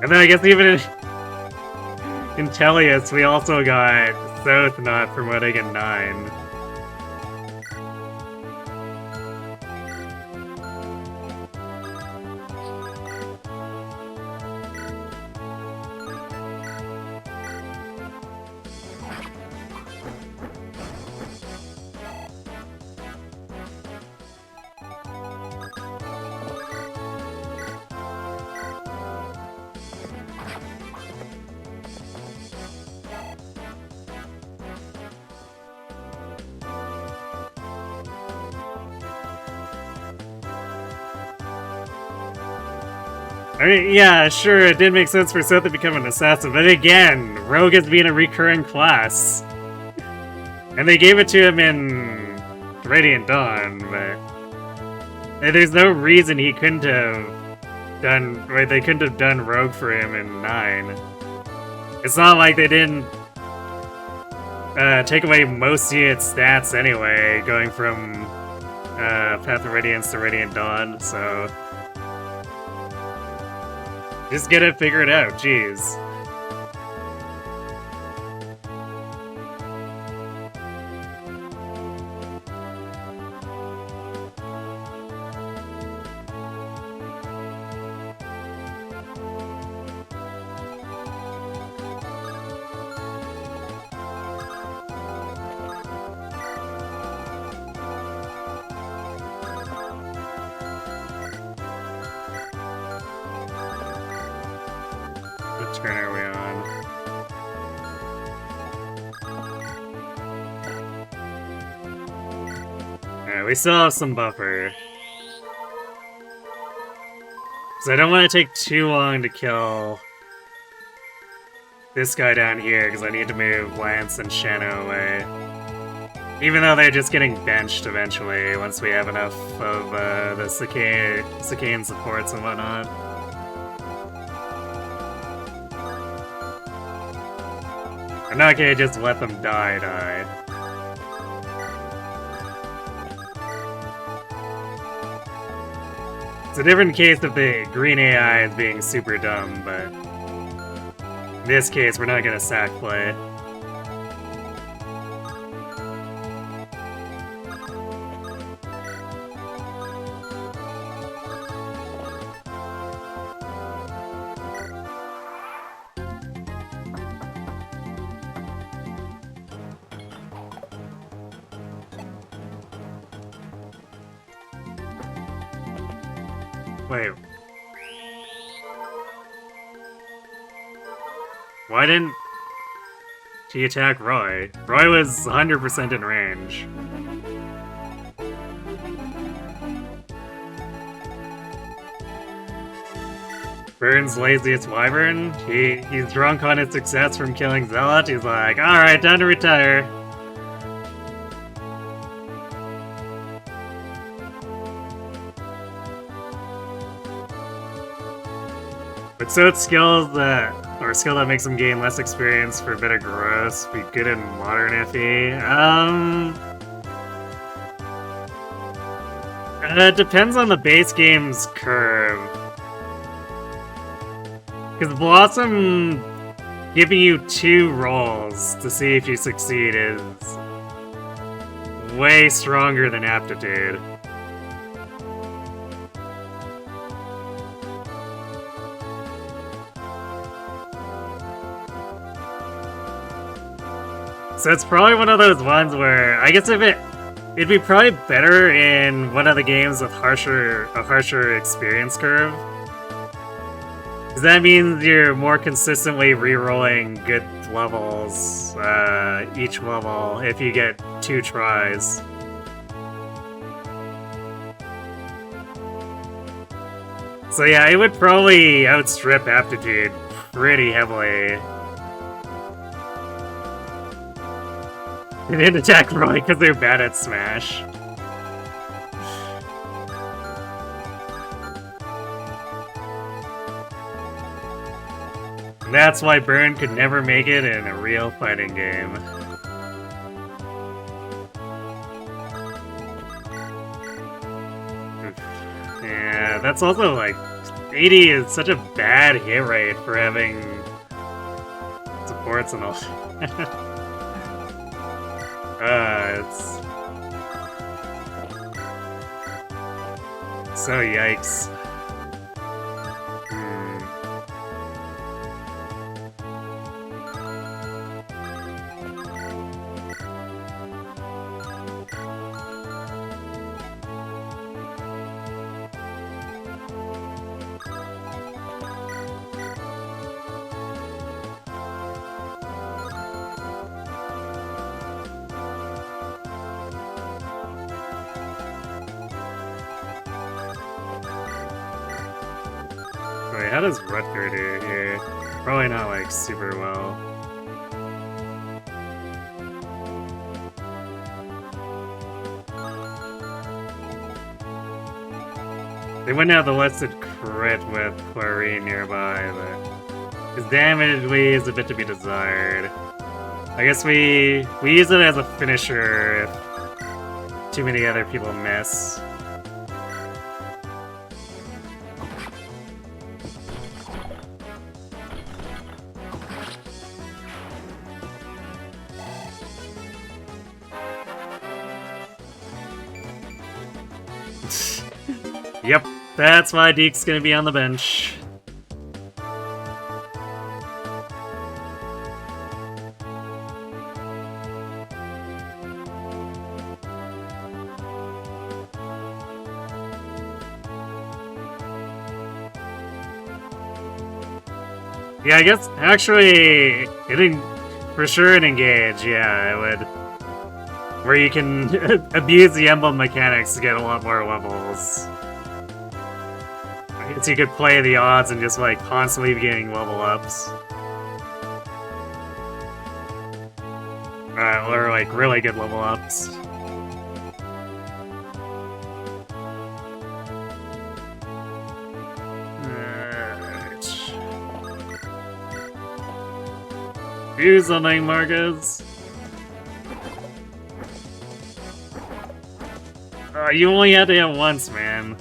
And then I guess even in Tellius, we also got Thoth not promoting in 9. I mean, yeah, sure, it did make sense for Seth to become an assassin, but again, Rogue has been a recurring class. And they gave it to him in Radiant Dawn, but there's no reason he couldn't have done, right, they couldn't have done Rogue for him in 9. It's not like they didn't take away most of its stats anyway, going from Path of Radiance to Radiant Dawn, so just get it figured out, jeez. What turn are we on? Alright, we still have some buffer. So I don't want to take too long to kill this guy down here, because I need to move Lance and Shanna away. Even though they're just getting benched eventually, once we have enough of the Sacaen supports and whatnot. I'm not gonna just let them die. It's a different case if the green AI is being super dumb, but in this case, we're not gonna sack play. Wait. Why didn't he attack Roy? Roy was 100% in range. Burns' laziest wyvern? He's drunk on his success from killing Zealot. He's like, alright, time to retire. But so it's skills that, or a skill that makes him gain less experience for a bit of gross, be good in modern FE. It depends on the base game's curve. Because Blossom giving you 2 rolls to see if you succeed is way stronger than Aptitude. So it's probably one of those ones where, I guess it'd be probably better in one of the games with a harsher experience curve. Because that means you're more consistently re-rolling good levels each level if you get 2 tries. So yeah, it would probably outstrip Aptitude pretty heavily. They didn't attack Roy because they're bad at Smash. And that's why Burn could never make it in a real fighting game. Yeah, that's also like 80 is such a bad hit rate for having supports and all. It's so yikes. Wait, how does Rutger do here? Probably not, like, super well. They wouldn't have the listed crit with Clarine nearby, but his damage leaves a bit to be desired. I guess we use it as a finisher if too many other people miss. Yep, that's why Deke's gonna be on the bench. Yeah, I guess actually, for sure an engage, yeah, it would. Where you can abuse the emblem mechanics to get a lot more levels. I guess you could play the odds and just like constantly be getting level ups. Or like really good level ups. Do something, Marcus. You only had to hit once, man.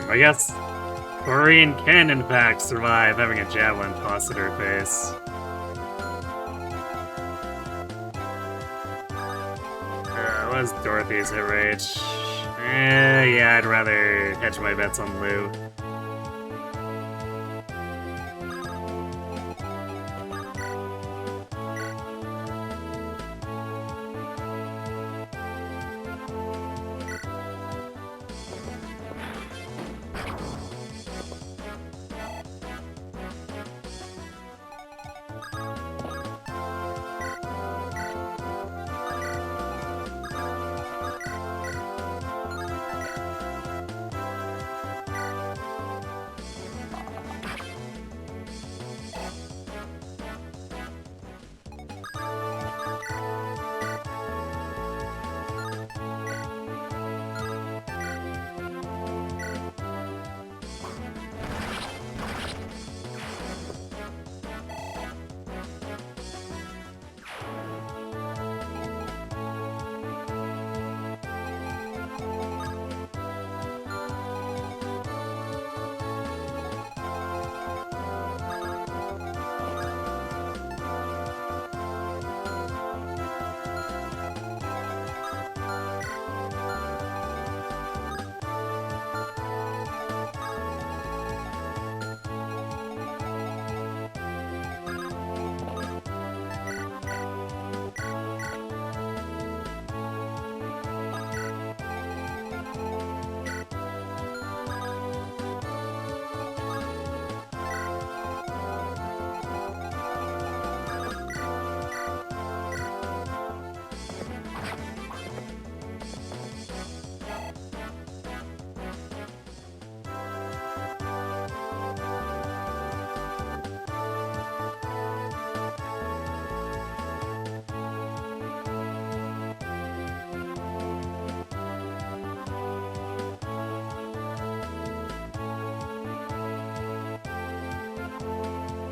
I guess Corrine can, in fact, survive having a javelin tossed at her face. What is Dorothy's hit rate? Yeah, I'd rather hedge my bets on Lou.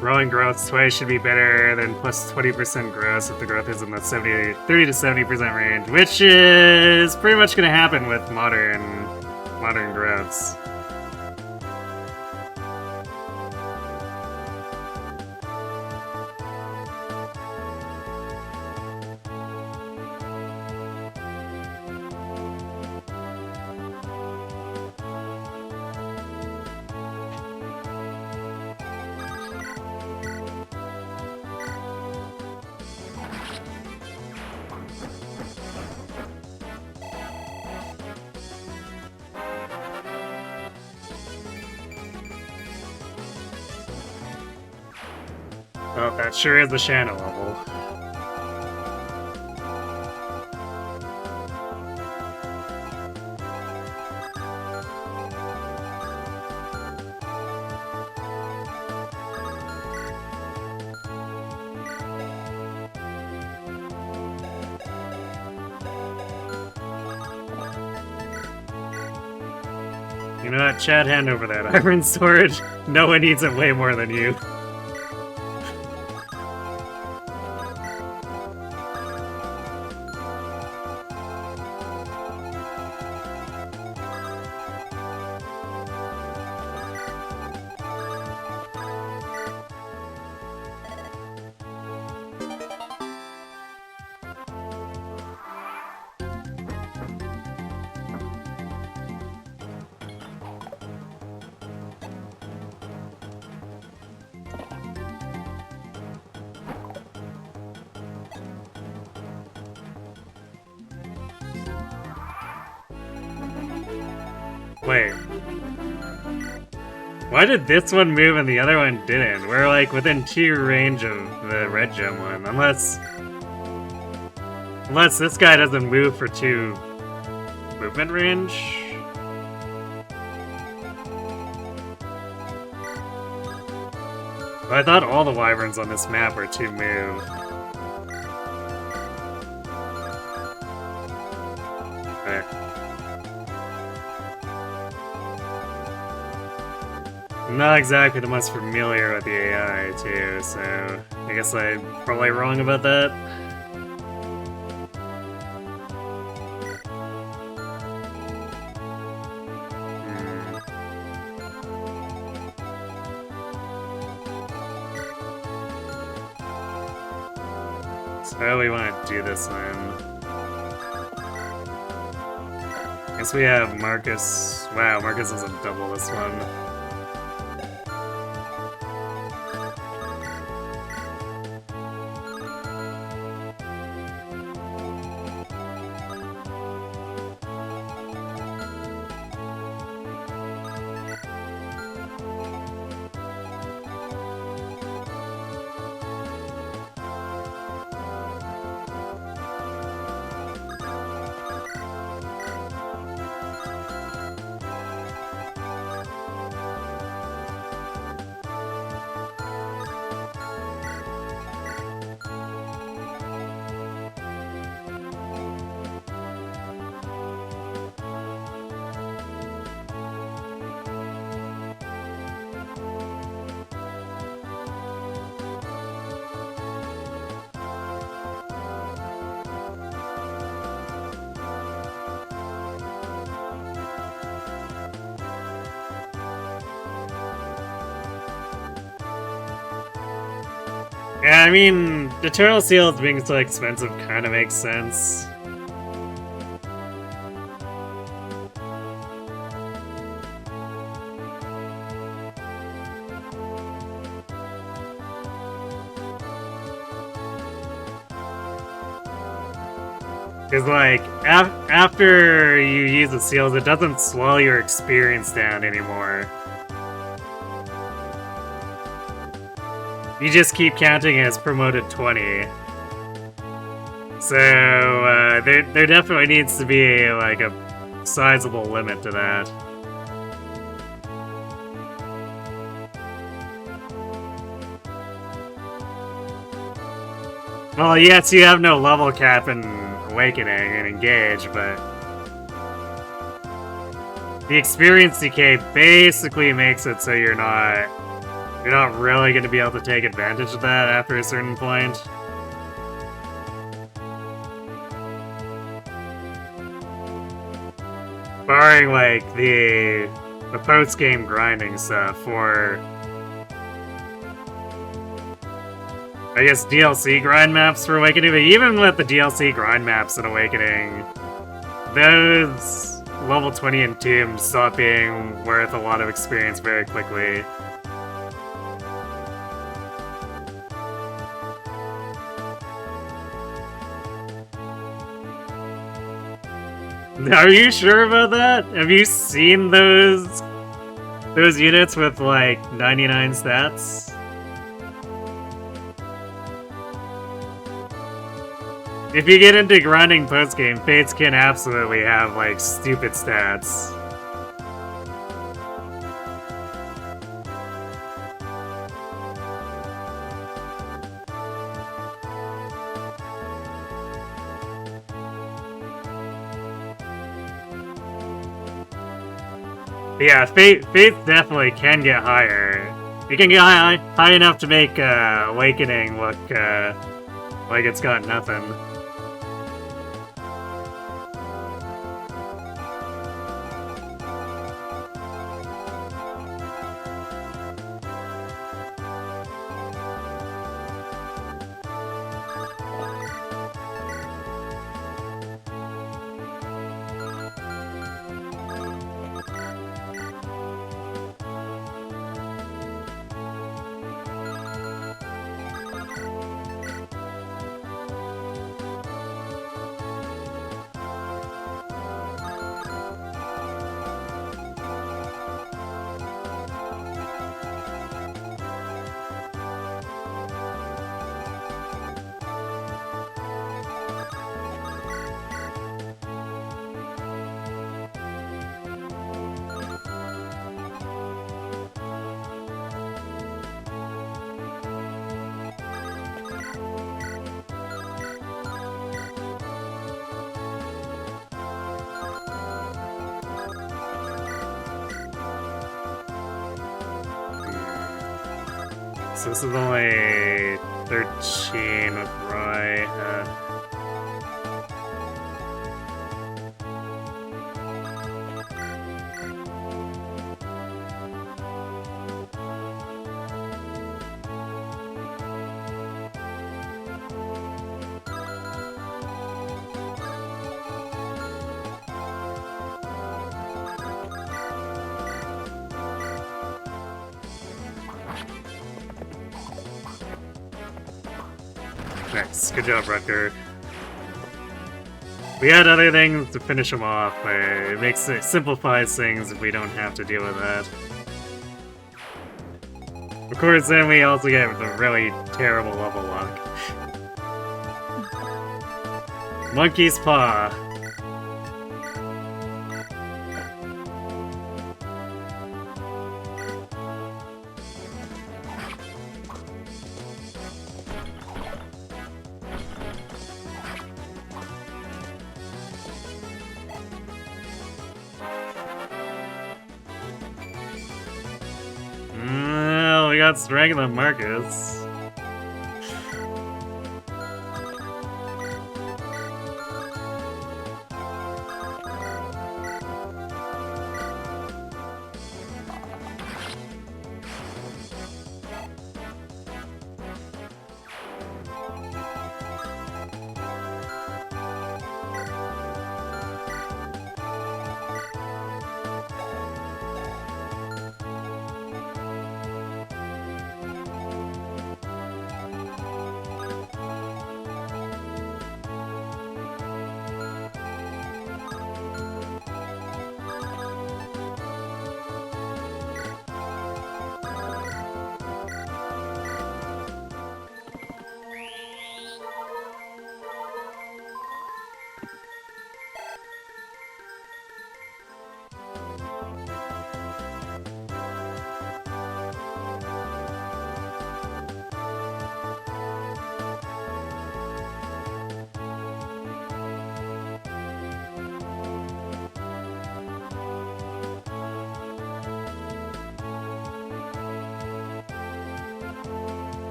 Rolling growth twice should be better than plus 20% growth if the growth is in the 30 to 70% range, which is pretty much going to happen with modern growths. Well, that sure is the Shanna level. You know what? Chad, hand over that iron sword. No one needs it way more than you. Wait. Why did this one move and the other one didn't? We're like within 2 range of the red gem one. Unless this guy doesn't move for 2 movement range. I thought all the wyverns on this map are 2 move. Okay. I'm not exactly the most familiar with the AI too, so I guess I'm probably wrong about that. So we want to do this one. Guess we have Marcus. Wow, Marcus doesn't double this one. Yeah, I mean, Eternal Seals being so expensive kind of makes sense. Because, like, after you use the seals, it doesn't slow your experience down anymore. You just keep counting as promoted 20. So, there definitely needs to be, like, a sizable limit to that. Well, yes, you have no level cap in Awakening and Engage, but the experience decay basically makes it so you're not really going to be able to take advantage of that after a certain point. Barring, like, the post-game grinding stuff for, I guess, DLC grind maps for Awakening, but even with the DLC grind maps in Awakening, those level 20 entombs stop being worth a lot of experience very quickly. Are you sure about that? Have you seen those units with, like, 99 stats? If you get into grinding post-game, Fates can absolutely have, like, stupid stats. Yeah, Fate definitely can get higher. You can get high enough to make Awakening look like it's got nothing. So this is only 13 with Roy. Nice. Good job, Rutger. We had other things to finish them off, but it simplifies things if we don't have to deal with that. Of course, then we also get the really terrible level lock. Monkey's Paw. Well, we got Strangling Marcus.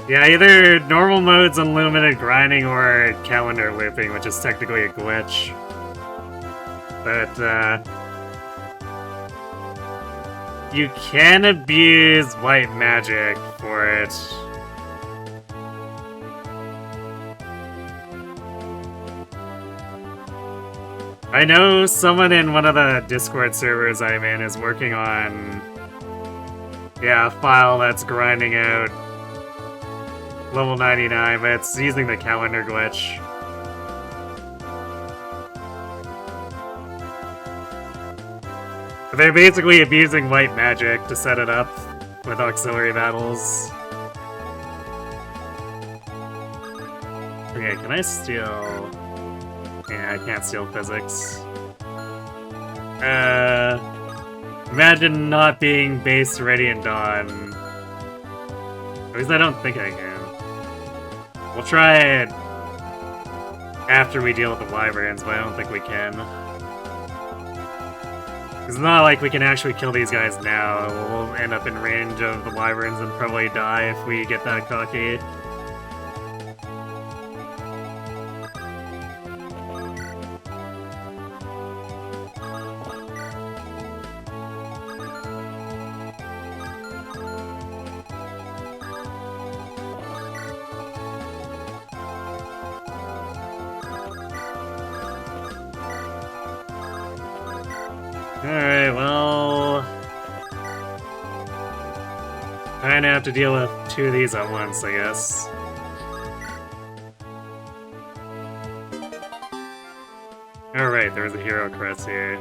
Yeah, either normal mode's unlimited grinding or calendar looping, which is technically a glitch. But, you can abuse white magic for it. I know someone in one of the Discord servers I'm in is working on, yeah, a file that's grinding out level 99, but it's using the calendar glitch. But they're basically abusing white magic to set it up with auxiliary battles. Okay, can I steal... Yeah, I can't steal physics. Imagine not being base Radiant Dawn. At least I don't think I can. We'll try it after we deal with the Wyverns, but I don't think we can. It's not like we can actually kill these guys now. We'll end up in range of the Wyverns and probably die if we get that cocky. Alright, well... I kinda have to deal with two of these at once, I guess. Alright, there was a hero crest here.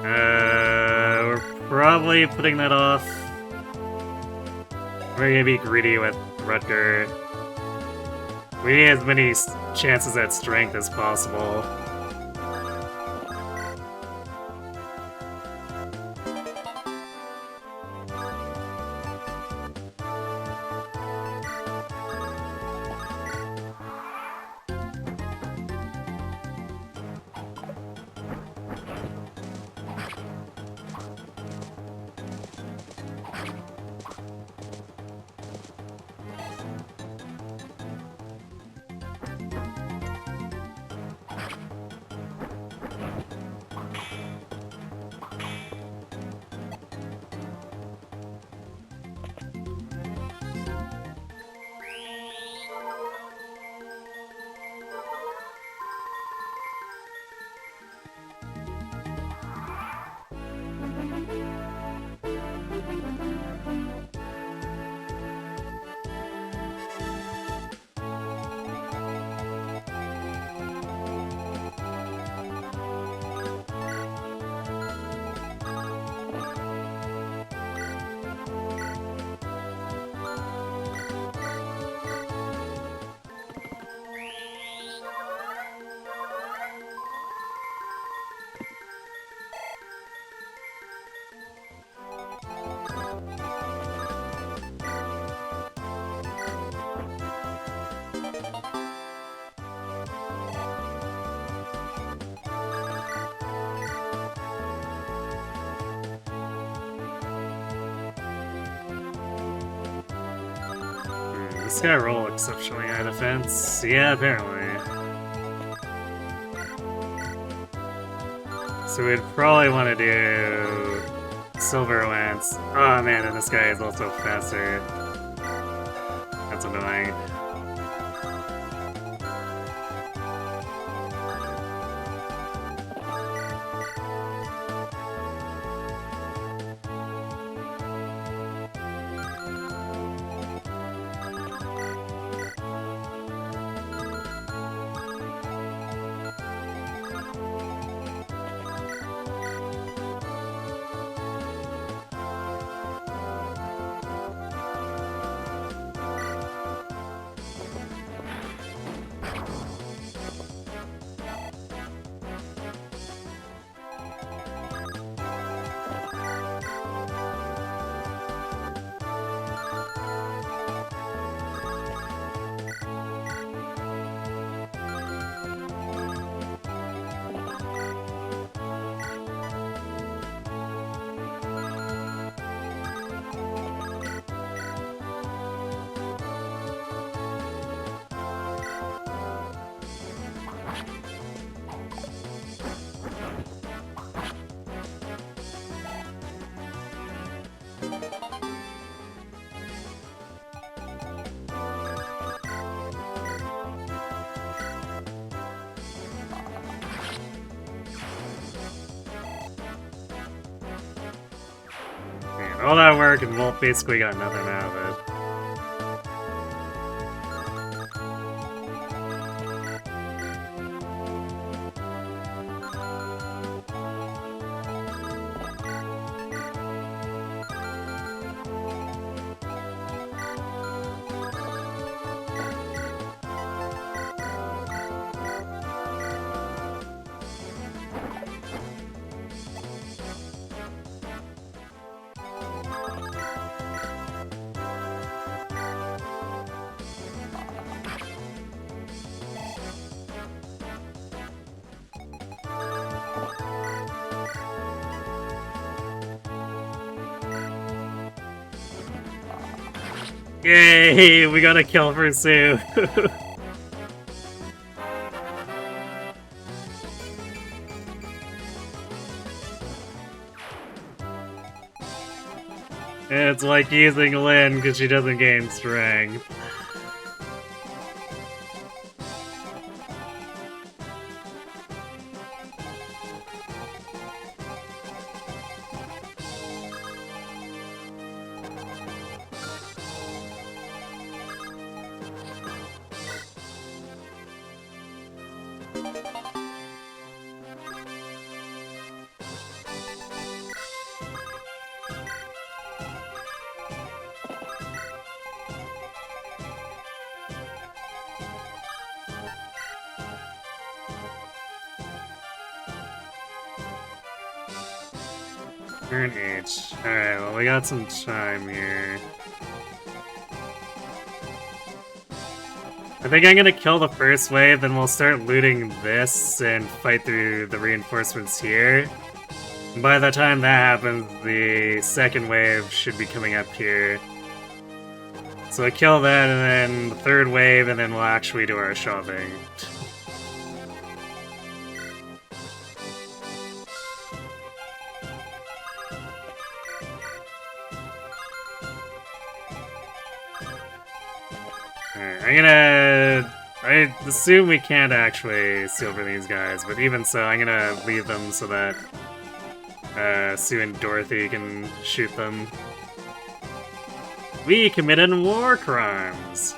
We're probably putting that off. We're gonna be greedy with Rutger. We need as many chances at strength as possible. This guy roll exceptionally high defense. Yeah, apparently. So we'd probably want to do Silver Lance. Oh man, and this guy is also faster. That's annoying. Man, all that work and Wolt basically got nothing out of it. Yay! We got a kill for Sue! It's like using Lynn because she doesn't gain strength. Turn H. Alright, well, we got some time here. I think I'm gonna kill the first wave, then we'll start looting this and fight through the reinforcements here. And by the time that happens, the second wave should be coming up here. So I kill that, and then the third wave, and then we'll actually do our shopping. I assume we can't actually silver these guys, but even so, I'm gonna leave them so that Sue and Dorothy can shoot them. We committed war crimes!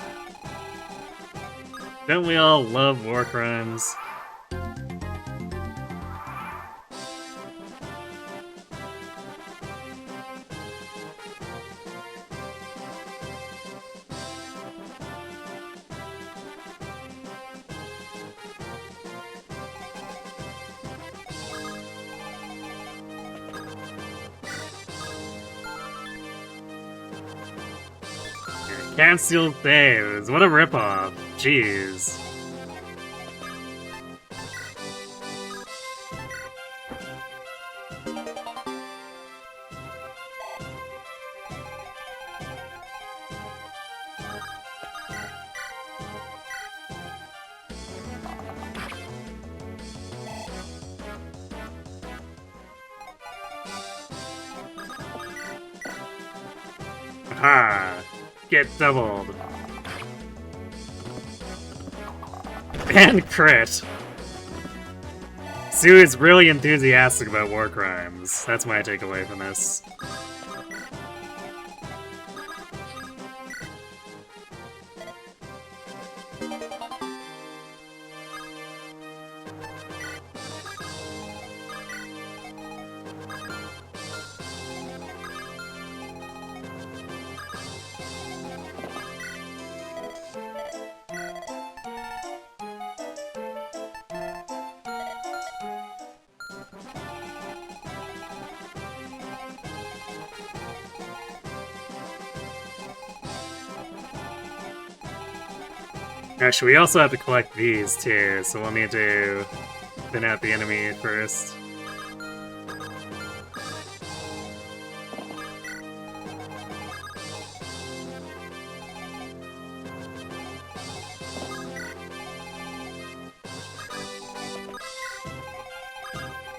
Don't we all love war crimes? Can't steal saves. What a ripoff. Jeez. Haha! Get doubled. And crit. Sue is really enthusiastic about war crimes. That's my takeaway from this. Actually, we also have to collect these too, so we'll need to thin out the enemy first.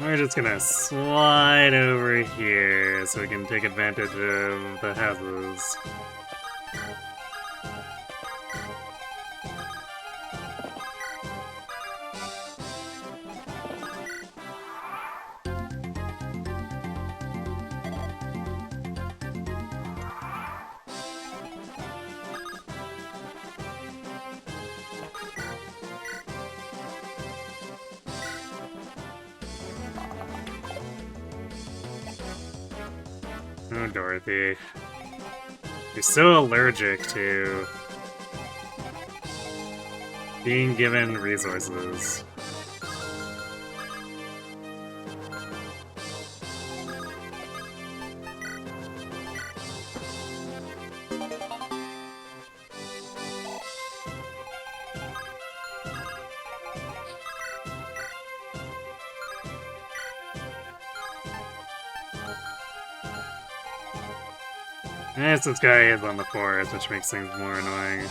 We're just gonna slide over here so we can take advantage of the houses. Oh, Dorothy. You're so allergic to being given resources. Yes, this guy is on the forest, which makes things more annoying.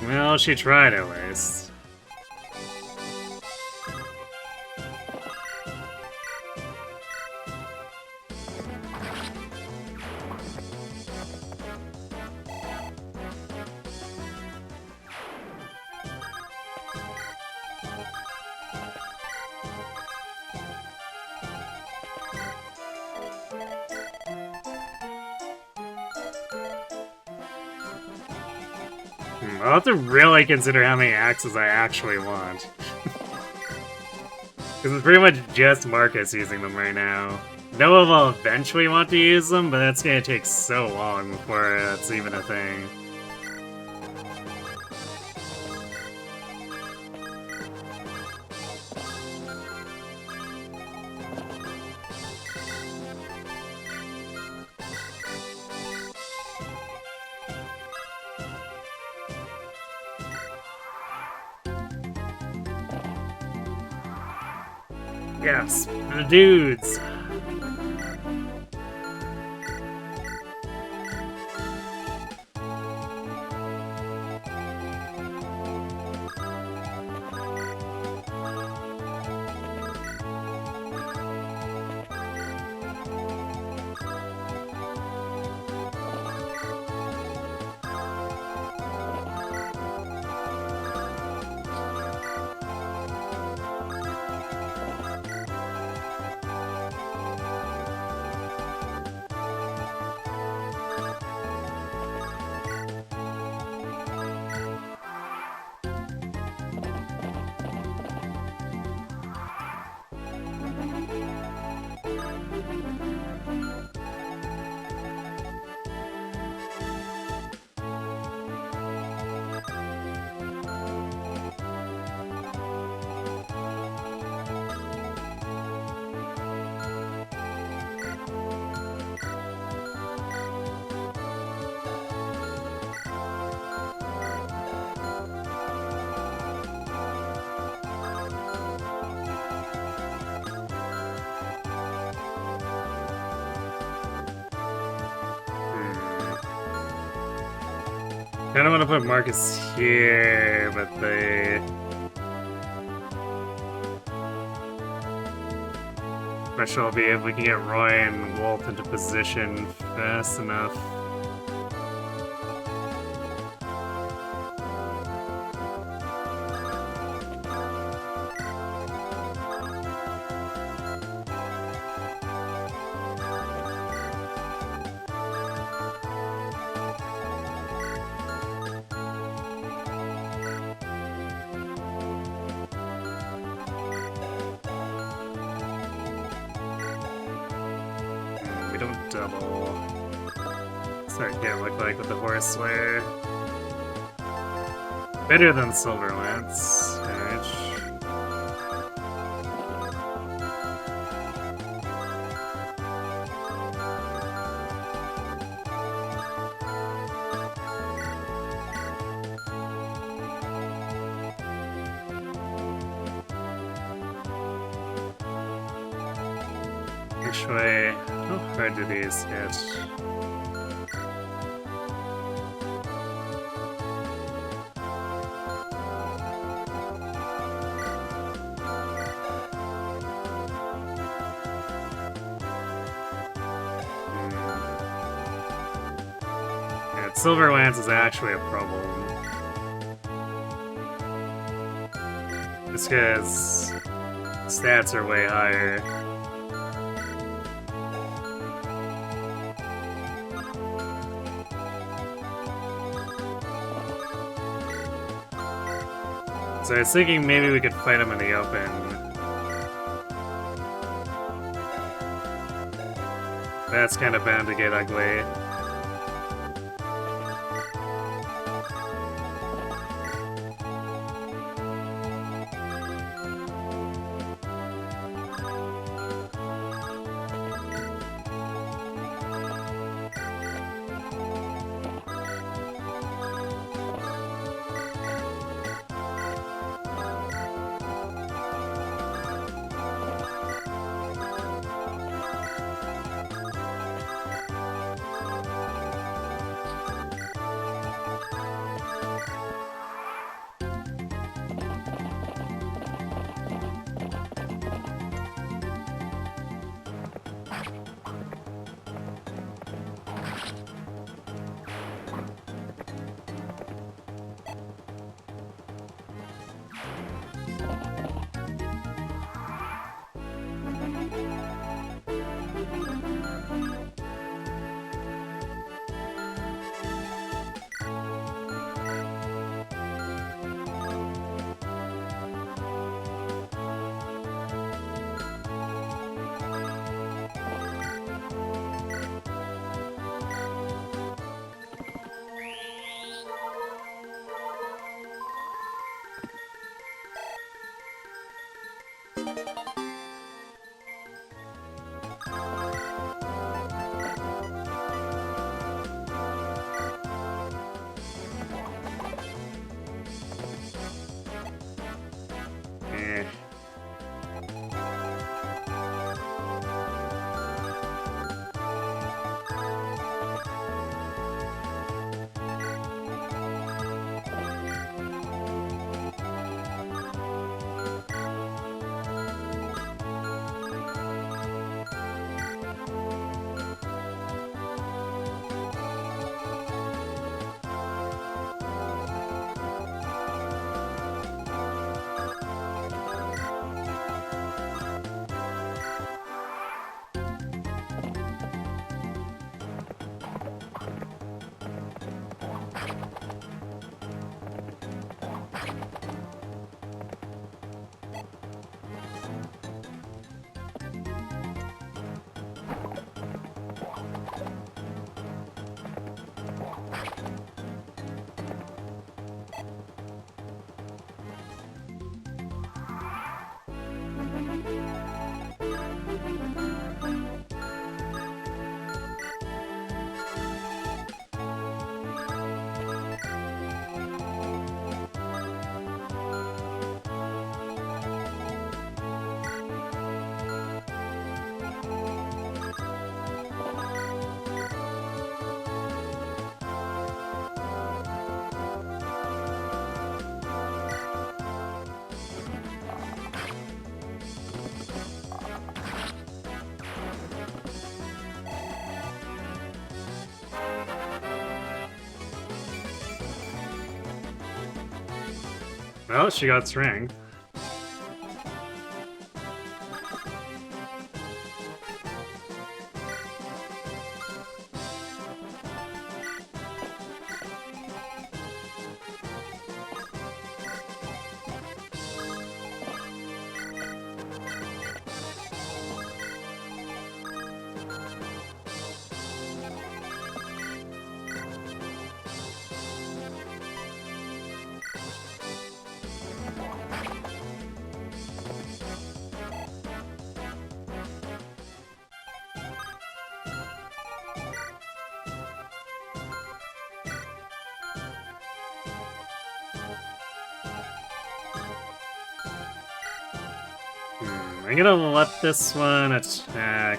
Well, she tried at least. I'll have to really consider how many axes I actually want. Because it's pretty much just Marcus using them right now. Noah will eventually want to use them, but that's gonna take so long before that's even a thing. Yes, the dudes. Kinda wanna put Marcus here, but they... Question will be if we can get Roy and Wolt into position fast enough. We don't double. Sorry, can't look like with the Horse Slayer. Better than Silver Lance. Alright. Which way? How hard do these hit? Yeah, Silver Lance is actually a problem. Just because stats are way higher. So I was thinking maybe we could fight him in the open. That's kind of bound to get ugly. Well, she got strength. I'm gonna let this one attack.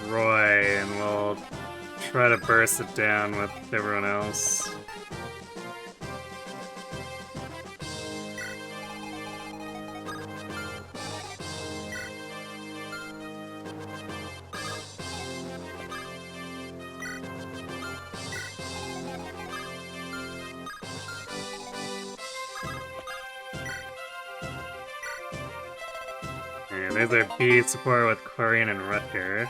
Roy, and we'll try to burst it down with everyone else. And there's our B support with Corian and Rutger.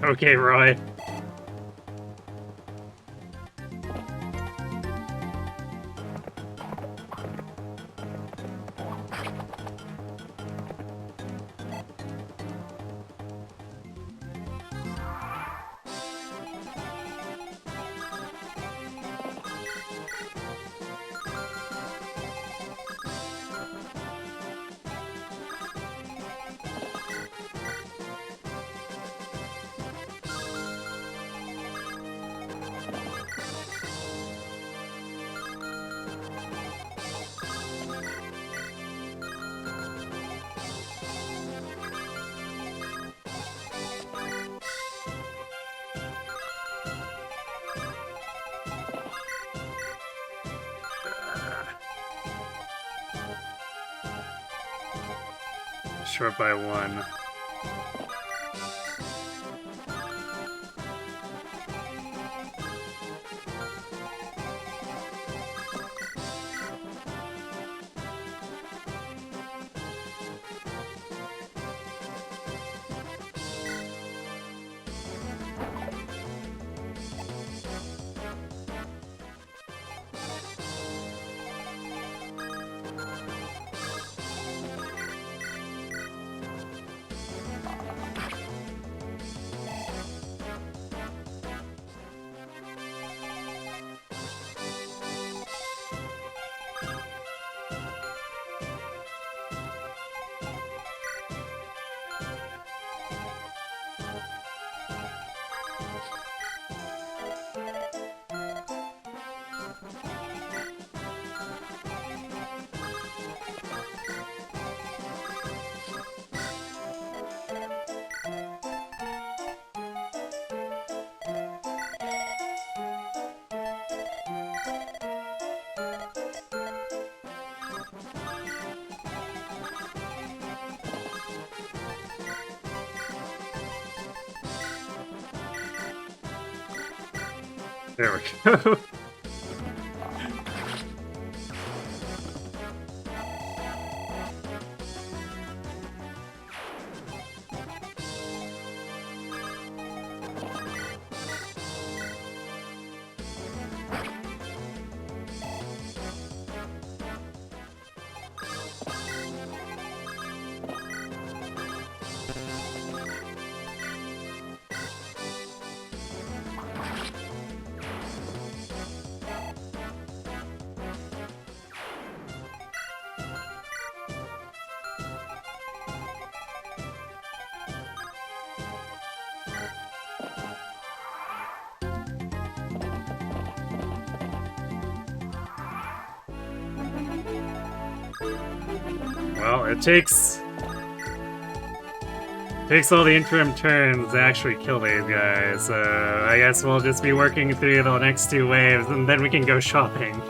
Okay, Roy. Short by 1. There we go. Well, it takes all the interim turns to actually kill these guys, so I guess we'll just be working through the next 2 waves, and then we can go shopping.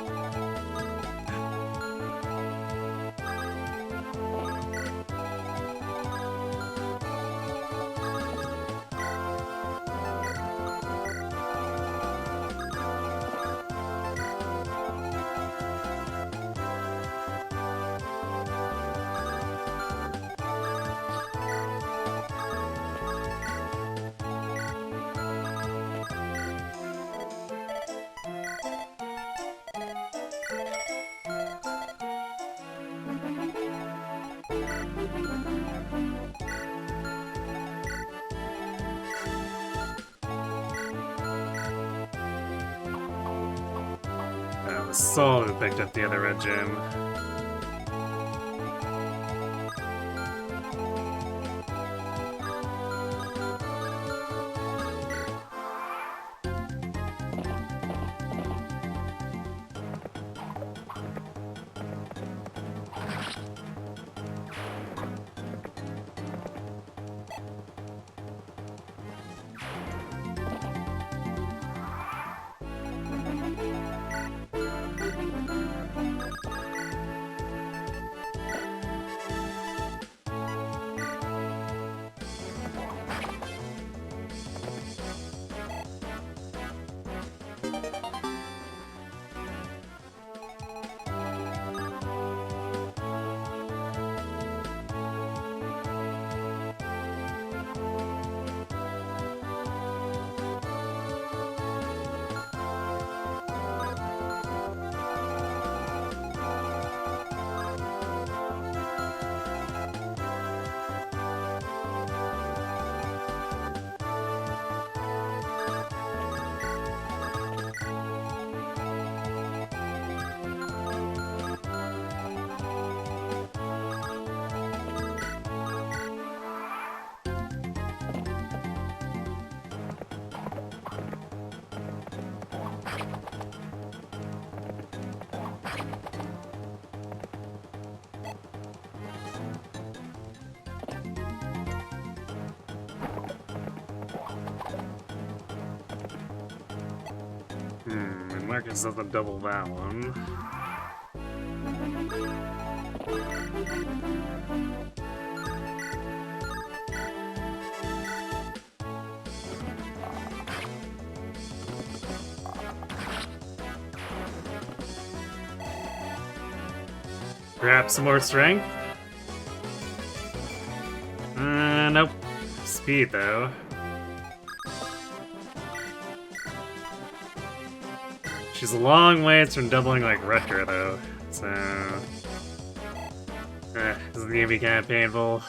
The soul who picked up the other red gem. And Marcus doesn't double that one. Grab some more strength? Nope. Speed, though. She's a long ways from doubling like Rutger, though, so... this is gonna be kinda painful.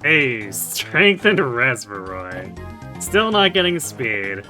Hey, strengthened Resveroy. Still not getting speed.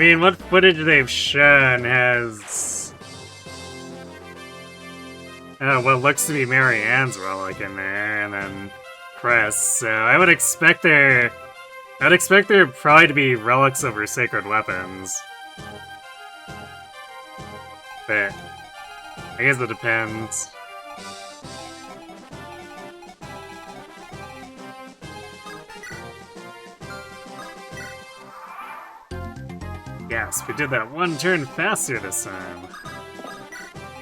mean, what footage they've shown has what looks to be Marianne's relic in there, and then Crest. So I would expect there probably to be relics of her sacred weapons. But I guess it depends. Yes, we did that one turn faster this time.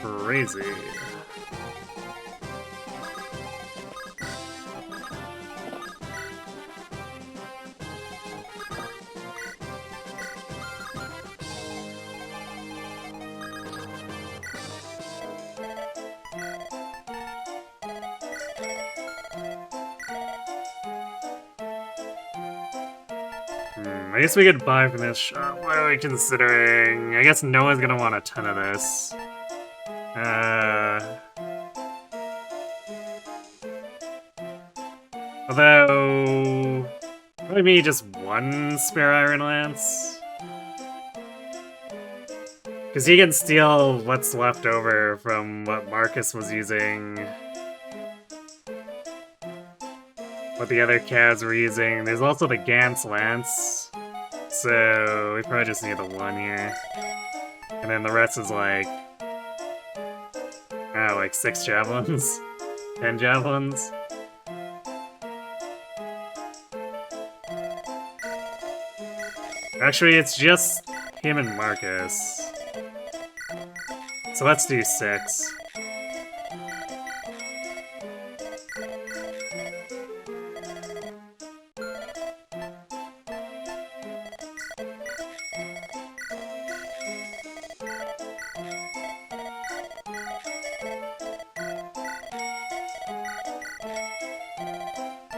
Crazy. I guess we could buy from this shop. What are we considering? I guess Noah's gonna want a ton of this. Although... probably maybe just one spare Iron Lance. Because he can steal what's left over from what Marcus was using. What the other calves were using. There's also the Gant's Lance. So we probably just need the one here. And then the rest is like... like 6 javelins? 10 javelins? Actually, it's just him and Marcus. So let's do 6.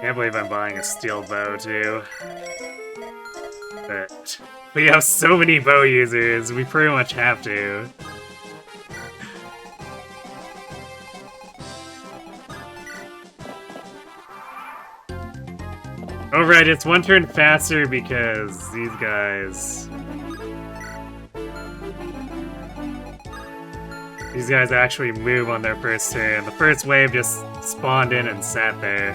Can't believe I'm buying a steel bow, too. But we have so many bow users, we pretty much have to. Oh right, it's one turn faster because these guys... these guys actually move on their first turn. The first wave just spawned in and sat there.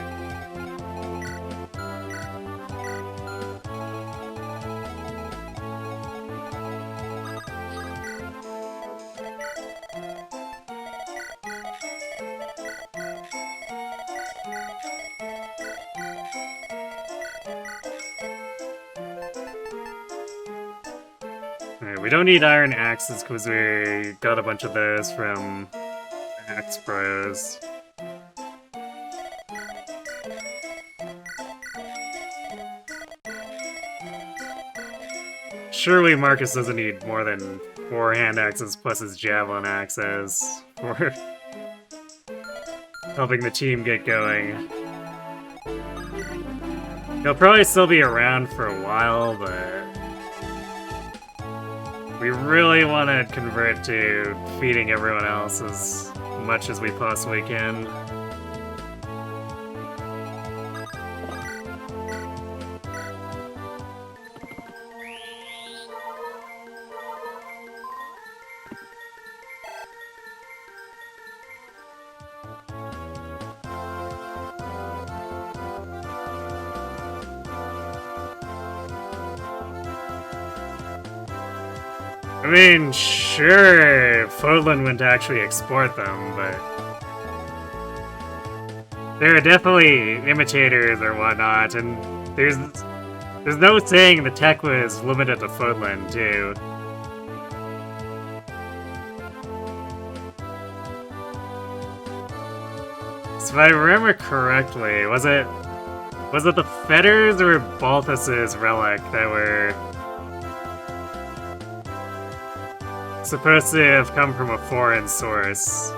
We don't need iron axes because we got a bunch of those from Axe Bros. Surely Marcus doesn't need more than 4 hand axes plus his javelin axes for helping the team get going. He'll probably still be around for a while, but we really want to convert to feeding everyone else as much as we possibly can. I mean, sure, Fodlan wouldn't actually export them, but there are definitely imitators or whatnot, and there's no saying the tech was limited to Fodlan, too. So if I remember correctly, was it the Fetters or Balthus's relic that were supposed to have come from a foreign source?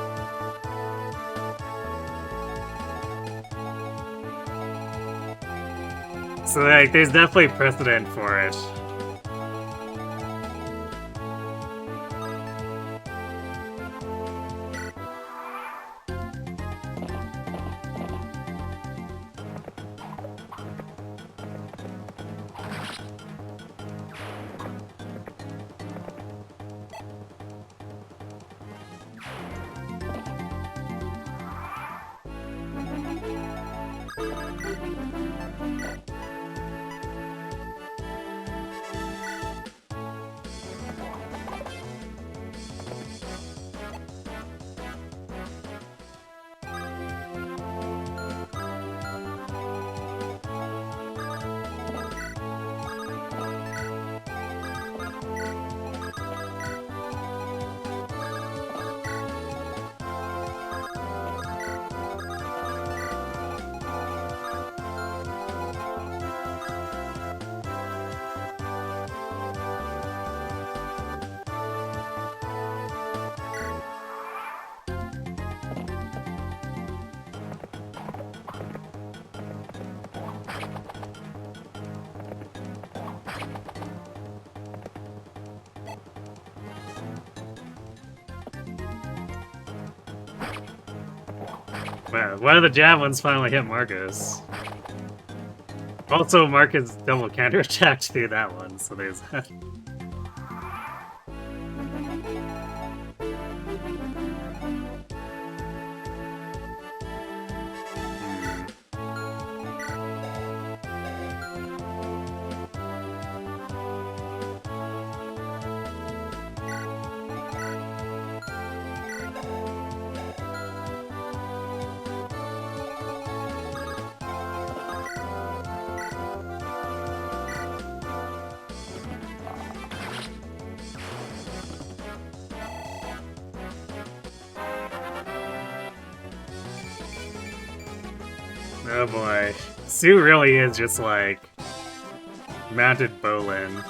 So, like, there's definitely precedent for it. Wow, one of the javelins finally hit Marcus. Also, Marcus double counterattacked through that one, so there's that. Oh boy. Sue really is just like mounted Bolin.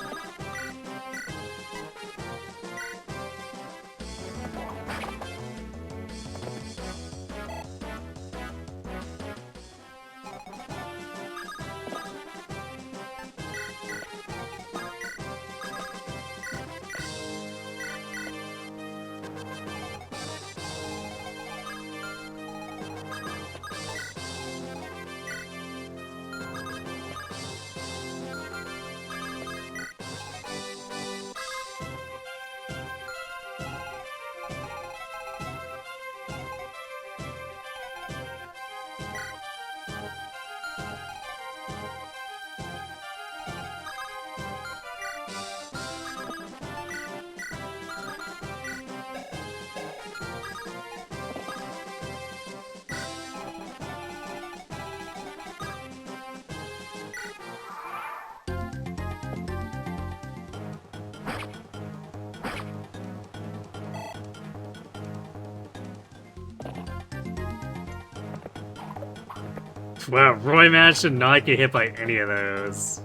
Wow, Roy managed to not get hit by any of those.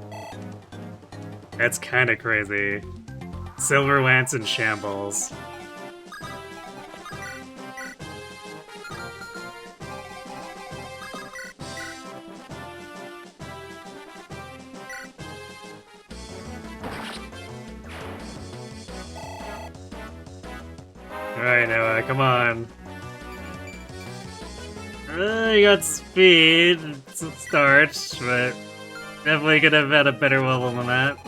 That's kinda crazy. Silver Lance in shambles. Alright, Noah, come on. You got speed to start, but definitely could have had a better level than that.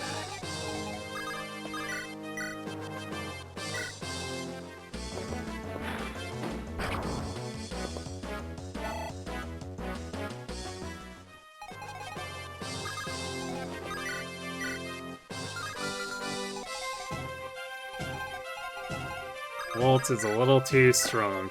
Wolt is a little too strong.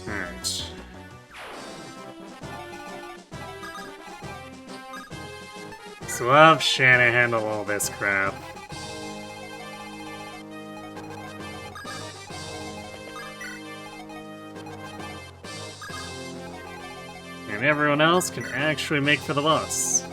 Alright. So we'll have Shanna handle all this crap. And everyone else can actually make for the boss.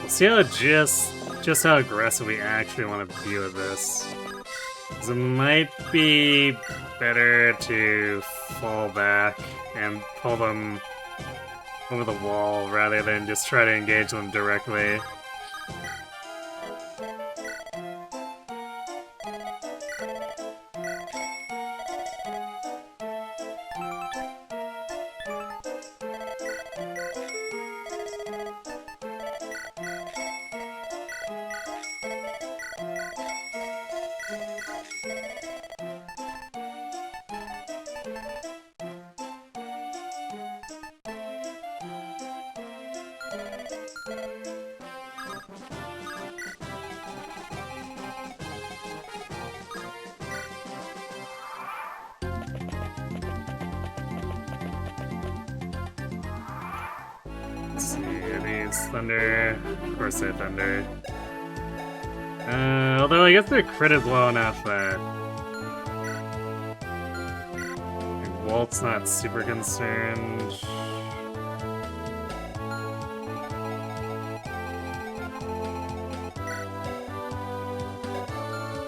We'll see how just how aggressive we actually want to be with this. 'Cause it might be better to fall back and pull them over the wall rather than just try to engage them directly. Let's see, these thunder. Of course they thunder. Although I guess their crit is low enough that like, Wolt's not super concerned.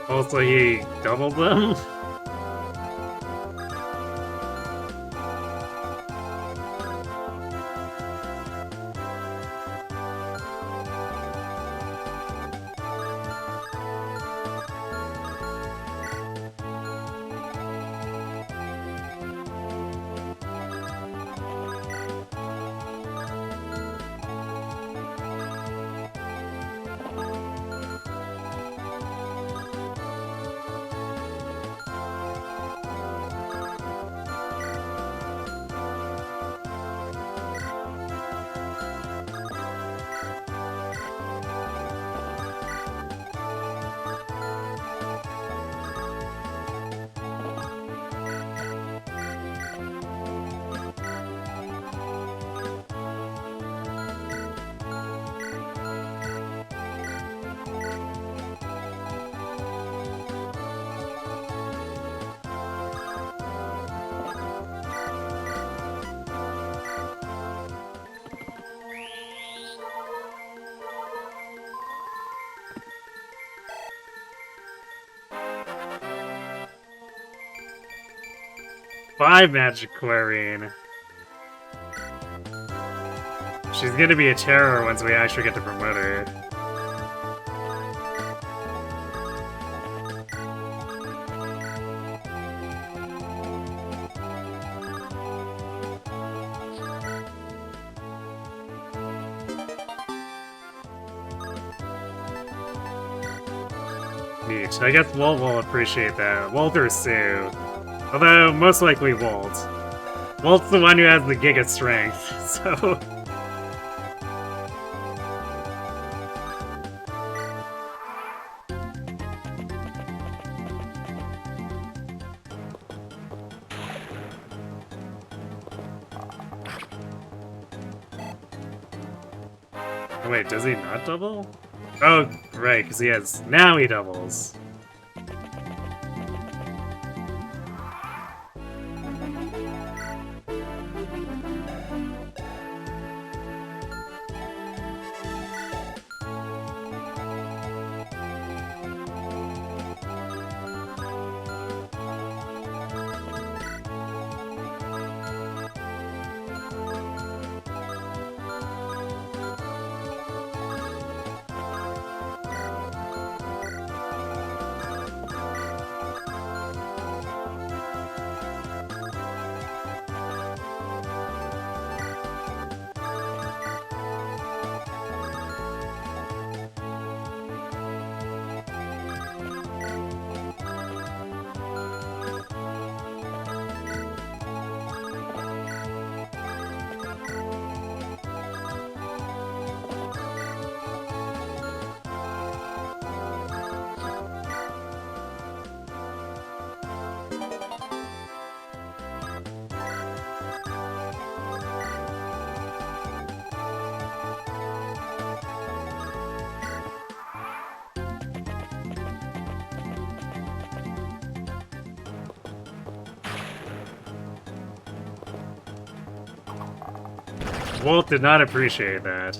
Also, he doubled them. Five Magic Chlorine. She's gonna be a terror once we actually get to promote her. Neat. I guess Wolt will appreciate that. Wolt or Sue. Although, most likely Wolt. Wolt's the one who has the Giga Strength, so... Oh wait, does he not double? Oh, right, because he has... Now he doubles. Wolt did not appreciate that.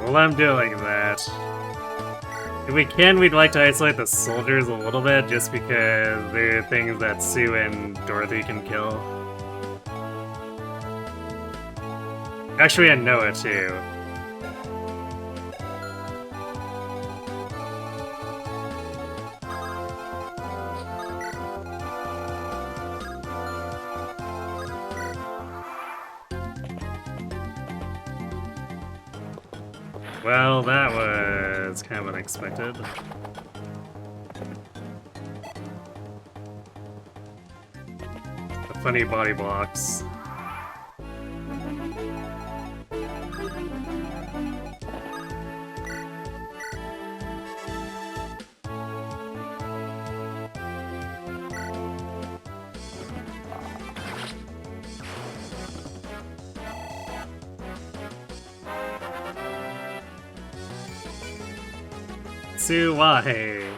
well, I'm doing that. If we can, we'd like to isolate the soldiers a little bit, just because there are things that Sue and Dorothy can kill. Actually, and Noah, too. Well, that was kind of unexpected. The funny body blocks. Sue, why?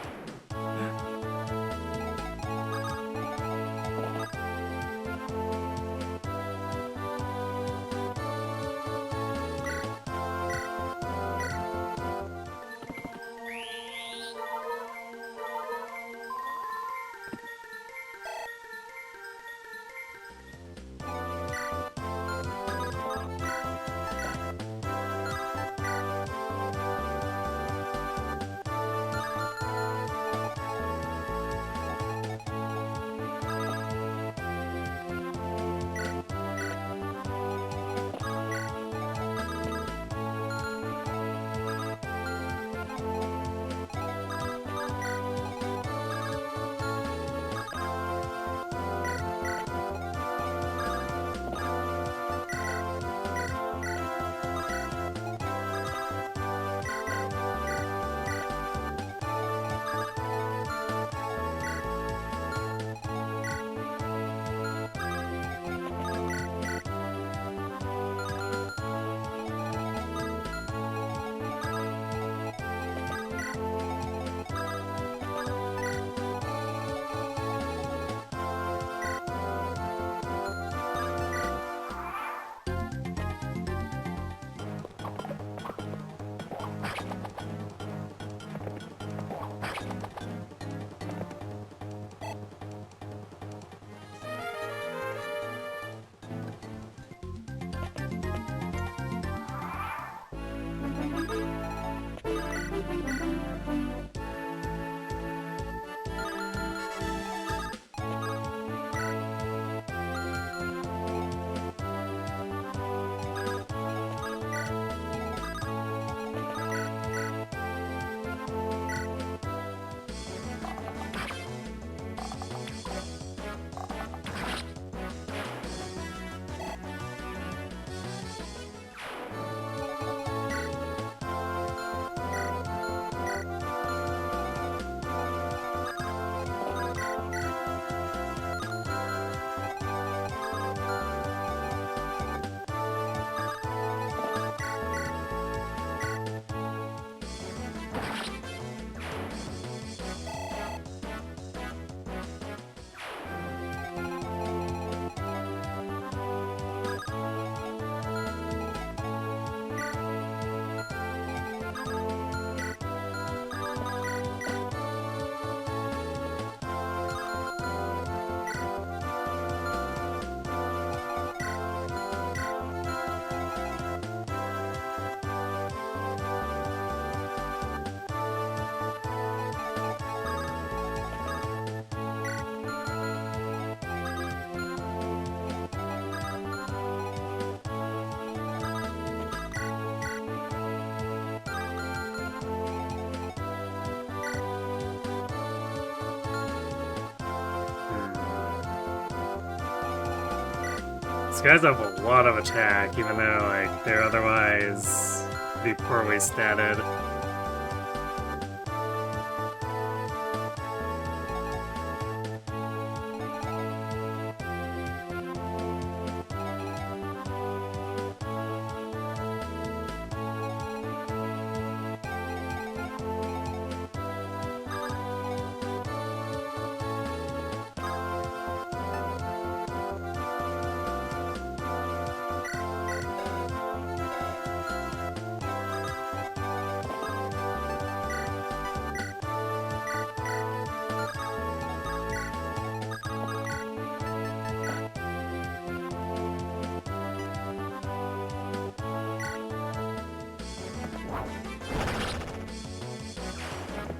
These guys have a lot of attack, even though like they're otherwise be poorly statted.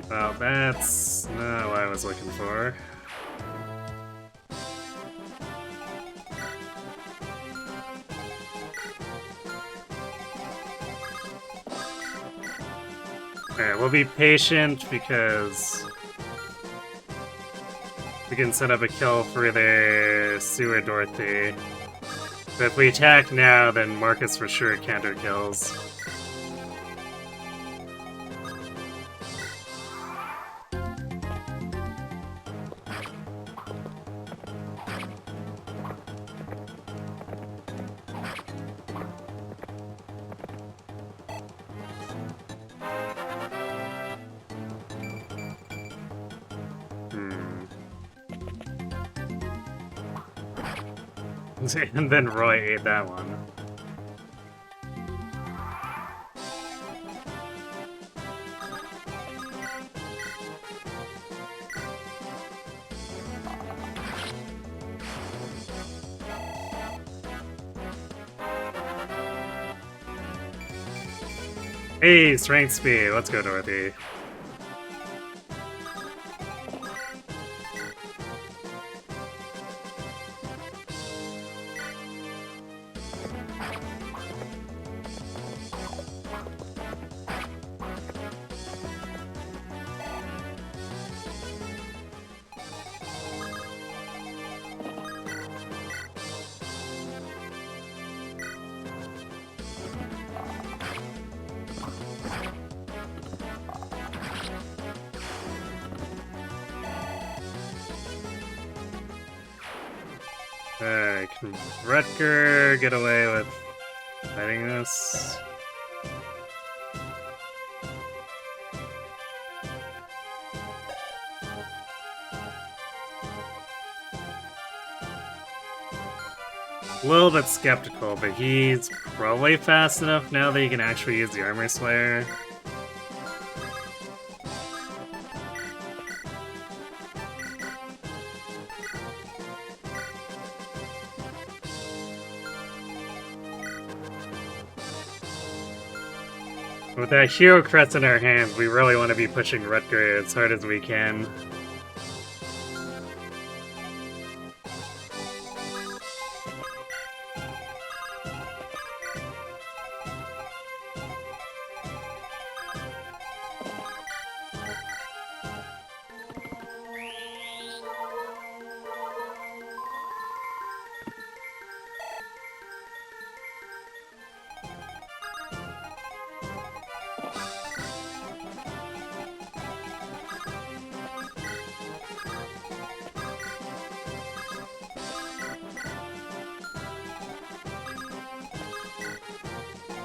Well, that's not what I was looking for. Alright, we'll be patient because we can set up a kill for their Sewer Dorothy. But if we attack now, then Marcus for sure counter kills. And then Roy ate that one. Hey, strength speed. Let's go, Dorothy. Can Rutger get away with fighting this? A little bit skeptical, but he's probably fast enough now that he can actually use the Armor Slayer. With that Hero Crest in our hands, we really want to be pushing Rutger as hard as we can.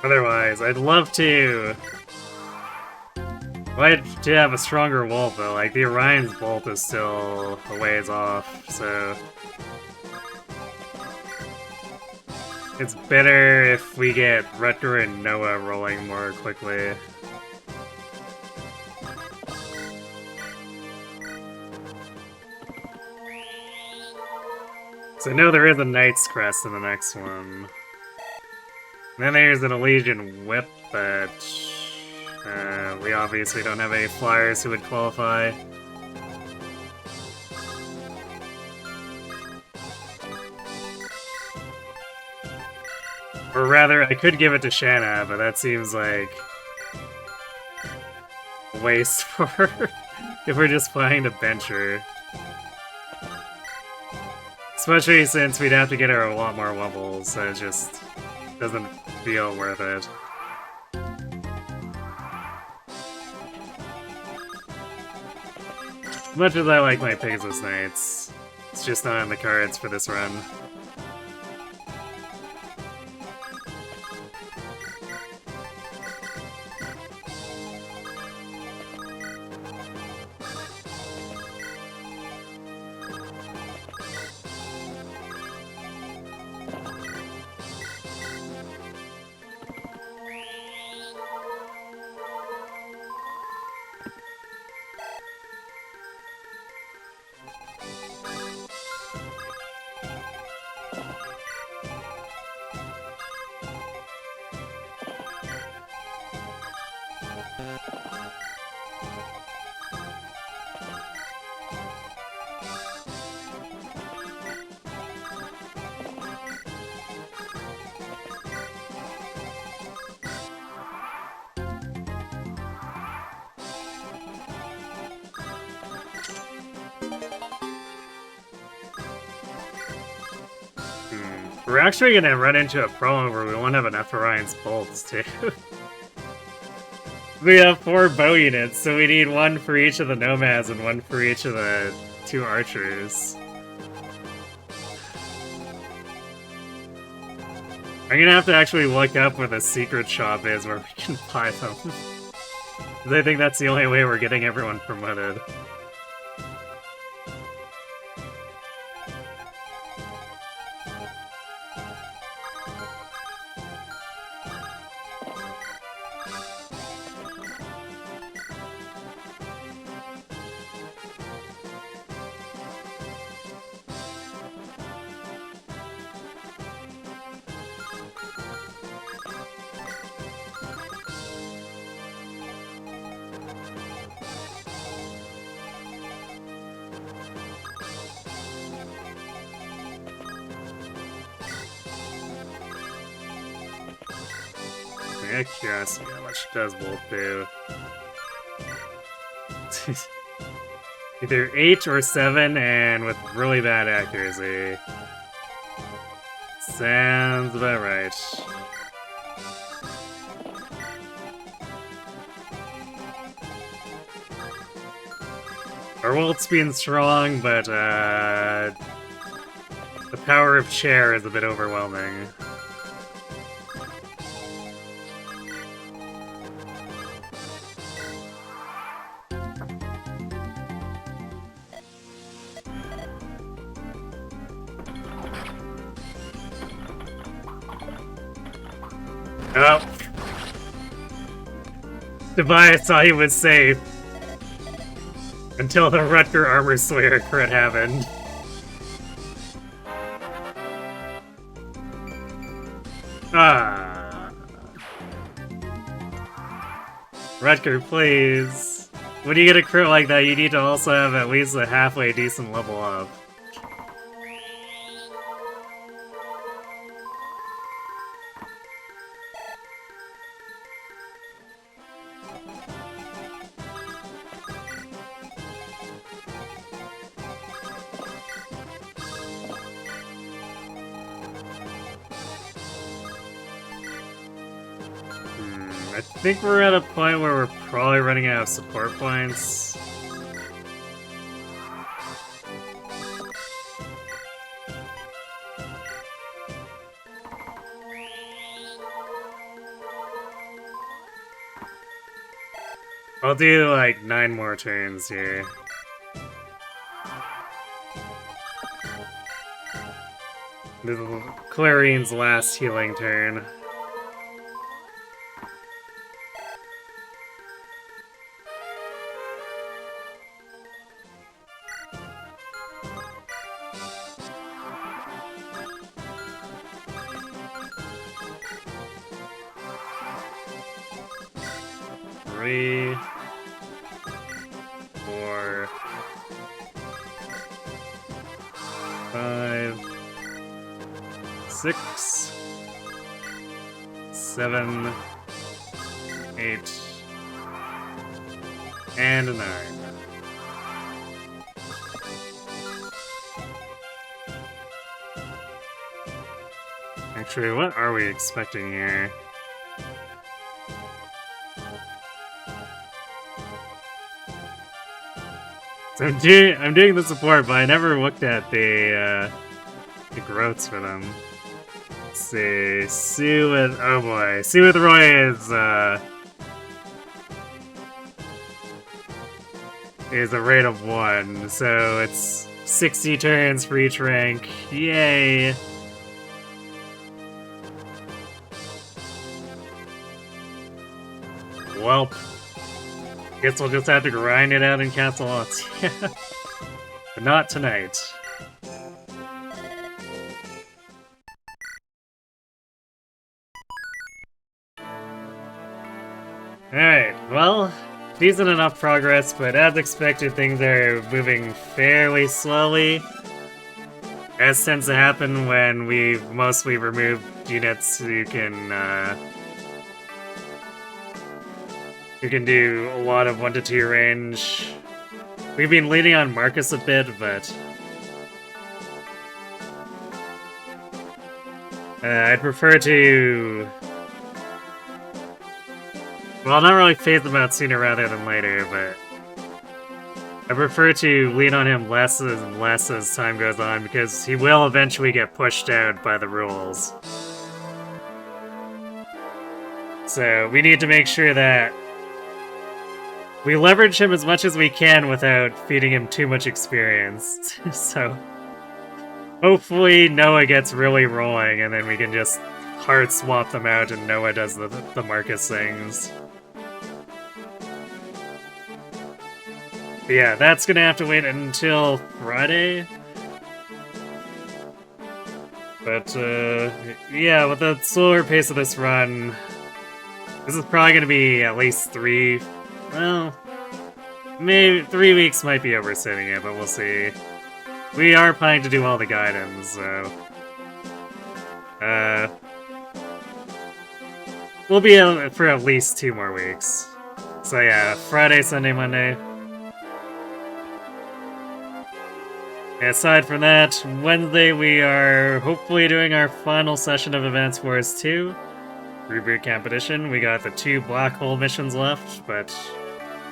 Otherwise, I'd love to... I'd like to have a stronger Wolt, though. Like, the Orion's Bolt is still a ways off, so... It's better if we get Rutger and Noah rolling more quickly. So I know there is a Knight's Crest in the next one. And then there's an Elysian Whip, but we obviously don't have any flyers who would qualify. Or rather, I could give it to Shanna, but that seems like a waste for her if we're just playing to bench her. Especially since we'd have to get her a lot more wobbles, so it just doesn't feel worth it. As much as I like my Pegasus Knights, it's just not on the cards for this run. We're actually gonna run into a problem where we won't have enough Orion's bolts, too. We have 4 bow units, so we need 1 for each of the nomads and 1 for each of the 2 archers. I'm gonna have to actually look up where the secret shop is where we can buy them. I think that's the only way we're getting everyone promoted. Yeah, curiosity, how much does Wolt do? Either 8 or 7, and with really bad accuracy. Sounds about right. Our Wolt's being strong, but the power of chair is a bit overwhelming. Oh. Tobias thought he was safe. Until the Rutger Armor Slayer crit happened. Ah. Rutger, please. When you get a crit like that, you need to also have at least a halfway decent level up. I think we're at a point where we're probably running out of support points. I'll do like 9 more turns here. This is Clarion's last healing turn. Three, 4, 5, 6, 7, 8, and 9. Actually, what are we expecting here? So I'm doing the support, but I never looked at the growths for them. Let's see, Sue with, oh boy, Sue with Roy is a rate of 1, so it's 60 turns for each rank. Yay! Welp. Guess we'll just have to grind it out in Castle Lots. But not tonight. Alright, well, decent enough progress, but as expected, things are moving fairly slowly. As tends to happen when we've mostly removed units who can do a lot of 1 to 2 range. We've been leaning on Marcus a bit, but I'd prefer to... Well, not really phase them out sooner rather than later, but... I prefer to lean on him less and less as time goes on, because he will eventually get pushed out by the rules. So, we need to make sure that we leverage him as much as we can without feeding him too much experience. So, hopefully Noah gets really rolling, and then we can just hard swap them out and Noah does the Marcus things. But yeah, that's gonna have to wait until Friday. But, yeah, with the slower pace of this run, this is probably gonna be at least well, maybe 3 weeks might be overstating it, but we'll see. We are planning to do all the guidance, so... we'll be out for at least 2 more weeks. So yeah, Friday, Sunday, Monday. And aside from that, Wednesday we are hopefully doing our final session of Advance Wars 2. Reboot Competition. We got the 2 black hole missions left, but,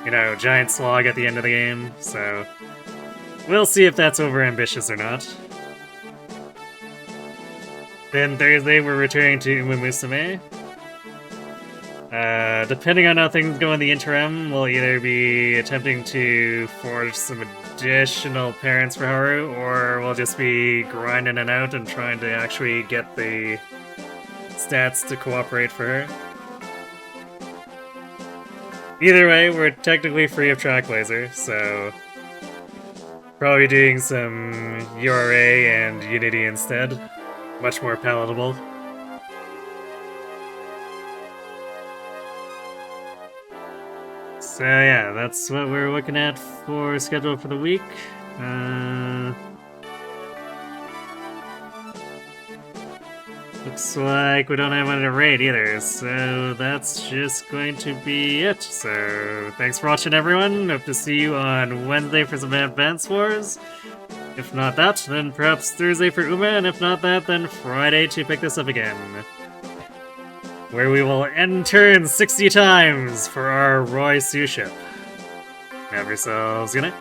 you know, giant slog at the end of the game, so... We'll see if that's overambitious or not. Then Thursday we're returning to Umumusame. Depending on how things go in the interim, we'll either be attempting to forge some additional parents for Haru, or we'll just be grinding it out and trying to actually get the stats to cooperate for her. Either way, we're technically free of Trackblazer, so probably doing some URA and Unity instead. Much more palatable. So yeah, that's what we're looking at for schedule for the week. Looks like we don't have one to raid either, so that's just going to be it. So thanks for watching, everyone. Hope to see you on Wednesday for some Advance Wars. If not that, then perhaps Thursday for Uma, and if not that, then Friday to pick this up again, where we will end turns 60 times for our Roy Sue ship. Have yourselves good night.